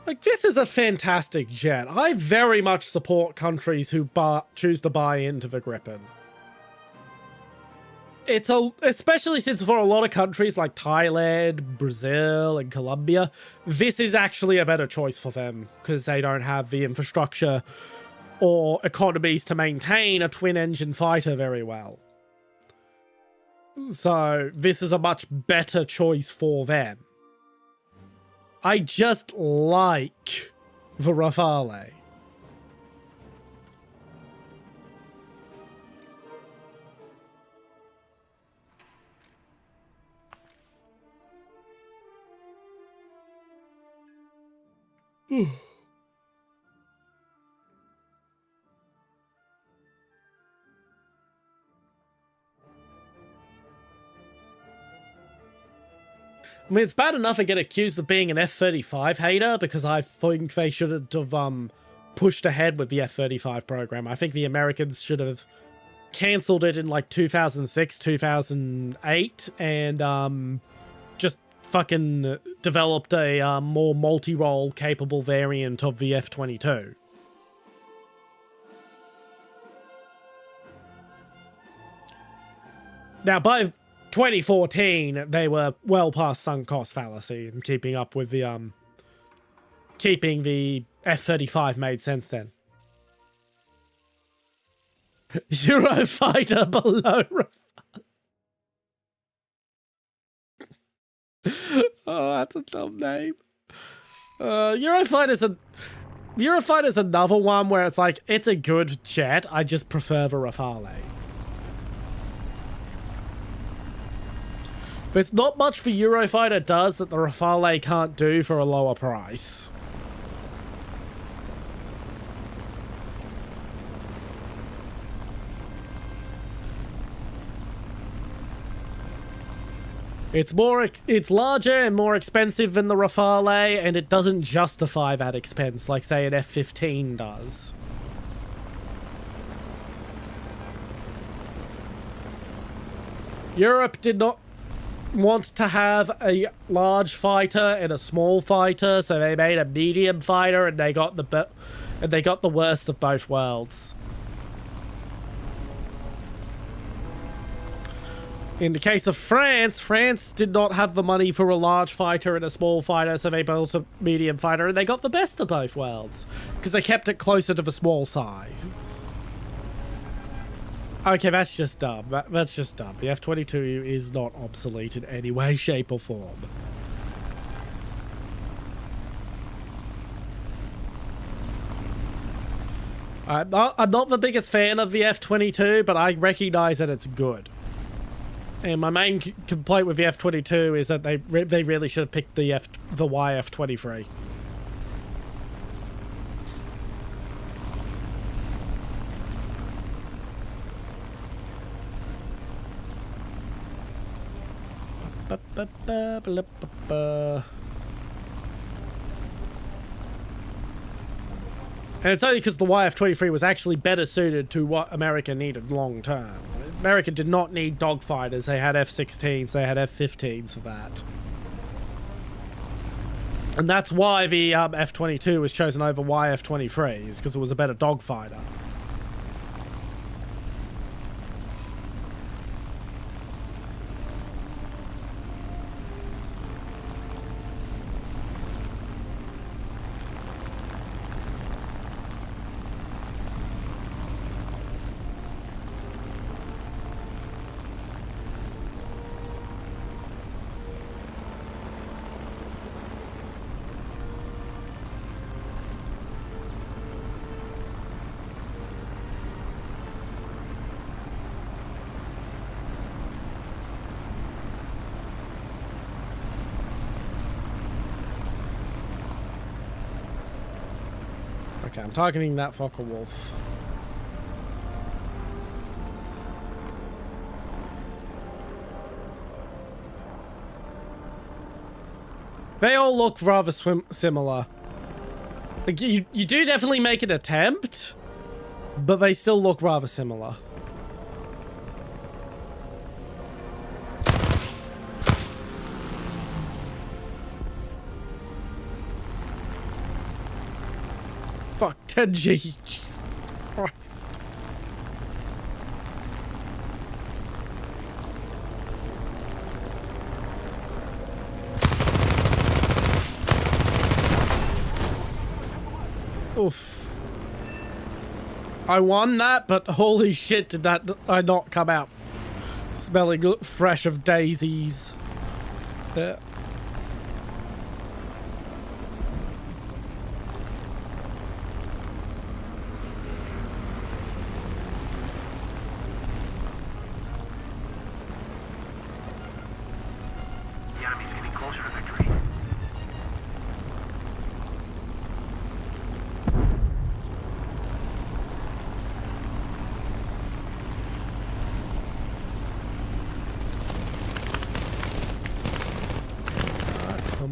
Like, this is a fantastic jet. I very much support countries who choose to buy into the Gripen. Especially since for a lot of countries like Thailand, Brazil, and Colombia, this is actually a better choice for them because they don't have the infrastructure or economies to maintain a twin-engine fighter very well. So this is a much better choice for them. I just like the Rafale. I mean, it's bad enough I get accused of being an F-35 hater because I think they shouldn't have pushed ahead with the F-35 program. I think the Americans should have cancelled it in like 2006, 2008, and just fucking developed a more multi-role capable variant of the F-22. Now, by 2014, they were well past sunk cost fallacy and keeping up with the keeping the F-35 made sense then. Eurofighter below. Oh, that's a dumb name. Eurofighter's another one where it's like, it's a good jet, I just prefer the Rafale. There's not much the Eurofighter does that the Rafale can't do for a lower price. It's larger and more expensive than the Rafale, and it doesn't justify that expense like, say, an F-15 does. Europe did not want to have a large fighter and a small fighter, so they made a medium fighter, and they got the worst of both worlds. In the case of France, France did not have the money for a large fighter and a small fighter, so they built a medium fighter, and they got the best of both worlds because they kept it closer to the small size. Okay, that's just dumb. That's just dumb. The F-22 is not obsolete in any way, shape, or form. I'm not the biggest fan of the F-22, but I recognize that it's good. And my main complaint with the F-22 is that they really should have picked the YF-23. And it's only because the YF-23 was actually better suited to what America needed long term. America did not need dogfighters. They had F-16s, they had F-15s for that. And that's why the F-22 was chosen over YF-23s, because it was a better dogfighter. Okay, I'm targeting that Focke-Wulf. They all look rather similar. Like, you do definitely make an attempt, but they still look rather similar. Fuck, 10G. Jesus Christ. Oof. I won that, but holy shit, did that I not come out smelling fresh of daisies. Yeah.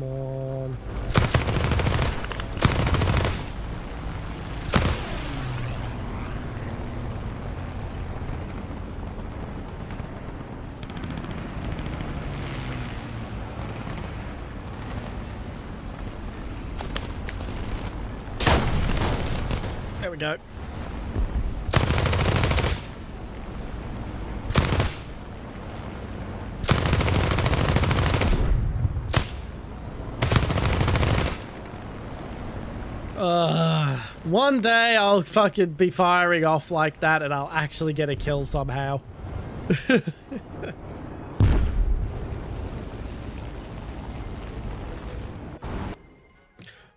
Come on. There we go. One day I'll fucking be firing off like that and I'll actually get a kill somehow.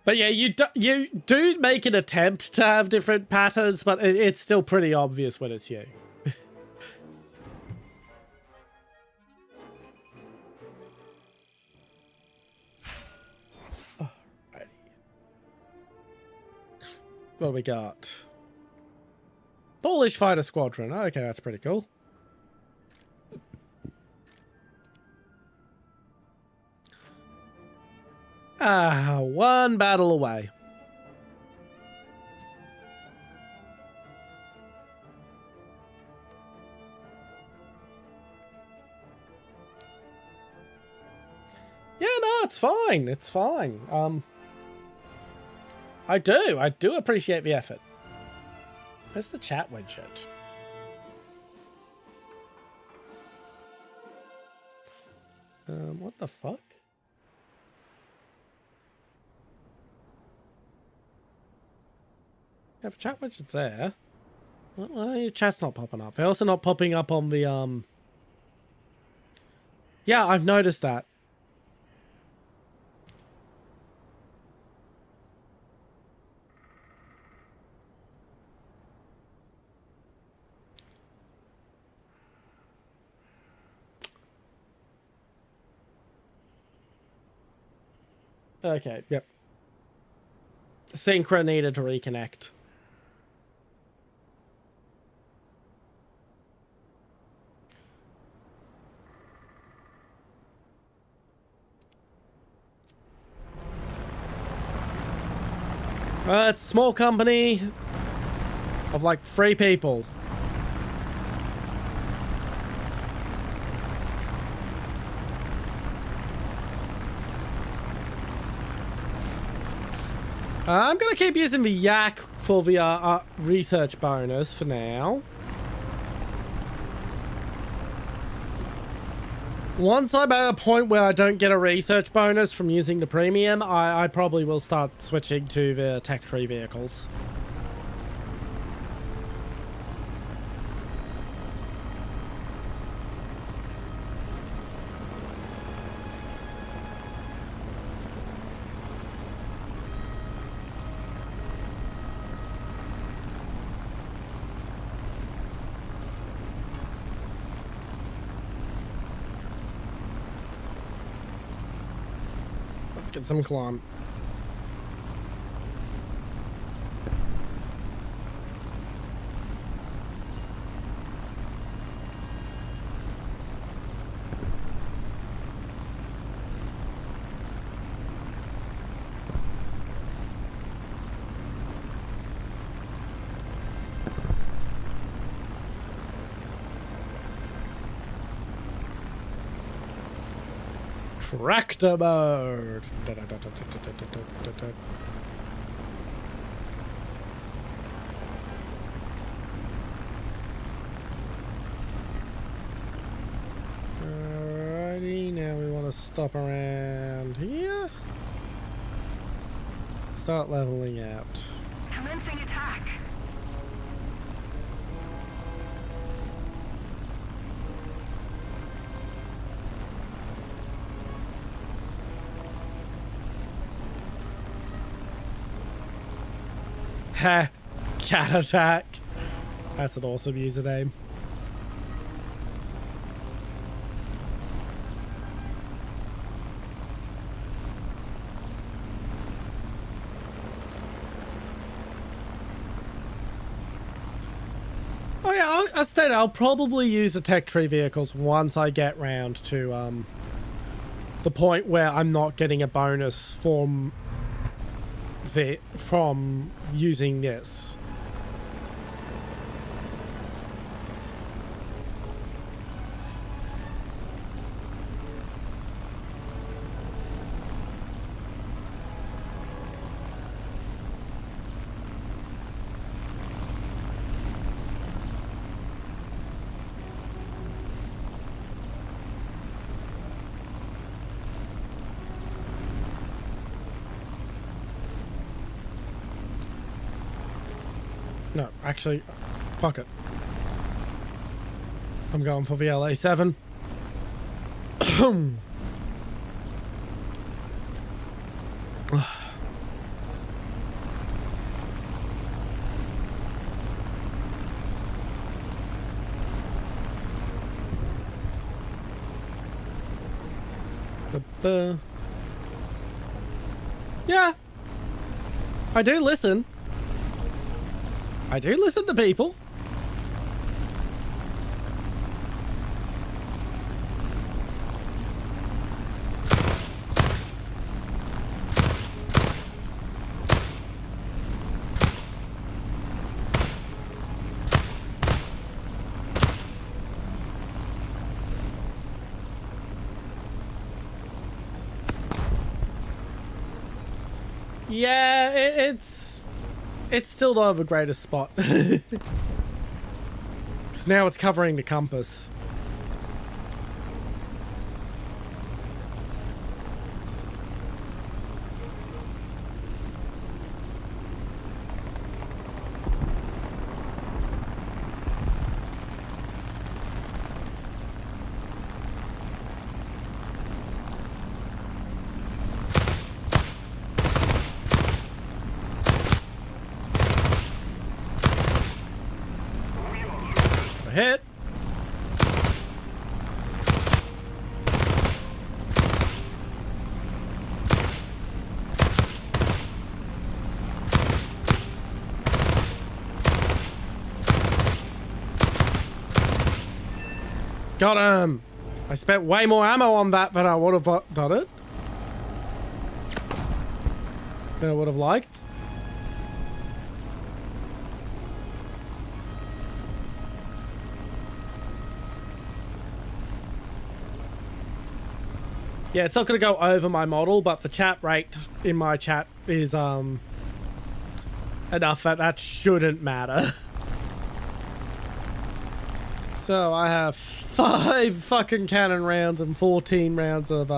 But yeah, you do make an attempt to have different patterns, but it's still pretty obvious when it's you. What do we got? Polish fighter squadron. Okay, that's pretty cool. One battle away. Yeah, no, it's fine. It's fine. I do appreciate the effort. Where's the chat widget? What the fuck? Yeah, the chat widget's there. Well, your chat's not popping up. They're also not popping up on the, Yeah, I've noticed that. Okay, yep. Synchro needed to reconnect. It's a small company of like 3 people. I'm going to keep using the yak for the research bonus for now. Once I'm at a point where I don't get a research bonus from using the premium, I probably will start switching to the tech tree vehicles. Get some climb. Tractor mode. Alrighty, now we want to stop around here. Start leveling out. Commencing attack. Ha! Cat attack. That's an awesome username. Oh yeah, as stated, I'll probably use the tech tree vehicles once I get round to the point where I'm not getting a bonus from using this. No, actually, fuck it. I'm going for VLA 7. Yeah, I do listen. I do listen to people. Yeah, it's still not the greatest spot. Because now it's covering the compass. Hit. Got him. I spent way more ammo on that than I would have done it. Than I would have liked. Yeah, it's not going to go over my model, but the chat rate in my chat is enough that shouldn't matter. So I have 5 fucking cannon rounds and 14 rounds of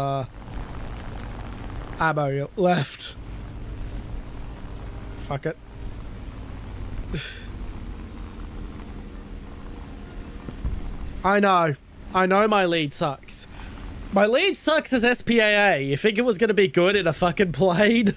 ammo left. Fuck it. I know my lead sucks. My lead sucks as SPAA. You think it was gonna be good in a fucking plane?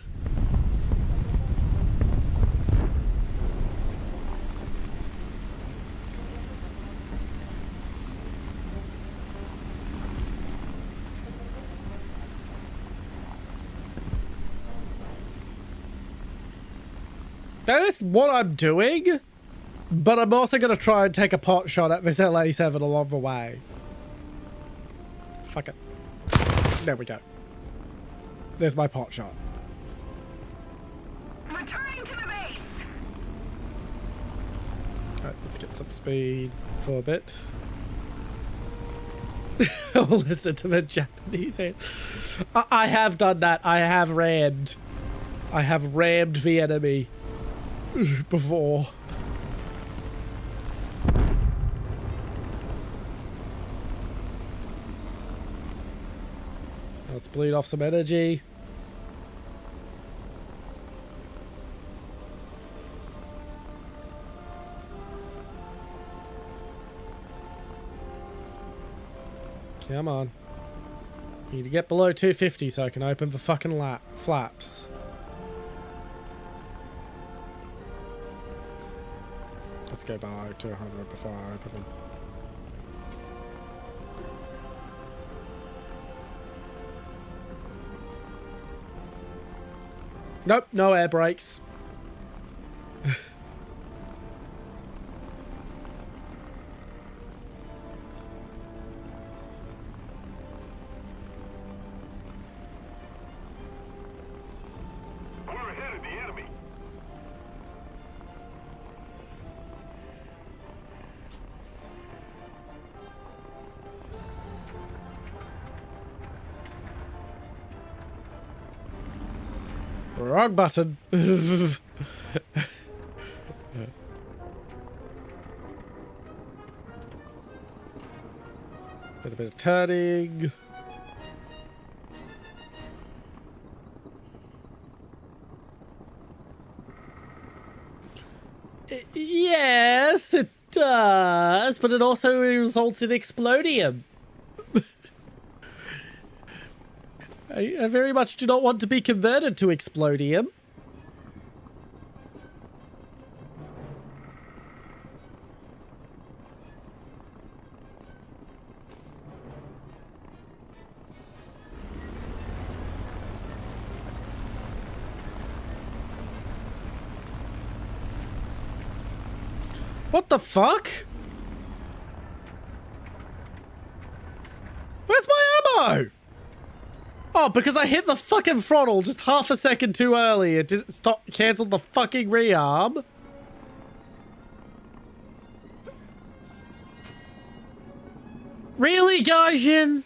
That is what I'm doing, but I'm also gonna try and take a pot shot at this LA7 along the way. Fuck it. There we go. There's my pot shot. Returning to the base. Alright, let's get some speed for a bit. I'll listen to the Japanese hand. I have done that. I have rammed the enemy before. Let's bleed off some energy. Come on. Need to get below 250 so I can open the fucking flaps. Let's go by 200 before I open them. Nope, no air brakes. Wrong button. Little bit of turning. Yes, it does, but it also results in explodium. I very much do not want to be converted to explodium. What the fuck? Where's my ammo? Oh, because I hit the fucking throttle just half a second too early. It didn't stop, cancelled the fucking rearm. Really, Gaijin?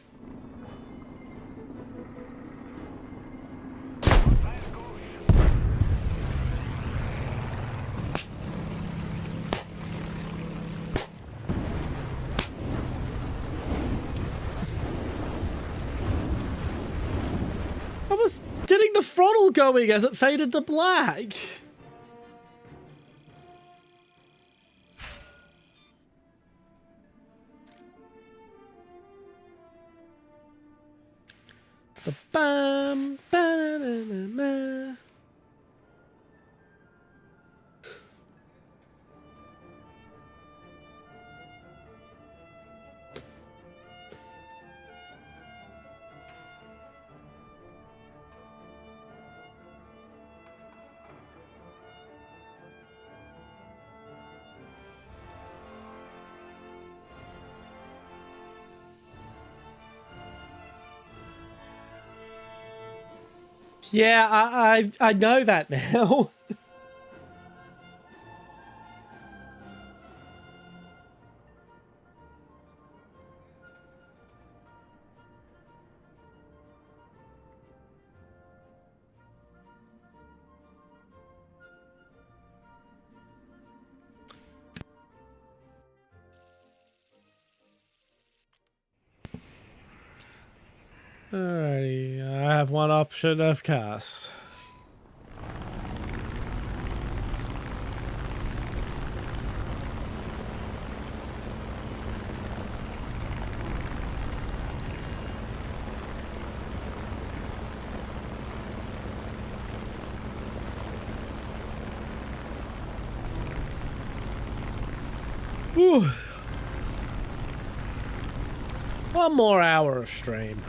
I was getting the throttle going as it faded to black. Ba-bam, ba-da-da-da-da. Yeah, I know that now. Alrighty, I have one option of course. Whew. One more hour of stream.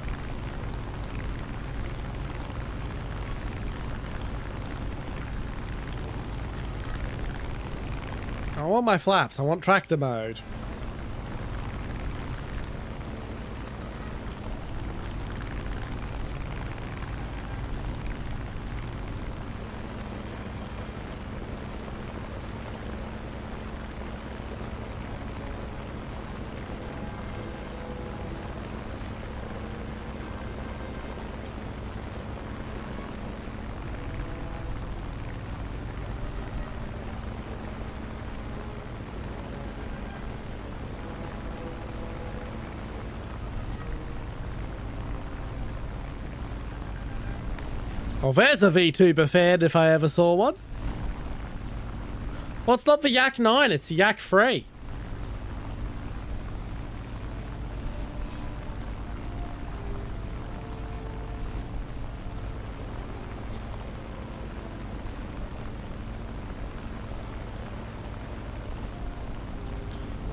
I want my flaps. I want tractor mode. Oh, there's a VTuber fan if I ever saw one. Well, it's not the Yak 9, it's the Yak 3.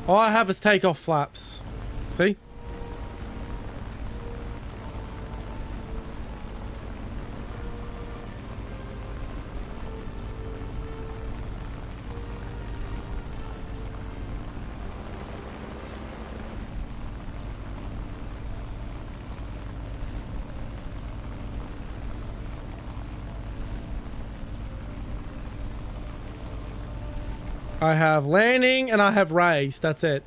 All I have is takeoff flaps. See? I have landing and I have race. That's it.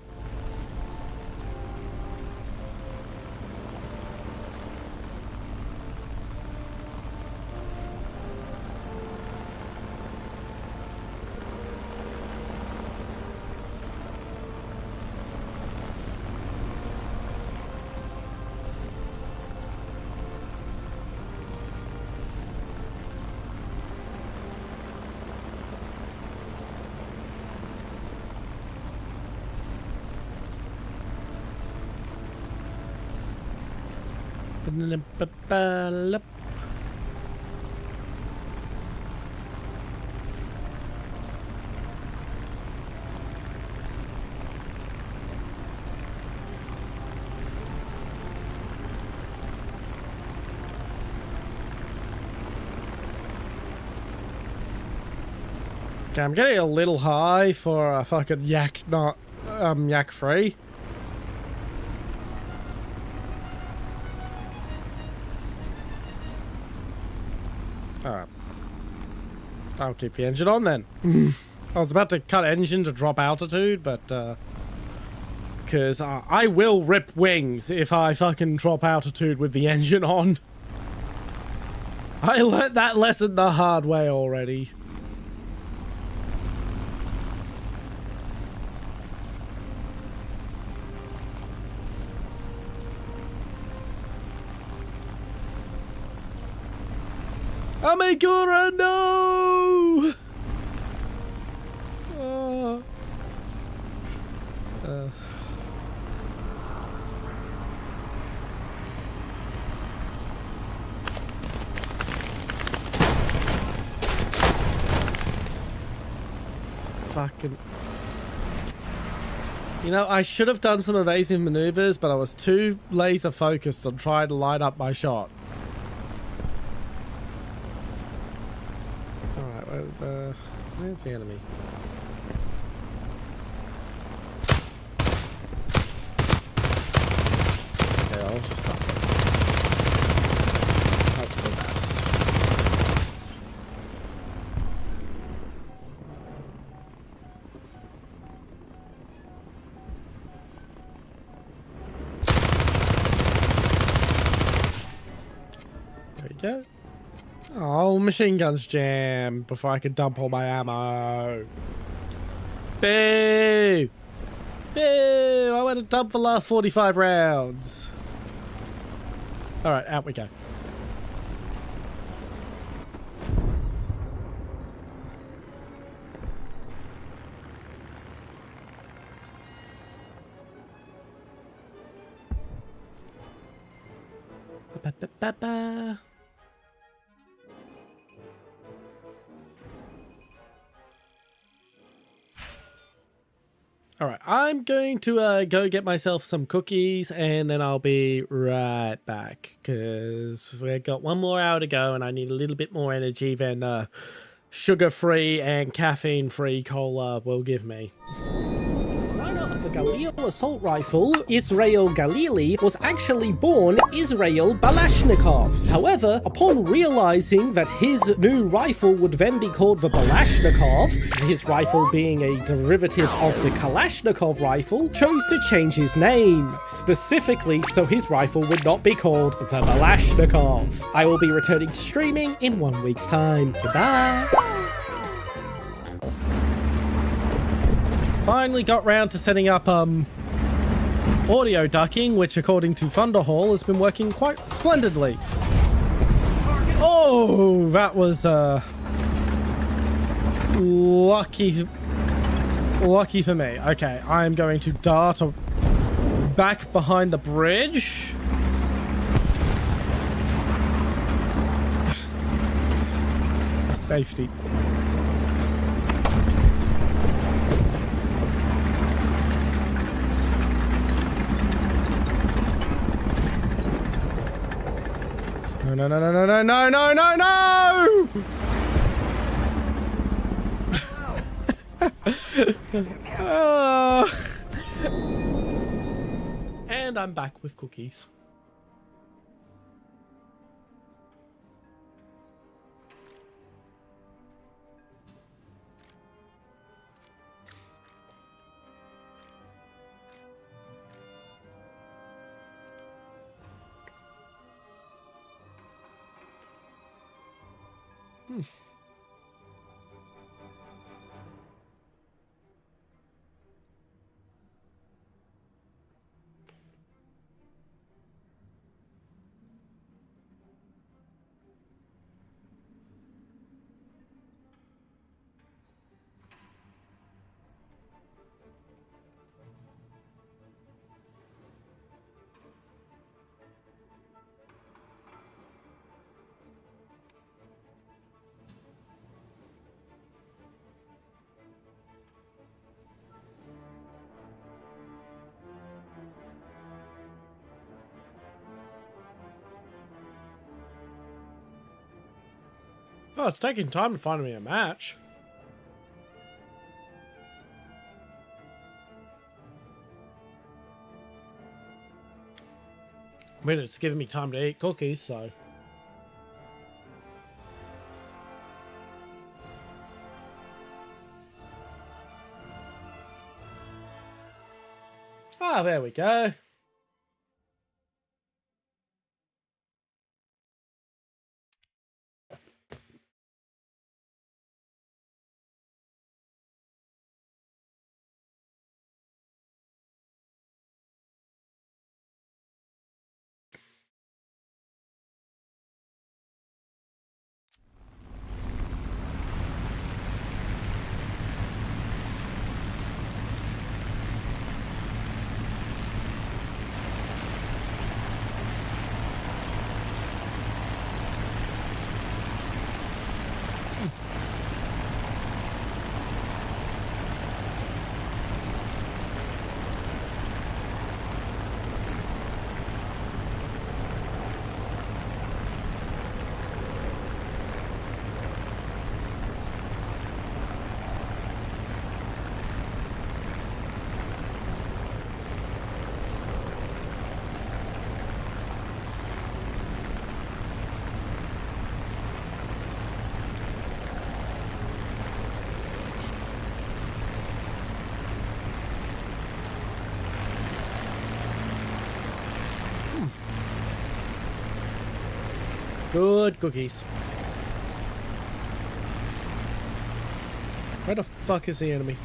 Okay, I'm getting a little high for a fucking yak, not yak free. Alright. I'll keep the engine on then. I was about to cut engine to drop altitude, but because I will rip wings if I fucking drop altitude with the engine on. I learnt that lesson the hard way already. Amigura, no! Fucking... You know, I should have done some evasive maneuvers, but I was too laser focused on trying to line up my shot. Where's the enemy? Okay, I'll just stop it. Hope for the best. There you go. Oh, machine guns jam before I could dump all my ammo. Boo! Boo! I went to dump the last 45 rounds. Alright, out we go. Ba-ba-ba-ba. Alright, I'm going to go get myself some cookies and then I'll be right back because we've got 1 more hour to go and I need a little bit more energy than sugar-free and caffeine-free cola will give me. The Galil assault rifle, Israel Galili, was actually born Israel Balashnikov. However, upon realizing that his new rifle would then be called the Balashnikov, his rifle being a derivative of the Kalashnikov rifle, chose to change his name, specifically so his rifle would not be called the Balashnikov. I will be returning to streaming in 1 week's time. Goodbye! Finally got round to setting up audio ducking, which according to Thunderhall has been working quite splendidly. Oh, that was lucky for me. Okay, I'm going to dart back behind the bridge. Safety. No, no, no, no, no, no, no, no, no! And I'm back with cookies. Oh, it's taking time to find me a match. I mean, it's giving me time to eat cookies, so... Ah, there we go. Good cookies. Where the fuck is the enemy?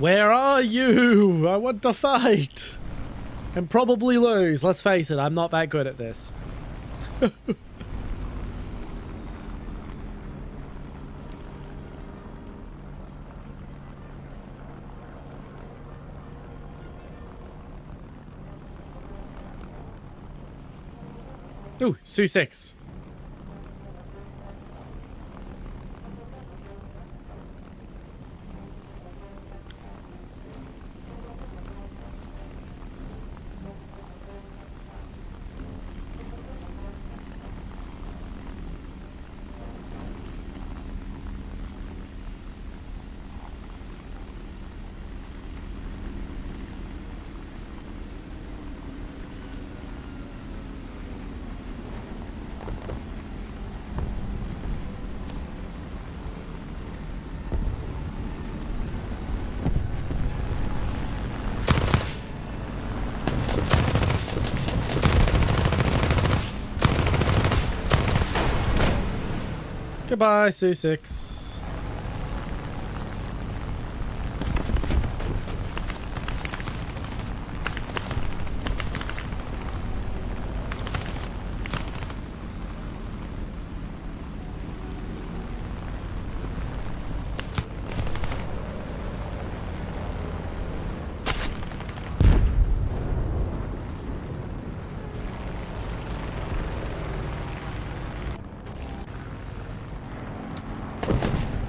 Where are you? I want to fight. And probably lose. Let's face it, I'm not that good at this. Ooh, Su-6. Goodbye, Su-6.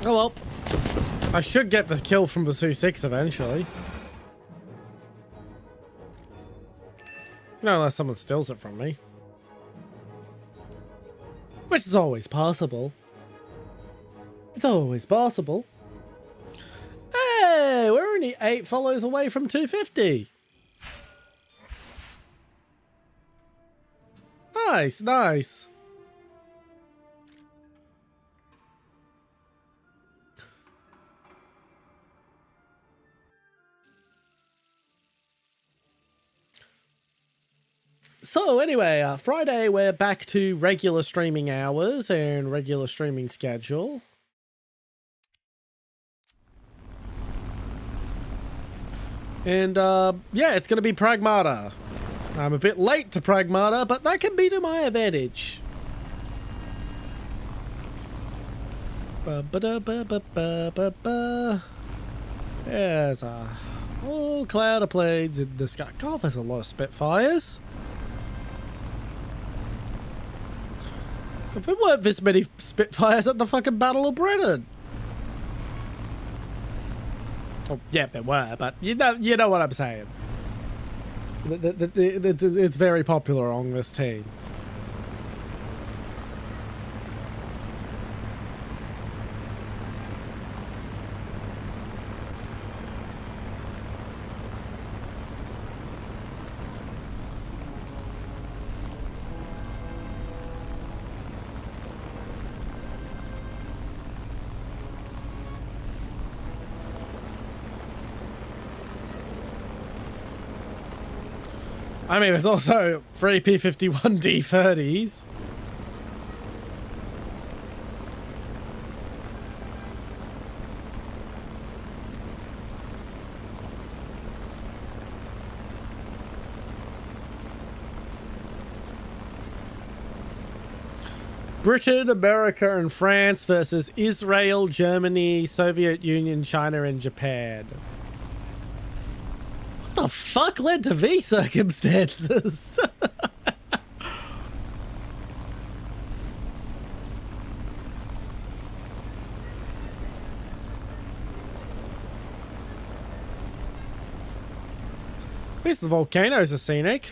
Oh well. I should get the kill from the Su-6 eventually. No, unless someone steals it from me. Which is always possible. It's always possible. Hey, we're only 8 follows away from 250. Nice, nice. So anyway, Friday we're back to regular streaming hours and regular streaming schedule. And yeah, it's going to be Pragmata. I'm a bit late to Pragmata, but that can be to my advantage. There's a whole cloud of planes in the sky. God, there's a lot of Spitfires. There weren't this many Spitfires at the fucking Battle of Britain. Oh, yeah, there were, but you know what I'm saying. It's very popular on this team. I mean, there's also 3 P-51D-30s. Britain, America, and France versus Israel, Germany, Soviet Union, China, and Japan. What the fuck led to these circumstances? At least the volcanoes are scenic.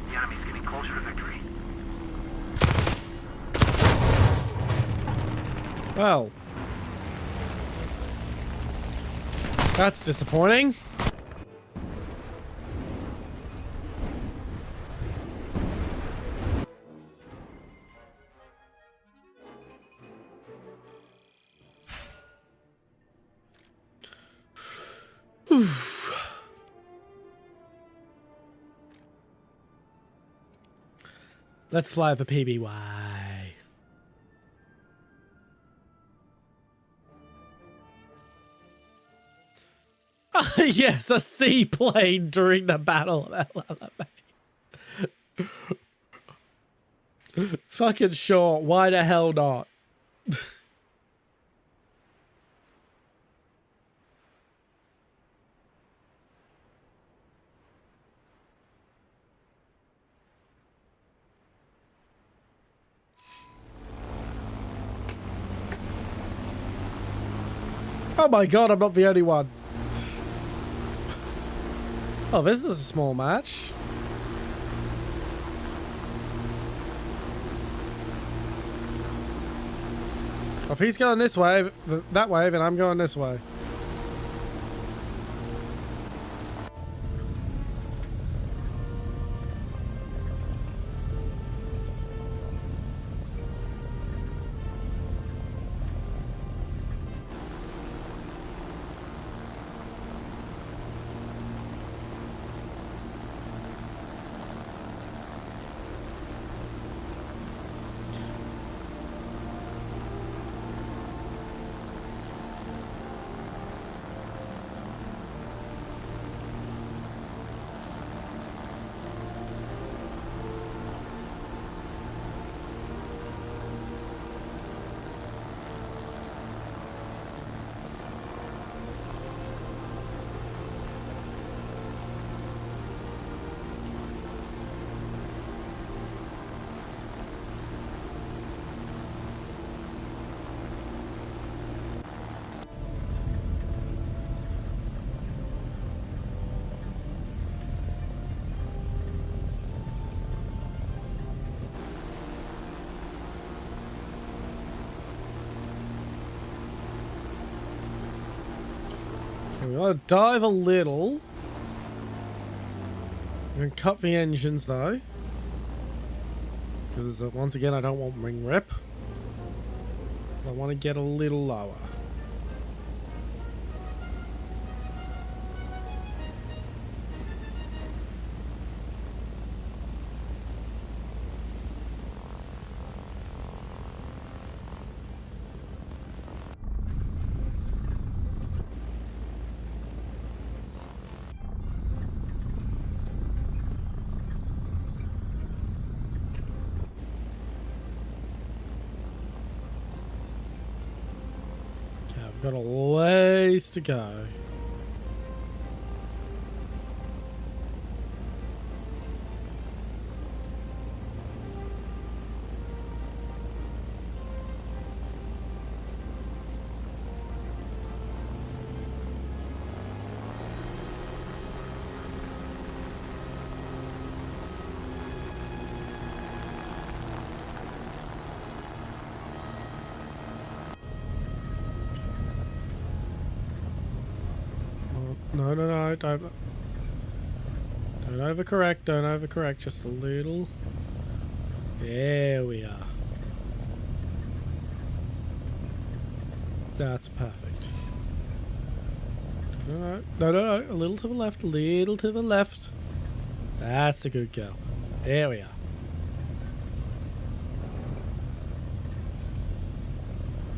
The enemy's getting closer to victory. Well, that's disappointing. Let's fly the PBY. Yes, a seaplane during the Battle of Alamein. Fucking sure. Why the hell not? Oh my god, I'm not the only one. Oh, this is a small match. If he's going this way, that way, then I'm going this way. We want to dive a little. We're going to cut the engines though. Because once again, I don't want ring rip. I want to get a little lower. I've got a ways to go. No, don't overcorrect, don't overcorrect, just a little. There we are. That's perfect. No, a little to the left, a little to the left. That's a good girl. There we are.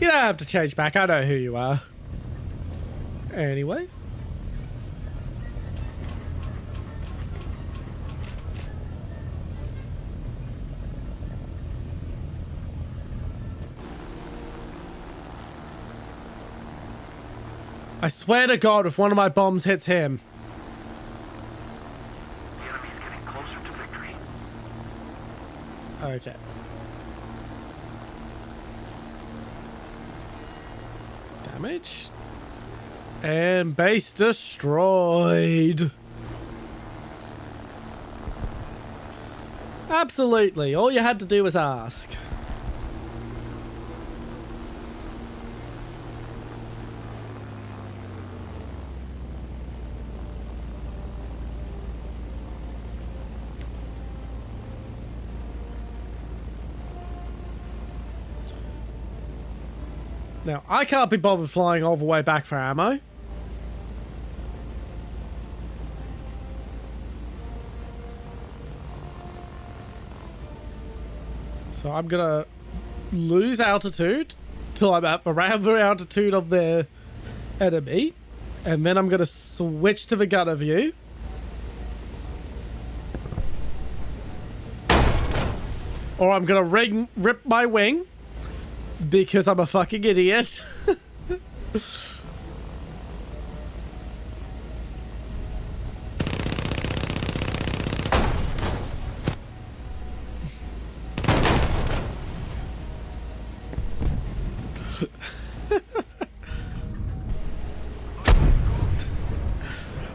You don't have to change back, I know who you are. Anyway. I swear to God, if one of my bombs hits him. The enemy's getting closer to victory. Okay. Damage. And base destroyed. Absolutely. All you had to do was ask. Now, I can't be bothered flying all the way back for ammo. So I'm gonna lose altitude till I'm at around the altitude of the enemy. And then I'm gonna switch to the gunner view. Or I'm gonna rip my wing. Because I'm a fucking idiot.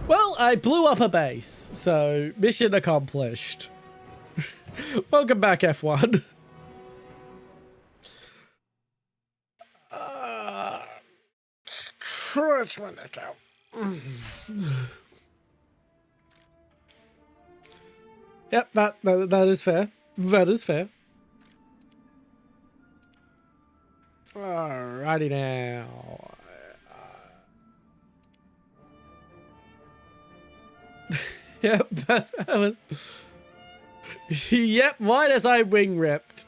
Well, I blew up a base, so mission accomplished. Welcome back, F1. Stretch my neck out. Yep, that is fair. That is fair. Alrighty now. Yep, that was. Yep, why does I wing ripped?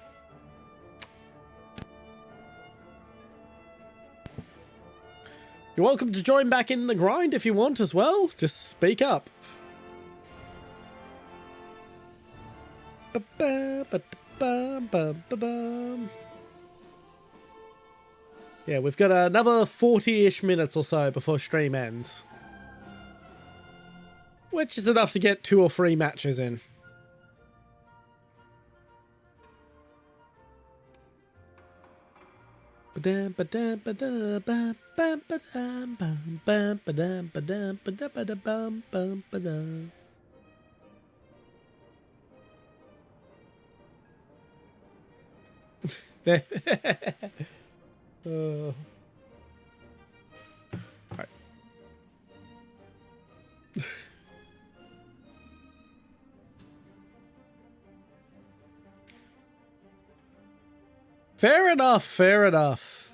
You're welcome to join back in the grind if you want as well. Just speak up. Yeah, we've got another 40-ish minutes or so before stream ends. Which is enough to get 2 or 3 matches in. Oh. Right. Fair enough, fair enough.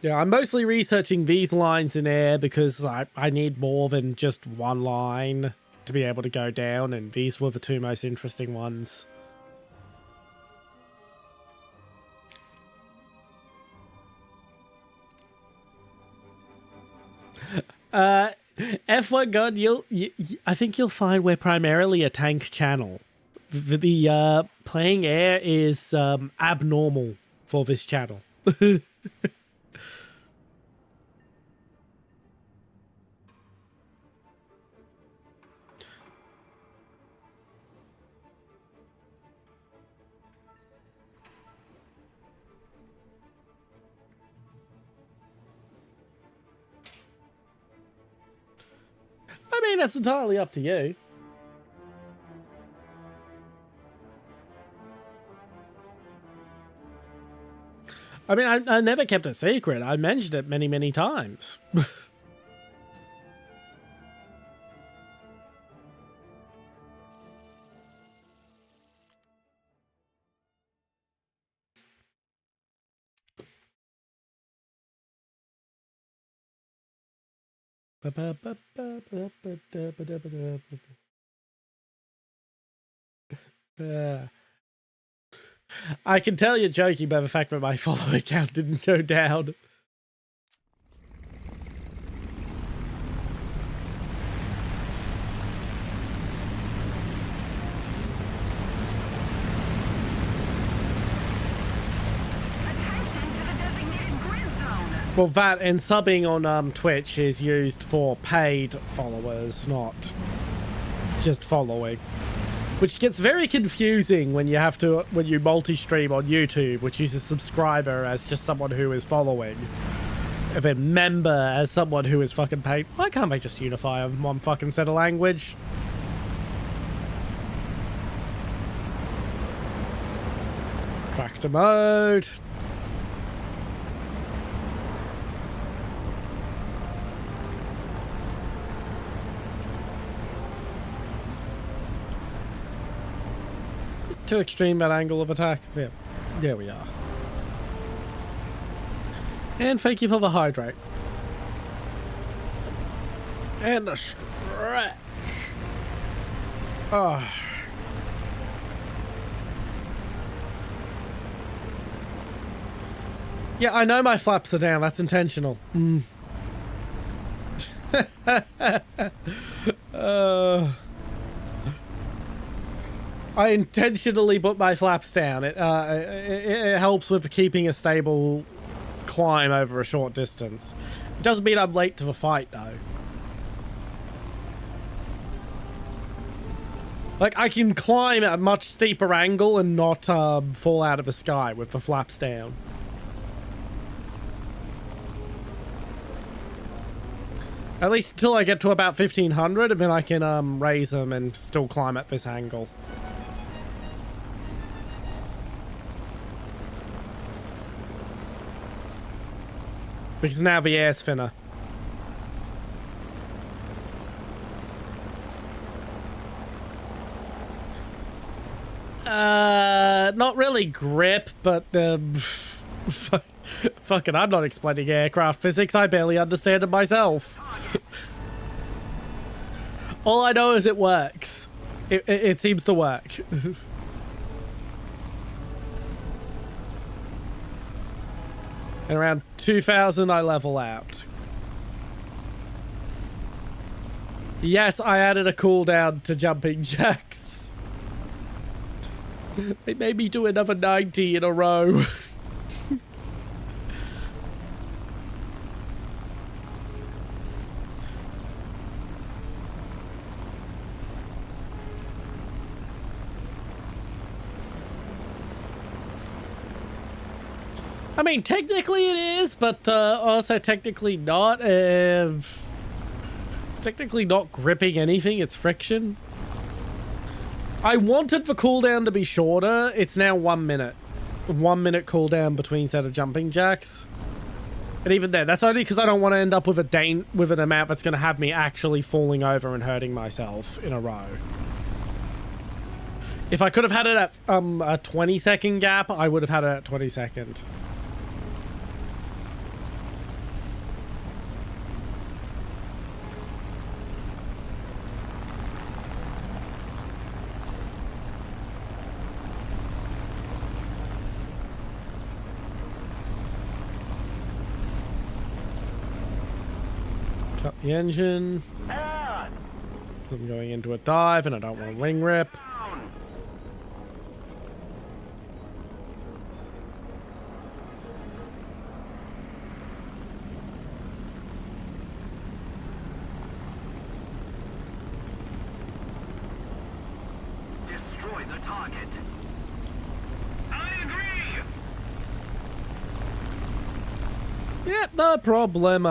Yeah, I'm mostly researching these lines in air because I need more than just one line to be able to go down, and these were the two most interesting ones. F1 gun, I think you'll find we're primarily a tank channel. The playing air is abnormal for this channel. I mean, that's entirely up to you. I mean, I never kept it secret. I mentioned it many, many times. I can tell you're joking by the fact that my follower count didn't go down. Well, that and subbing on Twitch is used for paid followers, not just following. Which gets very confusing when you have to, when you multi-stream on YouTube, which uses subscriber as just someone who is following. And then member as someone who is fucking paid. Why can't they just unify on one fucking set of language? Tractor mode. Too extreme that angle of attack. Yeah, there we are. And thank you for the hydrate. And the stretch. Oh. Yeah, I know my flaps are down. That's intentional. I intentionally put my flaps down. It helps with keeping a stable climb over a short distance. It doesn't mean I'm late to the fight, though. Like, I can climb at a much steeper angle and not fall out of the sky with the flaps down. At least until I get to about 1500, and then I can raise them and still climb at this angle. Because now the air's thinner. Not really grip, but fucking, I'm not explaining aircraft physics. I barely understand it myself. All I know is it works. It seems to work. And around 2000, I level out. Yes, I added a cooldown to jumping jacks. They made me do another 90 in a row. I mean, technically it is, but also technically not. It's technically not gripping anything, it's friction. I wanted the cooldown to be shorter. It's now 1 minute. 1 minute cooldown between set of jumping jacks. And even then, that's only because I don't want to end up with with an amount that's going to have me actually falling over and hurting myself in a row. If I could have had it at a 20-second gap, I would have had it at 20 second. Cut the engine. I'm going into a dive and I don't want to wing rip. Destroy the target. I agree. Yep, no problemo.